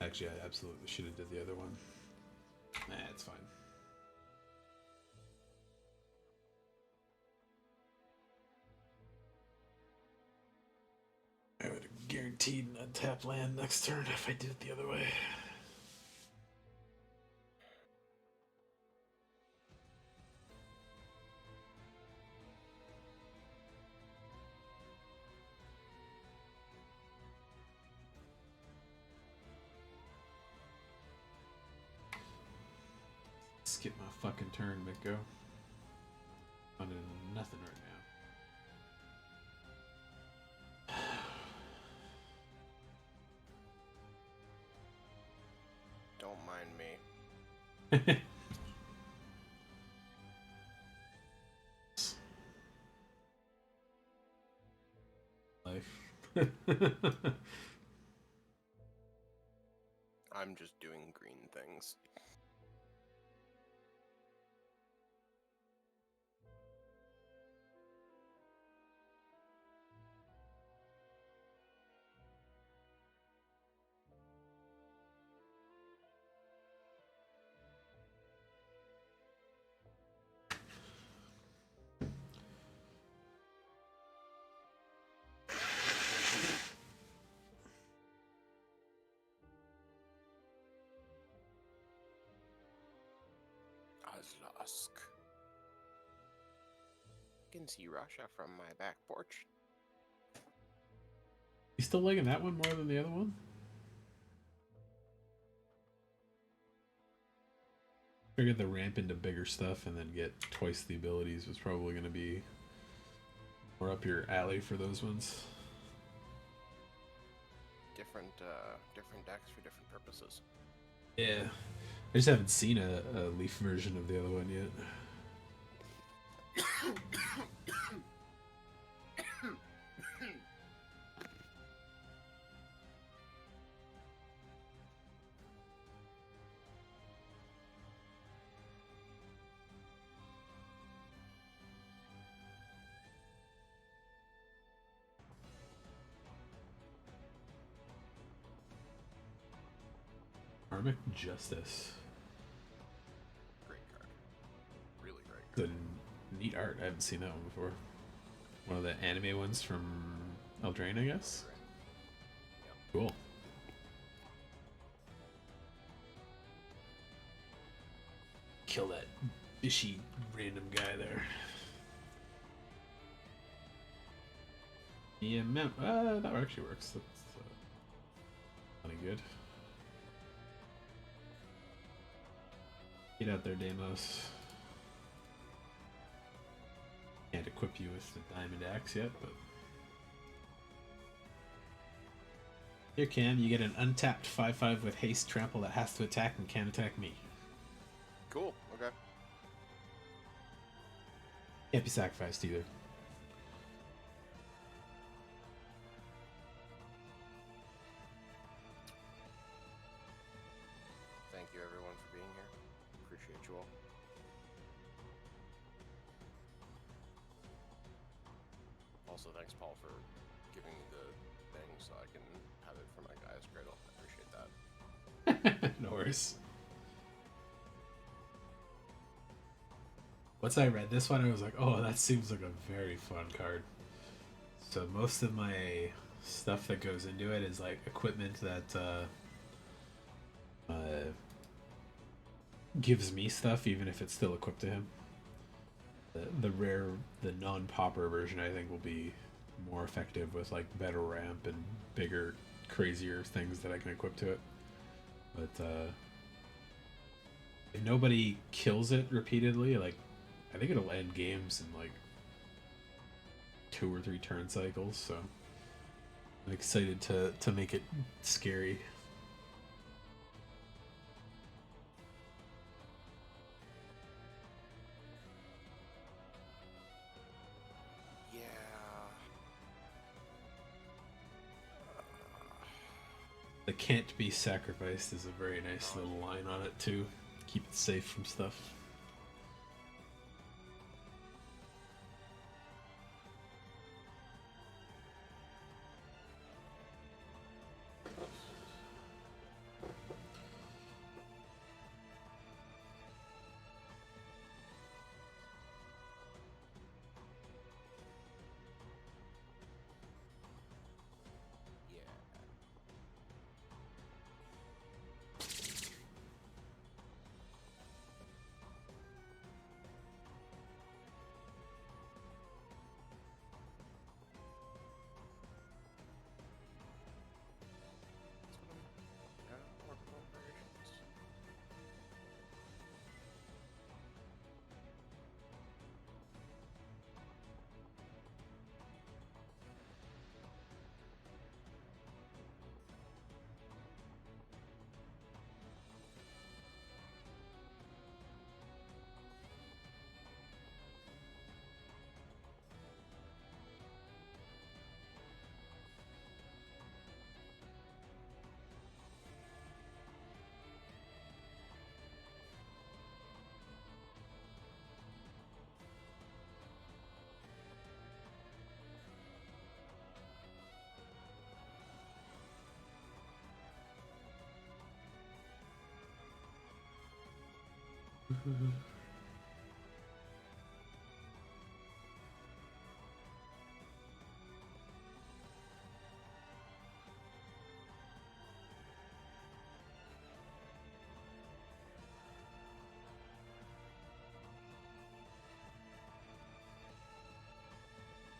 Actually, I absolutely should have did the other one. Nah, it's fine. I would have guaranteed an untap land next turn if I did it the other way. Skip my fucking turn, Miko. I'm doing nothing right Don't mind me. now. Life. I'm just doing green things. Ozlask. I can see Russia from my back porch. You still liking that one more than the other one? Figured the ramp into bigger stuff and then get twice the abilities was probably going to be more up your alley for those ones. Different decks for different purposes. Yeah. I just haven't seen a Leaf version of the other one yet. Karmic Justice. Great card. Really great The card. neat art. I haven't seen that one before. One of the anime ones from Eldraine, I guess. Cool. Kill that bishy random guy there. Yeah, that actually works. That's plenty good. Get out there, Deimos. Can't equip you with the diamond axe yet, but here, Cam, you get an untapped 5/5 with haste trample that has to attack and can't attack me. Cool. Okay. Can't be sacrificed either. thank you everyone for being here. Appreciate you all. Also, thanks Paul for giving me the thing so I can have it for my guy's cradle. I appreciate that. No worries. Once I read this one, I was like, oh, that seems like a very fun card. So most of my stuff that goes into it is like equipment that gives me stuff, even if it's still equipped to him. The non-popper version, I think, will be more effective with like better ramp and bigger, crazier things that I can equip to it. But if nobody kills it repeatedly, like, I think it'll end games in like 2 or 3 turn cycles, so I'm excited to make it scary. Yeah. The can't be sacrificed is a very nice little line on it too. Keep it safe from stuff. Yeah. More variations.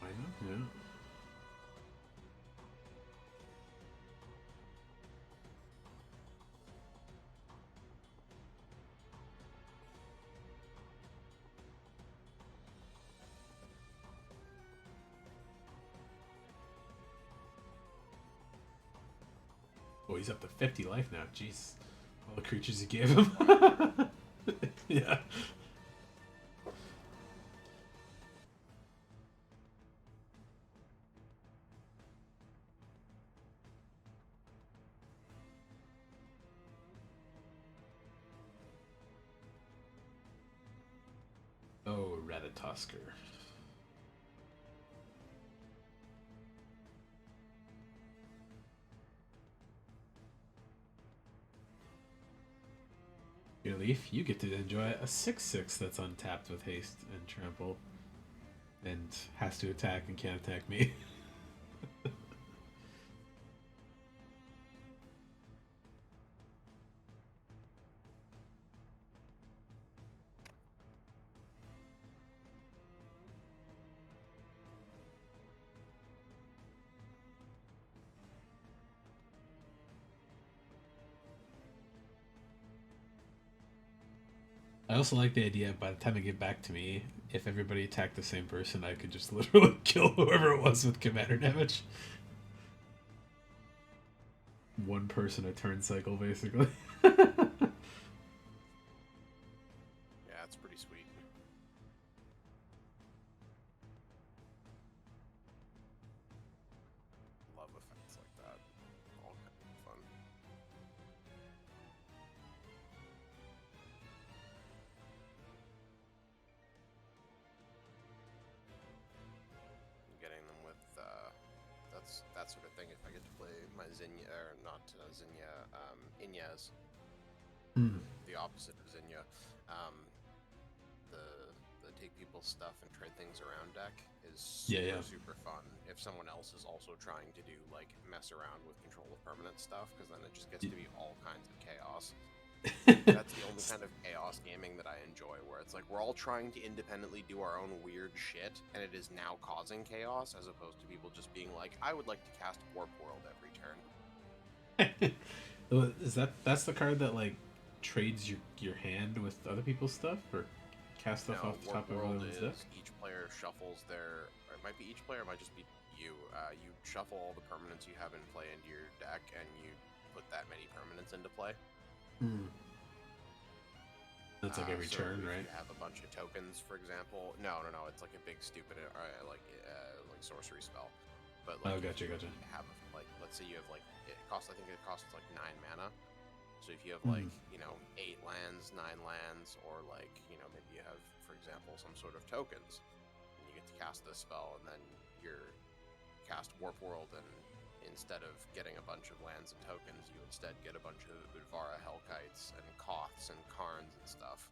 Why not? Yeah. Oh, he's up to 50 life now. Jeez. All the creatures he gave him. Yeah. Oh, Ratatosker. Your Leaf, you get to enjoy a 6/6 that's untapped with haste and trample, and has to attack and can't attack me. I also like the idea by the time it get back to me, if everybody attacked the same person, I could just literally kill whoever it was with commander damage. One person a turn cycle, basically. Yeah, it's pretty sweet. Love effects like that. All kind of fun. I get to play my Zinnia, or not Zinnia, Inez, Hmm. the opposite of Zinnia. The take people's stuff and trade things around deck is super fun. If someone else is also trying to do like mess around with control of permanent stuff, because then it just gets to be all kinds of chaos. That's the only kind of chaos gaming that I enjoy, where it's like we're all trying to independently do our own weird shit, and it is now causing chaos, as opposed to people just being like, I would like to cast Warp World every turn. That's the card that like trades your hand with other people's stuff, or cast stuff off the top of everyone's deck? Each player shuffles their, or it might be each player, it might just be you. You shuffle all the permanents you have in play into your deck, and you put that many permanents into play. That's like every turn, right? You have a bunch of tokens, for example. No. It's like a big stupid like sorcery spell. But like, gotcha. Have like, let's say you have like I think it costs like 9 mana. So if you have like 8 lands, 9 lands, or like maybe you have, for example, some sort of tokens, and you get to cast this spell, and then you're cast Warp World, and instead of getting a bunch of lands and tokens, you instead get a bunch of Udvara Hellkites and Koths and Karns and stuff.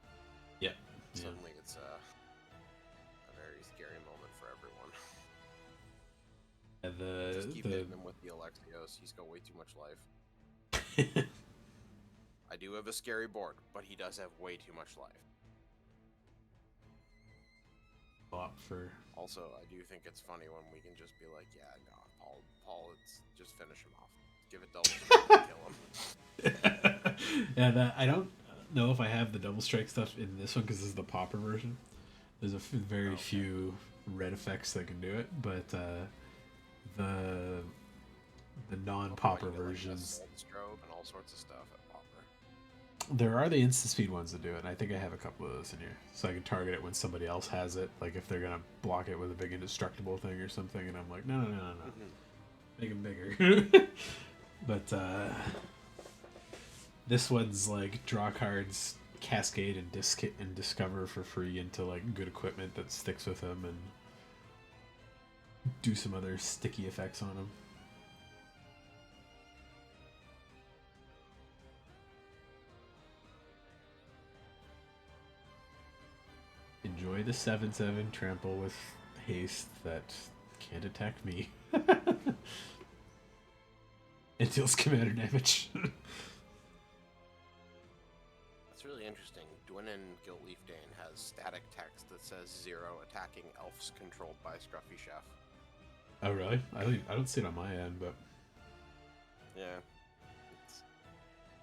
Yeah. Suddenly it's a very scary moment for everyone. Just keep hitting him with the Alexios. He's got way too much life. I do have a scary board, but he does have way too much life. Also, I do think it's funny when we can just be like, yeah, no, Paul, it's just finish him off. Give it double strike and kill him. Yeah, I don't know if I have the double strike stuff in this one because this is the Pauper version. There's very few red effects that can do it, but the non-Pauper versions. Like strobe and all sorts of stuff at Pauper. There are the instant speed ones that do it, and I think I have a couple of those in here. So I can target it when somebody else has it, like if they're gonna block it with a big indestructible thing or something, and I'm like, no. Make them bigger. But this one's like draw cards, cascade, and discover for free into like good equipment that sticks with them, and do some other sticky effects on them. Enjoy the 7/7 trample with haste that can't attack me. It deals commander damage. That's really interesting. Dwynnen Giltleaf Dane has static text that says 0 attacking elves controlled by Scruffy Chef. Oh really? I don't see it on my end, but yeah.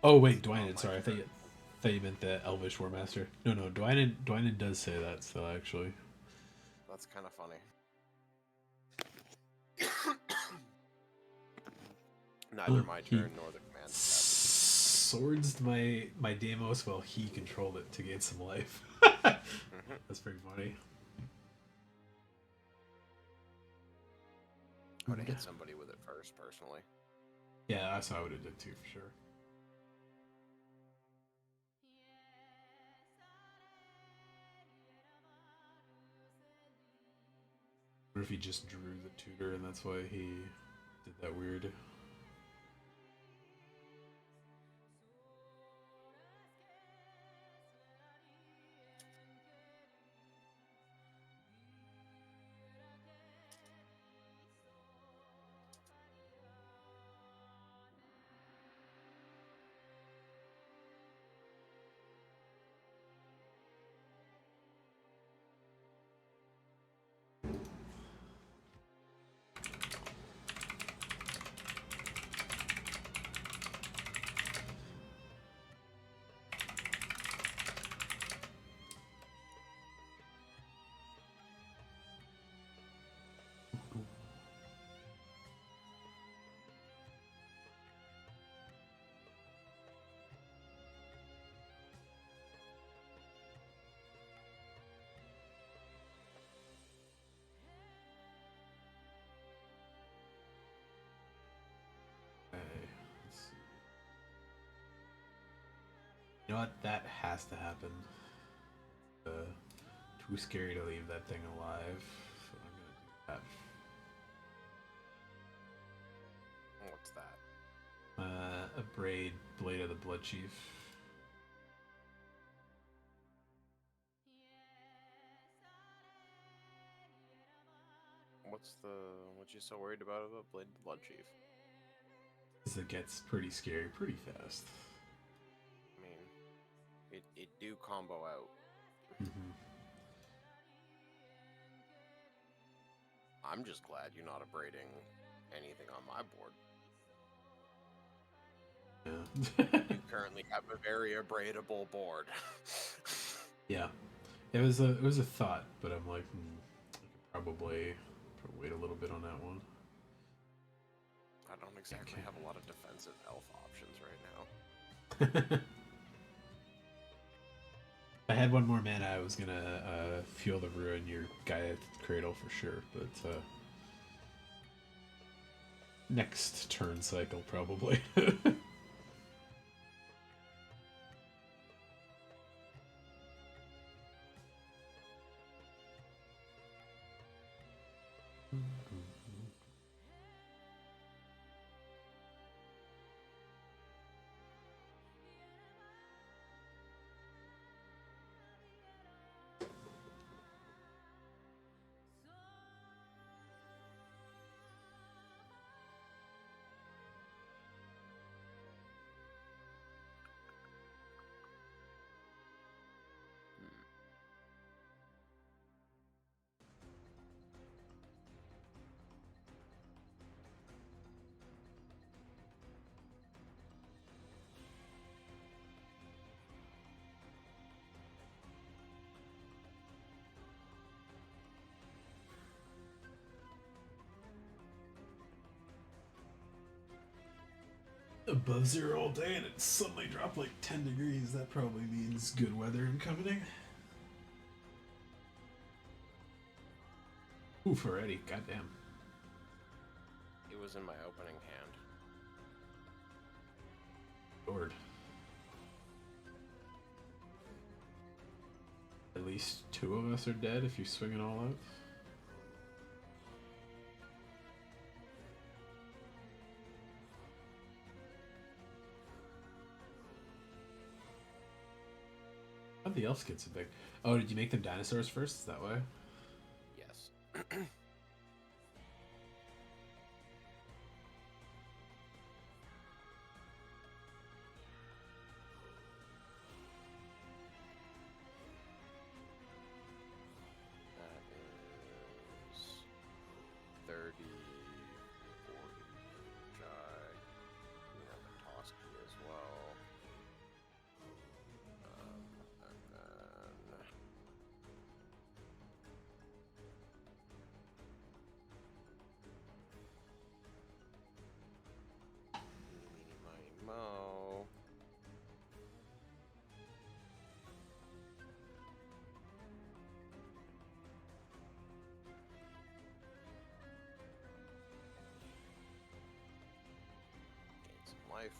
Oh wait, Dwynnen. Sorry, I thought you meant the Elvish War Master. No, Dwynnen does say that still, actually. That's kind of funny. Neither my turn nor the command. Swords my Deimos while he controlled it to gain some life. That's pretty funny. I would have hit somebody with it first, personally. Yeah, that's how I would have did too, for sure. What if he just drew the tutor and that's why he did that weird... You know what? That has to happen. Too scary to leave that thing alive. So I'm gonna do braid Blade of the Blood Chief. What you so worried about Blade of the Blood Chief? Because it gets pretty scary pretty fast. I mean, it do combo out. Mm-hmm. I'm just glad you're not abrading anything on my board. Yeah. You currently have a very abradable board. Yeah. It was a thought, but I'm like, I could probably wait a little bit on that one. I don't exactly have a lot of defensive elf options right now. If I had one more mana, I was gonna Fuel the Ruin your Gaia Cradle for sure, but next turn cycle probably. Above 0 all day and it suddenly dropped like 10 degrees. That probably means good weather incoming. Oof, already. Goddamn. It was in my opening hand. Lord. At least 2 of us are dead if you swing it all out. How'd the elves get so big? Oh, did you make them dinosaurs first? Is that why? Yes. That is 30, 40, Jag. We have a Toski as well. And then Meeny, Miny, Mo. Gain some life.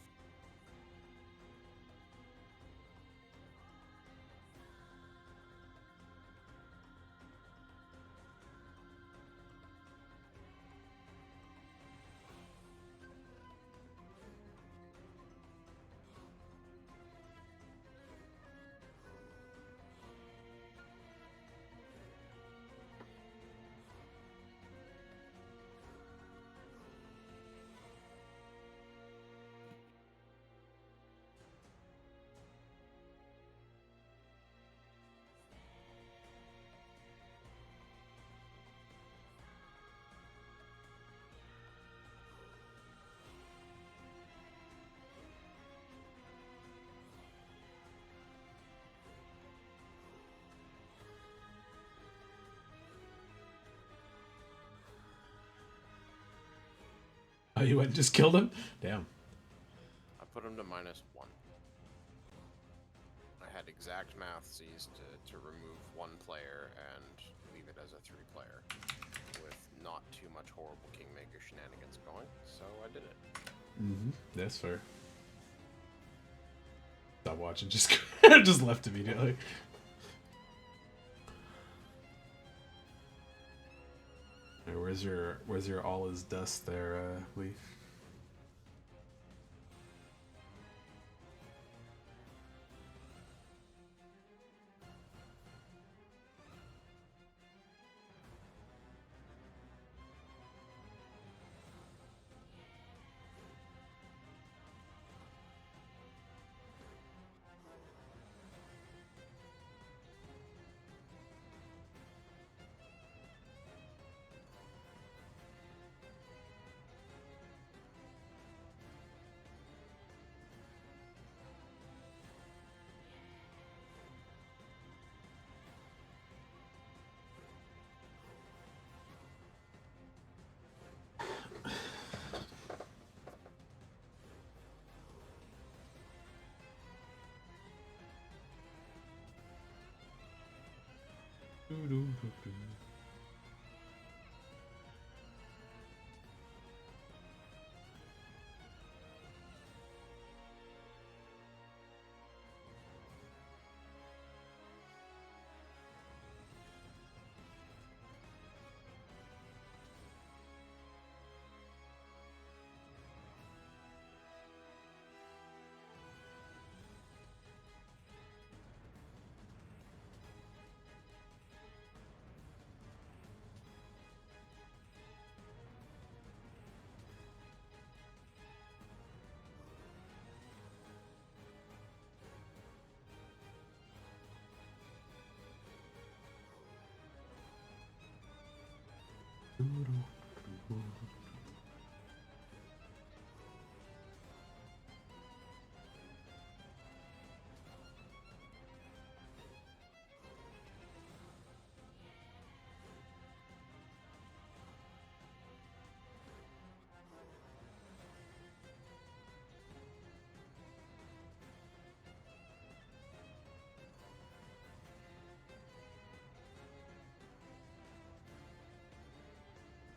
Oh, you went and just killed him? Damn. I put him to -1. I had exact mathsies to remove 1 player and leave it as a 3-player with not too much horrible Kingmaker shenanigans going, so I did it. Mm-hmm. That's fair. Stop watching. Just just left immediately. Hey, where's your all is dust there, Leaf?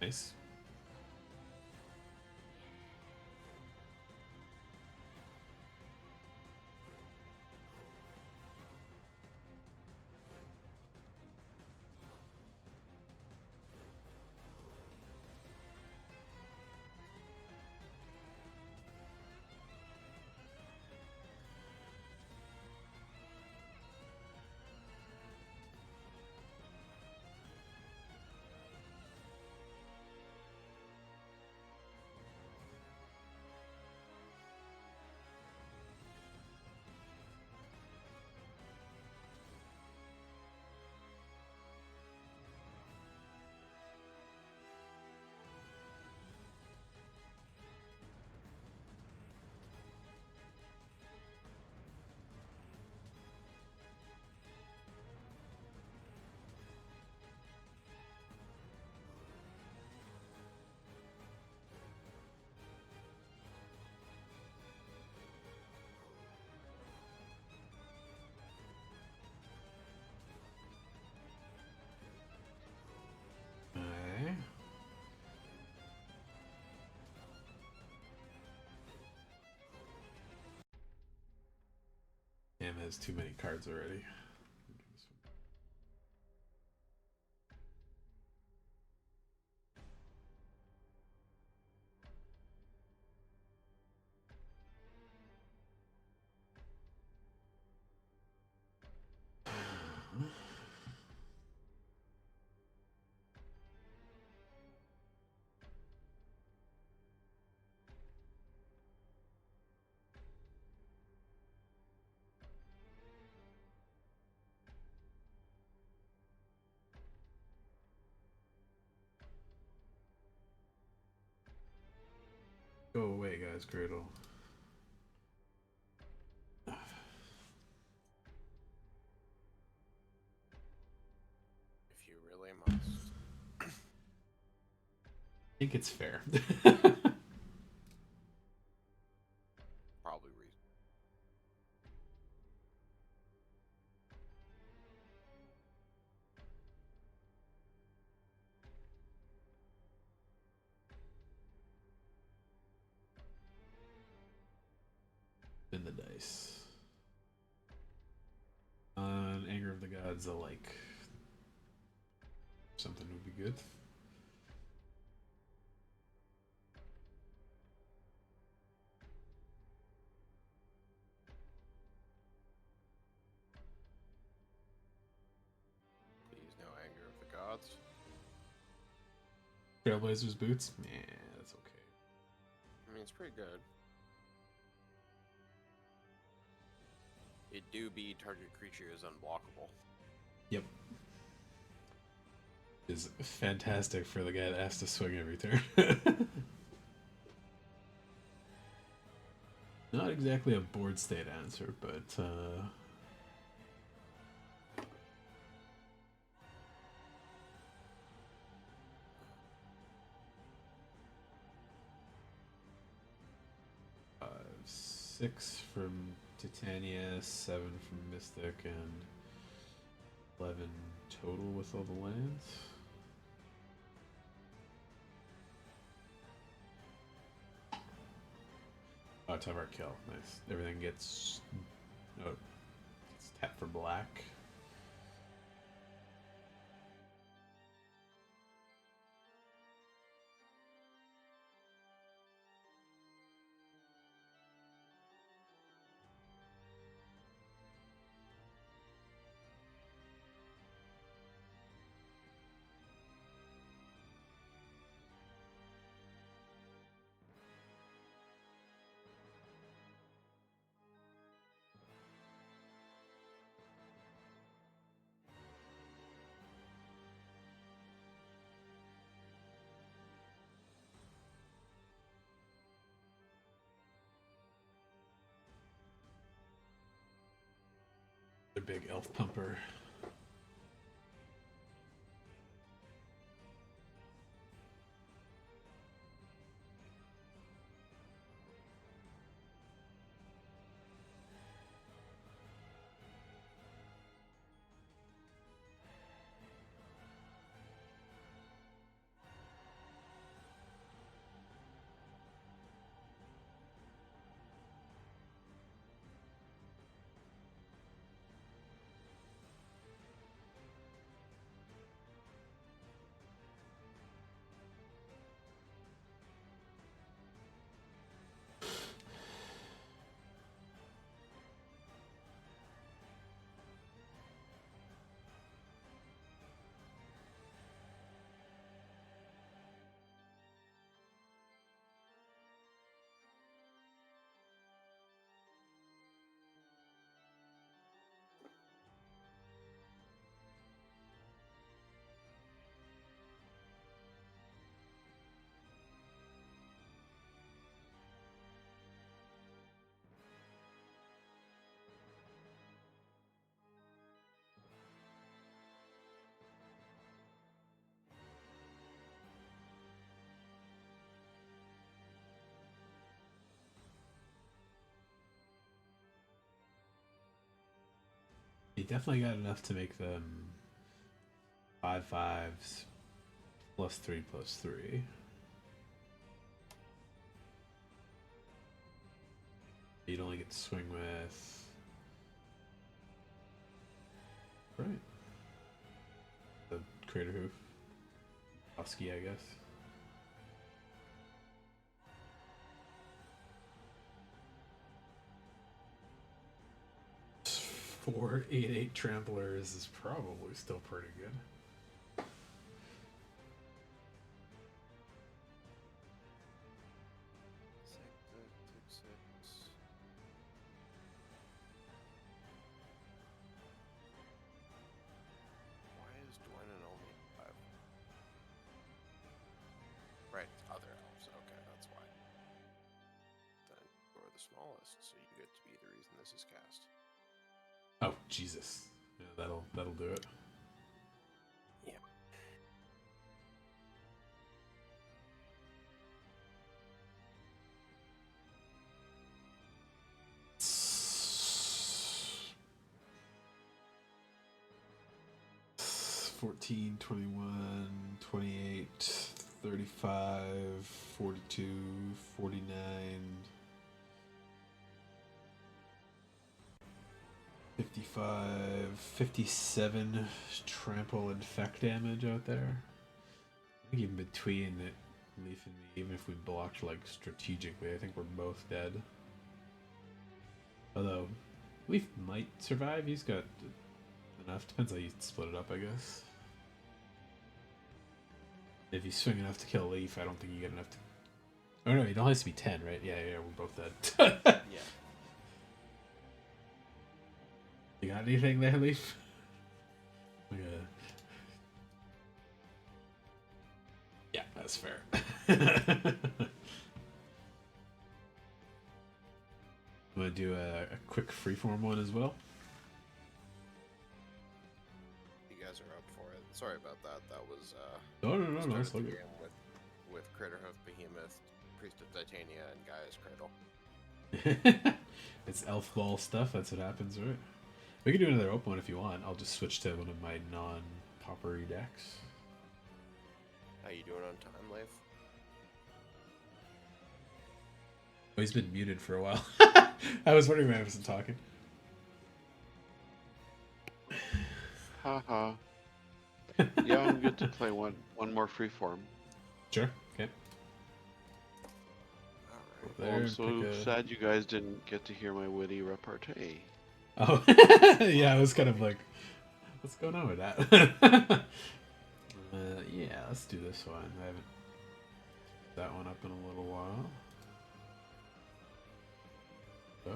Nice. Okay. Cam has too many cards already. Go away, guys, Cradle. If you really must. I think it's fair. Probably reason. In the dice. Anger of the Gods, like something would be good. Please, no anger of the gods. Trailblazers boots? Yeah, that's okay. I mean, it's pretty good. It do be target creature is unblockable. Yep. Is fantastic for the guy that has to swing every turn. Not exactly a board state answer, but 6 from Titania, 7 from Mystic, and 11 total with all the lands. Oh, Tyvar kill. Nice. Everything gets... Oh, it's tapped for black. A big elf pumper. He definitely got enough to make them 5/5s +3/3. You'd only get to swing with... Right. The Crater Hoof. Husky, I guess. Four 8/8 tramplers is probably still pretty good. Why is Dwayne only 5? Right, other elves. Okay, that's why. Then you're the smallest, so you get to be the reason this is cast. Oh, Jesus. Yeah, that'll do it. Yeah. $14, $21, $28, $35, $42, $49. 55, 57 trample infect damage out there. I think even between it, Leaf and me, even if we blocked like strategically, I think we're both dead. Although, Leaf might survive, he's got enough. Depends how you split it up, I guess. If you swing enough to kill Leaf, I don't think you get enough to... Oh no, it only has to be 10, right? Yeah, we're both dead. Yeah. You got anything there, Leaf? Yeah, that's fair. I'm gonna do a quick freeform one as well. You guys are up for it. Sorry about that. That was No, it's started all the good. game with Craterhoof, Behemoth, Priest of Titania, and Gaia's Cradle. It's elf ball stuff, that's what happens, right? We can do another open one if you want. I'll just switch to one of my non-poppery decks. How you doing on time, Leif? Oh, he's been muted for a while. I was wondering why I wasn't talking. Haha. Yeah, I'm good to play one more freeform. Sure. Okay. Alright. Well, I'm so sad you guys didn't get to hear my witty repartee. Oh, yeah, I was kind of like, what's going on with that? Yeah, let's do this one. I haven't that one up in a little while. Oh.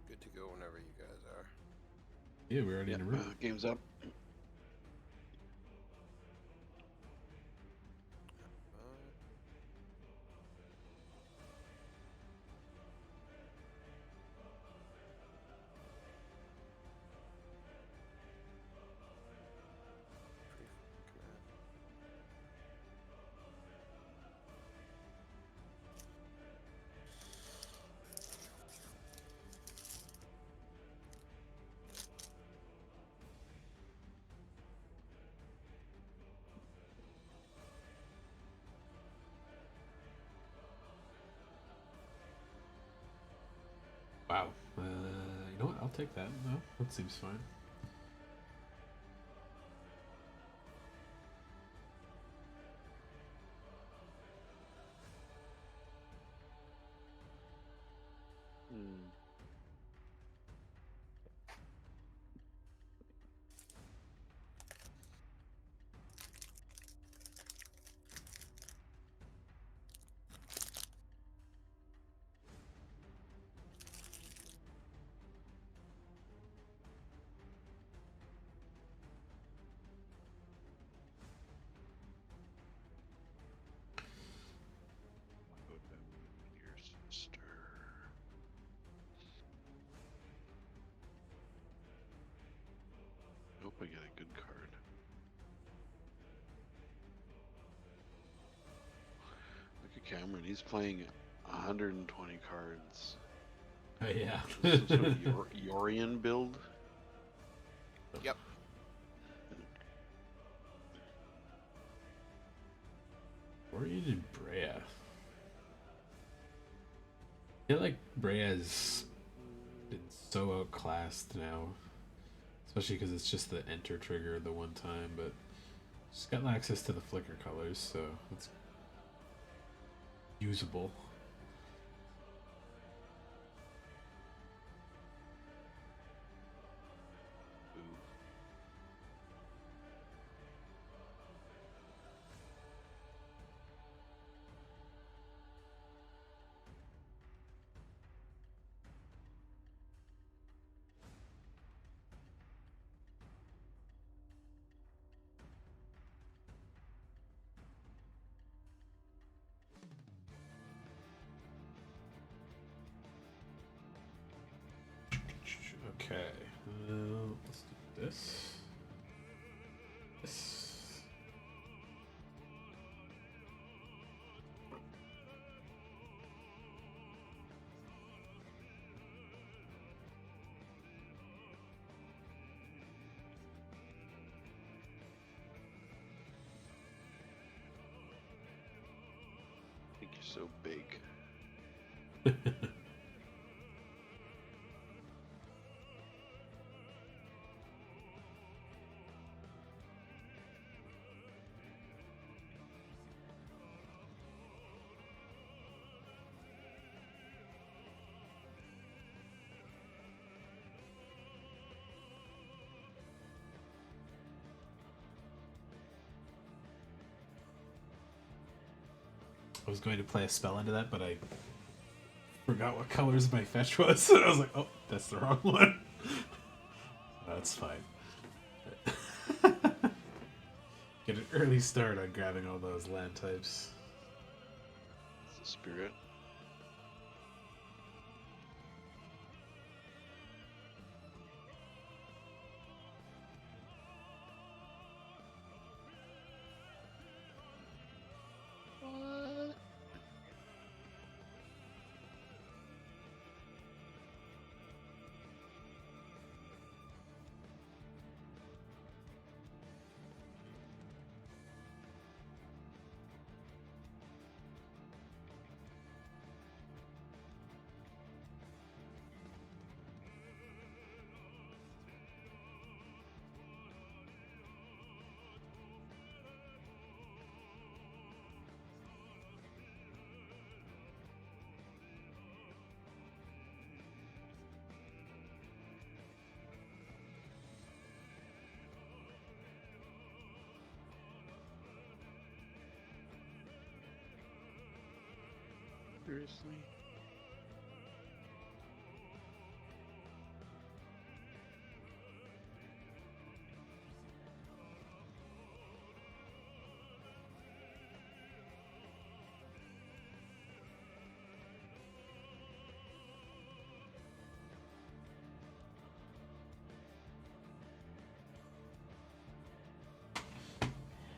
Good to go whenever you guys are. Yeah, we're already in a room. Game's up. Wow. You know what? I'll take that. No, that seems fine. Hope I get a good card. Look at Cameron. He's playing 120 cards. Oh, yeah. Some sort of Yorian build. Yep. Orion and Brea. I feel like Brea's been so outclassed now. Especially because it's just the enter trigger the one time, but she's got access to the flicker colors, so it's usable. This. This. I think you're so big. I was going to play a spell into that, but I forgot what colors my fetch was. I was like, oh, that's the wrong one. That's fine. Get an early start on grabbing all those land types. It's the spirit. Seriously?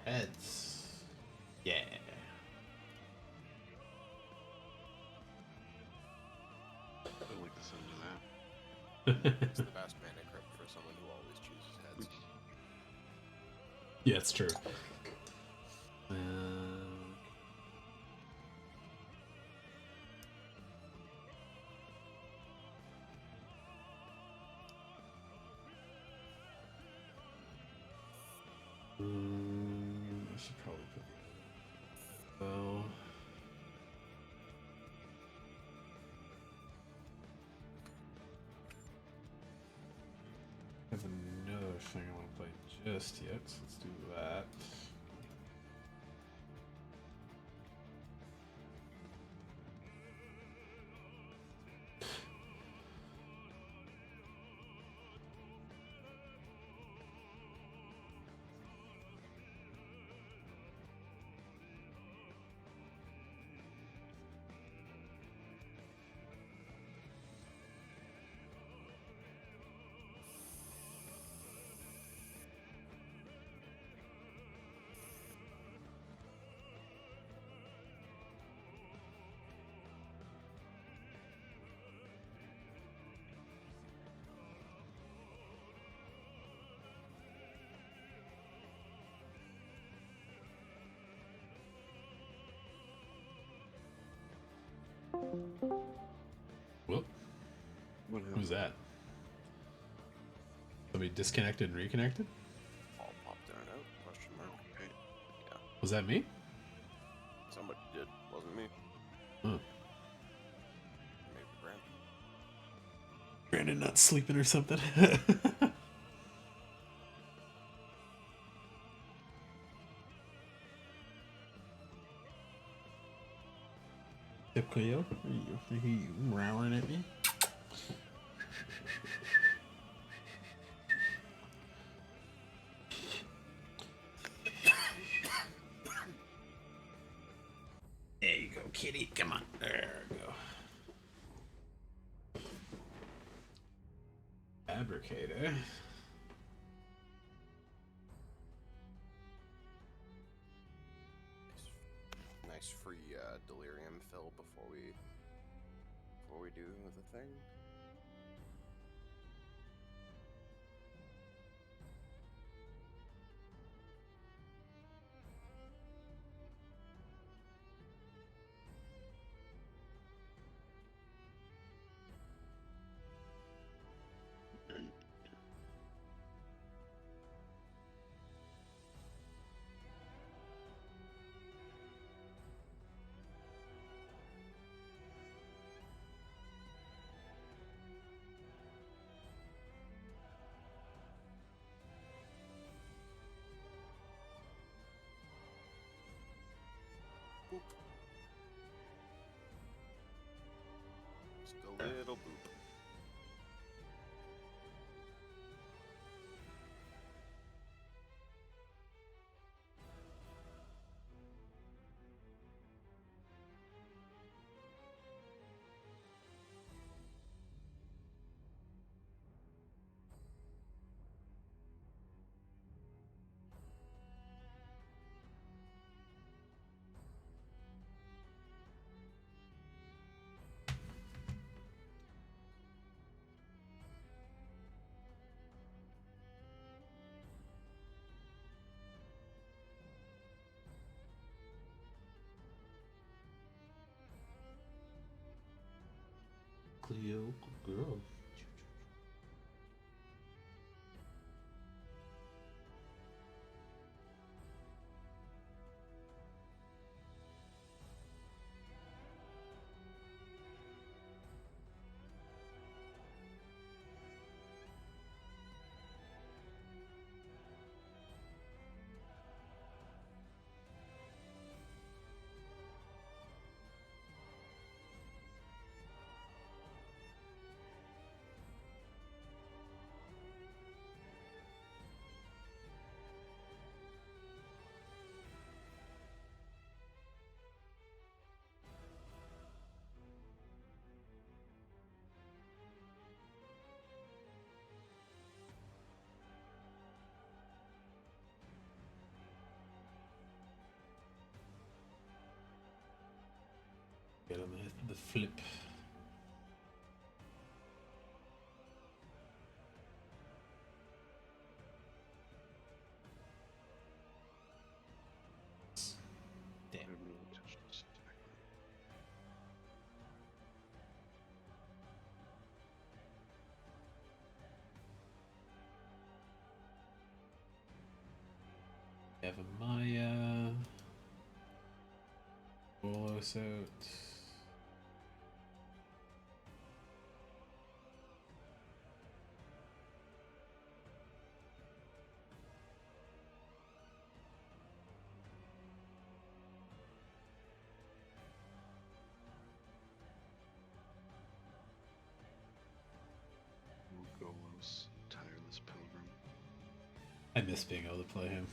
Heads. Yeah. I don't like the sound of that. It's the best mana crypt for someone who always chooses heads. Yeah, it's true. I should probably put the bow. I have another thing I want to play just yet, so let's do that. Whoop. What happened? Who's that? Somebody disconnected and reconnected? All popped in and out? Question mark. Okay. Yeah. Was that me? Somebody did. Wasn't me. Huh. Maybe Brandon. Brandon not sleeping or something? Yep, Cleo. Are you growling at me? There you go, kitty. Come on. There we go. Fabricator. nice free delirium fill before we do the thing. Boop. Just a little boop. Cleo, girl. Get on the flip. Damn. We have a Maya. Bolos out. Golos, tireless pilgrim. I miss being able to play him.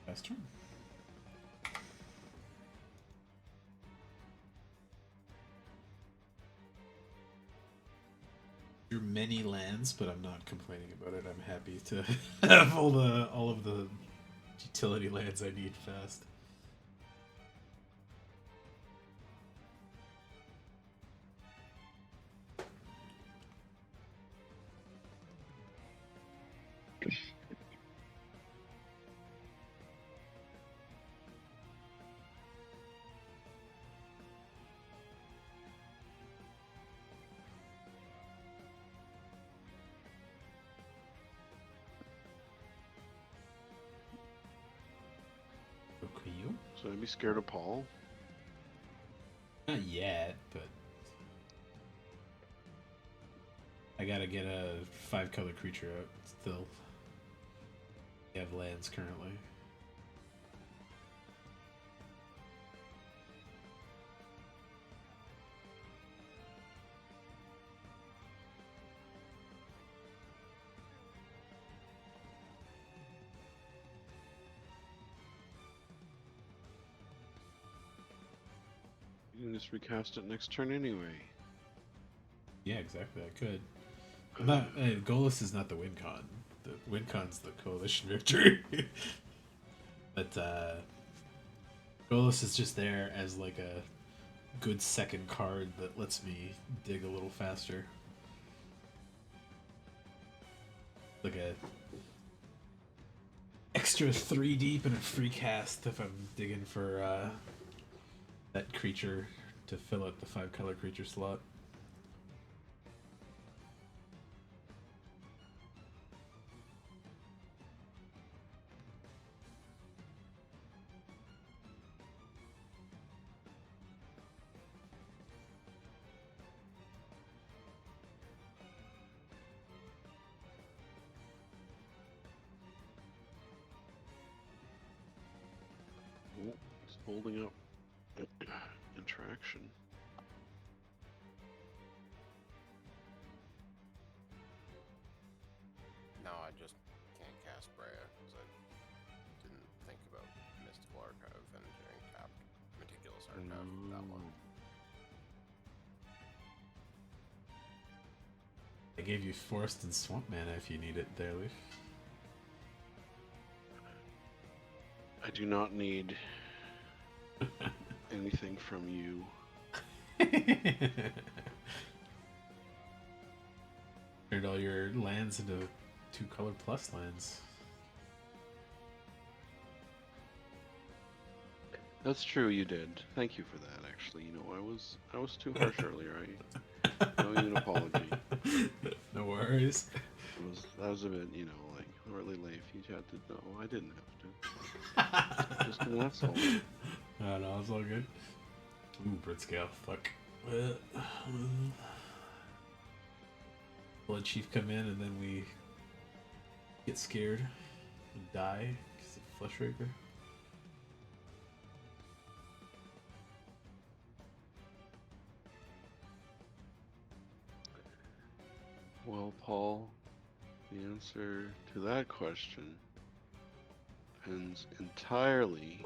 Best turn. Your many lands, but I'm not complaining about it. I'm happy to have all of the utility lands I need fast. So I'd be scared of Paul. Not yet, but I gotta get a 5-color creature out still. We have lands currently. You can just recast it next turn anyway. Yeah, exactly. I could. I'm not. Golos is not the win con. The win con's the coalition victory. But Golos is just there as like a good second card that lets me dig a little faster. Like a extra 3 deep and a free cast if I'm digging for that creature to fill out the 5-color creature slot. Oh, it's holding up interaction. No, I just can't cast Breya because I didn't think about Mystical Archive entering tapped Meticulous Archive for that one. I gave you Forest and Swamp mana if you need it there, Leaf. I do not need anything from you. Turned all your lands into 2-color plus lands. That's true, you did. Thank you for that. Actually, you know, I was too harsh earlier. I owe you an apology. No worries. That was a bit, you know, like really late. You had to know. I didn't have to. Just an asshole. No, it's all good. Ooh, Blitzscale. Fuck. Blood Chief come in and then we get scared and die because of Flesh Raker. Well, Paul, the answer to that question depends entirely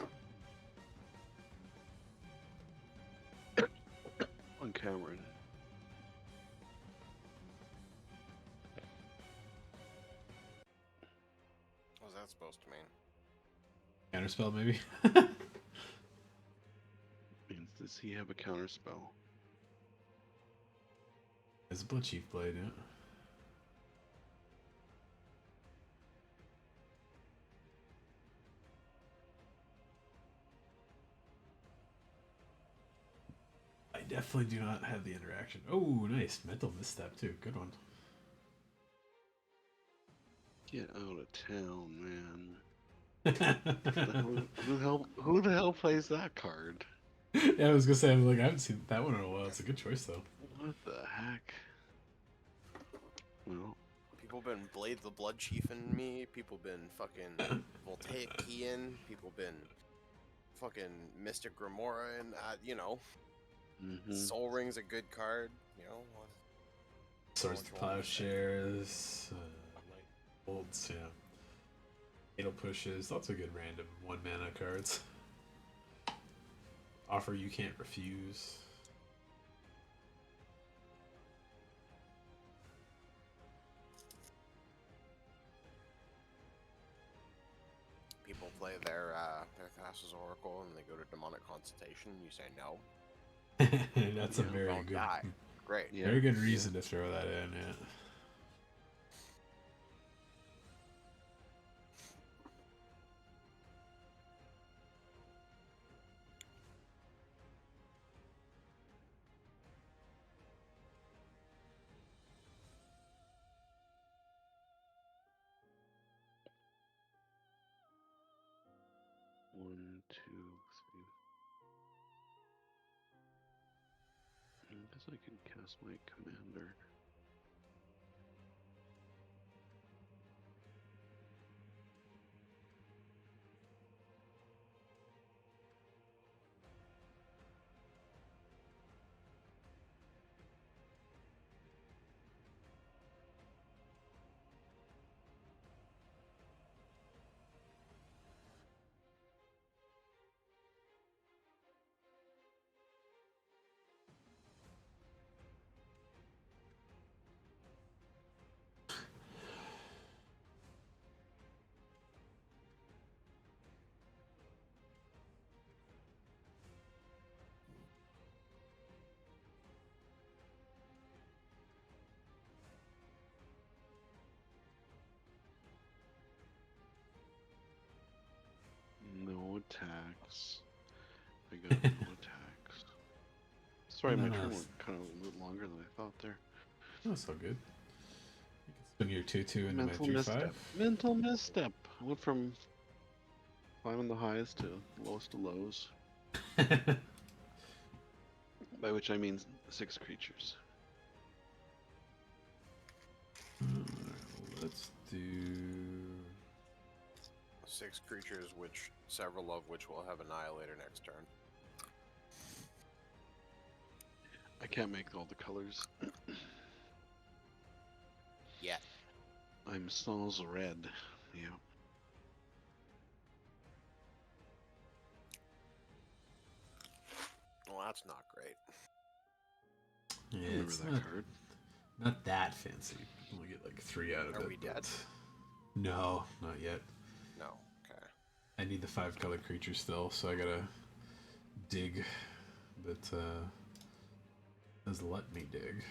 on Cameron. What was that supposed to mean? Counterspell, maybe? Means does he have a counterspell? It's a Blood Chief Blade, yeah. I definitely do not have the interaction. Oh, nice. Mental Misstep, too. Good one. Get out of town, man. Who the hell plays that card? Yeah, I was gonna say, I haven't seen that one in a while. It's a good choice, though. What the heck? Well, People been Blade the Blood Chief in me. People been fucking Voltaic Keying. People been fucking Mystic Grimoire, and you know, Soul Ring's a good card. You know, Swords to Plowshares, Light Bolts, yeah. Fatal Pushes, lots of good random 1-mana cards. Offer You Can't Refuse. people play their Thassa's Oracle and they go to Demonic Consultation. And you say no. That's a very Don't good, die. Great. Yeah. very good reason to throw that in. Yeah. One, two, three. I guess I can cast my commander. chaos. I got no attacks. Sorry, my No, turn no, went kind of a little bit longer than I thought there. that's all good. You can swing your 2/2 into Mental my misstep. Mental misstep. I went from climbing the highs to lowest of lows. 3/5. By which I mean 6 creatures. Let's do. 6 creatures, which several of which will have Annihilator next turn. I can't make all the colors. Yeah. I'm Sans red. Yeah. Well, that's not great. Yeah, Remember it's that not, card. not that fancy. You only get like 3 out of it. Are we dead? but- No, not yet. No. Okay. I need the 5 color creature still, so I gotta dig. But does let me dig.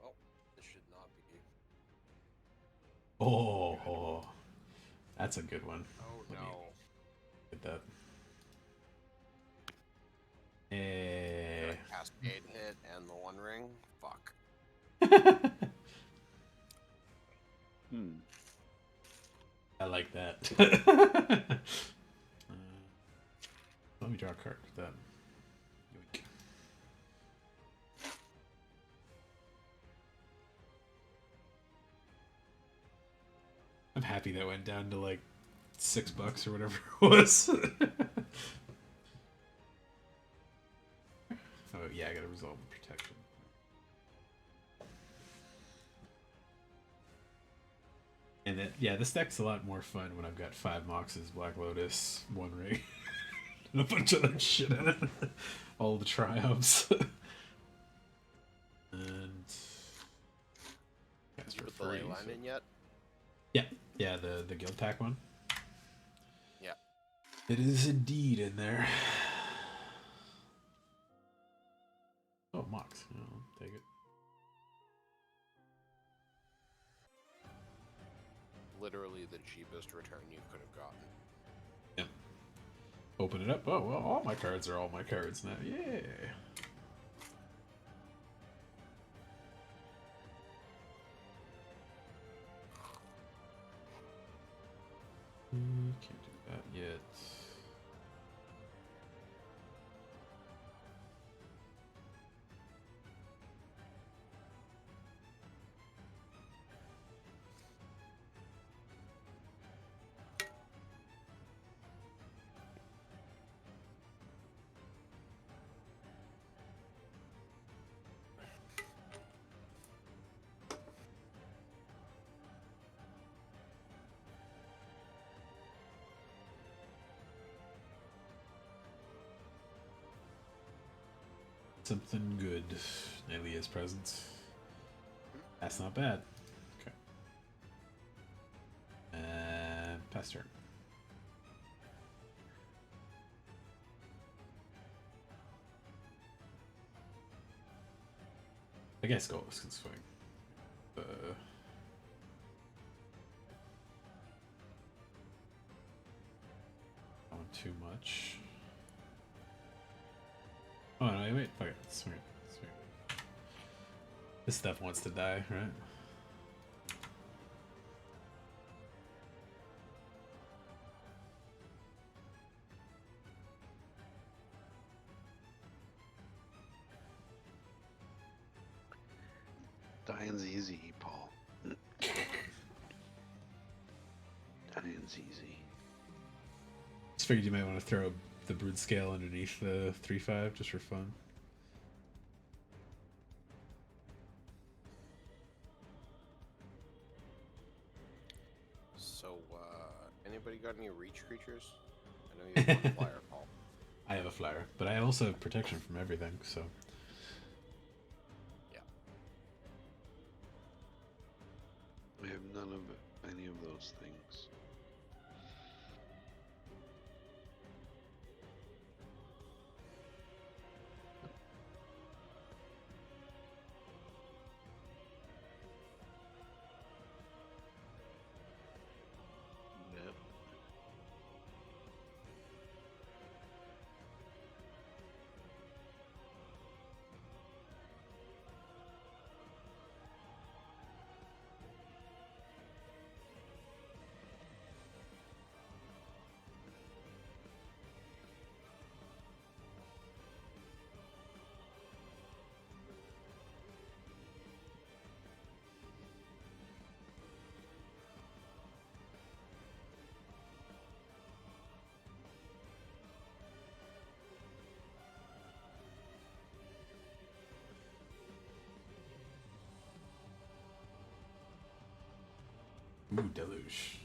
Well, this should not be. Oh, that's a good one. Oh Let me no. get that. Got Eh. a Cascade hit and the One Ring. Fuck. I like that. Let me draw a card with that. Yoink. I'm happy that went down to like $6 or whatever it was. Oh yeah, I gotta resolve the protection. And then yeah, this deck's a lot more fun when I've got 5 Moxes, Black Lotus, 1 Ring, and a bunch of that shit in it. All the triumphs. And Did cast you for put the ley free, line so- in yet? Yeah, the guild pack one. Yeah. It is indeed in there. Oh, Mox. I'll take it. Literally the cheapest return you could have gotten. Yeah. Open it up. Oh, well, all my cards are all my cards now. Yeah. Can't do that yet. Something good. Nelia's presence. That's not bad. Okay. And pass turn. I guess Golos can swing. Not too much. Oh no, wait, fuck it. Swing it. Swing it. This stuff wants to die, right? Dying's easy, Paul. Dying's easy. Just figured you might want to throw the brood scale underneath the 3/5 just for fun. So, anybody got any reach creatures? I know you have one flyer, Paul. I have a flyer, but I also have protection from everything, so. Yeah. I have none of any of those things. Yep. Ooh, deluge.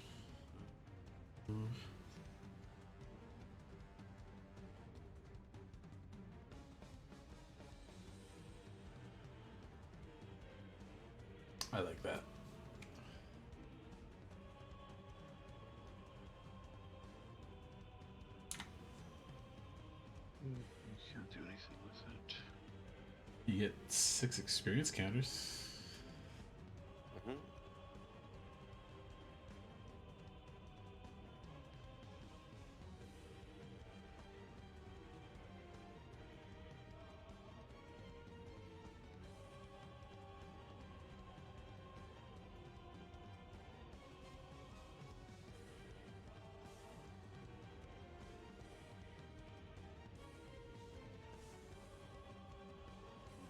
I like that. Can't do anything with it. You get 6 experience counters. Mm-hmm.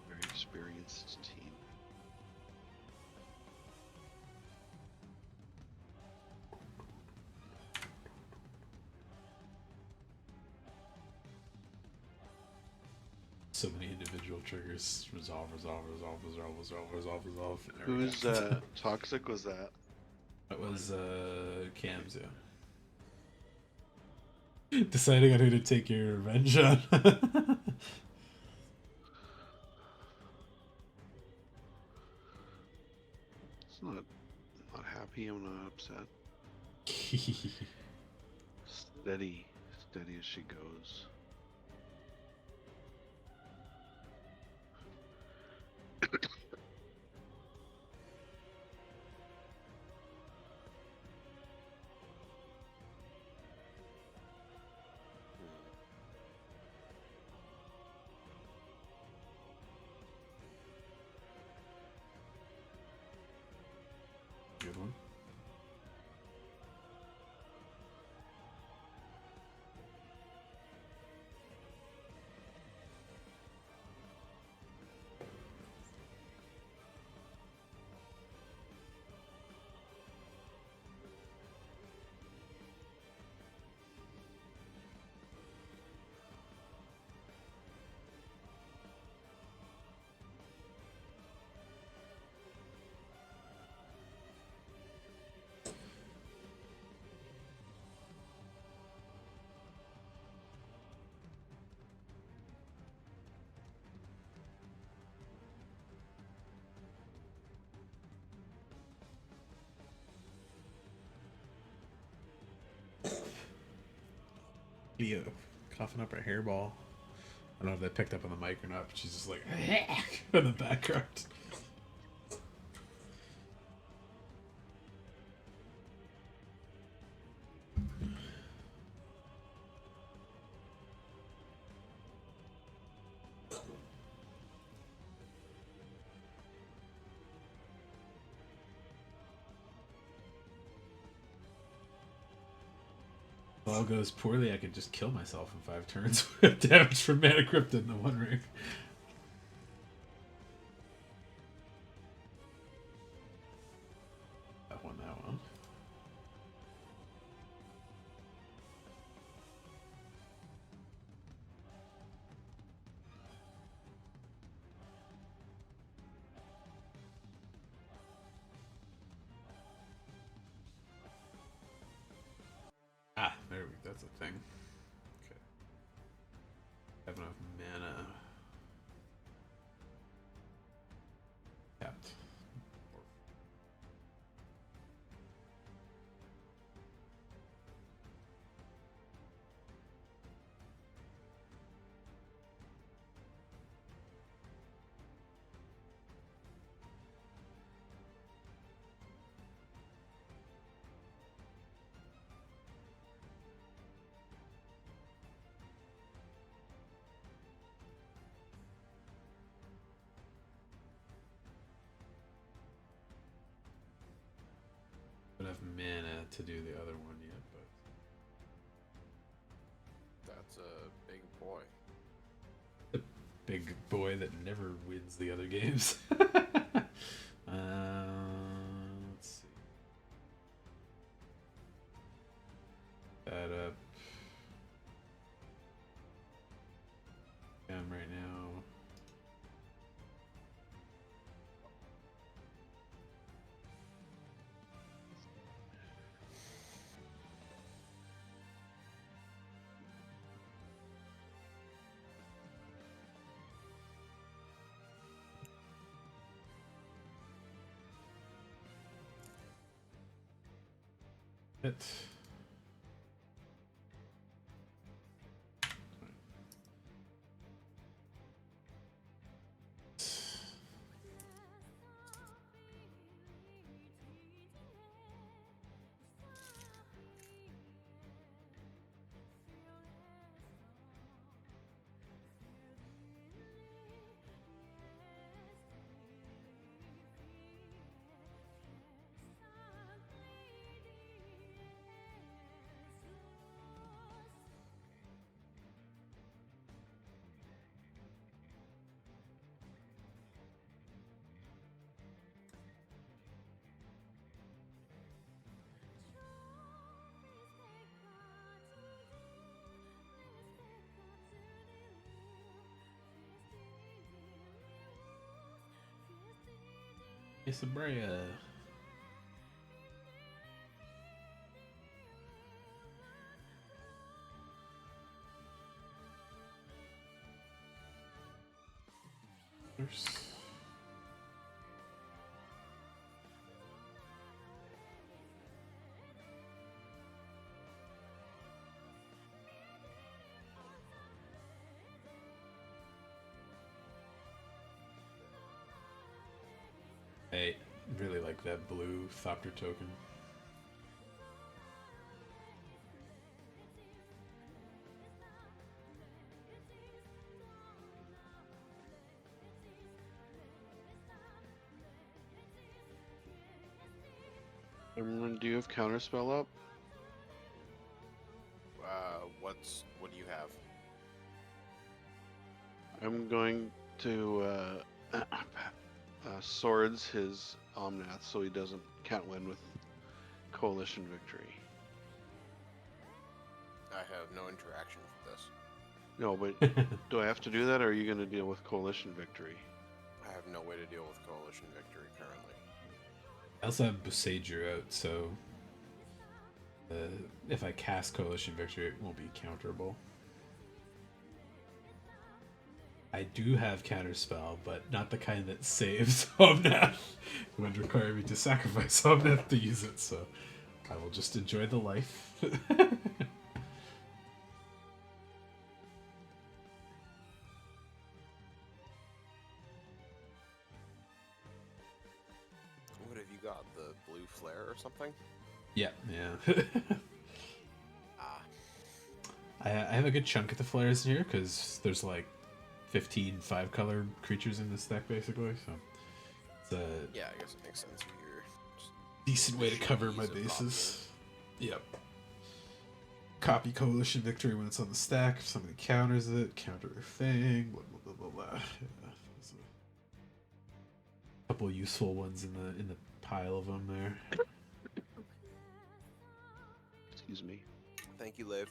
Very experienced team. So many individual triggers. Resolve, resolve, resolve, resolve, resolve, resolve, resolve. There we Whose go. toxic was that? That was Cam's, yeah. Deciding on who to take your revenge on. It's not happy. I'm not upset. Steady as she goes. Good one. Leo coughing up her hairball. I don't know if they picked up on the mic or not, but she's just like in the background. If all goes poorly, I could just kill myself in 5 turns with damage from Mana Cryptid in the One Ring. That one. Ah, there we go. That's a thing. Okay. have enough mana. Tapped. Don't have mana to do the other one yet, but That's a big boy. the big boy that never wins the other games. Let's see. That up. Down right now. It. Isabrea. I really like that blue Thopter token. Everyone, do you have Counterspell up? What do you have? I'm going to swords his Omnath so he can't win with Coalition Victory. I have no interaction for this. No, but do I have to do that, or are you going to deal with Coalition Victory? I have no way to deal with Coalition Victory currently. I also have Boseiju out, so if I cast Coalition Victory, it won't be counterable. I do have Counterspell, but not the kind that saves Omnath. It would require me to sacrifice Omnath to use it, so I will just enjoy the life. What have you got? The blue flare or something? Yeah. Ah. I have a good chunk of the flares in here because there's like 15 5-color creatures in this deck basically, so it's a Yeah, I guess it makes sense here. decent way to cover my bases. Yep. Copy Coalition Victory when it's on the stack. If somebody counters it, counter their thing. Blah blah blah blah blah. Yeah, there's a couple useful ones in the pile of them there. Excuse me. Thank you, Liv.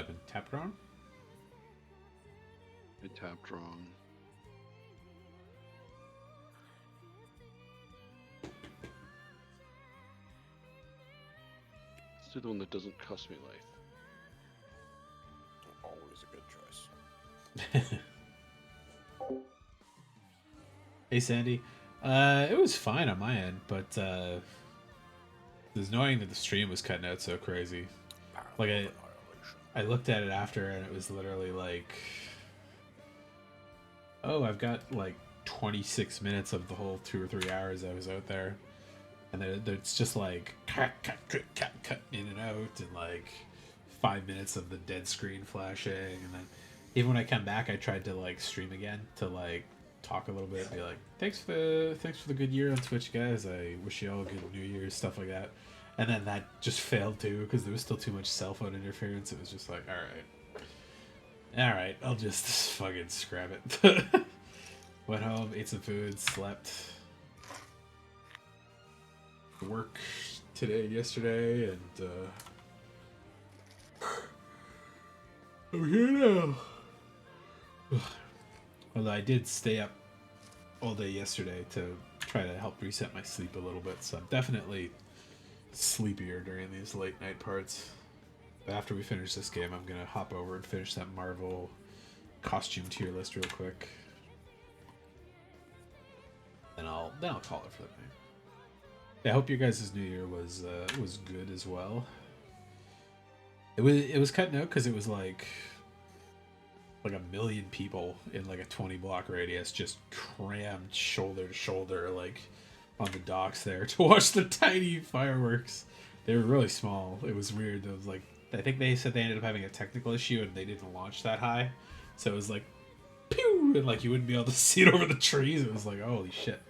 happened? Tapped wrong? I tapped wrong. Let's do the one that doesn't cost me life. Always a good choice. Hey, Sandy. It was fine on my end, but it was annoying that the stream was cutting out so crazy. Like, I looked at it after, and it was literally like, oh, I've got like 26 minutes of the whole 2 or 3 hours I was out there. And it's just like cut in and out, and like 5 minutes of the dead screen flashing. And then even when I come back, I tried to like stream again to like talk a little bit, be like, thanks for the good year on Twitch, guys. I wish you all a good New Year, stuff like that. And then that just failed too, because there was still too much cell phone interference. It was just like, all right, I'll just fucking scrap it. Went home, ate some food, slept. Work yesterday, and I'm here now. Although I did stay up all day yesterday to try to help reset my sleep a little bit, so I'm definitely sleepier during these late night parts. But after we finish this game, I'm gonna hop over and finish that Marvel costume tier list real quick, and I'll call it for the night. I hope your guys' New Year was good as well. It was cutting out because it was like 1,000,000 people in like a 20 block radius, just crammed shoulder to shoulder, like on the docks there to watch the tiny fireworks. They were really small. It was weird. It was like, I think they said they ended up having a technical issue and they didn't launch that high, so it was like pew, and like you wouldn't be able to see it over the trees. It was like, holy shit.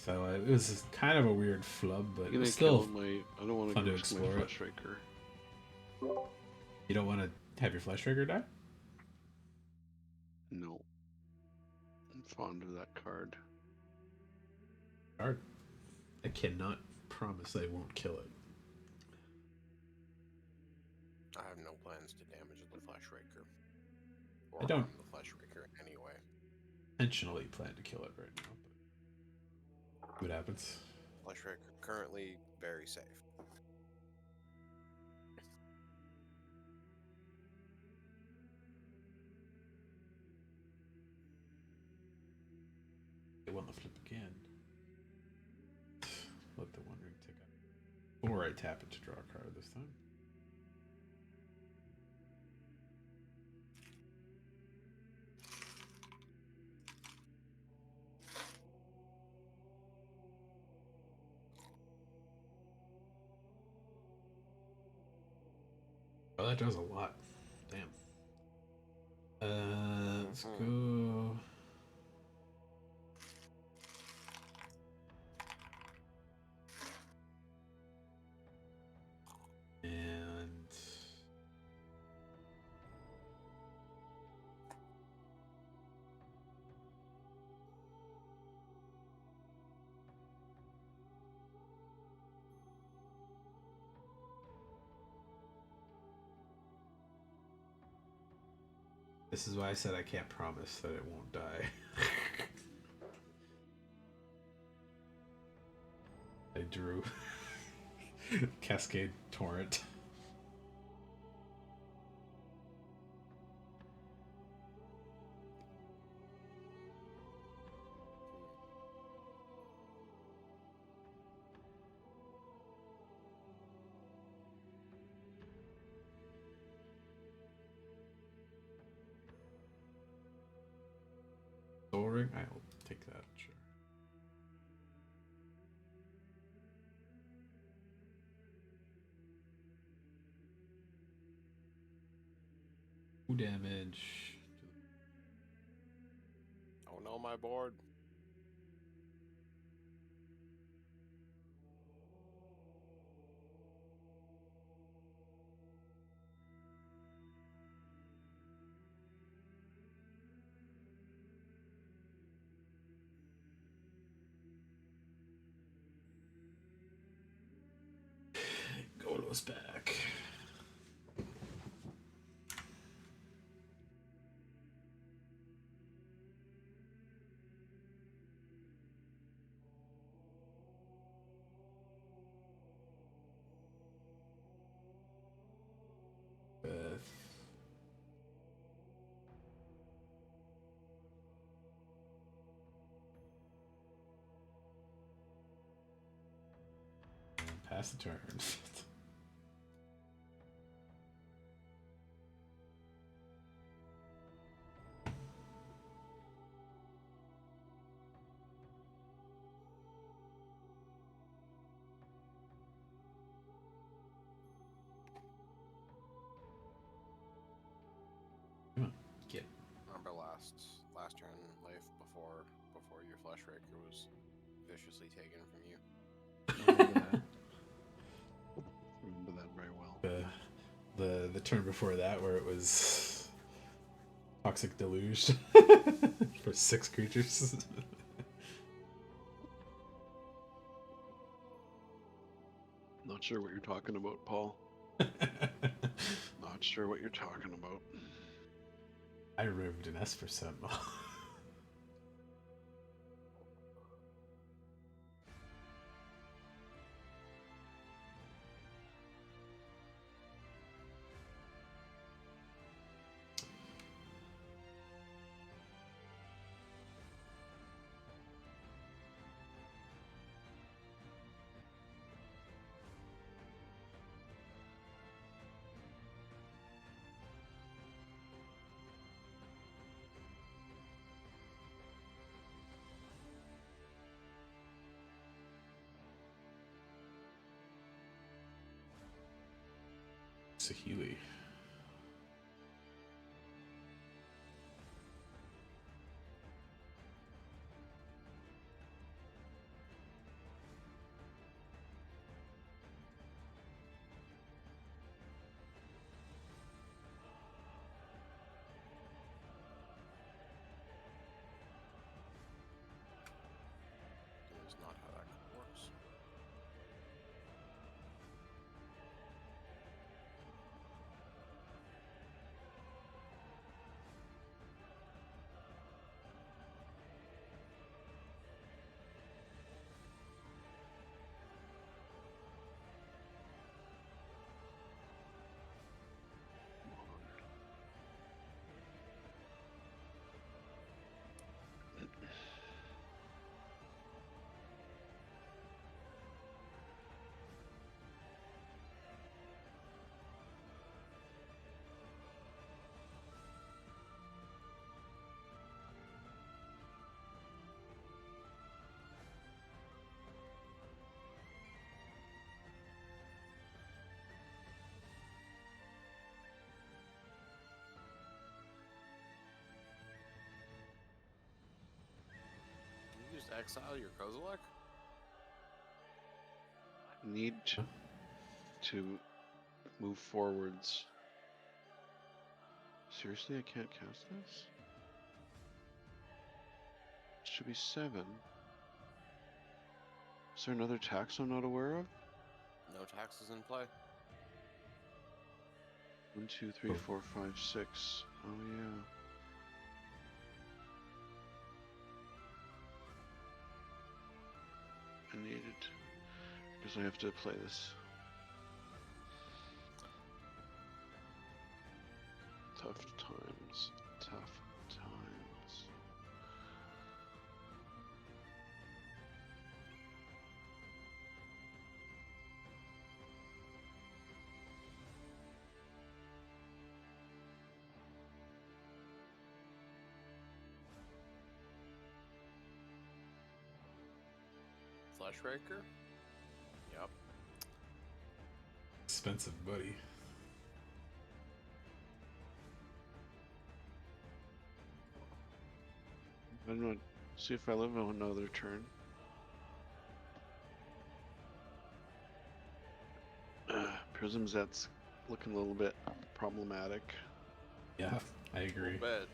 So it was kind of a weird flub, but it was still I don't want fun to to explore explore my it. Flesh Raker. You don't want to have your Flesh Raker die? No. I'm fond of that card. Hard. I cannot promise I won't kill it. I have no plans to damage the Flesh Raker. Or I don't. harm the Flesh Raker anyway. Intentionally plan to kill it right now, but what happens? Flesh Raker currently very safe. They want the flip again. Let the Wondering tick up. Or I tap it to draw a card this time. Oh, that does a lot. Damn. Let's go. And this is why I said I can't promise that it won't die. I drew Cascade Torrent. Soul Ring? I'll take that, sure. Who damage? Oh no, my board. Golo's back. pass the turn. Come on, get. Remember last turn in life before your Flesh Raker was viciously taken from you. Remember that very well. The turn before that where it was Toxic Deluge for 6 creatures. Not sure what you're talking about, Paul. Not sure what you're talking about. I ribbed an Esper Sentinel. Saheeli. That is not how that works. You just exile your Kozilek? Need to move forwards. Seriously, I can't cast this? Should be 7. Is there another tax I'm not aware of? No taxes in play. 1, 2, 3, 4, 5, 6. Oh yeah. I need it because I have to play this. Tough times. Tough times. Flesh Raker? Yep. Expensive buddy. I don't know. See if I live on another turn. Prism's that's looking a little bit problematic. Yeah, I agree. Bet.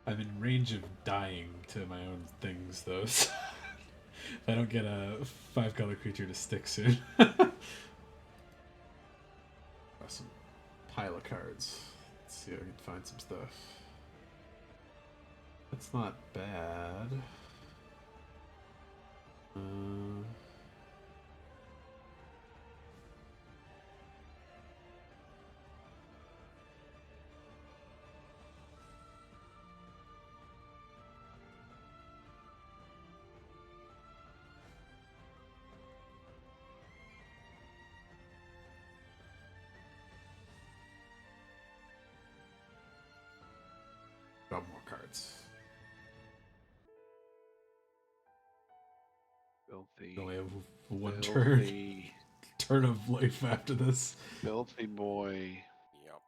I'm in range of dying to my own things, though. So if I don't get a 5-color creature to stick soon. Awesome. Pile of cards. Let's see if I can find some stuff. That's not bad. Filthy. We only have one Filthy. turn of life after this. Filthy boy. Yep.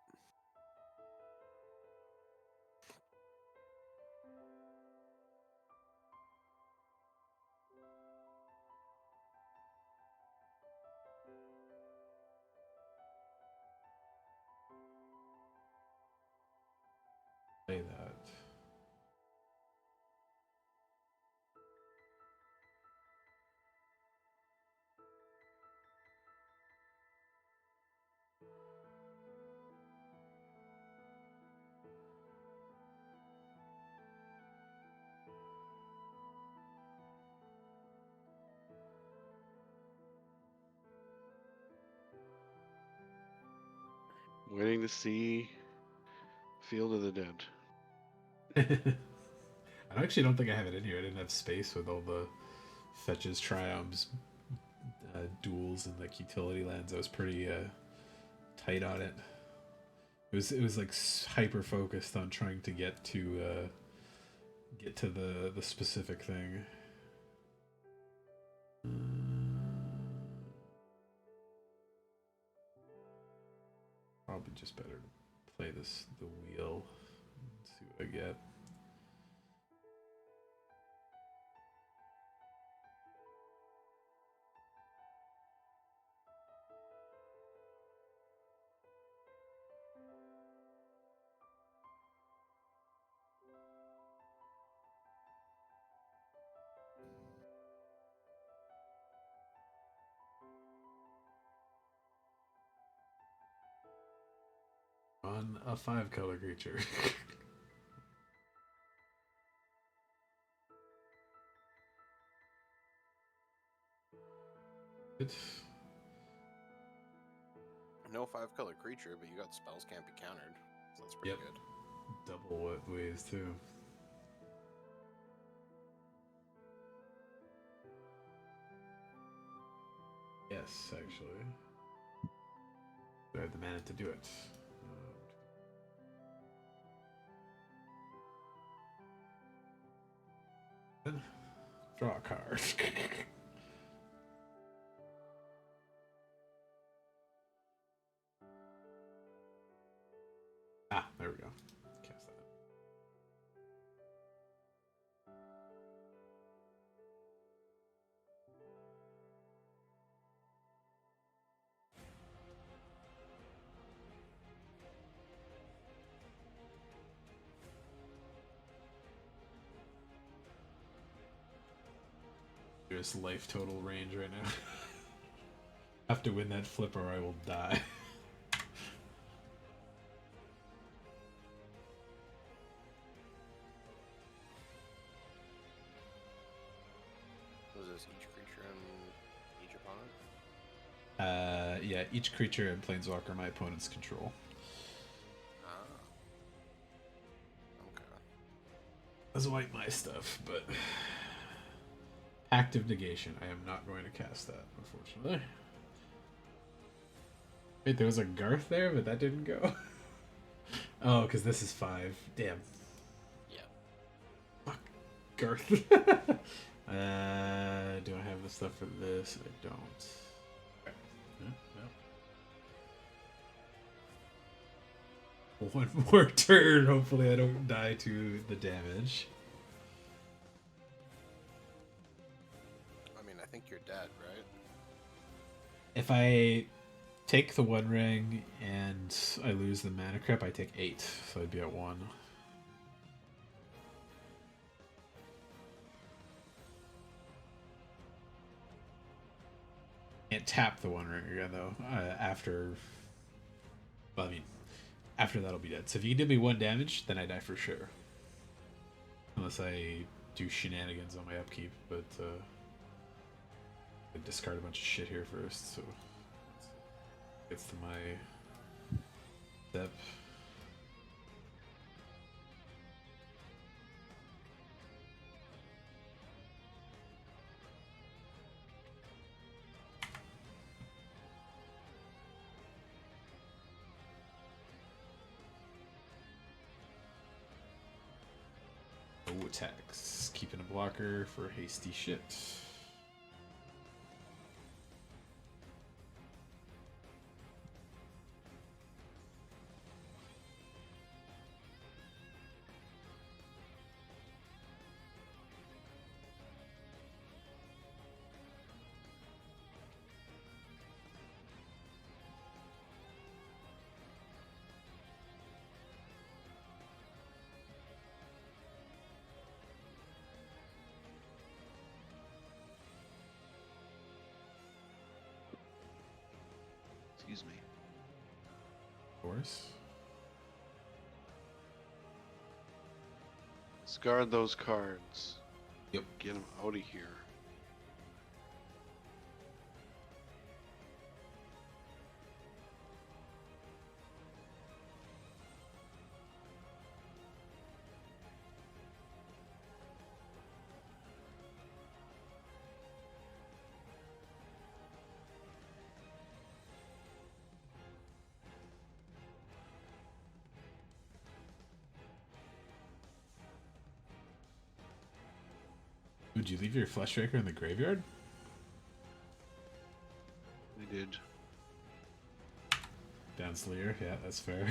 Play that. Waiting to see Field of the Dead. I actually don't think I have it in here. I didn't have space with all the fetches, triumphs, duels, and like utility lands. I was pretty tight on it. It was like hyper focused on trying to get to the specific thing. Probably just better to play the wheel and see what I get. On a 5-color creature. No 5-color creature, but you got spells can't be countered. So that's pretty good. Double ways too. Yes, actually. I have the mana to do it. Draw a card. There we go. Cast that. There's life total range right now. I have to win that flip or I will die. Was this each creature and each opponent? Yeah, each creature and planeswalker my opponent's control. Okay. That's like my stuff, but Act of Negation. I am not going to cast that, unfortunately. Wait, there was a Garth there, but that didn't go. Oh, because this is 5. Damn. Yeah. Fuck. Garth. Do I have the stuff for this? I don't. Okay. Well. One more turn. Hopefully I don't die to the damage. I mean, I think you're dead, right? If I take the One Ring and I lose the mana creep, I take 8, so I'd be at 1. Can't tap the One Ring again though. After, well, I mean, after that'll be dead. So if you did me 1 damage, then I die for sure. Unless I do shenanigans on my upkeep, but I discard a bunch of shit here first, so gets to my step. No attacks. Keeping a blocker for hasty shit. Excuse me. Of course. Discard those cards. Yep. Get them out of here. Would you leave your Fleshraker in the graveyard? I did. Downsleer, yeah, that's fair.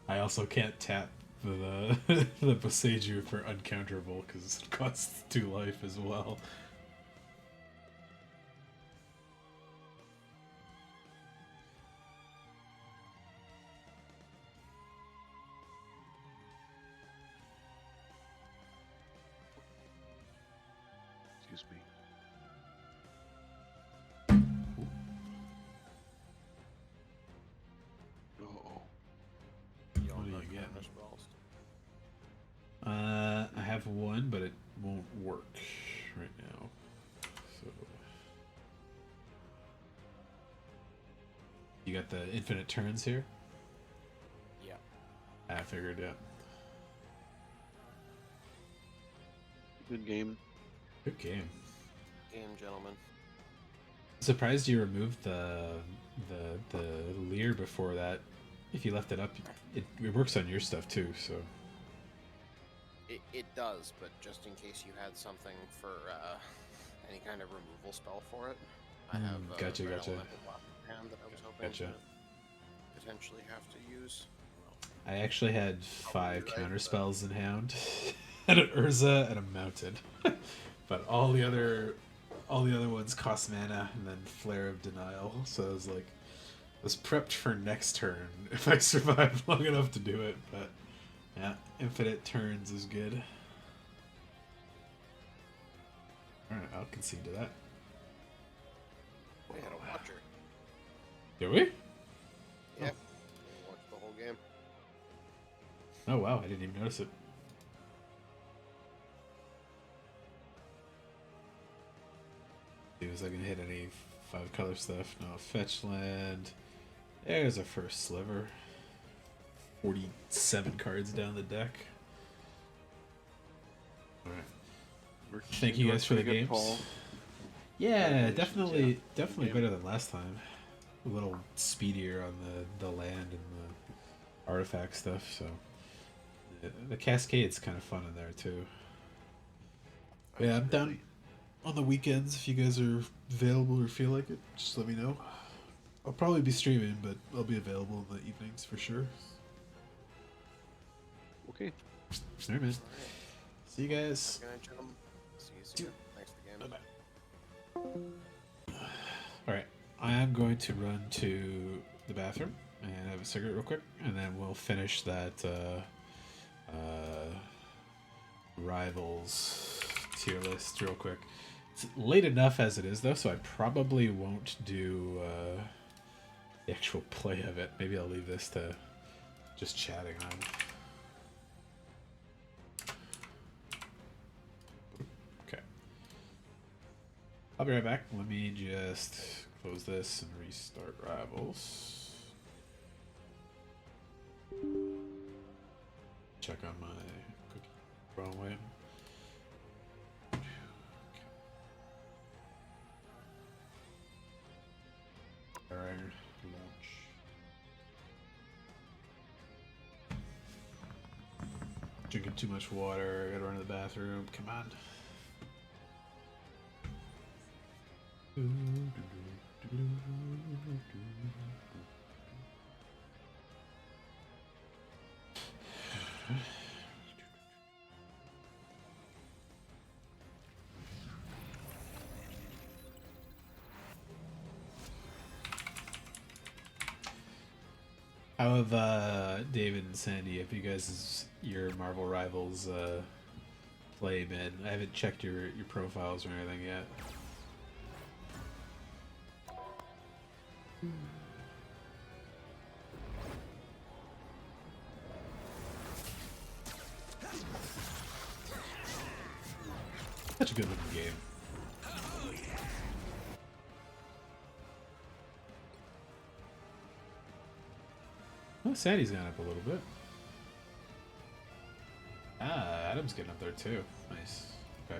I also can't tap the the Boseiju for uncounterable because it costs 2 life as well. Excuse me. Uh-oh. What do you get? I have one, but it won't work right now. So you got the infinite turns here? Yeah. I figured, yeah. Good game. Good game. Game, gentlemen. Surprised you removed the Leer before that. If you left it up, it works on your stuff too, so. It does, but just in case you had something for any kind of removal spell for it, I have gotcha. Red Elemental hand that I was hoping to potentially have to use. I actually had 5 right, counter but- spells in Hound, and an Urza and a Mountain, but all the other ones cost mana and then Flare of Denial. So I was like, was prepped for next turn if I survived long enough to do it. But yeah, infinite turns is good. All right, I'll concede to that. We had a watcher. Do we? Yeah. Watched the whole game. Oh wow, I didn't even notice it. See, was I gonna hit any 5 color stuff? No, fetch land. There's a first sliver. 47 cards down the deck. Alright. Thank you guys for the games. Yeah, Congratulations, definitely yeah. definitely Good better game. than last time. A little speedier on the land and the artifact stuff, so the Cascade's kind of fun in there too. Yeah, I'm down on the weekends if you guys are available or feel like it. Just let me know. I'll probably be streaming, but I'll be available in the evenings for sure. Okay. Alright, man. See you guys. Good night, gentlemen. See you soon. Thanks for the game. Bye-bye. Alright, I am going to run to the bathroom and have a cigarette real quick, and then we'll finish that Rivals tier list real quick. It's late enough as it is, though, so I probably won't do the actual play of it. Maybe I'll leave this to just chatting on. Okay. I'll be right back. Let me just close this and restart Rivals. Check on my cookie. Wrong way. Alright, launch. Drinking too much water. I gotta run to the bathroom. Come on. How have David and Sandy, have you guys your Marvel Rivals play been? I haven't checked your profiles or anything yet. Such a good looking game. Oh, Sandy's gone up a little bit. Ah, Adam's getting up there too. Nice. Okay.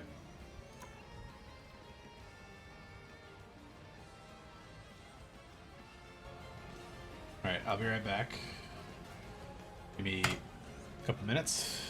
Alright, I'll be right back. Give me a couple minutes.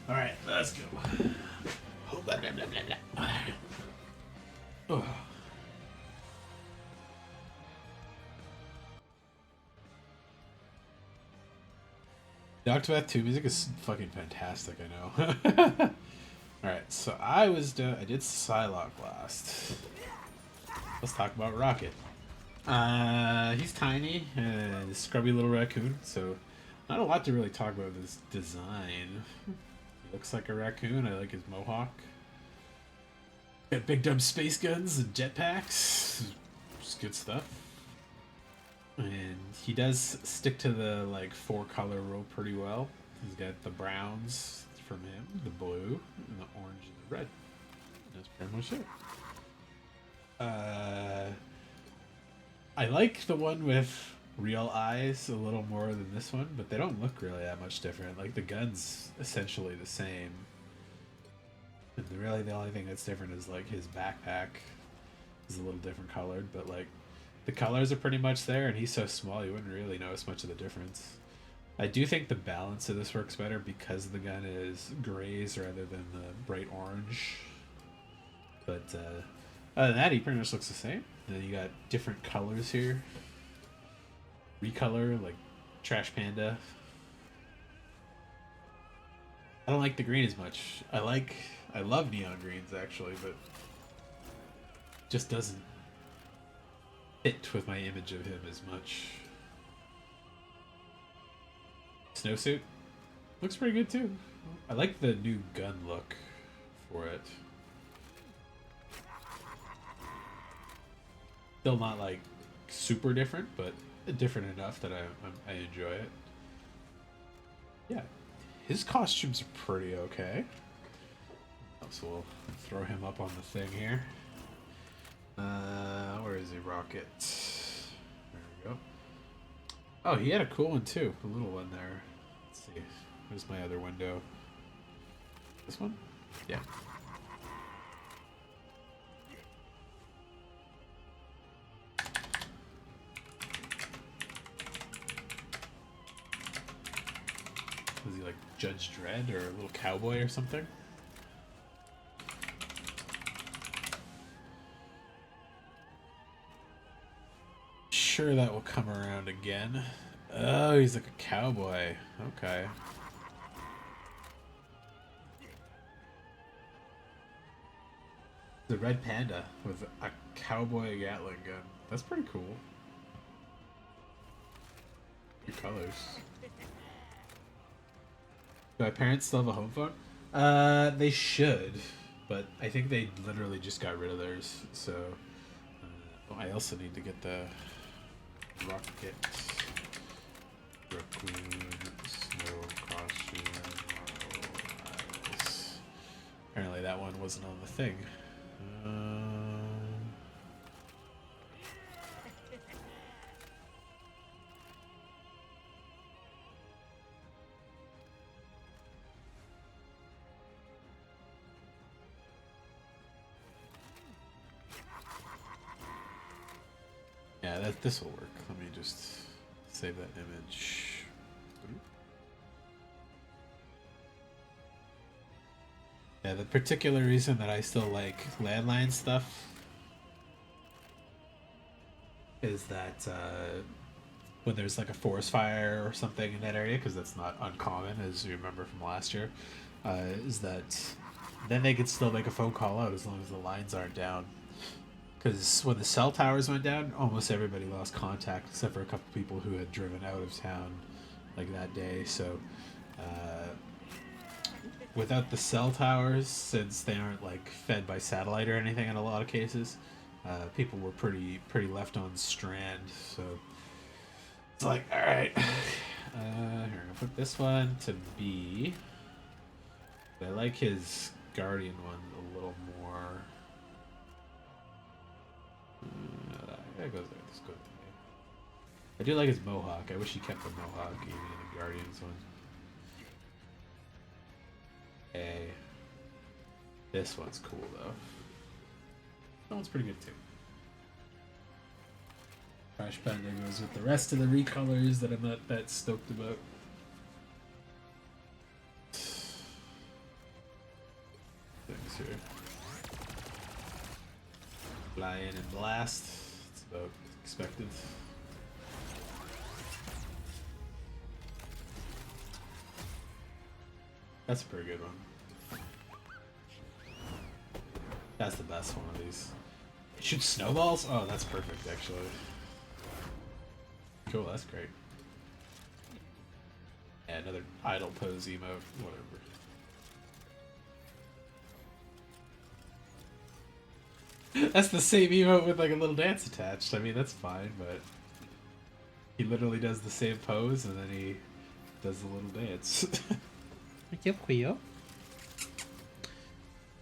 All right, let's go. Oh, blah, blah, blah, blah, blah. Oh. The Octopath 2 music is fucking fantastic, I know. Alright, so I did Psylocke last. Let's talk about Rocket. He's tiny and a scrubby little raccoon, so not a lot to really talk about with his design. He looks like a raccoon. I like his mohawk. Got big dumb space guns and jetpacks. Just good stuff. And he does stick to the like 4-color rule pretty well. He's got the browns from him, the blue, and the orange and the red. That's pretty much it. I like the one with real eyes a little more than this one, but they don't look really that much different. Like the gun's essentially the same. And really the only thing that's different is like his backpack is a little different colored, but like the colors are pretty much there, and he's so small you wouldn't really notice much of the difference. I do think the balance of this works better because the gun is grays rather than the bright orange. But other than that, he pretty much looks the same. Then you got different colors here. Recolor, like Trash Panda. I don't like the green as much. I love neon greens actually, but just doesn't fit with my image of him as much. Snowsuit looks pretty good too. I like the new gun look for it. Still not like super different, but different enough that I enjoy it. Yeah, his costumes are pretty okay. So we'll throw him up on the thing here. Where is he? Rocket. There we go. Oh, he had a cool one too. A little one there. Let's see. Where's my other window? This one? Yeah. Was he like Judge Dredd or a little cowboy or something? Sure, that will come around again. Oh, he's like a cowboy. Okay. The red panda with a cowboy Gatling gun. That's pretty cool. Good colors. Do my parents still have a home phone? They should, but I think they literally just got rid of theirs. So I also need to get the Rocket Raccoon Snow Costume Marvel Eyes. Apparently that one wasn't on the thing. Yeah, this will work. Let me just save that image. Yeah, the particular reason that I still like landline stuff is that when there's like a forest fire or something in that area, because that's not uncommon, as you remember from last year, is that then they could still make a phone call out as long as the lines aren't down. Because when the cell towers went down, almost everybody lost contact except for a couple people who had driven out of town like that day. So without the cell towers, since they aren't like fed by satellite or anything in a lot of cases, people were pretty left on strand. So it's like, all right, here I'm gonna put this one to B. But I like his Guardian one a little more. That goes there. Let's go there. I do like his mohawk. I wish he kept the mohawk even in the Guardians one. Okay. This one's cool though. That one's pretty good too. Trash Panda goes with the rest of the recolors that I'm not that stoked about. Fly in and blast. It's about expected. That's a pretty good one. That's the best one of these. It shoots snowballs? Oh, that's perfect, actually. Cool, that's great. Yeah, another idle pose emote, whatever. That's the same emote with like a little dance attached. I mean, that's fine, but he literally does the same pose and then he does the little dance. What's up, Cleo?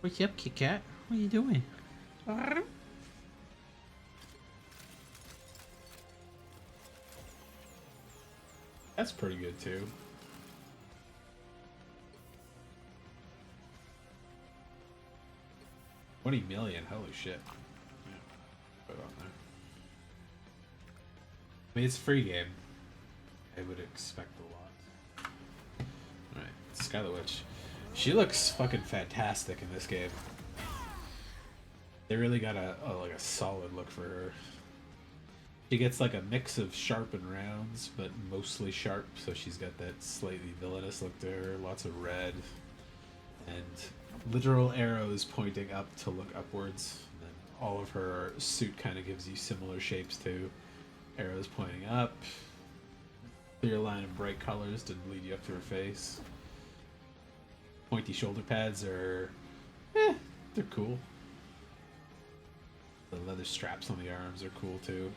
What's up, Kit Kat? What are you doing? That's pretty good too. $20 million, holy shit. Yeah, put it on there. I mean, it's a free game. I would expect a lot. Alright, Skylar Witch. She looks fucking fantastic in this game. They really got a like a solid look for her. She gets like a mix of sharp and rounds, but mostly sharp, so she's got that slightly villainous look to her, lots of red, and literal arrows pointing up to look upwards. And then all of her suit kind of gives you similar shapes too. Arrows pointing up, clear line of bright colors to lead you up to her face. Pointy shoulder pads are, they're cool. The leather straps on the arms are cool too.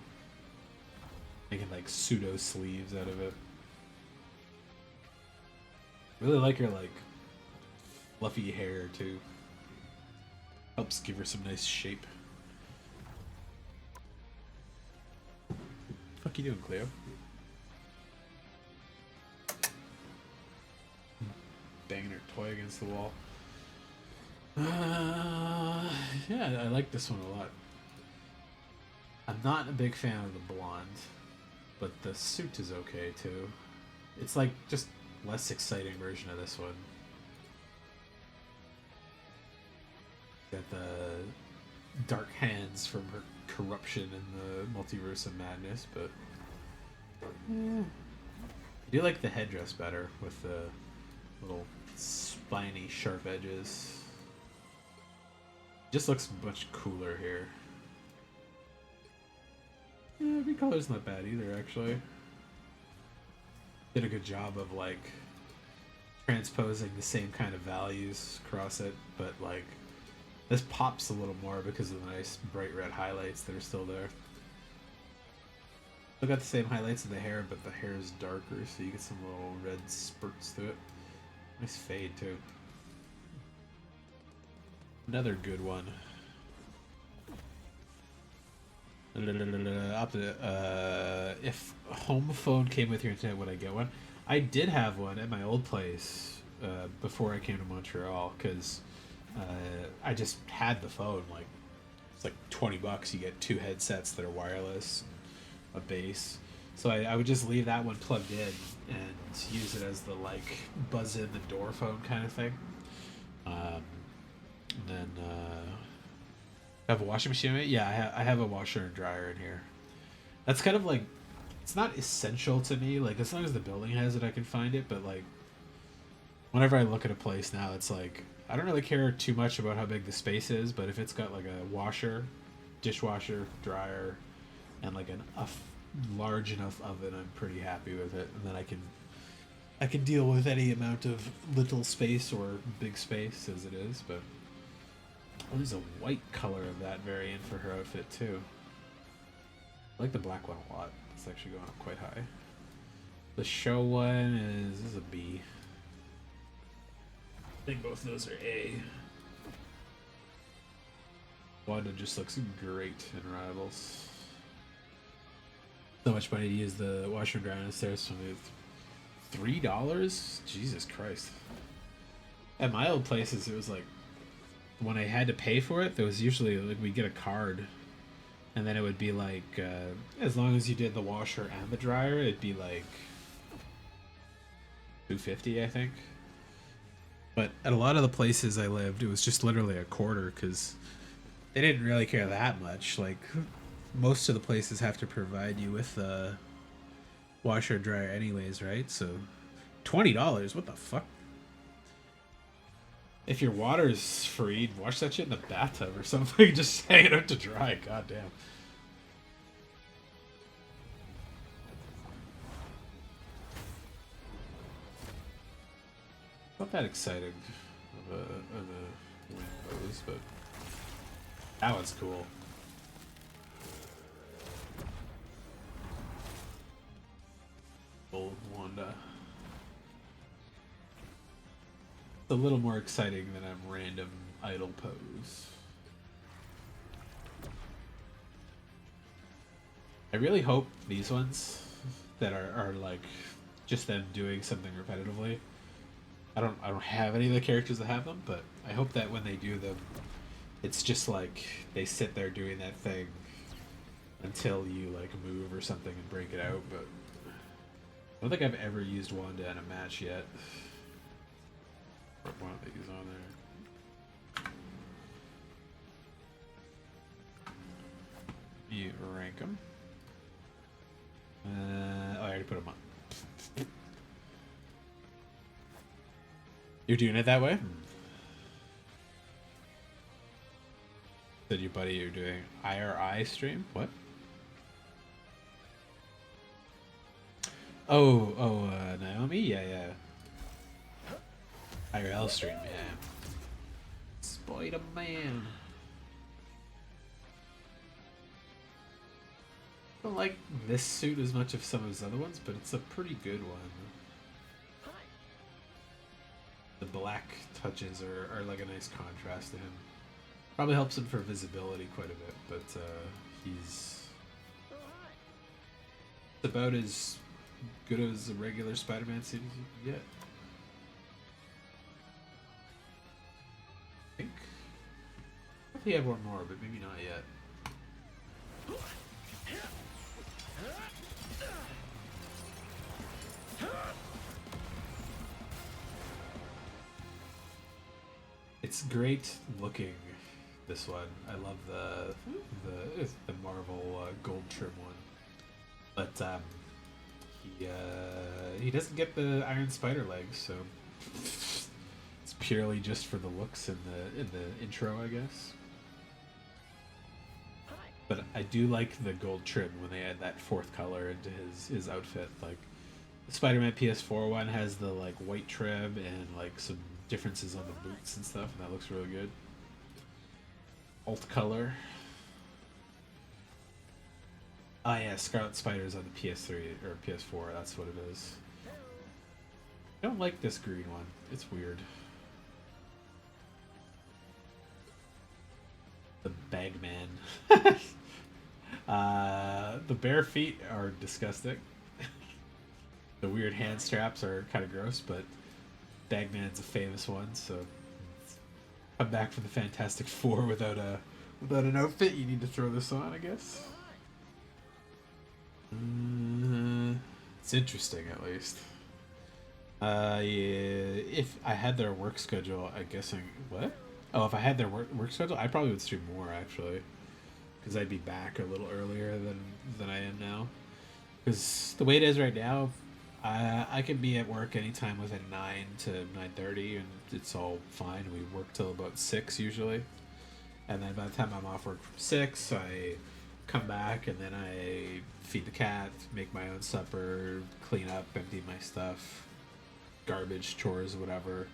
Making like pseudo sleeves out of it. Really like her like fluffy hair too. Helps give her some nice shape. Fuck you doing, Cleo? Banging her toy against the wall. Yeah, I like this one a lot. I'm not a big fan of the blonde, but the suit is okay too. It's like just less exciting version of this one. Got the dark hands from her corruption in the Multiverse of Madness, but I do like the headdress better with the little spiny sharp edges. Just looks much cooler here. Yeah, recolor's not bad either, actually. Did a good job of like transposing the same kind of values across it, but like this pops a little more because of the nice bright red highlights that are still there. Still got the same highlights in the hair, but the hair is darker, so you get some little red spurts to it. Nice fade too. Another good one. If home phone came with your internet, would I get one? I did have one at my old place before I came to Montreal, because I just had the phone. Like, it's like $20. You get 2 headsets that are wireless, a base. So I would just leave that one plugged in and use it as the like buzz in the door phone kind of thing. And then have a washing machine in it? Yeah, I have a washer and dryer in here. That's kind of like, it's not essential to me. Like, as long as the building has it, I can find it. But like, whenever I look at a place now, it's like, I don't really care too much about how big the space is. But if it's got like a washer, dishwasher, dryer, and like a large enough oven, I'm pretty happy with it. And then I can deal with any amount of little space or big space as it is. But oh, there's a white color of that variant for her outfit too. I like the black one a lot. It's actually going up quite high. The show one is a B. I think both of those are A. Wanda just looks great in Rivals. So much money to use the washer and dryer downstairs for $3? Jesus Christ. At my old places, it was like, when I had to pay for it, there was usually like we'd get a card, and then it would be like as long as you did the washer and the dryer, it'd be like $2.50, I think. But at a lot of the places I lived, it was just literally a quarter, because they didn't really care that much. Like, most of the places have to provide you with a washer and dryer anyways, right? So $20, what the fuck? If your water's free, wash that shit in the bathtub or something. Just hang it out to dry. God damn. Not that exciting of a wind pose, but that one's cool. Old Wanda. It's a little more exciting than a random idle pose. I really hope these ones that are like just them doing something repetitively. I don't have any of the characters that have them, but I hope that when they do them, it's just like they sit there doing that thing until you like move or something and break it out. But I don't think I've ever used Wanda in a match yet. What one of these on there? You rank them. Oh, I already put them on. You're doing it that way? Said your buddy you're doing IRI stream? What? Oh, Naomi? Yeah. IRL stream, yeah. Spider-Man. I don't like this suit as much as some of his other ones, but it's a pretty good one. The black touches are like a nice contrast to him. Probably helps him for visibility quite a bit, but he's about as good as a regular Spider-Man suit as you can get. I think he had one more, but maybe not yet. It's great looking, this one. I love the Marvel gold trim one, but he doesn't get the Iron Spider legs, so it's purely just for the looks in the intro, I guess. But I do like the gold trim when they add that fourth color into his outfit. Like the Spider-Man PS4 one has the like white trim and like some differences on the boots and stuff, and that looks really good. Alt color. Ah, yeah, Scarlet Spider's on the PS3 or PS4. That's what it is. I don't like this green one. It's weird. The Bagman. The bare feet are disgusting. The weird hand straps are kind of gross, but Bagman's a famous one, so come back from the Fantastic Four without an outfit, you need to throw this on, I guess. It's interesting, at least. Yeah, if I had their work schedule, I'm guessing what? Oh, if I had their work schedule, I probably would stream more actually, because I'd be back a little earlier than I am now. Because the way it is right now, I can be at work anytime within 9 to 9:30, and it's all fine. We work till about 6 usually, and then by the time I'm off work from 6, I come back and then I feed the cat, make my own supper, clean up, empty my stuff, garbage, chores, whatever.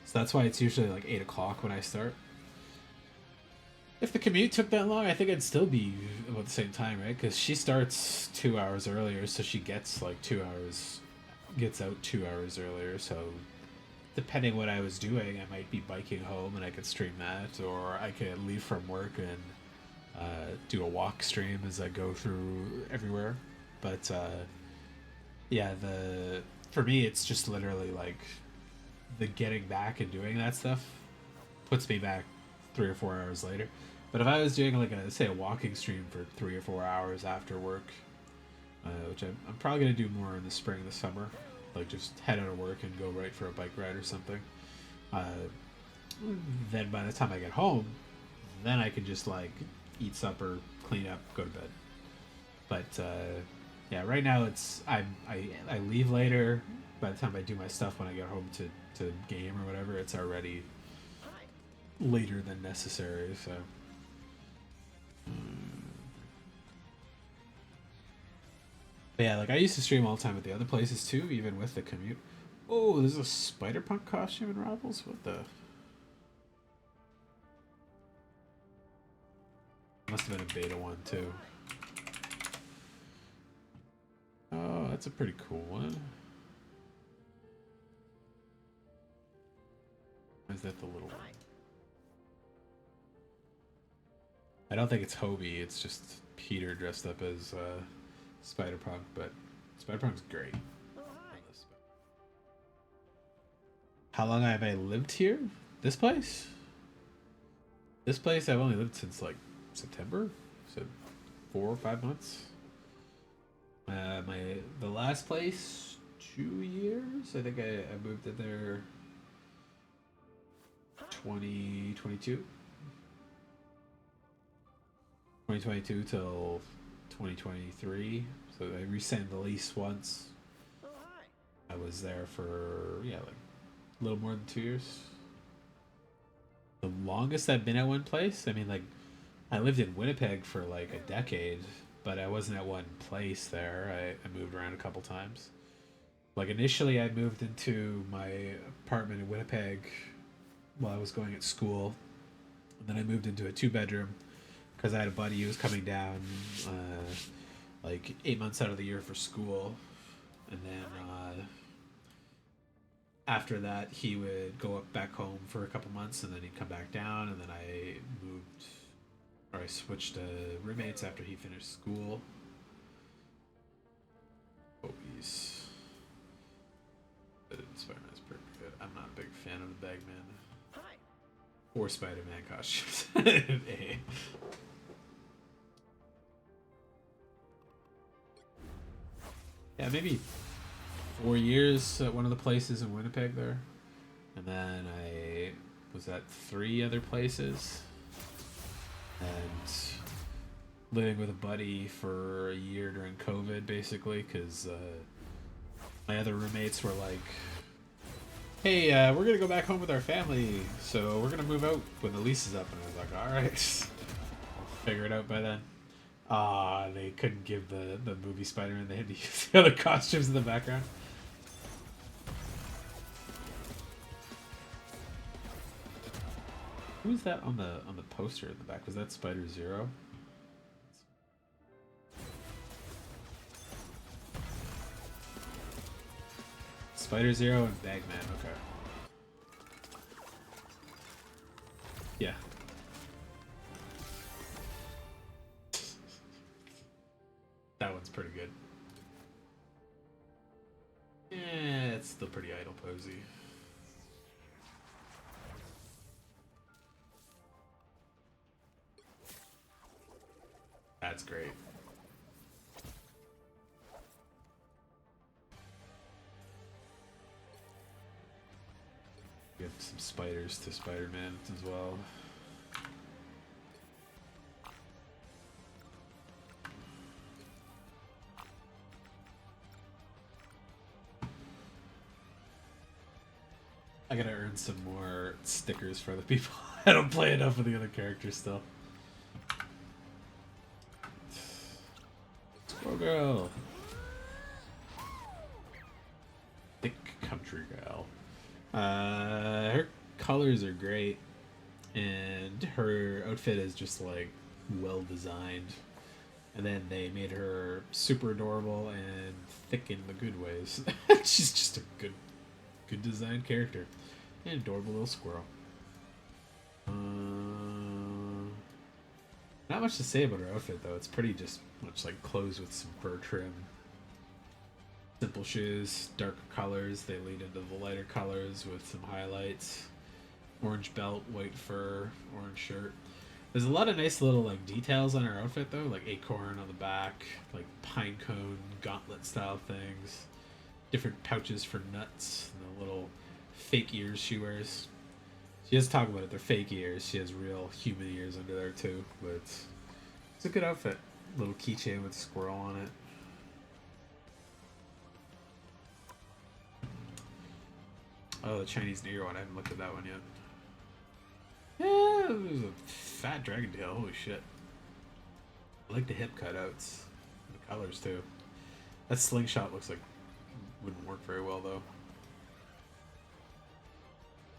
So that's why it's usually like 8 o'clock when I start. If the commute took that long, I think I'd still be about the same time, right? Because she starts 2 hours earlier, so she gets like 2 hours, gets out 2 hours earlier. So depending what I was doing, I might be biking home and I could stream that, or I could leave from work and do a walk stream as I go through everywhere. But yeah, for me, it's just literally like the getting back and doing that stuff puts me back 3 or 4 hours later. But if I was doing like a walking stream for 3 or 4 hours after work, which I'm probably gonna do more in the spring and the summer, like just head out of work and go right for a bike ride or something, then by the time I get home, then I can just like eat supper, clean up, go to bed. But yeah, right now it's I leave later. By the time I do my stuff when I get home to game or whatever, it's already later than necessary. So. But yeah, like I used to stream all the time at the other places too, even with the commute. Oh, there's a Spider-Punk costume in Rivals? What the? Must have been a beta one too. Oh, that's a pretty cool one. Or is that the little one? I don't think it's Hobie, it's just Peter dressed up as Spider-Punk, but Spider-Punk's great. How long have I lived here? This place? This place I've only lived since like September, so 4 or 5 months. The last place 2 years. I think I moved in there 2022 till 2023. So I re-signed the lease once. I was there for like a little more than 2 years. The longest I've been at one place, I mean, like, I lived in Winnipeg for like a decade, but I wasn't at one place there. I moved around a couple times. Like, initially I moved into my apartment in Winnipeg while I was going at school. And then I moved into a 2-bedroom because I had a buddy who was coming down like 8 months out of the year for school. And then after that, he would go up back home for a couple months, and then he'd come back down, and then I switched to roommates after he finished school. Oh, Spider-Man's pretty good. I'm not a big fan of the Bagman or Spider-Man costumes. Yeah, maybe 4 years at one of the places in Winnipeg there, and then I was at 3 other places, and living with a buddy for a year during COVID, basically, because my other roommates were like, hey, we're gonna go back home with our family, so we're gonna move out when the lease is up. And I was like, alright, I'll figure it out by then. They couldn't give the movie Spider-Man, they had to use the other costumes in the background. Who's that on the poster at the back? Was that Spider-Zero? Spider-Zero and Bagman, okay. Yeah. That one's pretty good. Yeah, it's still pretty idle posy. That's great. We have some spiders to Spider-Man as well. I gotta earn some more stickers for other people. I don't play enough with the other characters still. Squirrel Girl. Thick country gal. Her colors are great, and her outfit is just like well designed. And then they made her super adorable and thick in the good ways. She's just a good designed character. An adorable little squirrel. Not much to say about her outfit though. It's pretty just much like clothes with some fur trim. Simple shoes, darker colors. They lead into the lighter colors with some highlights. Orange belt, white fur, orange shirt. There's a lot of nice little like details on her outfit though, like acorn on the back, like pine cone gauntlet style things, different pouches for nuts, and the little fake ears she wears. She does talk about it. They're fake ears. She has real human ears under there too. But it's a good outfit. Little keychain with a squirrel on it. Oh, the Chinese New Year one. I haven't looked at that one yet. Yeah, there's a fat dragon tail. Holy shit. I like the hip cutouts. The colors too. That slingshot looks like wouldn't work very well though.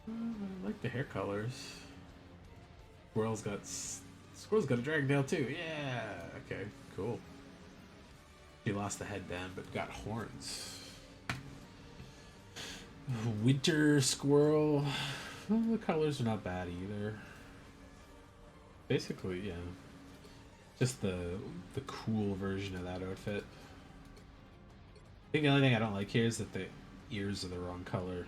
I like the hair colors. Squirrel's got a dragon tail too. Yeah. Okay. Cool. He lost the headband but got horns. Winter squirrel. Well, the colors are not bad either. Basically, yeah. Just the cool version of that outfit. I think the only thing I don't like here is that the ears are the wrong color.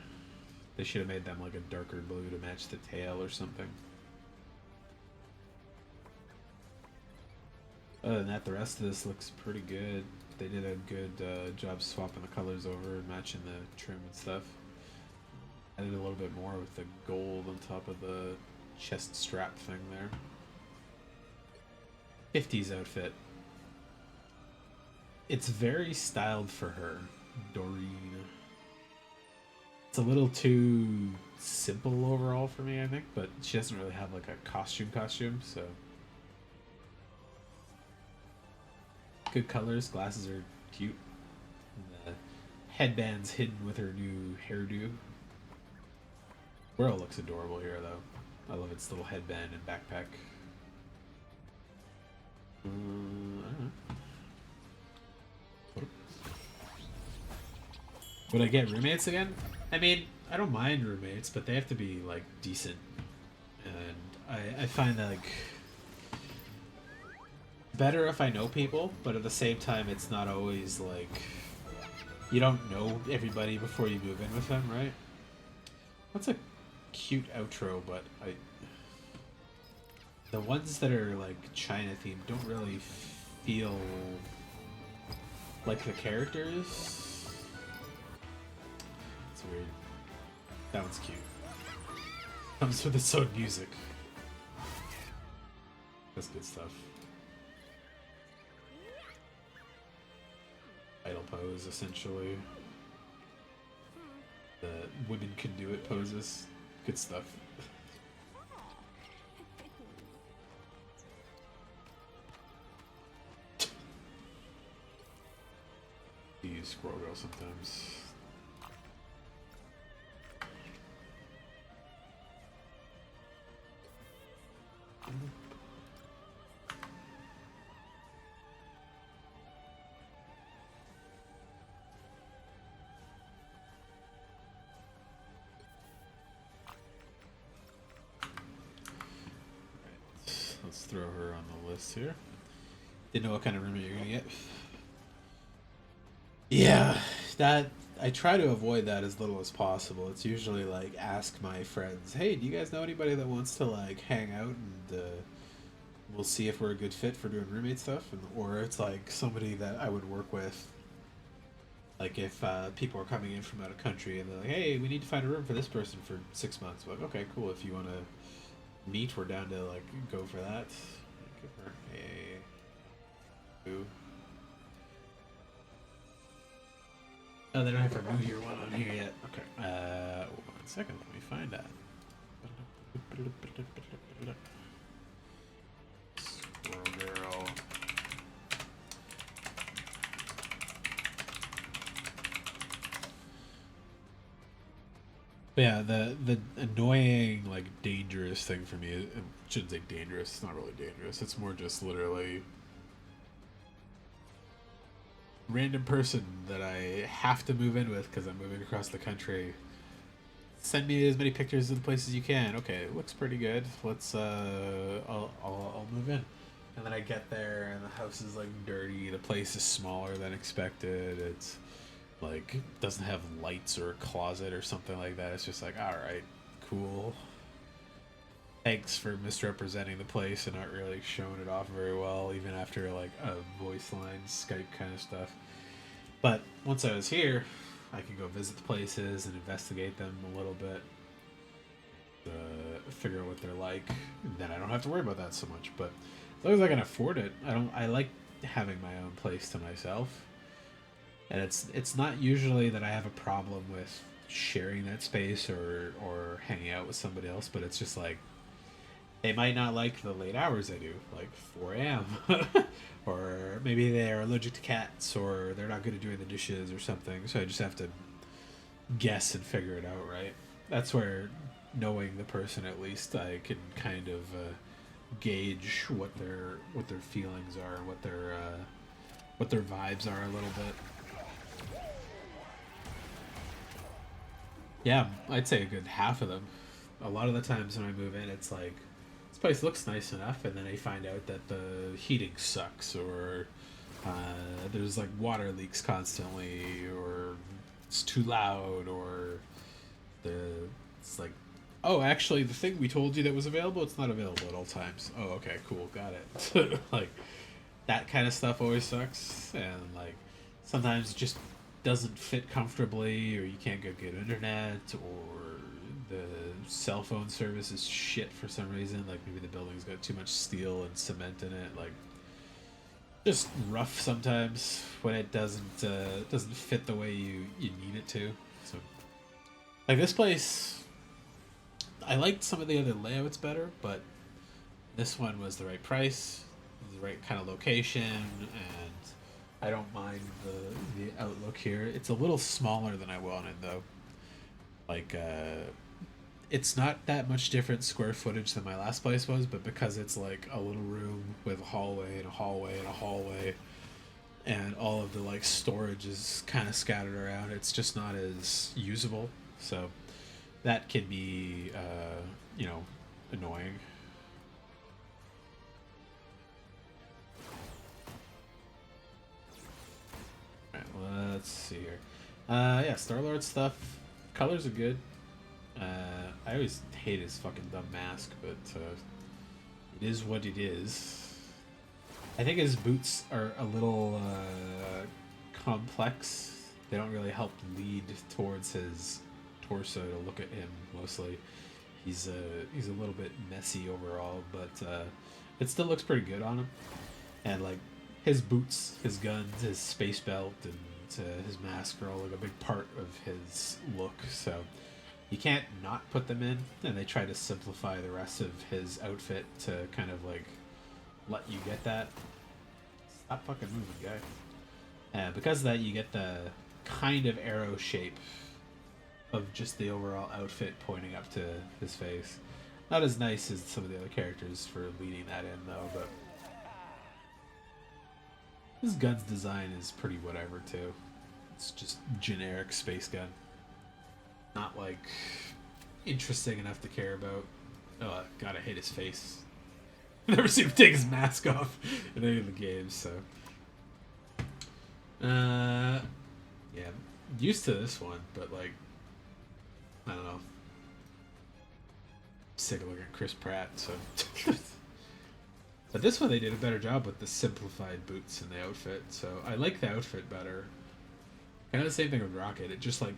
They should have made them like a darker blue to match the tail or something. Other than that, the rest of this looks pretty good. They did a good job swapping the colors over and matching the trim and stuff. Added a little bit more with the gold on top of the chest strap thing there. 50s outfit. It's very styled for her, Doreen. It's a little too simple overall for me, I think, but she doesn't really have like a costume, so. Good colors, glasses are cute. And the headband's hidden with her new hairdo. Squirrel looks adorable here, though. I love its little headband and backpack. I don't know. Would I get roommates again? I mean, I don't mind roommates, but they have to be, like, decent. And I find that, like, better if I know people, but at the same time, it's not always, like, you don't know everybody before you move in with them, right? That's a cute outro, but the ones that are, like, China themed don't really feel like the characters. Weird. That one's cute. Comes with its own music. That's good stuff. Idle pose, essentially. The women can do it poses. Good stuff. You use Squirrel Girl sometimes. Let's throw her on the list here. Didn't know what kind of roommate you're gonna get. Yeah, that I try to avoid that as little as possible. It's usually like ask my friends, hey, do you guys know anybody that wants to like hang out and we'll see if we're a good fit for doing roommate stuff, or it's like somebody that I would work with. Like if people are coming in from out of country and they're like, hey, we need to find a room for this person for 6 months. Like, okay, cool. If you want to meet, we're down to like go for that. Give her a boo. Oh, they don't have her New Year one on here yet. Okay. 1 second. Let me find that. Squirrel Girl. But yeah, the annoying, like, dangerous thing for me, I shouldn't say dangerous, it's not really dangerous, it's more just literally random person that I have to move in with because I'm moving across the country. Send me as many pictures of the places you can. Okay, it looks pretty good. Let's I'll move in. And then I get there and the house is like dirty, the place is smaller than expected. It's like doesn't have lights or a closet or something like that. It's just like, all right, cool. Thanks for misrepresenting the place and not really showing it off very well, even after like a voice line, Skype kind of stuff. But once I was here, I could go visit the places and investigate them a little bit. figure out what they're like, then I don't have to worry about that so much. But as long as I can afford it, I like having my own place to myself. And it's not usually that I have a problem with sharing that space or hanging out with somebody else, but it's just like they might not like the late hours I do, like 4 a.m. or maybe they're allergic to cats, or they're not good at doing the dishes or something. So I just have to guess and figure it out, right? That's where knowing the person, at least, I can kind of gauge what their feelings are, what their vibes are a little bit. Yeah, I'd say a good half of them. A lot of the times when I move in, it's like, this place looks nice enough, and then I find out that the heating sucks, or there's like water leaks constantly, or it's too loud, or it's like, oh, actually, the thing we told you that was available, it's not available at all times. Oh, okay, cool, got it. Like, that kind of stuff always sucks, and like, sometimes it just doesn't fit comfortably, or you can't get good internet, or the cell phone service is shit for some reason, like maybe the building's got too much steel and cement in it, like, just rough sometimes when it doesn't fit the way you need it to. So, like, this place, I liked some of the other layouts better, but this one was the right price, the right kind of location, and I don't mind the outlook here. It's a little smaller than I wanted, though. Like, it's not that much different square footage than my last place was, but because it's like a little room with a hallway and a hallway and a hallway, and all of the like storage is kind of scattered around, it's just not as usable. So that can be, annoying. Alright, let's see here. Yeah, Star-Lord stuff. Colors are good. I always hate his fucking dumb mask, but it is what it is. I think his boots are a little complex. They don't really help lead towards his torso to look at him mostly. He's a little bit messy overall, but it still looks pretty good on him. And like his boots, his guns, his space belt, and his mask are all like a big part of his look. So you can't not put them in, and they try to simplify the rest of his outfit to kind of like let you get that. Stop fucking moving, guy. Because of that, you get the kind of arrow shape of just the overall outfit pointing up to his face. Not as nice as some of the other characters for leading that in, though, but his gun's design is pretty whatever, too. It's just generic space gun. Not, like, interesting enough to care about. Oh, God, I hate his face. I've never seen him take his mask off in any of the games, so. Yeah, used to this one, but, like, I don't know. Sick of looking at Chris Pratt, so. But this one they did a better job with the simplified boots and the outfit, so I like the outfit better. Kind of the same thing with Rocket. It just like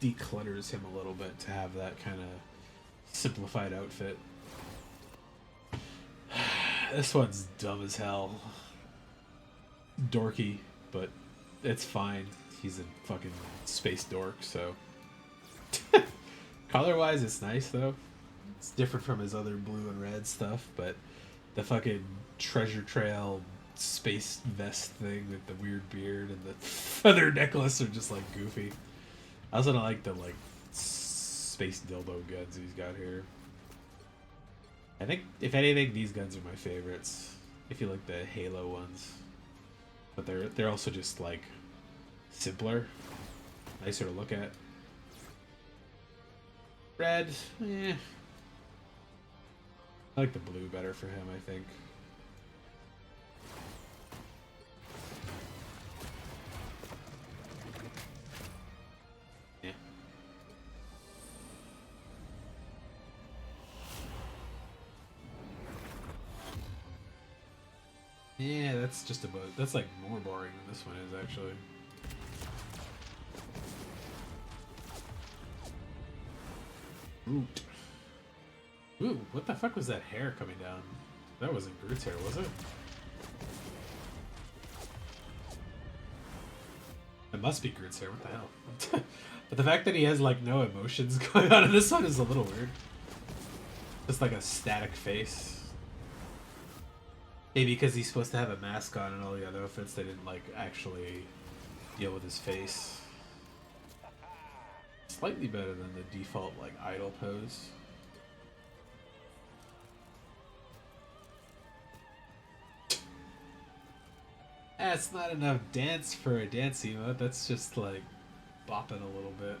declutters him a little bit to have that kind of simplified outfit. This one's dumb as hell. Dorky, but it's fine. He's a fucking space dork, so. Color-wise, it's nice, though. It's different from his other blue and red stuff, but the fucking treasure trail space vest thing with the weird beard and the feather necklace are just, like, goofy. I also don't like the, like, space dildo guns he's got here. I think, if anything, these guns are my favorites. If you like the Halo ones. But they're also just, like, simpler. Nicer to look at. Red, eh. I like the blue better for him, I think. Yeah. Yeah, that's just about... That's, like, more boring than this one is, actually. Root. Ooh, what the fuck was that hair coming down? That wasn't Groot's hair, was it? It must be Groot's hair, what the hell? But the fact that he has, like, no emotions going on in this one is a little weird. Just like a static face. Maybe because he's supposed to have a mask on and all the other outfits, they didn't, like, actually deal with his face. Slightly better than the default, like, idle pose. That's not enough dance for a dance emote. That's just like bopping a little bit.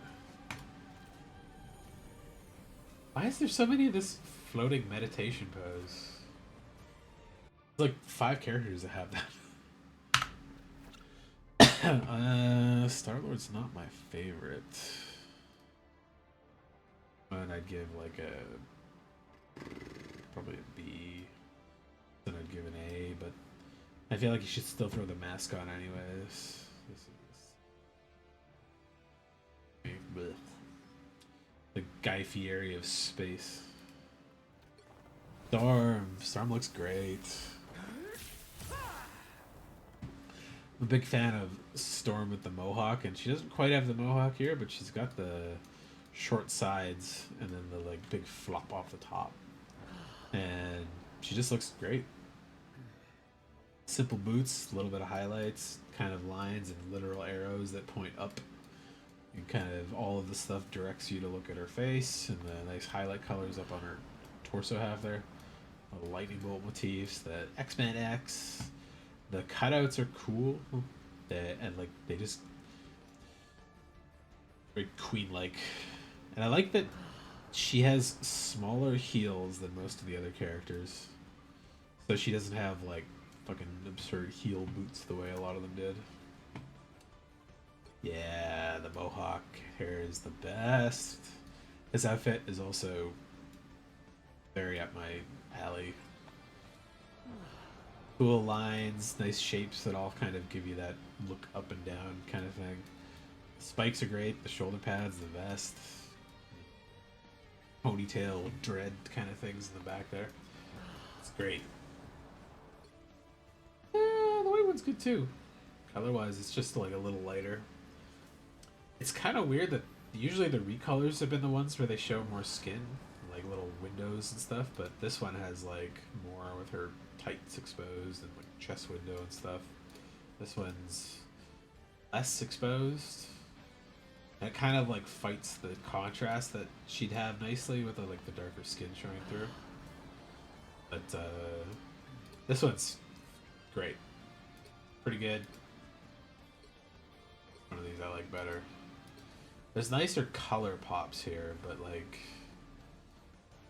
Why is there so many of this floating meditation pose? There's like 5 characters that have that. Star-Lord's not my favorite. And I'd give like a probably a B. Then I'd give an A, but I feel like you should still throw the mask on anyways. This is blech. The Guy Fieri of space. Storm looks great. I'm a big fan of Storm with the mohawk, and she doesn't quite have the mohawk here, but she's got the short sides and then the like big flop off the top, and she just looks great. Simple boots, a little bit of highlights, kind of lines and literal arrows that point up, and kind of all of the stuff directs you to look at her face, and the nice highlight colors up on her torso half there. The lightning bolt motifs, the X-Men X, the cutouts are cool, and like they just very queen-like, and I like that she has smaller heels than most of the other characters, so she doesn't have like fucking absurd heel boots the way a lot of them did. Yeah, the mohawk hair is the best. This outfit is also very up my alley. Cool lines, nice shapes that all kind of give you that look up and down kind of thing. The spikes are great, the shoulder pads, the vest, ponytail, dread kind of things in the back there. It's great. The white one's good too. Color-wise, it's just like a little lighter. It's kind of weird that usually the recolors have been the ones where they show more skin, like little windows and stuff, but this one has like more with her tights exposed and like chest window and stuff. This one's less exposed. And it kind of like fights the contrast that she'd have nicely with the, like the darker skin showing through. But this one's great. Pretty good. One of these I like better. There's nicer color pops here, but like,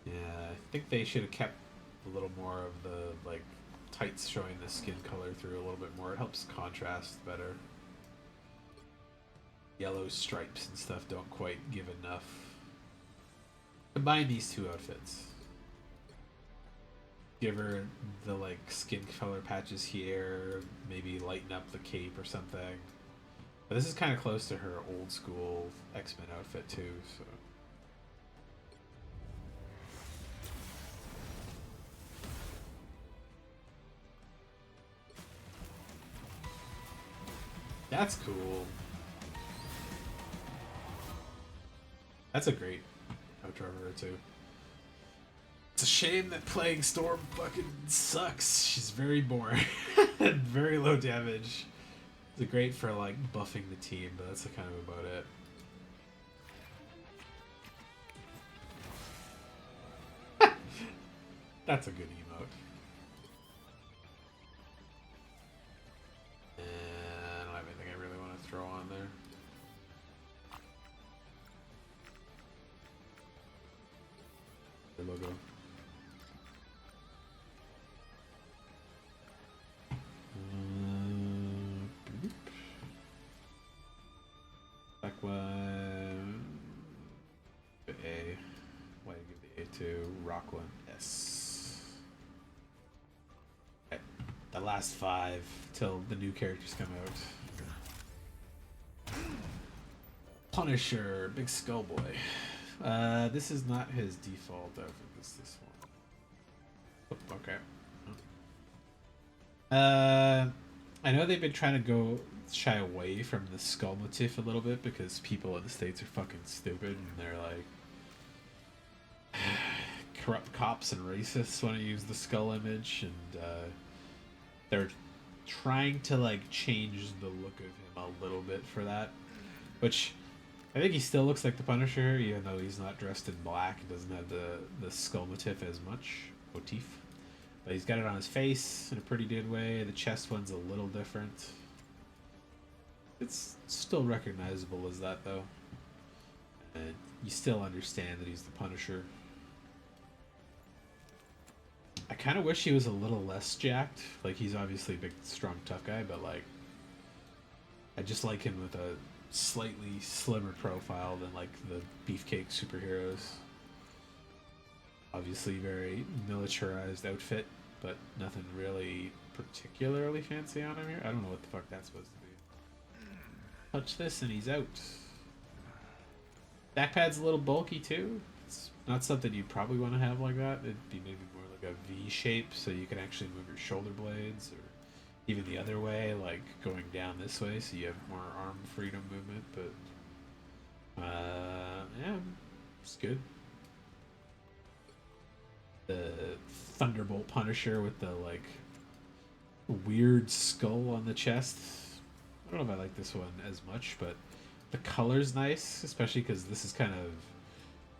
yeah, I think they should have kept a little more of the like tights showing the skin color through a little bit more. It helps contrast better. Yellow stripes and stuff don't quite give enough. Combine these two outfits. Give her the like skin color patches here, maybe lighten up the cape or something. But this is kind of close to her old school X-Men outfit too, so. That's cool. That's a great outro of her too. It's a shame that playing Storm fucking sucks. She's very boring and very low damage. It's great for like buffing the team, but that's kind of about it. That's a good emote. And I don't have anything I really want to throw on there. The logo. Back one. A. Why do you give the A to Rock one? S. Okay. The last 5 till the new characters come out. Punisher, Big Skull Boy. This is not his default outfit. is this one? Oh, okay. I know they've been trying to go shy away from the skull motif a little bit because people in the States are fucking stupid and they're like corrupt cops and racists want to use the skull image, and they're trying to like change the look of him a little bit for that, which I think he still looks like the Punisher even though he's not dressed in black and doesn't have the skull motif as much motif. But he's got it on his face in a pretty good way. The chest one's a little different. It's still recognizable as that, though. And you still understand that he's the Punisher. I kind of wish he was a little less jacked. Like, he's obviously a big, strong, tough guy, but, like, I just like him with a slightly slimmer profile than, like, the beefcake superheroes. Obviously very militarized outfit, but nothing really particularly fancy on him here. I don't know what the fuck that's supposed to be. Touch this and he's out. Backpad's a little bulky too. It's not something you'd probably want to have like that. It'd be maybe more like a V shape so you can actually move your shoulder blades, or even the other way, like going down this way so you have more arm freedom movement, but yeah, it's good. The Thunderbolt Punisher with the like weird skull on the chest. I don't know if I like this one as much, but the color's nice, especially because this is kind of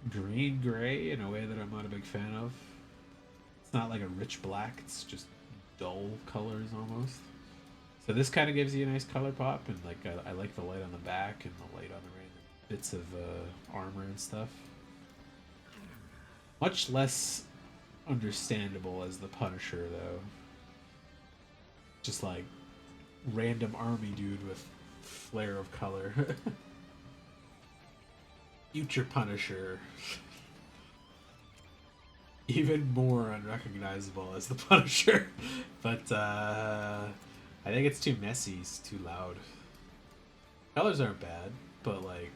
green gray in a way that I'm not a big fan of. It's not like a rich black, it's just dull colors almost. So this kind of gives you a nice color pop, and like I like the light on the back and the light on the random bits of armor and stuff. Much less understandable as the Punisher, though. Just like random army dude with flare of color. Future Punisher. Even more unrecognizable as the Punisher. But I think it's too messy, it's too loud. Colors aren't bad, but like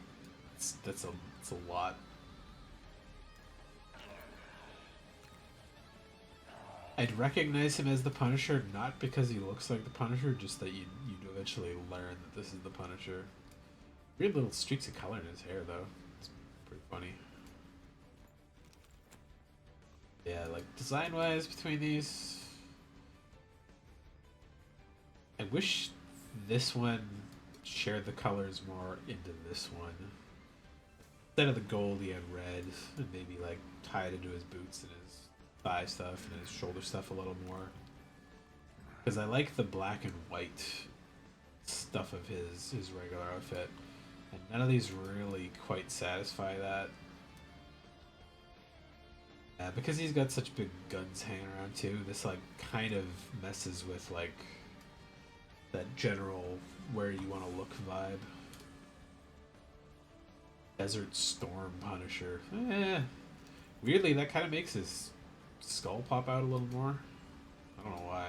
it's a lot. I'd recognize him as the Punisher, not because he looks like the Punisher, just that you'd eventually learn that this is the Punisher. Weird little streaks of color in his hair, though. It's pretty funny. Yeah, like, design-wise between these... I wish this one shared the colors more into this one. Instead of the gold, he had red, and maybe, like, tied into his boots and his thigh stuff and his shoulder stuff a little more, because I like the black and white stuff of his regular outfit, and none of these really quite satisfy that. Because he's got such big guns hanging around too, this like kind of messes with like that general where you want to look vibe. Desert Storm Punisher. Weirdly, that kind of makes his skull pop out a little more. I don't know why.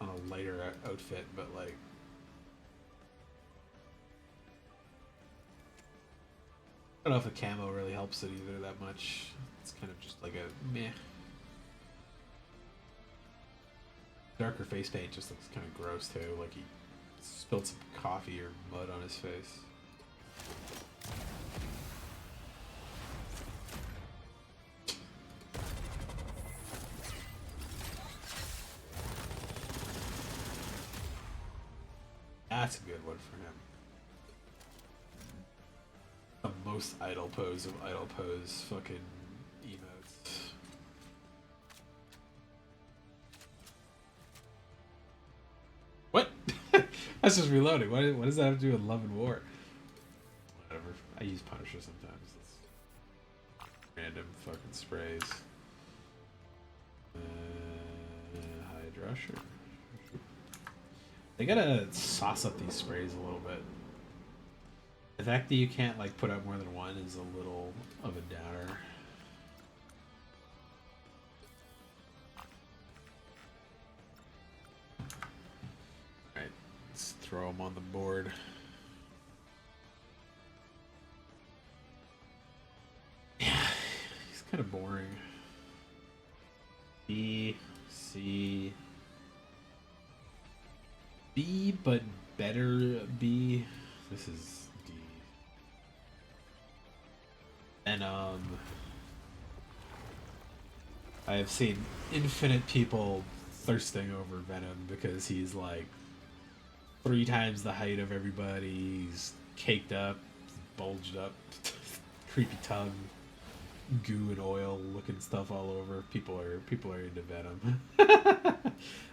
On a lighter outfit, but like... I don't know if the camo really helps it either that much. It's kind of just like a meh. Darker face paint just looks kind of gross too, like he spilled some coffee or mud on his face. That's a good one for him. The most idle pose of idle pose fucking emotes. What? That's just reloading. What does that have to do with Love and War? Whatever. I use Punisher sometimes. It's random fucking sprays. Hydra, sure. They gotta sauce up these sprays a little bit. The fact that you can't like put out more than one is a little of a downer. Alright, let's throw them on the board. Yeah, he's of boring. B, C, B, but better B. This is D. And I have seen infinite people thirsting over Venom because he's like 3 times the height of everybody. He's caked up, bulged up, creepy tongue, goo and oil looking stuff all over. People are into Venom.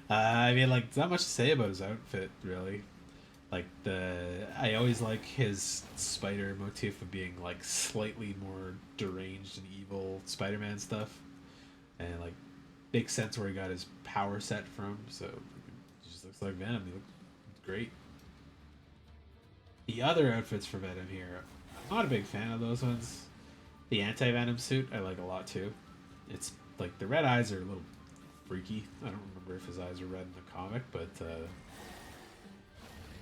I mean, like, there's not much to say about his outfit, really. Like, I always like his spider motif of being like slightly more deranged and evil Spider-Man stuff, and like makes sense where he got his power set from. So it just looks like Venom. He looks great. The other outfits for Venom here, I'm not a big fan of those ones. The anti-Venom suit I like a lot too. It's like the red eyes are a little freaky. I don't remember if his eyes are red in the comic, but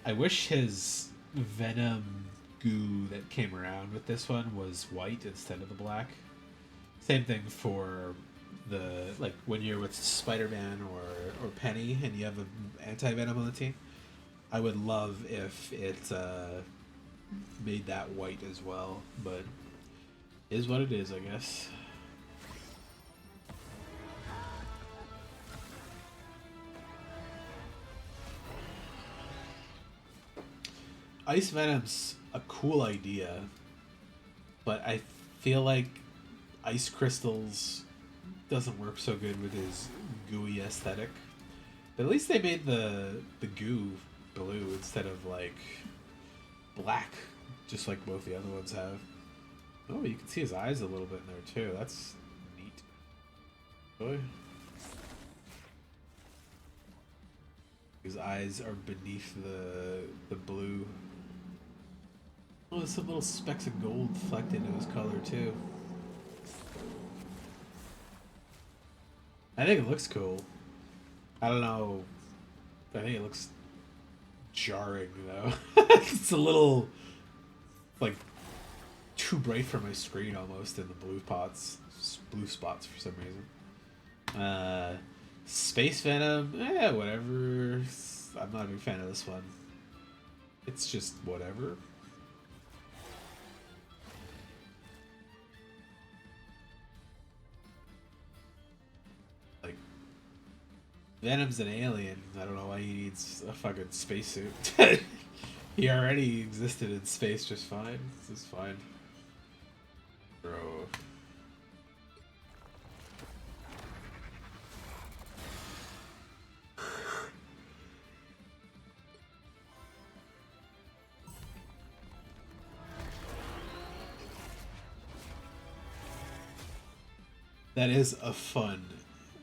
I wish his Venom goo that came around with this one was white instead of the black. Same thing for the, like, when you're with Spider-Man or Penny and you have an anti-Venom on the team. I would love if it made that white as well, but it is what it is, I guess. Ice Venom's a cool idea, but I feel like ice crystals doesn't work so good with his gooey aesthetic. But at least they made the goo blue instead of like black, just like both the other ones have. Oh, you can see his eyes a little bit in there too. That's neat. Boy. His eyes are beneath the blue. Oh, there's some little specks of gold flecked into his color too. I think it looks cool. I don't know. I think it looks jarring though. It's a little like too bright for my screen almost in the blue spots for some reason. Space Venom, whatever. I'm not a big fan of this one. It's just whatever. Like, Venom's an alien. I don't know why he needs a fucking spacesuit. He already existed in space just fine. This is fine. Bro. That is a fun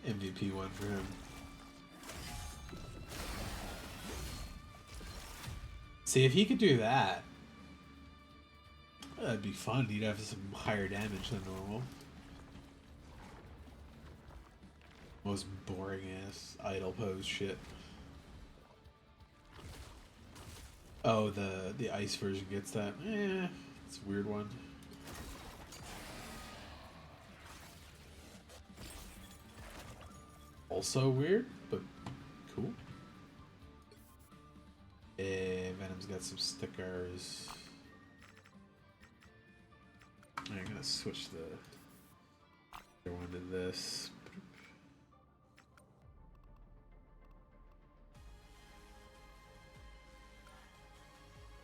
MVP one for him. See, if he could do that, that'd be fun. He'd have some higher damage than normal. Most boring ass idle pose shit. Oh, the ice version gets that. It's a weird one. Also weird, but cool. Venom's got some stickers. I'm gonna switch the other one to this.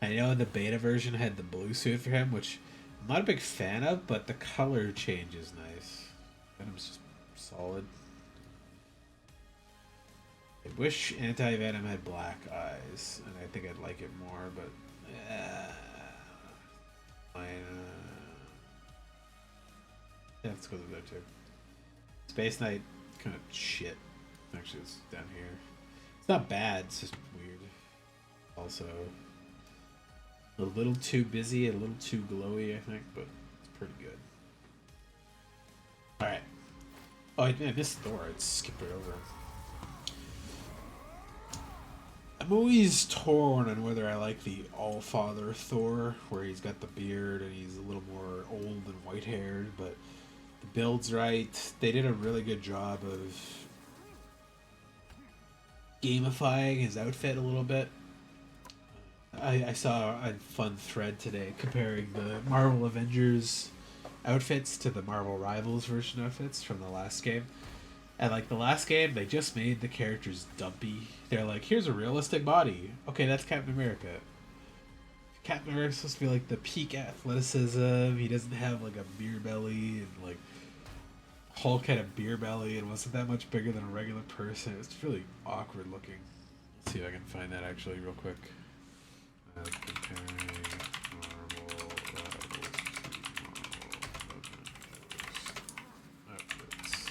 I know the beta version had the blue suit for him, which I'm not a big fan of, but the color change is nice. Venom's just solid. I wish Anti-Venom had black eyes, and I think I'd like it more, but yeah, let's go through there too. Space Knight, kind of shit. Actually, it's down here. It's not bad, it's just weird. Also, a little too busy, a little too glowy, I think, but it's pretty good. Alright. Oh, I missed Thor. I skipped it over. I'm always torn on whether I like the All-Father Thor, where he's got the beard and he's a little more old and white-haired, but the build's right. They did a really good job of gamifying his outfit a little bit. I saw a fun thread today comparing the Marvel Avengers outfits to the Marvel Rivals version outfits from the last game. And like the last game, they just made the characters dumpy. They're like, here's a realistic body. Okay, that's Captain America. Captain America's supposed to be like the peak athleticism. He doesn't have like a beer belly, and like Hulk had a beer belly and wasn't that much bigger than a regular person. It's really awkward looking. Let's see if I can find that actually real quick. Comparing Marvel Rivals to Marvel outfits.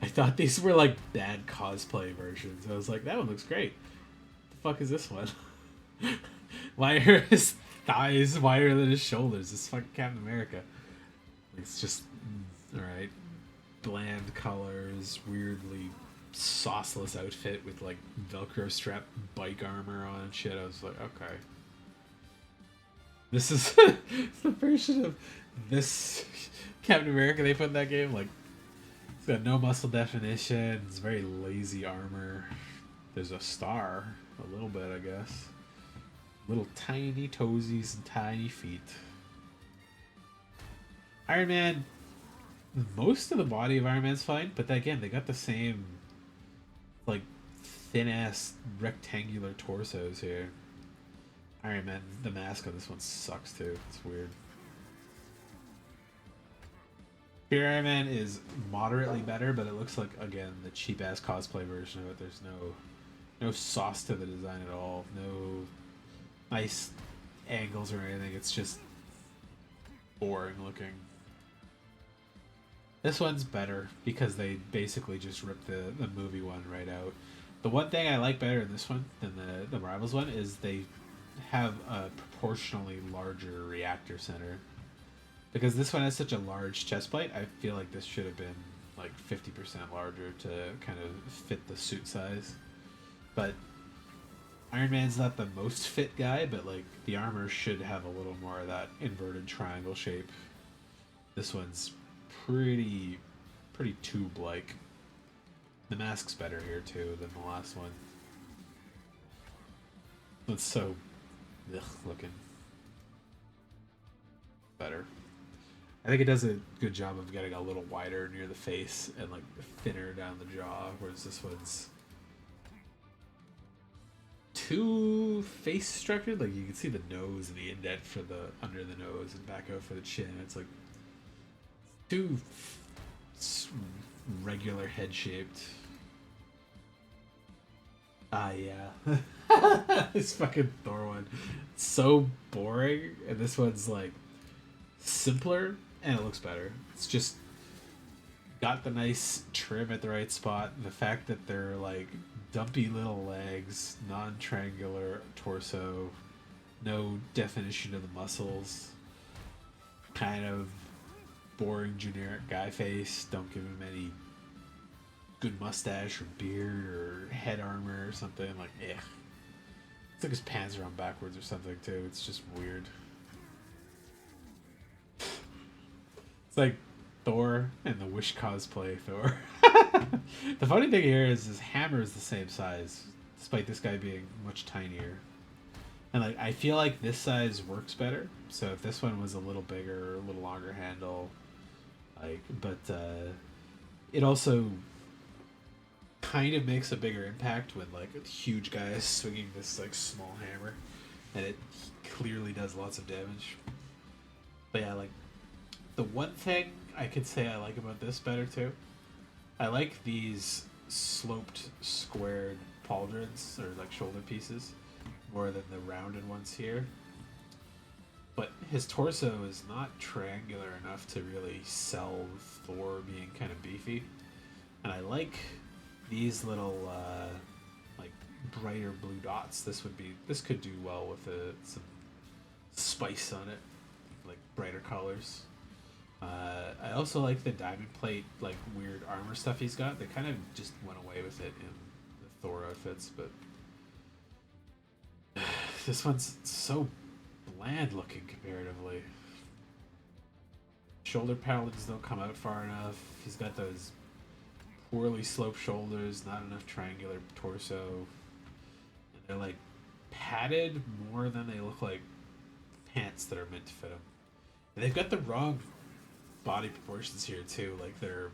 I thought these were like bad cosplay versions. I was like, that one looks great. The fuck is this one? Why are his thighs wider than his shoulders? It's fucking Captain America. It's just alright. Bland colors, weirdly sauceless outfit with like Velcro strap bike armor on and shit. I was like, okay. This is the version of this Captain America they put in that game. Like, it's got no muscle definition. It's very lazy armor. There's a star, a little bit, I guess. Little tiny toesies and tiny feet. Iron Man, most of the body of Iron Man's fine, but again, they got the same, like, thin-ass rectangular torsos here. Iron Man, the mask on this one sucks too. It's weird. Here Iron Man is moderately better, but it looks like, again, the cheap-ass cosplay version of it. There's no sauce to the design at all. No nice angles or anything. It's just boring looking. This one's better because they basically just ripped the movie one right out. The one thing I like better in this one than the Rivals one is they have a proportionally larger reactor center. Because this one has such a large chest plate, I feel like this should have been like 50% larger to kind of fit the suit size. But Iron Man's not the most fit guy, but like the armor should have a little more of that inverted triangle shape. This one's pretty tube-like. The mask's better here too than the last one. It's so ugh looking. Better. I think it does a good job of getting a little wider near the face and like thinner down the jaw, whereas this one's too face structured. Like you can see the nose and the indent for the under the nose and back out for the chin. It's like too regular head shaped. Ah, yeah. This fucking Thor one. It's so boring, and this one's like simpler and it looks better. It's just got the nice trim at the right spot. The fact that they're like dumpy little legs, non-triangular torso, no definition of the muscles, kind of boring generic guy face. Don't give him any good mustache or beard or head armor or something. Like, eh. It's like his pants are on backwards or something too. It's just weird. It's like Thor and the Wish cosplay Thor. The funny thing here is his hammer is the same size, despite this guy being much tinier. And like I feel like this size works better. So if this one was a little bigger, a little longer handle, like, but it also kind of makes a bigger impact when like a huge guy is swinging this like small hammer, and it clearly does lots of damage. But yeah, like the one thing I could say I like about this better too, I like these sloped squared pauldrons or like shoulder pieces more than the rounded ones here. But his torso is not triangular enough to really sell Thor being kind of beefy. And I like these little like brighter blue dots. This could do well with some spice on it, like brighter colors. I also like the diamond plate, like weird armor stuff he's got. They kind of just went away with it in the Thor outfits, but this one's so bland looking comparatively. Shoulder pads don't come out far enough. He's got those poorly sloped shoulders, not enough triangular torso. And they're like padded more than they look like pants that are meant to fit him. And they've got the wrong body proportions here too. Like their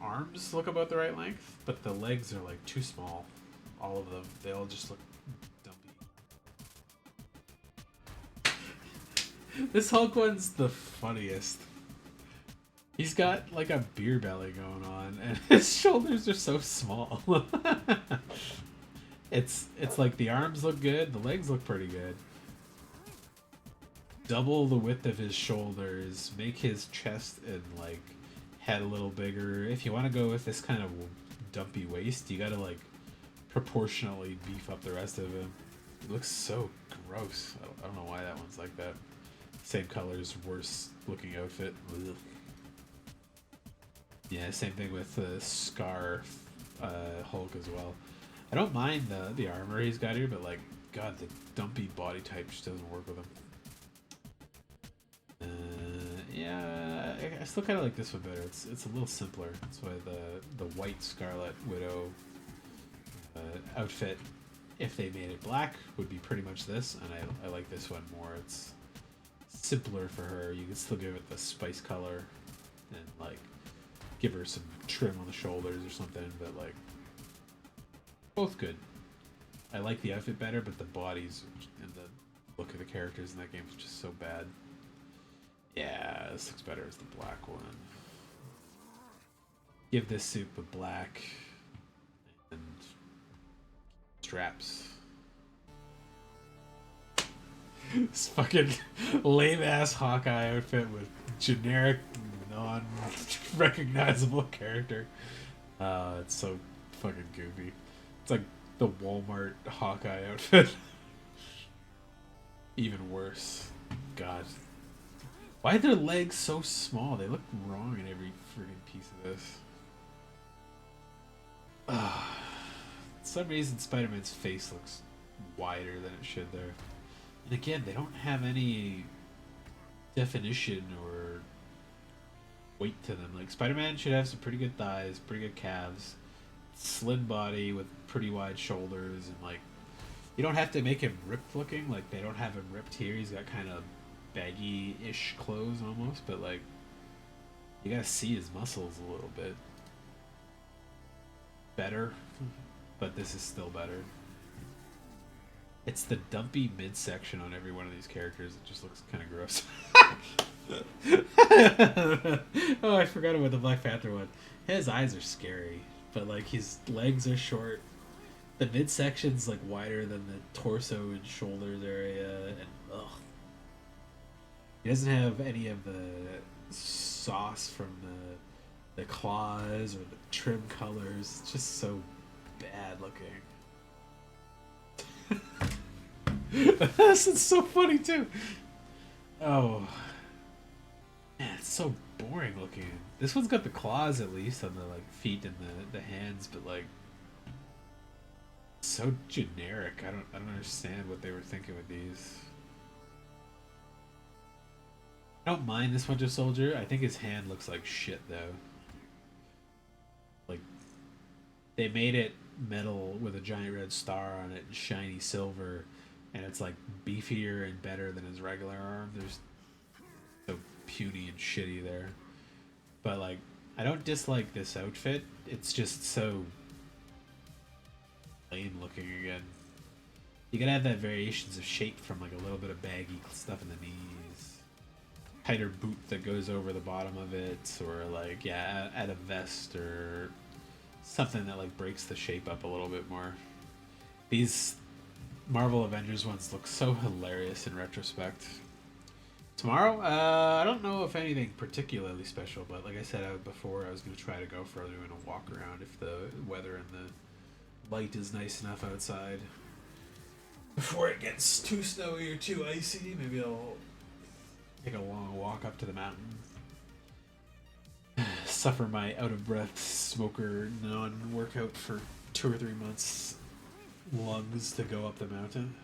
arms look about the right length, but the legs are like too small. All of them. They all just look dumpy. This Hulk one's the funniest. He's got like a beer belly going on, and his shoulders are so small. It's like the arms look good, the legs look pretty good. Double the width of his shoulders, make his chest and like head a little bigger. If you want to go with this kind of dumpy waist, you gotta like proportionally beef up the rest of him. It looks so gross. I don't know why that one's like that. Same colors, worse looking outfit. Ugh. Yeah, same thing with the Scar Hulk as well. I don't mind the armor he's got here, but like, God, the dumpy body type just doesn't work with him. Yeah, I still kind of like this one better. It's a little simpler. That's why the white Scarlet Widow outfit, if they made it black, would be pretty much this, and I like this one more. It's simpler for her. You can still give it the spice color and like give her some trim on the shoulders or something, but like both good. I like the outfit better, but the bodies and the look of the characters in that game is just so bad. Yeah, this looks better as the black one. Give this suit the black and straps. This fucking lame ass Hawkeye outfit with generic, non-recognizable character. It's so fucking goofy. It's like the Walmart Hawkeye outfit. Even worse. God. Why are their legs so small? They look wrong in every friggin' piece of this. For some reason, Spider-Man's face looks wider than it should there. And again, they don't have any definition or weight to them. Like, Spider-Man should have some pretty good thighs, pretty good calves, slim body with pretty wide shoulders, and like, you don't have to make him ripped looking. Like, they don't have him ripped here. He's got kind of baggy-ish clothes almost, but like, you gotta see his muscles a little bit. Better, but this is still better. It's the dumpy midsection on every one of these characters that just looks kind of gross. Oh, I forgot about the Black Panther one. His eyes are scary, but like his legs are short. The midsection's like wider than the torso and shoulders area, and ugh. He doesn't have any of the sauce from the claws or the trim colors. It's just so bad looking. This is so funny too. Oh, man, it's so boring looking. This one's got the claws at least on the like feet and the hands, but like so generic. I don't understand what they were thinking with these. I don't mind this Winter Soldier. I think his hand looks like shit though. Like, they made it metal with a giant red star on it and shiny silver, and it's like beefier and better than his regular arm. There's so puny and shitty there. But like, I don't dislike this outfit. It's just so lame looking again. You gotta have that variations of shape from like a little bit of baggy stuff in the knees, tighter boot that goes over the bottom of it, or like, yeah, add a vest or something that like breaks the shape up a little bit more. These Marvel Avengers ones look so hilarious in retrospect. Tomorrow, I don't know if anything particularly special, but like I said before, I was going to try to go for doing a walk around if the weather and the light is nice enough outside. Before it gets too snowy or too icy, maybe I'll take a long walk up to the mountain. Suffer my out-of-breath smoker non-workout for 2 or 3 months lungs to go up the mountain.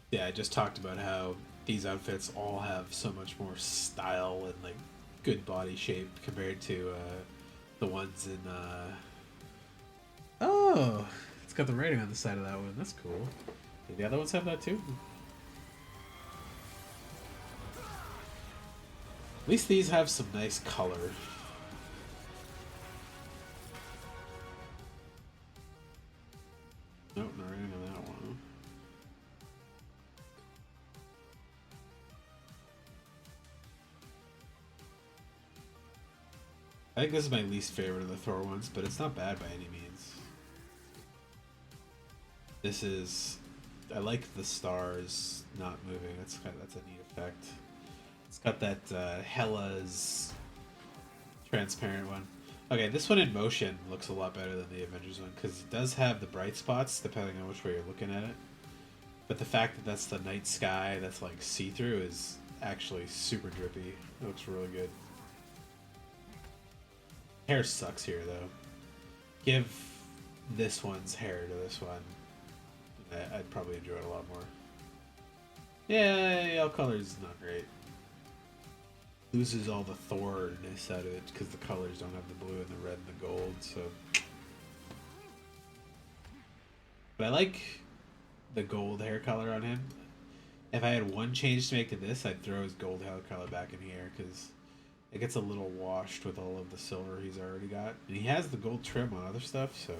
Yeah, I just talked about how these outfits all have so much more style and like good body shape compared to the ones in oh, it's got the writing on the side of that one. That's cool. Did the other ones have that too? At least these have some nice color. Nope, not writing on that one. I think this is my least favorite of the Thor ones, but it's not bad by any means. This is... I like the stars not moving. That's a neat effect. It's got that Hela's transparent one. Okay, this one in motion looks a lot better than the Avengers one, because it does have the bright spots, depending on which way you're looking at it. But the fact that that's the night sky that's like see-through is actually super drippy. It looks really good. Hair sucks here, though. Give this one's hair to this one. I'd probably enjoy it a lot more. Yeah, all colors is not great. Loses all the Thor-ness out of it because the colors don't have the blue and the red and the gold, so... But I like the gold hair color on him. If I had one change to make to this, I'd throw his gold hair color back in here, because it gets a little washed with all of the silver he's already got. And he has the gold trim on other stuff, so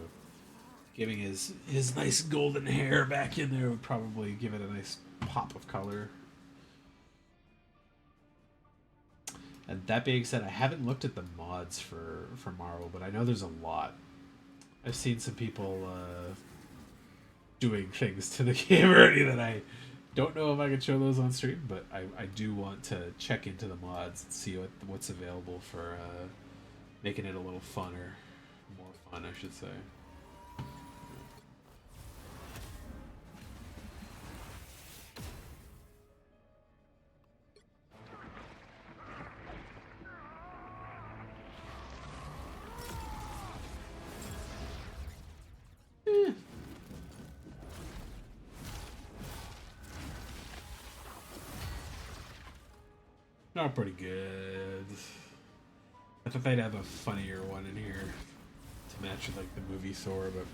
giving his nice golden hair back in there would probably give it a nice pop of color. And that being said, I haven't looked at the mods for Marvel, but I know there's a lot. I've seen some people doing things to the game already that I don't know if I can show those on stream, but I do want to check into the mods and see what's available for making it a little funner. More fun, I should say. Not pretty good. I thought they'd have a funnier one in here to match with like the movie Thor, but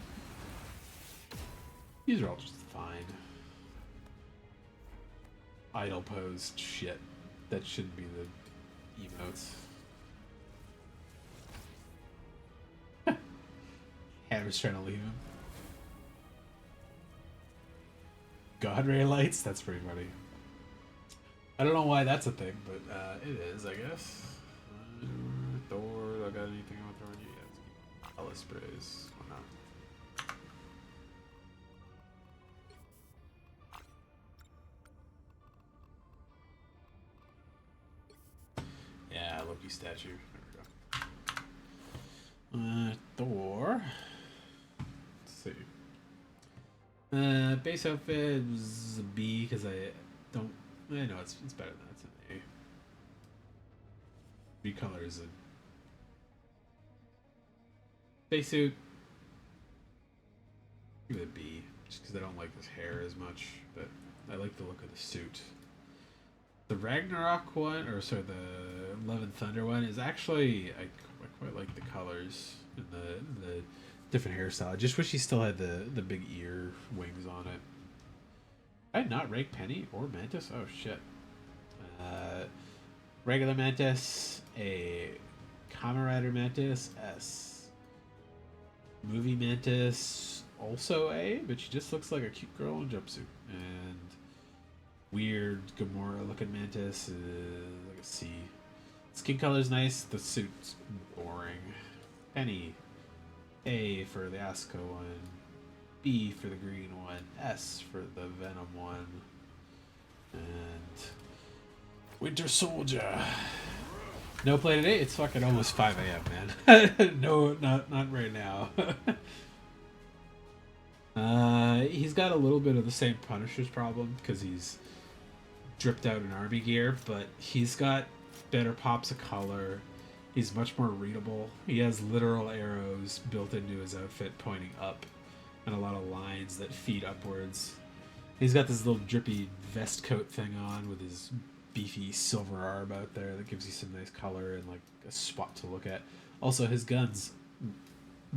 these are all just fine. Idle posed shit. That shouldn't be the emotes. Hammer's trying to leave him. God Ray lights? That's pretty funny. I don't know why that's a thing, but it is, I guess. Thor, I got anything on Thor? Yeah, Ella sprays. Why not? Yeah, Loki statue. There we go. Thor. Let's see. Base outfit was a B because I don't. I know it's better than it's an A. Recolor is a spacesuit. Give it a B, just because I don't like his hair as much, but I like the look of the suit. The Ragnarok one, or sorry, the Love and Thunder one, is actually I quite like the colors and the different hairstyle. I just wish he still had the big ear wings on it. I did not rank Penny or Mantis. Oh shit. Regular Mantis, a Kamen Rider Mantis, S. Movie Mantis, also A, but she just looks like a cute girl in a jumpsuit. And weird Gamora looking Mantis is like a C. Skin color's nice, the suit's boring. Penny, A for the Asuka one. B for the green one, S for the Venom one, and Winter Soldier. No play today? It's fucking almost 5 a.m., man. No, not right now. He's got a little bit of the same Punisher's problem because he's dripped out in army gear, but he's got better pops of color. He's much more readable. He has literal arrows built into his outfit pointing up, and a lot of lines that feed upwards. He's got this little drippy vest coat thing on with his beefy silver arm out there that gives you some nice color and like a spot to look at. Also, his gun's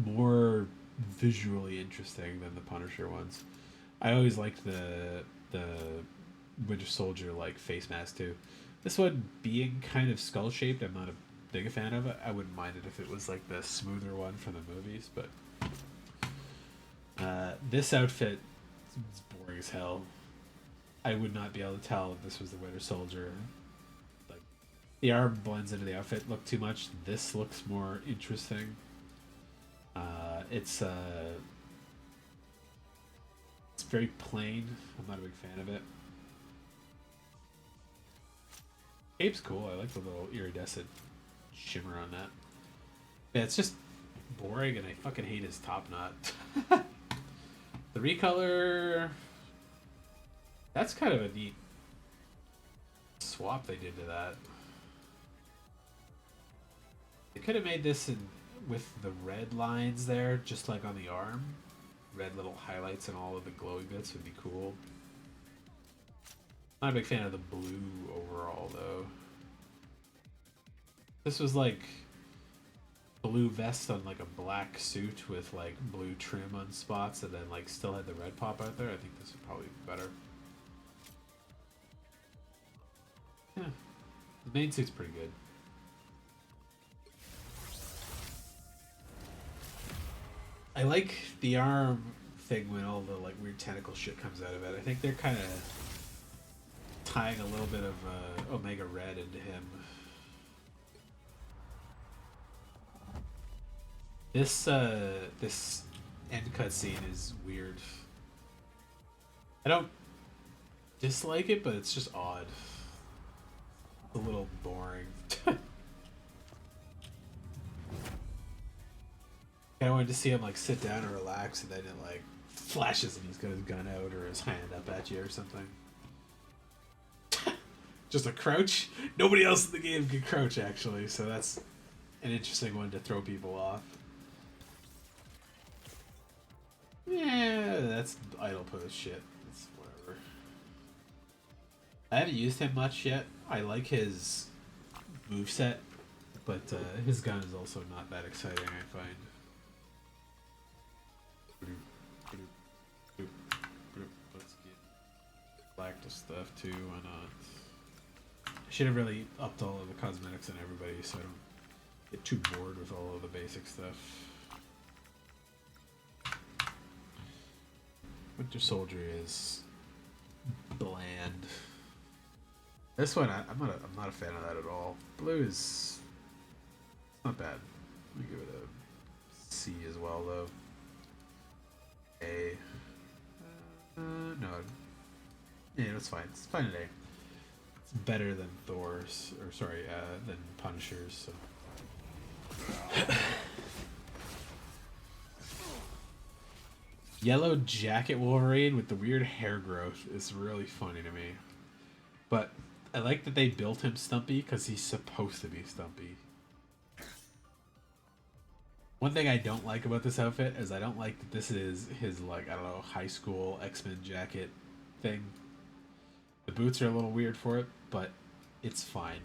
more visually interesting than the Punisher ones. I always liked the Winter Soldier like face mask too. This one being kind of skull shaped, I'm not a big a fan of it. I wouldn't mind it if it was like the smoother one from the movies, but this outfit is boring as hell. I would not be able to tell if this was the Winter Soldier. Like the arm blends into the outfit look too much. This looks more interesting. It's very plain. I'm not a big fan of it. Cape's cool. I like the little iridescent shimmer on that. Yeah, it's just boring, and I fucking hate his top knot. The recolor, that's kind of a neat swap they did to that. They could have made this with the red lines there, just like on the arm. Red little highlights and all of the glowy bits would be cool. Not a big fan of the blue overall, though. This was like blue vest on like a black suit with like blue trim on spots, and then like still had the red pop out there. I think this would probably be better. Yeah, the main suit's pretty good. I like the arm thing when all the like weird tentacle shit comes out of it. I think they're kind of tying a little bit of Omega Red into him. This end cutscene is weird. I don't dislike it, but it's just odd. A little boring. I wanted to see him like sit down and relax, and then it like flashes and he's got his gun out or his hand up at you or something. Just a crouch. Nobody else in the game can crouch actually, so that's an interesting one to throw people off. Yeah, that's idle post shit. It's whatever. I haven't used him much yet. I like his moveset, but his gun is also not that exciting, I find. Let's get back to stuff too, why not? I should have really upped all of the cosmetics on everybody so I don't get too bored with all of the basic stuff. Winter Soldier is bland. This one, I'm not a fan of that at all. Blue is not bad. Let me give it a C as well, though. A. No. Yeah, it's fine. It's fine today. It's better than Thor's, or sorry, than Punisher's. So. Yellow Jacket Wolverine with the weird hair growth is really funny to me. But I like that they built him stumpy because he's supposed to be stumpy. One thing I don't like about this outfit is I don't like that this is his, like, I don't know, high school X-Men jacket thing. The boots are a little weird for it, but it's fine.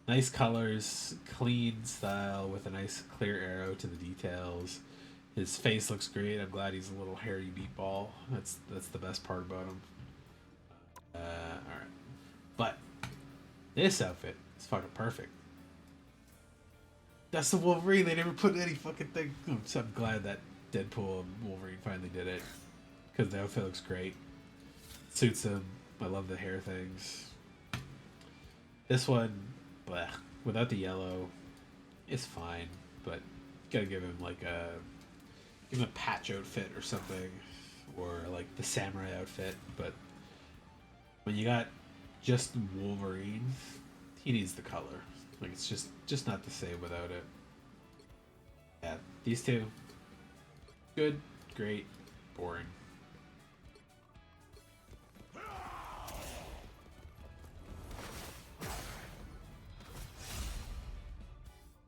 Nice colors, clean style with a nice clear arrow to the details. His face looks great. I'm glad he's a little hairy meatball. That's the best part about him. Alright. But this outfit is fucking perfect. That's the Wolverine. They never put any fucking thing. So I'm glad that Deadpool and Wolverine finally did it. Because the outfit looks great. Suits him. I love the hair things. This one, bleh, without the yellow, it's fine. But gotta give him like give him a patch outfit or something. Or like the samurai outfit. But when you got just Wolverine, he needs the color. Like, it's just not the same without it. Yeah, these two, good, great. Boring.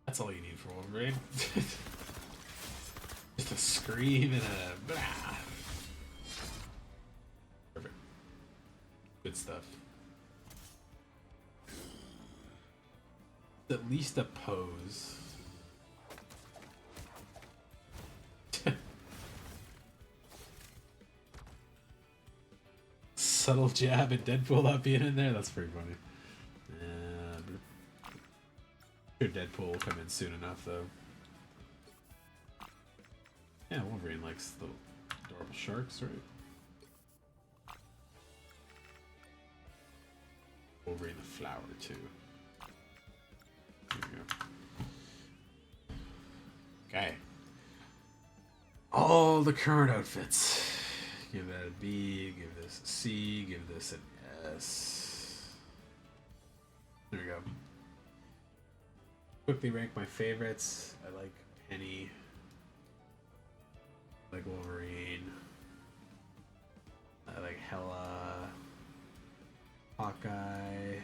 That's all you need for Wolverine. Just a scream and a blah. Perfect. Good stuff. At least a pose. Subtle jab and Deadpool not being in there. That's pretty funny. Sure, Deadpool will come in soon enough, though. Yeah, Wolverine likes little adorable sharks, right? Wolverine the flower, too. There we go. Okay. All the current outfits. Give that a B, give this a C, give this an S. There we go. Quickly rank my favorites. I like Penny. I like Wolverine. I like Hela. Hawkeye.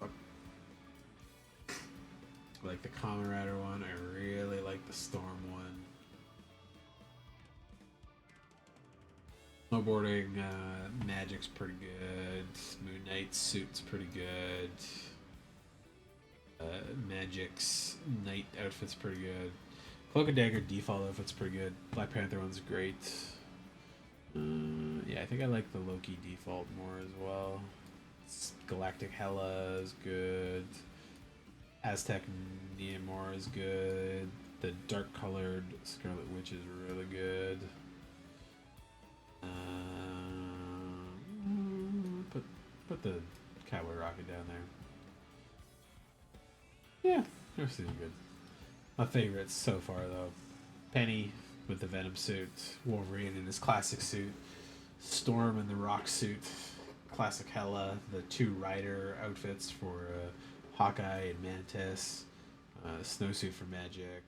I like the Kamen Rider one. I really like the Storm one. Snowboarding, Magic's pretty good. Moon Knight's suit's pretty good. Magic's Knight outfit's pretty good. Cloak and Dagger default outfit's pretty good. Black Panther one's great. Yeah, I think I like the Loki default more as well. Galactic Hela is good. Aztec Neomor is good. The dark colored Scarlet Witch is really good. Put the Cowboy Rocket down there. Yeah, they're still good. My favorites so far, though: Penny with the Venom suit, Wolverine in his classic suit, Storm in the Rock suit, classic Hela, the two Rider outfits for Hawkeye and Mantis, Snowsuit for Magic,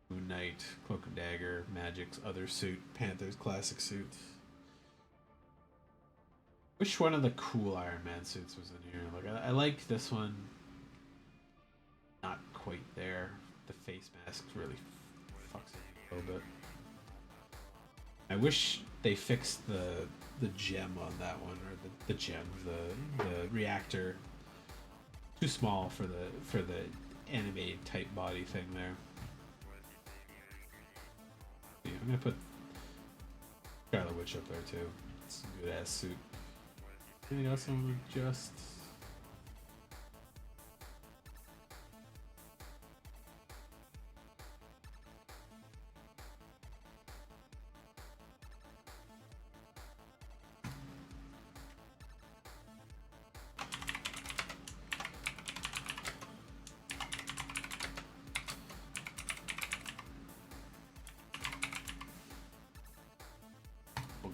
Moon Knight, Cloak and Dagger, Magic's other suit, Panther's classic suit. Which one of the cool Iron Man suits was in here? Like, I like this one. Not quite there. The face mask really fucks it a little bit. I wish they fixed the gem on that one, or the gem, the reactor. Too small for the animated type body thing there. Yeah, I'm gonna put Scarlet Witch up there too. It's a good ass suit. Anything else I want to adjust? What?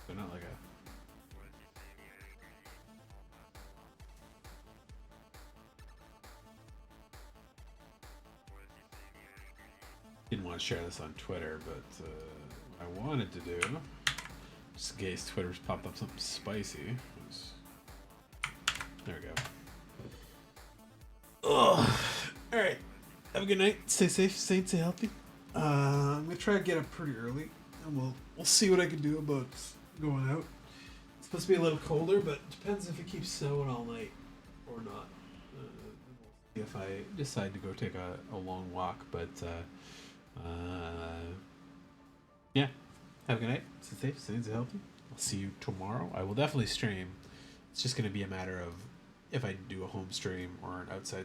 They're not like a... Didn't want to share this on Twitter, but what I wanted to do, just in case Twitter's popped up something spicy, was... There we go. Ugh. Alright. Have a good night. Stay safe, stay healthy. I'm gonna try to get up pretty early, and we'll see what I can do about going out. It's supposed to be a little colder, but it depends if it keeps snowing all night or not. We'll see if I decide to go take a long walk, but yeah. Have a good night. Stay safe, stay healthy. I'll see you tomorrow. I will definitely stream. It's just gonna be a matter of if I do a home stream or an outside